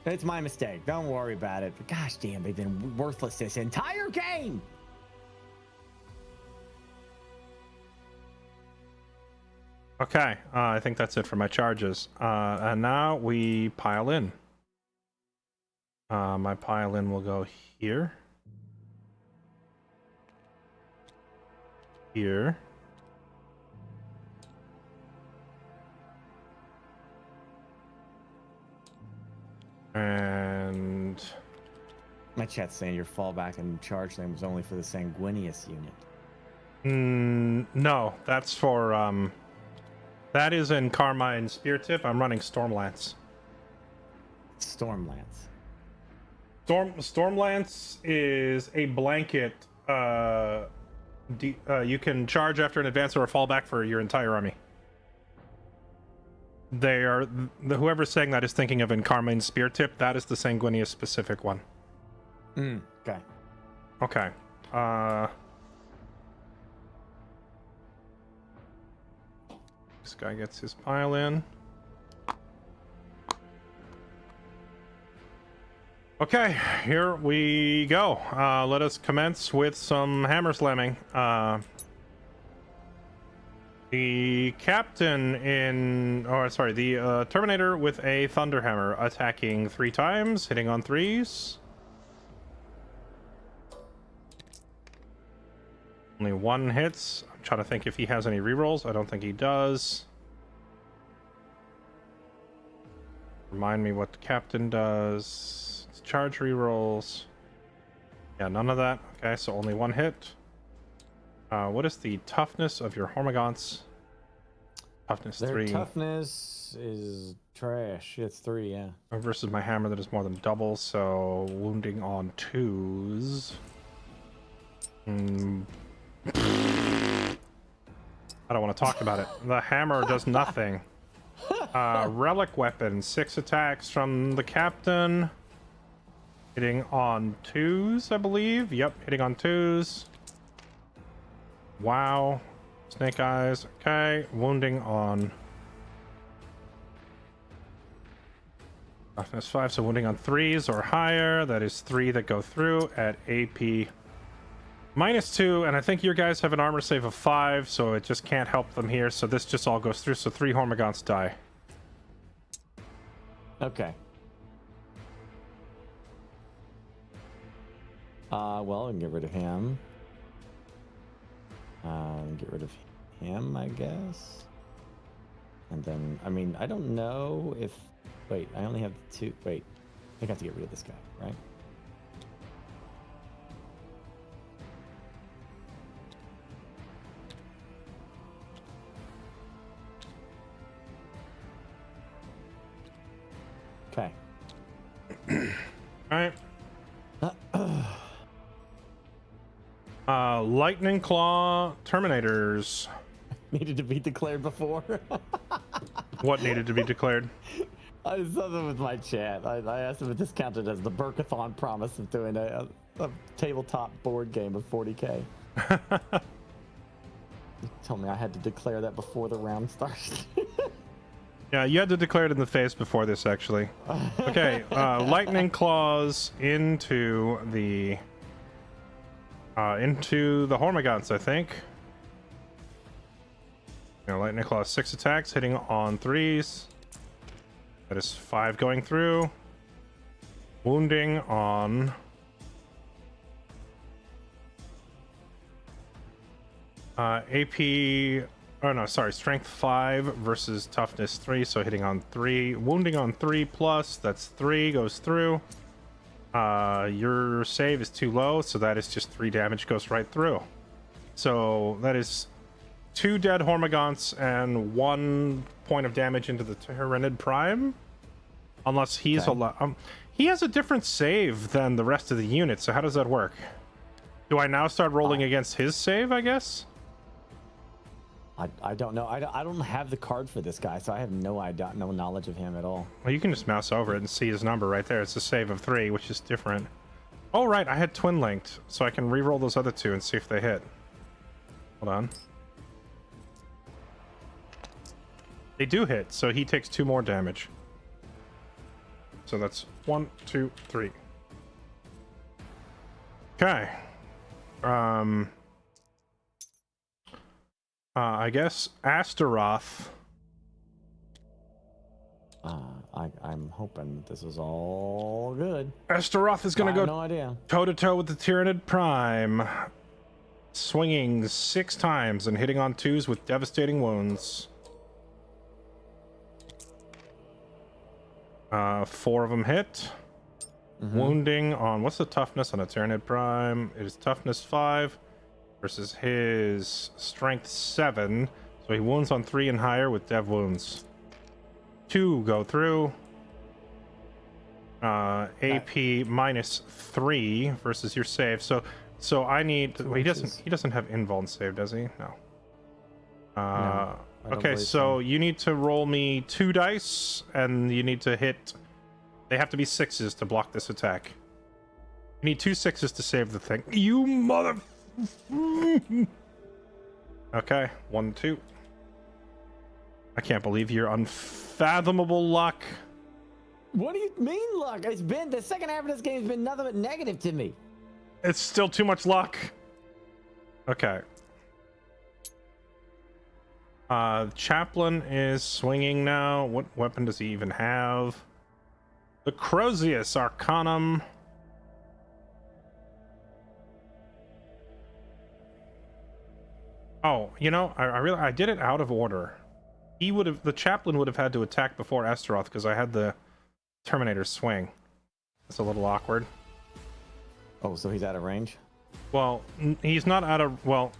It's my mistake. Don't worry about it. But gosh damn, they've been worthless this entire game. Okay. I think that's it for my charges. And now we pile in. My pile in will go here. Here. And My chat's saying your fallback and charge lane was only for the Sanguinius unit. no, that's for that is in Carmine Spear Tip. I'm running Stormlance. Stormlance. Stormlance is a blanket. You can charge after an advance or a fallback for your entire army. They are whoever's saying that is thinking of Encarmine Spear Tip. That is the Sanguinius specific one. Okay. Okay. This guy gets his pile in. Okay, here we go. Let us commence with some hammer slamming. The captain the Terminator with a Thunderhammer attacking 3 times, hitting on 3s. Only 1 hits. I'm trying to think if he has any rerolls. I don't think he does. Remind me what the captain does. It's charge rerolls. Yeah, none of that. Okay, so only 1 hit. What is the toughness of your Hormagaunts? Toughness Their 3. toughness is trash. It's 3, yeah. Versus my hammer that is more than double, so wounding on 2s. I don't want to talk about it. The hammer does nothing. Relic weapon, 6 attacks from the captain. Hitting on 2s, I believe. Yep, hitting on 2s. Wow. Snake eyes. Okay. Wounding on toughness 5, so wounding on 3s or higher. That is 3 that go through at AP -2, and I think your guys have an armor save of 5, so it just can't help them here. So this just all goes through. So 3 Hormagaunts die. Okay. Well, I can get rid of him. Get rid of him, I guess. And then, I mean, I don't know if... Wait, I only have 2... Wait, I think I have to get rid of this guy, right? Okay. All right. Lightning Claw Terminators. Needed to be declared before. What needed to be declared? I did something with my chat. I asked him if this counted as the Burkathon promise of doing a tabletop board game of 40k. He told me I had to declare that before the round starts. Yeah, you had to declare it in the face before this, actually. Okay, lightning claws into the Hormagaunts, I think. Lightning claws 6 attacks, hitting on 3s. That is 5 going through. Wounding on AP. Oh no, sorry, strength 5 versus toughness 3, so hitting on 3. Wounding on 3 plus, that's 3, goes through. Your save is too low, so that is just 3 damage, goes right through. So that is 2 dead Hormagaunts and 1 point of damage into the Tyranid Prime. Unless he's he has a different save than the rest of the unit, so how does that work? Do I now start rolling against his save, I guess? I don't know. I don't have the card for this guy, so I have no idea, no knowledge of him at all. Well, you can just mouse over it and see his number right there. It's a save of 3, which is different. Oh, right, I had twin linked, so I can re-roll those other 2 and see if they hit. Hold on. They do hit, so he takes 2 more damage. So that's 1, 2, 3. Okay. I guess Astaroth. I'm hoping this is all good. Astaroth is gonna go no idea. toe-to-toe with the Tyranid Prime, swinging 6 times and hitting on 2s with devastating wounds. 4 of them hit. Wounding on, what's the toughness on a Tyranid Prime? It is toughness 5 versus his strength 7. So he wounds on 3 and higher with dev wounds. 2 go through. AP -3 versus your save. So I need. Well, he doesn't have invuln save, does he? No. No. I don't Okay, believe so you need to roll me 2 dice, and you need to hit. They have to be 6s to block this attack. You need 2 6s to save the thing. You mother. Okay, 1, 2. I can't believe your unfathomable luck. What do you mean, luck? It's been the second half of this game has been nothing but negative to me. It's still too much luck. Okay. Chaplain is swinging now. What weapon does he even have? The Crozius Arcanum. Oh, you know, I did it out of order. The chaplain would have had to attack before Astaroth because I had the Terminator swing. It's a little awkward. Oh, so he's out of range? Well, he's not out of... Well,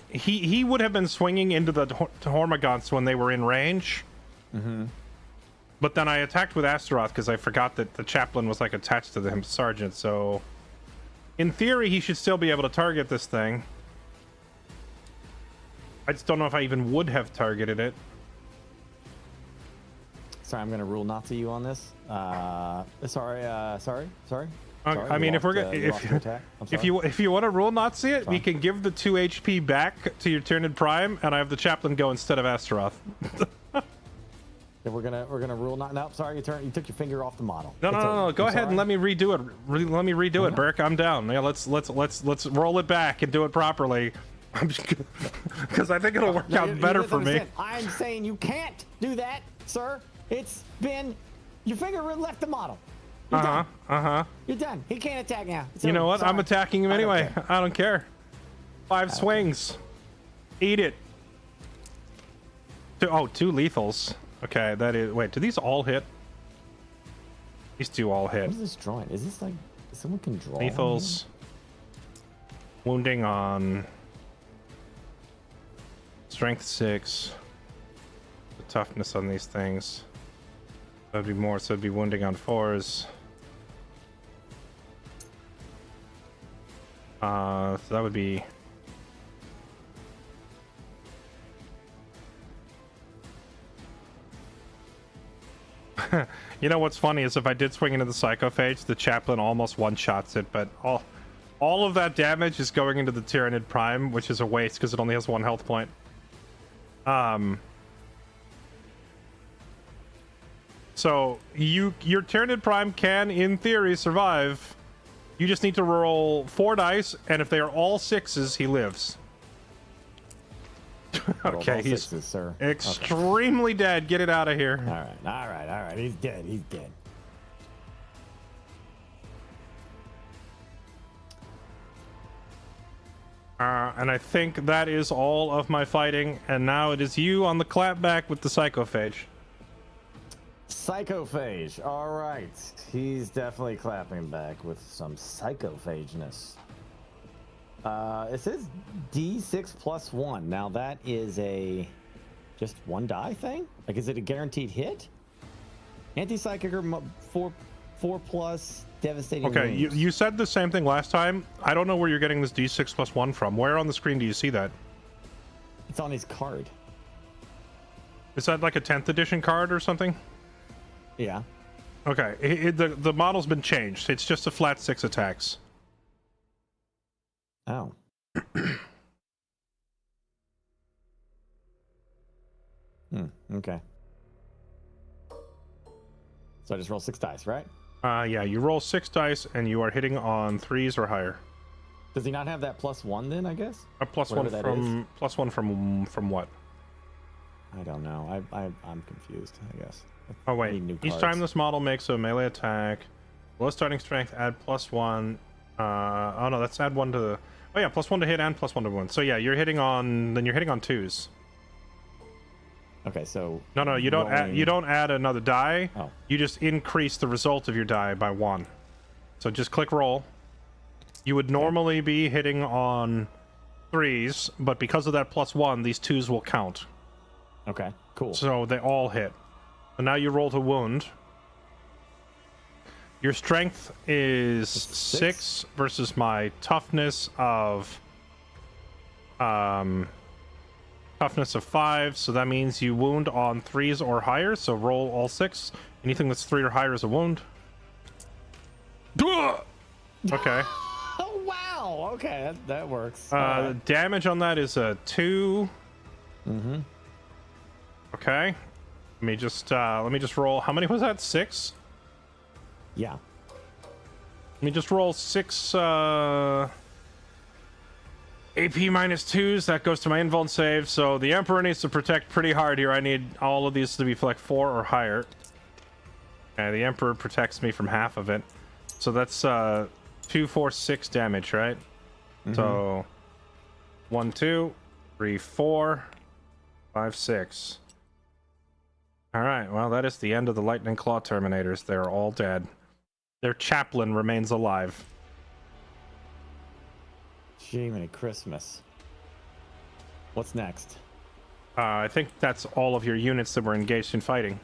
he would have been swinging into the Hormagaunts when they were in range. Mm-hmm. But then I attacked with Astaroth because I forgot that the chaplain was like attached to the sergeant. So, in theory, he should still be able to target this thing. I just don't know if I even would have targeted it. Sorry, I'm going to rule Nazi you on this. Sorry. I mean, if you want to rule Nazi it, we can give the 2 HP back to your Tyranid Prime, and I have the chaplain go instead of Astaroth. Yeah, we're gonna rule not. No, sorry, you took your finger off the model. No. Go ahead and let me redo it. Let me redo it, Burke. I'm down. Yeah, let's roll it back and do it properly. Because I think it'll work out better for me. I'm saying you can't do that, sir. It's been your finger left the model. You're done. You're done. He can't attack now. You know what? I'm attacking him anyway. I don't care. 5 swings. Eat it. 2 lethals. Okay, that is. Wait, do these all hit? These 2 all hit. What is this drawing? Is this like someone can draw? Lethals. Wounding on strength 6. The toughness on these things. That'd be more, so it'd be wounding on 4s. So that would be. You know what's funny is if I did swing into the Psychophage, the chaplain almost one-shots it, but all of that damage is going into the Tyranid Prime, which is a waste because it only has 1 health point. So your Tyranid Prime can, in theory, survive. You just need to roll 4 dice, and if they are all 6s, he lives. Okay, he's 6s, sir. Extremely dead. Get it out of here. All right. He's dead. And I think that is all of my fighting, and now it is you on the clapback with the Psychophage. Psychophage. All right. He's definitely clapping back with some psychophageness. It says D6 plus 1. Now that is a just 1 die thing? Like, is it a guaranteed hit? Anti-psychic or 4 plus devastating Okay, wounds. you said the same thing last time. I don't know where you're getting this D6 plus 1 from. Where on the screen do you see that? It's on his card. Is that like a 10th edition card or something? Yeah. Okay, the model's been changed. It's just a flat 6 attacks. Oh. Okay. So I just roll 6 dice, right? Yeah, you roll 6 dice and you are hitting on 3s or higher. Does he not have that plus 1 then, I guess? A plus Whatever one from what? I don't know. I'm confused, I guess. Oh wait. Each time this model makes a melee attack, low starting strength, add +1. Oh no, that's add 1 to the. Oh yeah, +1 to hit and +1 to wound. So yeah, you're hitting on 2s. Okay, so No, you don't add. You don't add another die. Oh. You just increase the result of your die by 1. So just click roll. You would normally be hitting on 3s, but because of that +1, these 2s will count. Okay, cool. So they all hit. So now you roll to wound. Your strength is 6 versus my toughness of Toughness of 5, so that means you wound on 3s or higher, so roll all 6. Anything that's 3 or higher is a wound. Okay. Oh wow. Okay, that works. Damage on that is a 2. Mm-hmm. Okay. Let me just roll. How many was that? 6? Yeah. Let me just roll 6 AP minus 2s. That goes to my invuln save. So the Emperor needs to protect pretty hard here. I need all of these to be like 4 or higher. Okay, the Emperor protects me from half of it. So that's 2, 4, 6 damage, right? Mm-hmm. So 1, 2, 3, 4, 5, 6. All right, well, that is the end of the Lightning Claw Terminators. They're all dead. Their chaplain remains alive. Jiminy Christmas. What's next? I think that's all of your units that were engaged in fighting.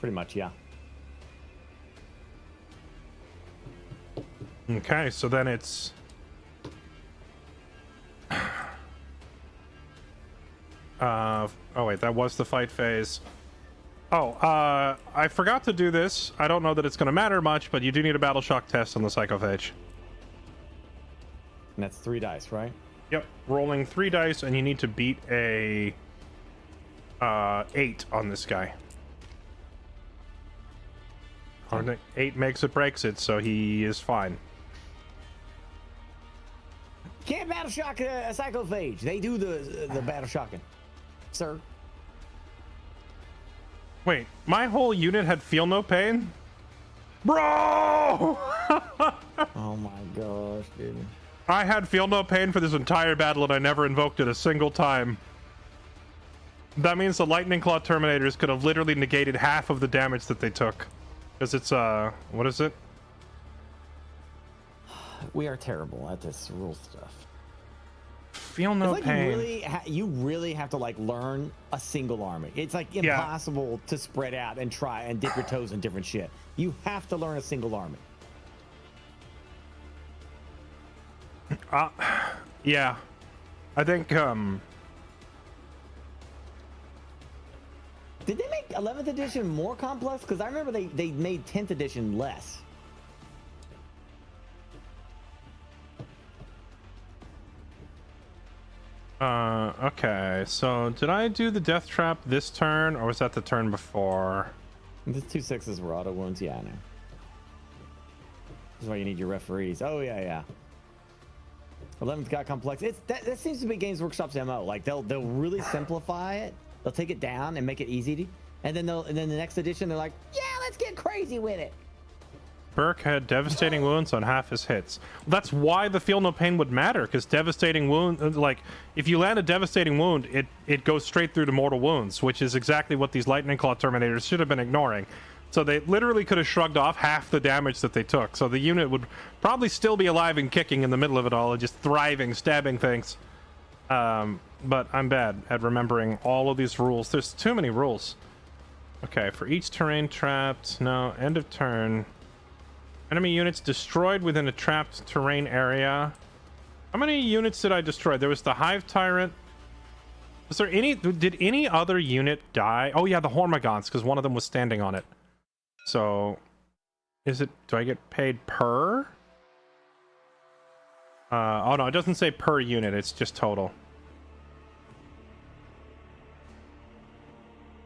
Pretty much, yeah. Okay, so then it's... oh wait, that was the fight phase. Oh, I forgot to do this. I don't know that it's going to matter much, but you do need a battle shock test on the Psychophage. And that's 3 dice, right? Yep, rolling 3 dice, and you need to beat a 8 on this guy. 8 makes it, breaks it, so he is fine. Can't battle shock a Psychophage. They do the battle shocking, sir. Wait, my whole unit had feel no pain? Bro! Oh my gosh, dude. I had feel no pain for this entire battle and I never invoked it a single time. That means the Lightning Claw Terminators could have literally negated half of the damage that they took. Because it's, what is it? We are terrible at this rule stuff. Feel no it's like pain. You really have to like learn a single army. It's like impossible to spread out and try and dip your toes in different shit. You have to learn a single army. Yeah. I think, Did they make 11th edition more complex? Because I remember they made 10th edition less. Okay, so did I do the death trap this turn, or was that the turn before? The 2 6s were auto wounds, yeah, I know. This is why you need your referees. Oh, yeah. 11th got complex. That seems to be Games Workshop's MO. Like, they'll really simplify it. They'll take it down and make it easy and then the next edition, they're like, yeah, let's get crazy with it. Burke had devastating wounds on half his hits. That's why the feel no pain would matter, because devastating wound, like if you land a devastating wound, it goes straight through to mortal wounds, which is exactly what these Lightning Claw Terminators should have been ignoring. So they literally could have shrugged off half the damage that they took. So the unit would probably still be alive and kicking in the middle of it all and just thriving, stabbing things. But I'm bad at remembering all of these rules. There's too many rules. Okay, for each terrain trapped, no, end of turn. Enemy units destroyed within a trapped terrain area. How many units did I destroy? There was the Hive Tyrant. Was there any... Did any other unit die? Oh, yeah, the Hormagaunts, because one of them was standing on it. So... Is it... Do I get paid per? Oh, no, it doesn't say per unit. It's just total.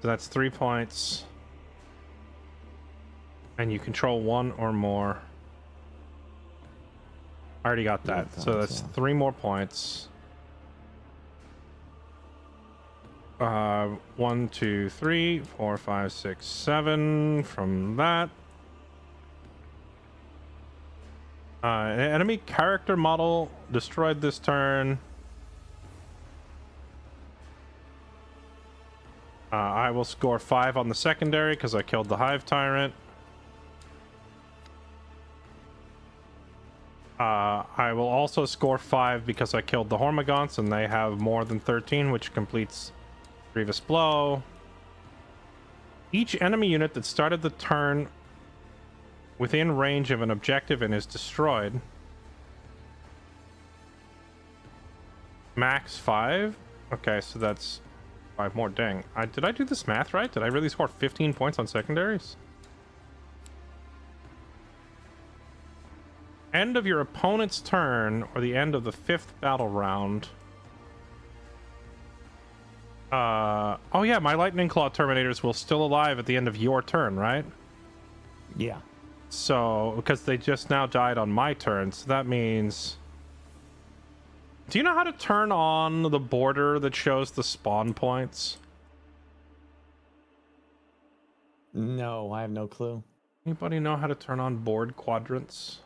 So that's 3 points. And you control one or more. I already got that. So that's 3 more points. 1, 2, 3, 4, 5, 6, 7 from that. An enemy character model destroyed this turn. I will score 5 on the secondary because I killed the Hive Tyrant. I will also score 5 because I killed the Hormagaunts and they have more than 13, which completes Grievous Blow. Each enemy unit that started the turn within range of an objective and is destroyed. Max 5. Okay, so that's 5 more. Dang. Did I do this math right? Did I really score 15 points on secondaries? End of your opponent's turn or the end of the 5th battle round. Oh yeah, my Lightning Claw Terminators will still alive at the end of your turn, right? Yeah. So, because they just now died on my turn, so that means... Do you know how to turn on the border that shows the spawn points? No, I have no clue. Anybody know how to turn on board quadrants?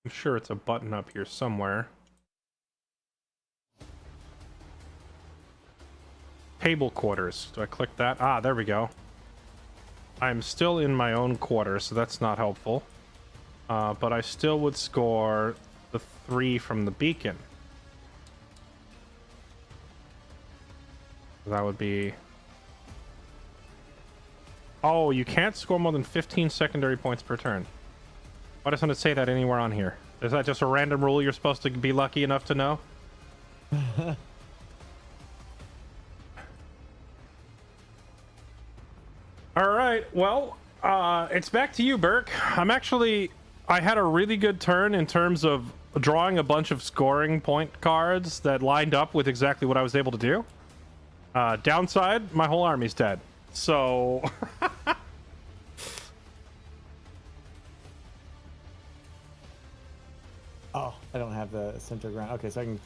I'm sure it's a button up here somewhere. Table quarters. Do I click that? Ah, there we go. I'm still in my own quarter, so that's not helpful. But I still would score the 3 from the beacon. That would be... Oh, you can't score more than 15 secondary points per turn. Why doesn't it say that anywhere on here? Is that just a random rule you're supposed to be lucky enough to know? All right, well, it's back to you, Burke. I had a really good turn in terms of drawing a bunch of scoring point cards that lined up with exactly what I was able to do. Downside, my whole army's dead. So... Oh, I don't have the center ground. Okay, so I can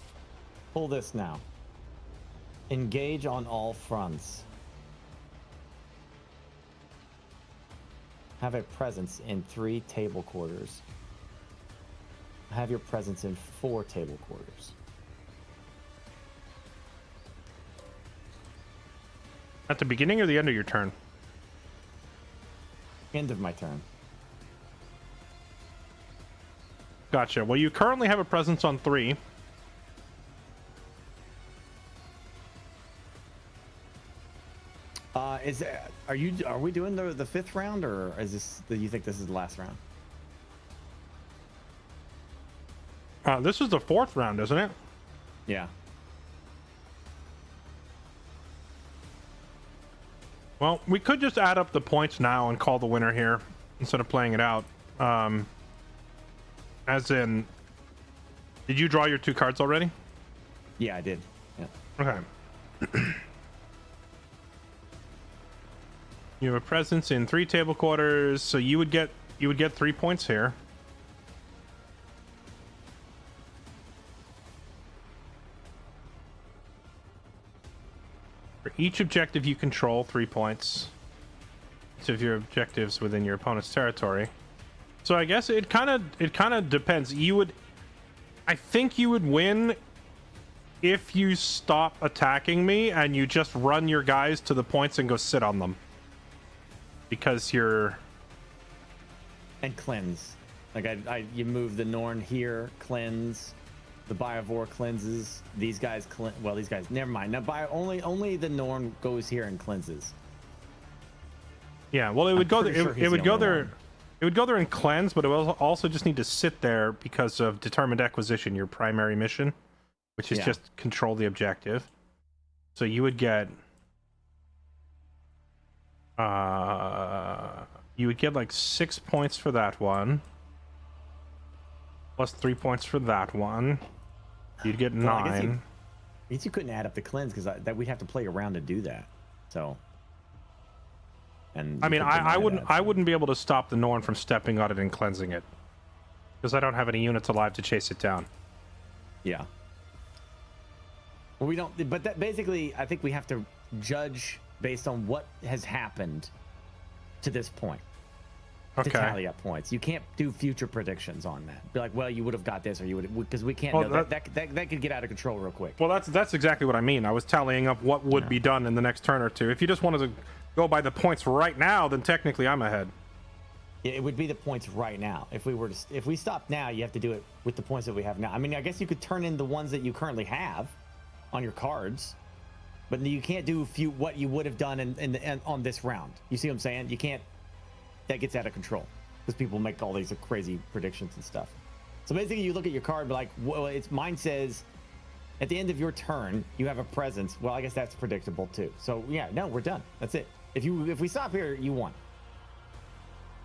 pull this now. Engage on all fronts. Have a presence in 3 table quarters. Have your presence in 4 table quarters. At the beginning or the end of your turn? End of my turn. Gotcha. Well, you currently have a presence on 3. Are we doing the 5th round, or is this? Do you think this is the last round? This is the 4th round, isn't it? Yeah. Well, we could just add up the points now and call the winner here instead of playing it out. As in, did you draw your 2 cards already? Yeah, I did. Yeah. Okay. You have a presence in 3 table quarters, so you would get 3 points here. For each objective you control, 3 points. So if your objectives within your opponent's territory. So I guess it kind of depends. I think you would win if you stop attacking me and you just run your guys to the points and go sit on them. Because you're... And cleanse. Like you move the Norn here, cleanse. The Biovore cleanses. These guys well, these guys, never mind. Now only the Norn goes here and cleanses. Yeah, well, it would go there. It would go there. It would go there and cleanse, but it will also just need to sit there because of determined acquisition, your primary mission, which is just control the objective. So you would get like 6 points for that one, plus 3 points for that one. You'd get 9. I guess you couldn't add up the cleanse because that we'd have to play around to do that. So. And I mean, I wouldn't be able to stop the Norn from stepping on it and cleansing it because I don't have any units alive to chase it down. Yeah. Well, we don't. But that basically, I think we have to judge based on what has happened to this point. Okay. To tally up points, you can't do future predictions on that. Be like, well, you would have got this, or you would, because we can't know that could get out of control real quick. Well, that's exactly what I mean. I was tallying up what would be done in the next turn or two. If you just wanted to go by the points right now, then technically I'm ahead. Yeah, it would be the points right now. If we stop now, you have to do it with the points that we have now. I mean, I guess you could turn in the ones that you currently have on your cards, but you can't do what you would have done on this round. You see what I'm saying? You can't. That gets out of control because people make all these crazy predictions and stuff. So basically, you look at your card, be like, well, mine says At the end of your turn, you have a presence. Well, I guess that's predictable too. So yeah, no, we're done. That's it. If we stop here, you won.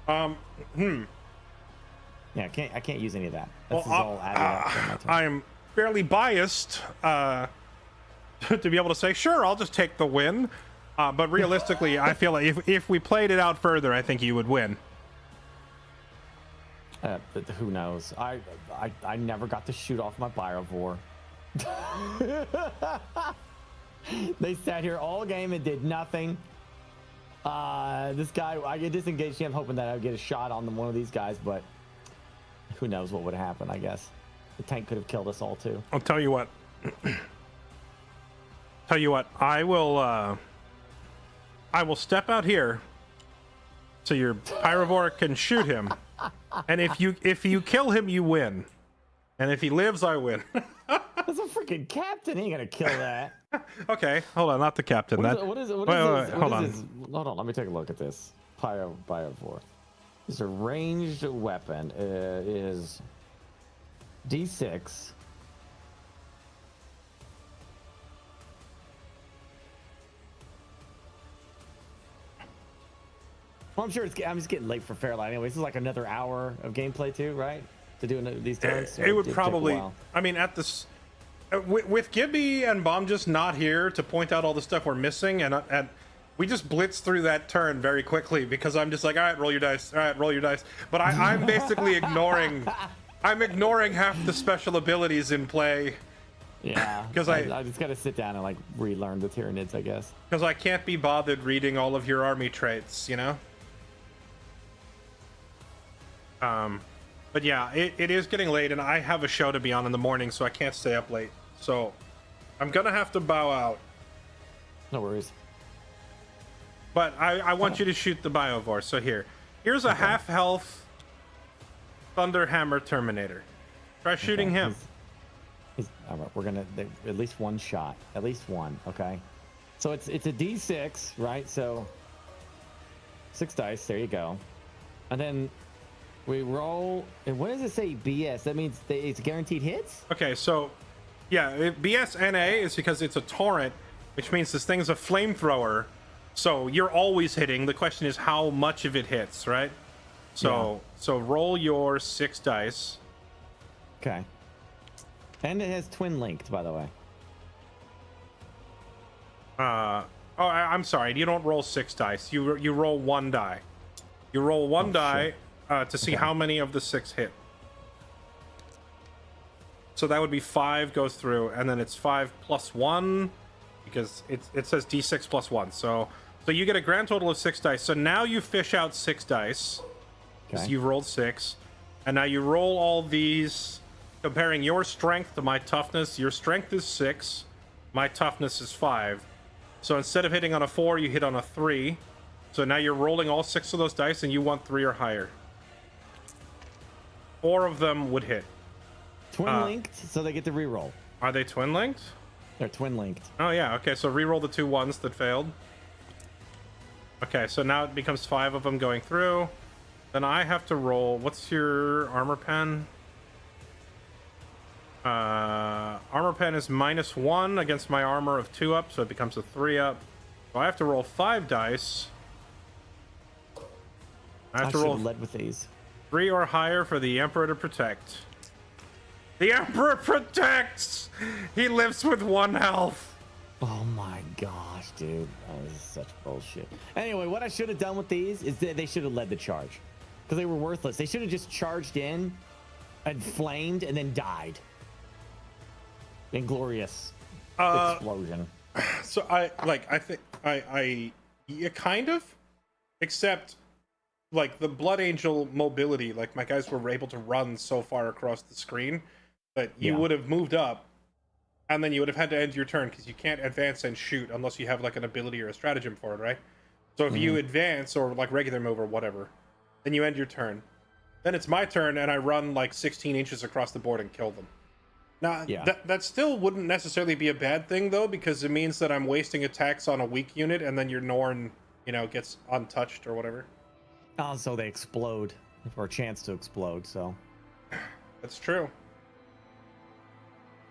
Yeah, I can't use any of that. This is all added up to my turn. I'm fairly biased to be able to say, sure, I'll just take the win. But realistically, I feel like if we played it out further, I think you would win. But who knows? I never got to shoot off my Biovore. They sat here all game and did nothing. This guy, I get disengaged. I'm hoping that I would get a shot on one of these guys, but who knows what would happen? I guess the tank could have killed us all too. I'll tell you what. I will step out here so your Pyrovore can shoot him, and if you kill him, you win, and if he lives, I win. That's a freaking captain. He ain't gonna kill that. Okay, hold on, not the captain. What is Wait, hold on. Let me take a look at this. Biovore. It's a ranged weapon. Is D6. Well, I'm sure I'm just getting late for Fairlight anyway. This is like another hour of gameplay too, right? To do these turns. It would probably. I mean, at this. With Gibby and Bomb just not here to point out all the stuff we're missing, and we just blitz through that turn very quickly because I'm just like, all right, roll your dice. All right, roll your dice. But I'm basically ignoring. I'm ignoring half the special abilities in play. Yeah, because I just got to sit down and like relearn the Tyranids, I guess. Because I can't be bothered reading all of your army traits, you know. But yeah, it is getting late, and I have a show to be on in the morning, so I can't stay up late. So I'm gonna have to bow out. No worries. But I want you to shoot the Biovore. So here's a half health Thunderhammer Terminator. Try shooting him. All right, we're gonna at least one shot, at least one. Okay. So it's a D6, right? So 6 dice. There you go. And then we roll. And what does it say? BS. That means it's guaranteed hits. Okay, so yeah, BSNA is because it's a torrent, which means this thing's a flamethrower. So you're always hitting. The question is how much of it hits, right? So roll your 6 dice. Okay. And it has twin linked, by the way. I'm sorry. You don't roll 6 dice. You roll 1 die. You roll 1 die to see how many of the 6 hit. So that would be 5 goes through, and then it's 5 plus 1 because it says D6 plus 1. So you get a grand total of 6 dice. So now you fish out 6 dice. Okay. So you rolled 6, and now you roll all these. Comparing your strength to my toughness, your strength is 6, my toughness is 5. So instead of hitting on a 4, you hit on a 3. So now you're rolling all 6 of those dice, and you want 3 or higher. 4 of them would hit. Twin linked, so they get to reroll. Are they twin linked? They're twin linked. Oh yeah, okay, so reroll the 2 ones that failed. Okay, so now it becomes 5 of them going through. Then I have to roll. What's your armor pen? Armor pen is -1 against my armor of 2 up, so it becomes a 3 up. So I have to roll 5 dice. I have to roll led with these 3 or higher for the Emperor to protect. The Emperor protects. He lives with 1 health. Oh my gosh, dude, this is such bullshit. Anyway, what I should have done with these is that they should have led the charge because they were worthless. They should have just charged in and flamed and then died. Inglorious explosion. So I think yeah, kind of, except like the Blood Angel mobility, like my guys were able to run so far across the screen that you would have moved up and then you would have had to end your turn because you can't advance and shoot unless you have like an ability or a stratagem for it, right? So if you advance or like regular move or whatever, then you end your turn. Then it's my turn and I run like 16 inches across the board and kill them. Now, that still wouldn't necessarily be a bad thing, though, because it means that I'm wasting attacks on a weak unit, and then your Norn, gets untouched or whatever. Oh, so they explode, or a chance to explode, so. That's true.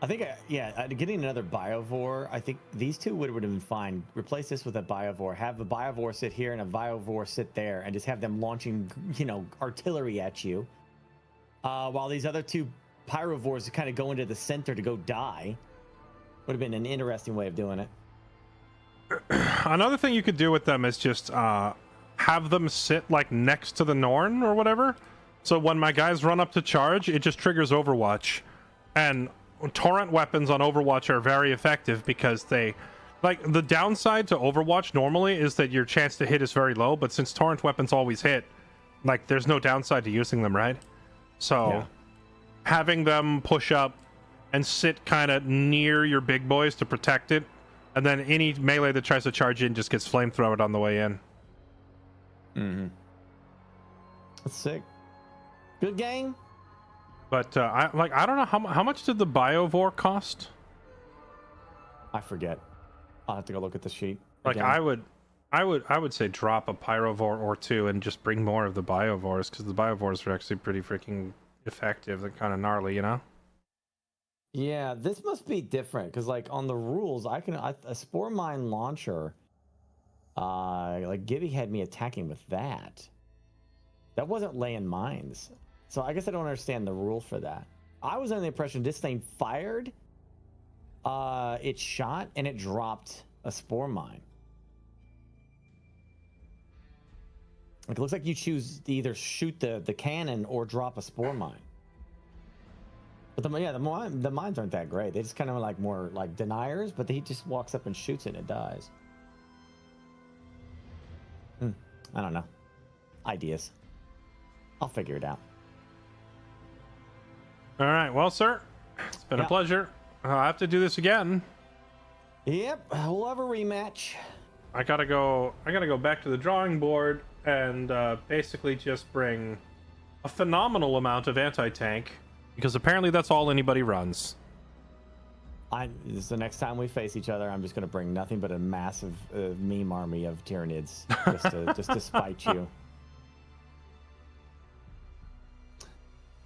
I think, getting another Biovore, I think these two would have been fine. Replace this with a Biovore. Have a Biovore sit here and a Biovore sit there, and just have them launching, artillery at you. While these other two Pyrovores kind of go into the center to go die. Would have been an interesting way of doing it. Another thing you could do with them is just have them sit like next to the Norn or whatever. So when my guys run up to charge, it just triggers Overwatch. And torrent weapons on Overwatch are very effective because they, like, the downside to Overwatch normally is that your chance to hit is very low, but since torrent weapons always hit, like, there's no downside to using them, right? So having them push up and sit kind of near your big boys to protect it, and then any melee that tries to charge in just gets flamethrowered on the way in. Mm-hmm. That's sick. Good game. But I don't know how much did the Biovore cost? I forget. I'll have to go look at the sheet. Like again. I would say drop a Pyrovore or two and just bring more of the Biovores, because the Biovores are actually pretty freaking effective. They're kind of gnarly, Yeah, this must be different because, like, on the rules, a Spore Mine launcher. Like Gibby had me attacking with that. That wasn't laying mines, so I guess I don't understand the rule for that. I was under the impression this thing fired, it shot, and it dropped a Spore Mine. Like, it looks like you choose to either shoot the cannon or drop a Spore Mine. But the mines aren't that great. They just kind of like more like deniers, but he just walks up and shoots it and it dies. I don't know. Ideas. I'll figure it out. All right, well, sir, it's been a pleasure. I'll have to do this again. Yep, we'll have a rematch. I gotta go back to the drawing board and basically just bring a phenomenal amount of anti-tank, because apparently that's all anybody runs. This is the next time we face each other, I'm just going to bring nothing but a massive meme army of Tyranids just to spite you.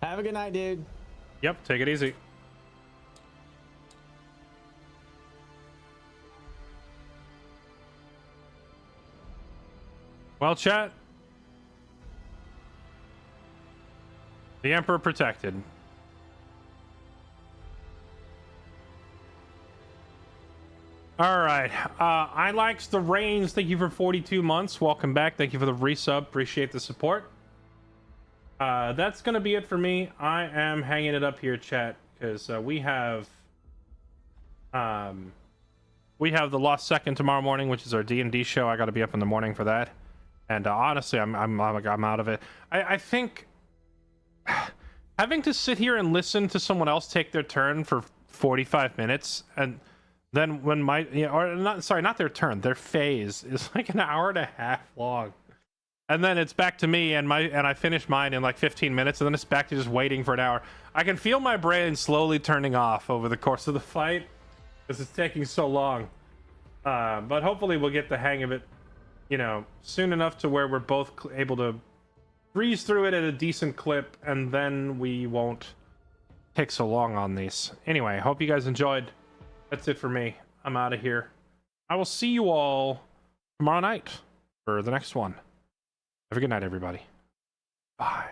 Have a good night, dude. Yep, take it easy. Well, chat. The Emperor protected. All right. I likes the Reigns. Thank you for 42 months. Welcome back. Thank you for the resub. Appreciate the support. That's going to be it for me. I am hanging it up here, chat, because we have the Lost Second tomorrow morning, which is our D&D show. I got to be up in the morning for that. And honestly, I'm out of it. I think having to sit here and listen to someone else take their turn for 45 minutes, and then when not their turn, their phase is like an hour and a half long, and then it's back to me, and I finish mine in like 15 minutes, and then it's back to just waiting for an hour. I can feel my brain slowly turning off over the course of the fight because it's taking so long. But hopefully we'll get the hang of it, soon enough to where we're both able to breeze through it at a decent clip, and then we won't take so long on these. Anyway, hope you guys enjoyed. That's it for me. I'm out of here. I will see you all tomorrow night for the next one. Have a good night, everybody. Bye.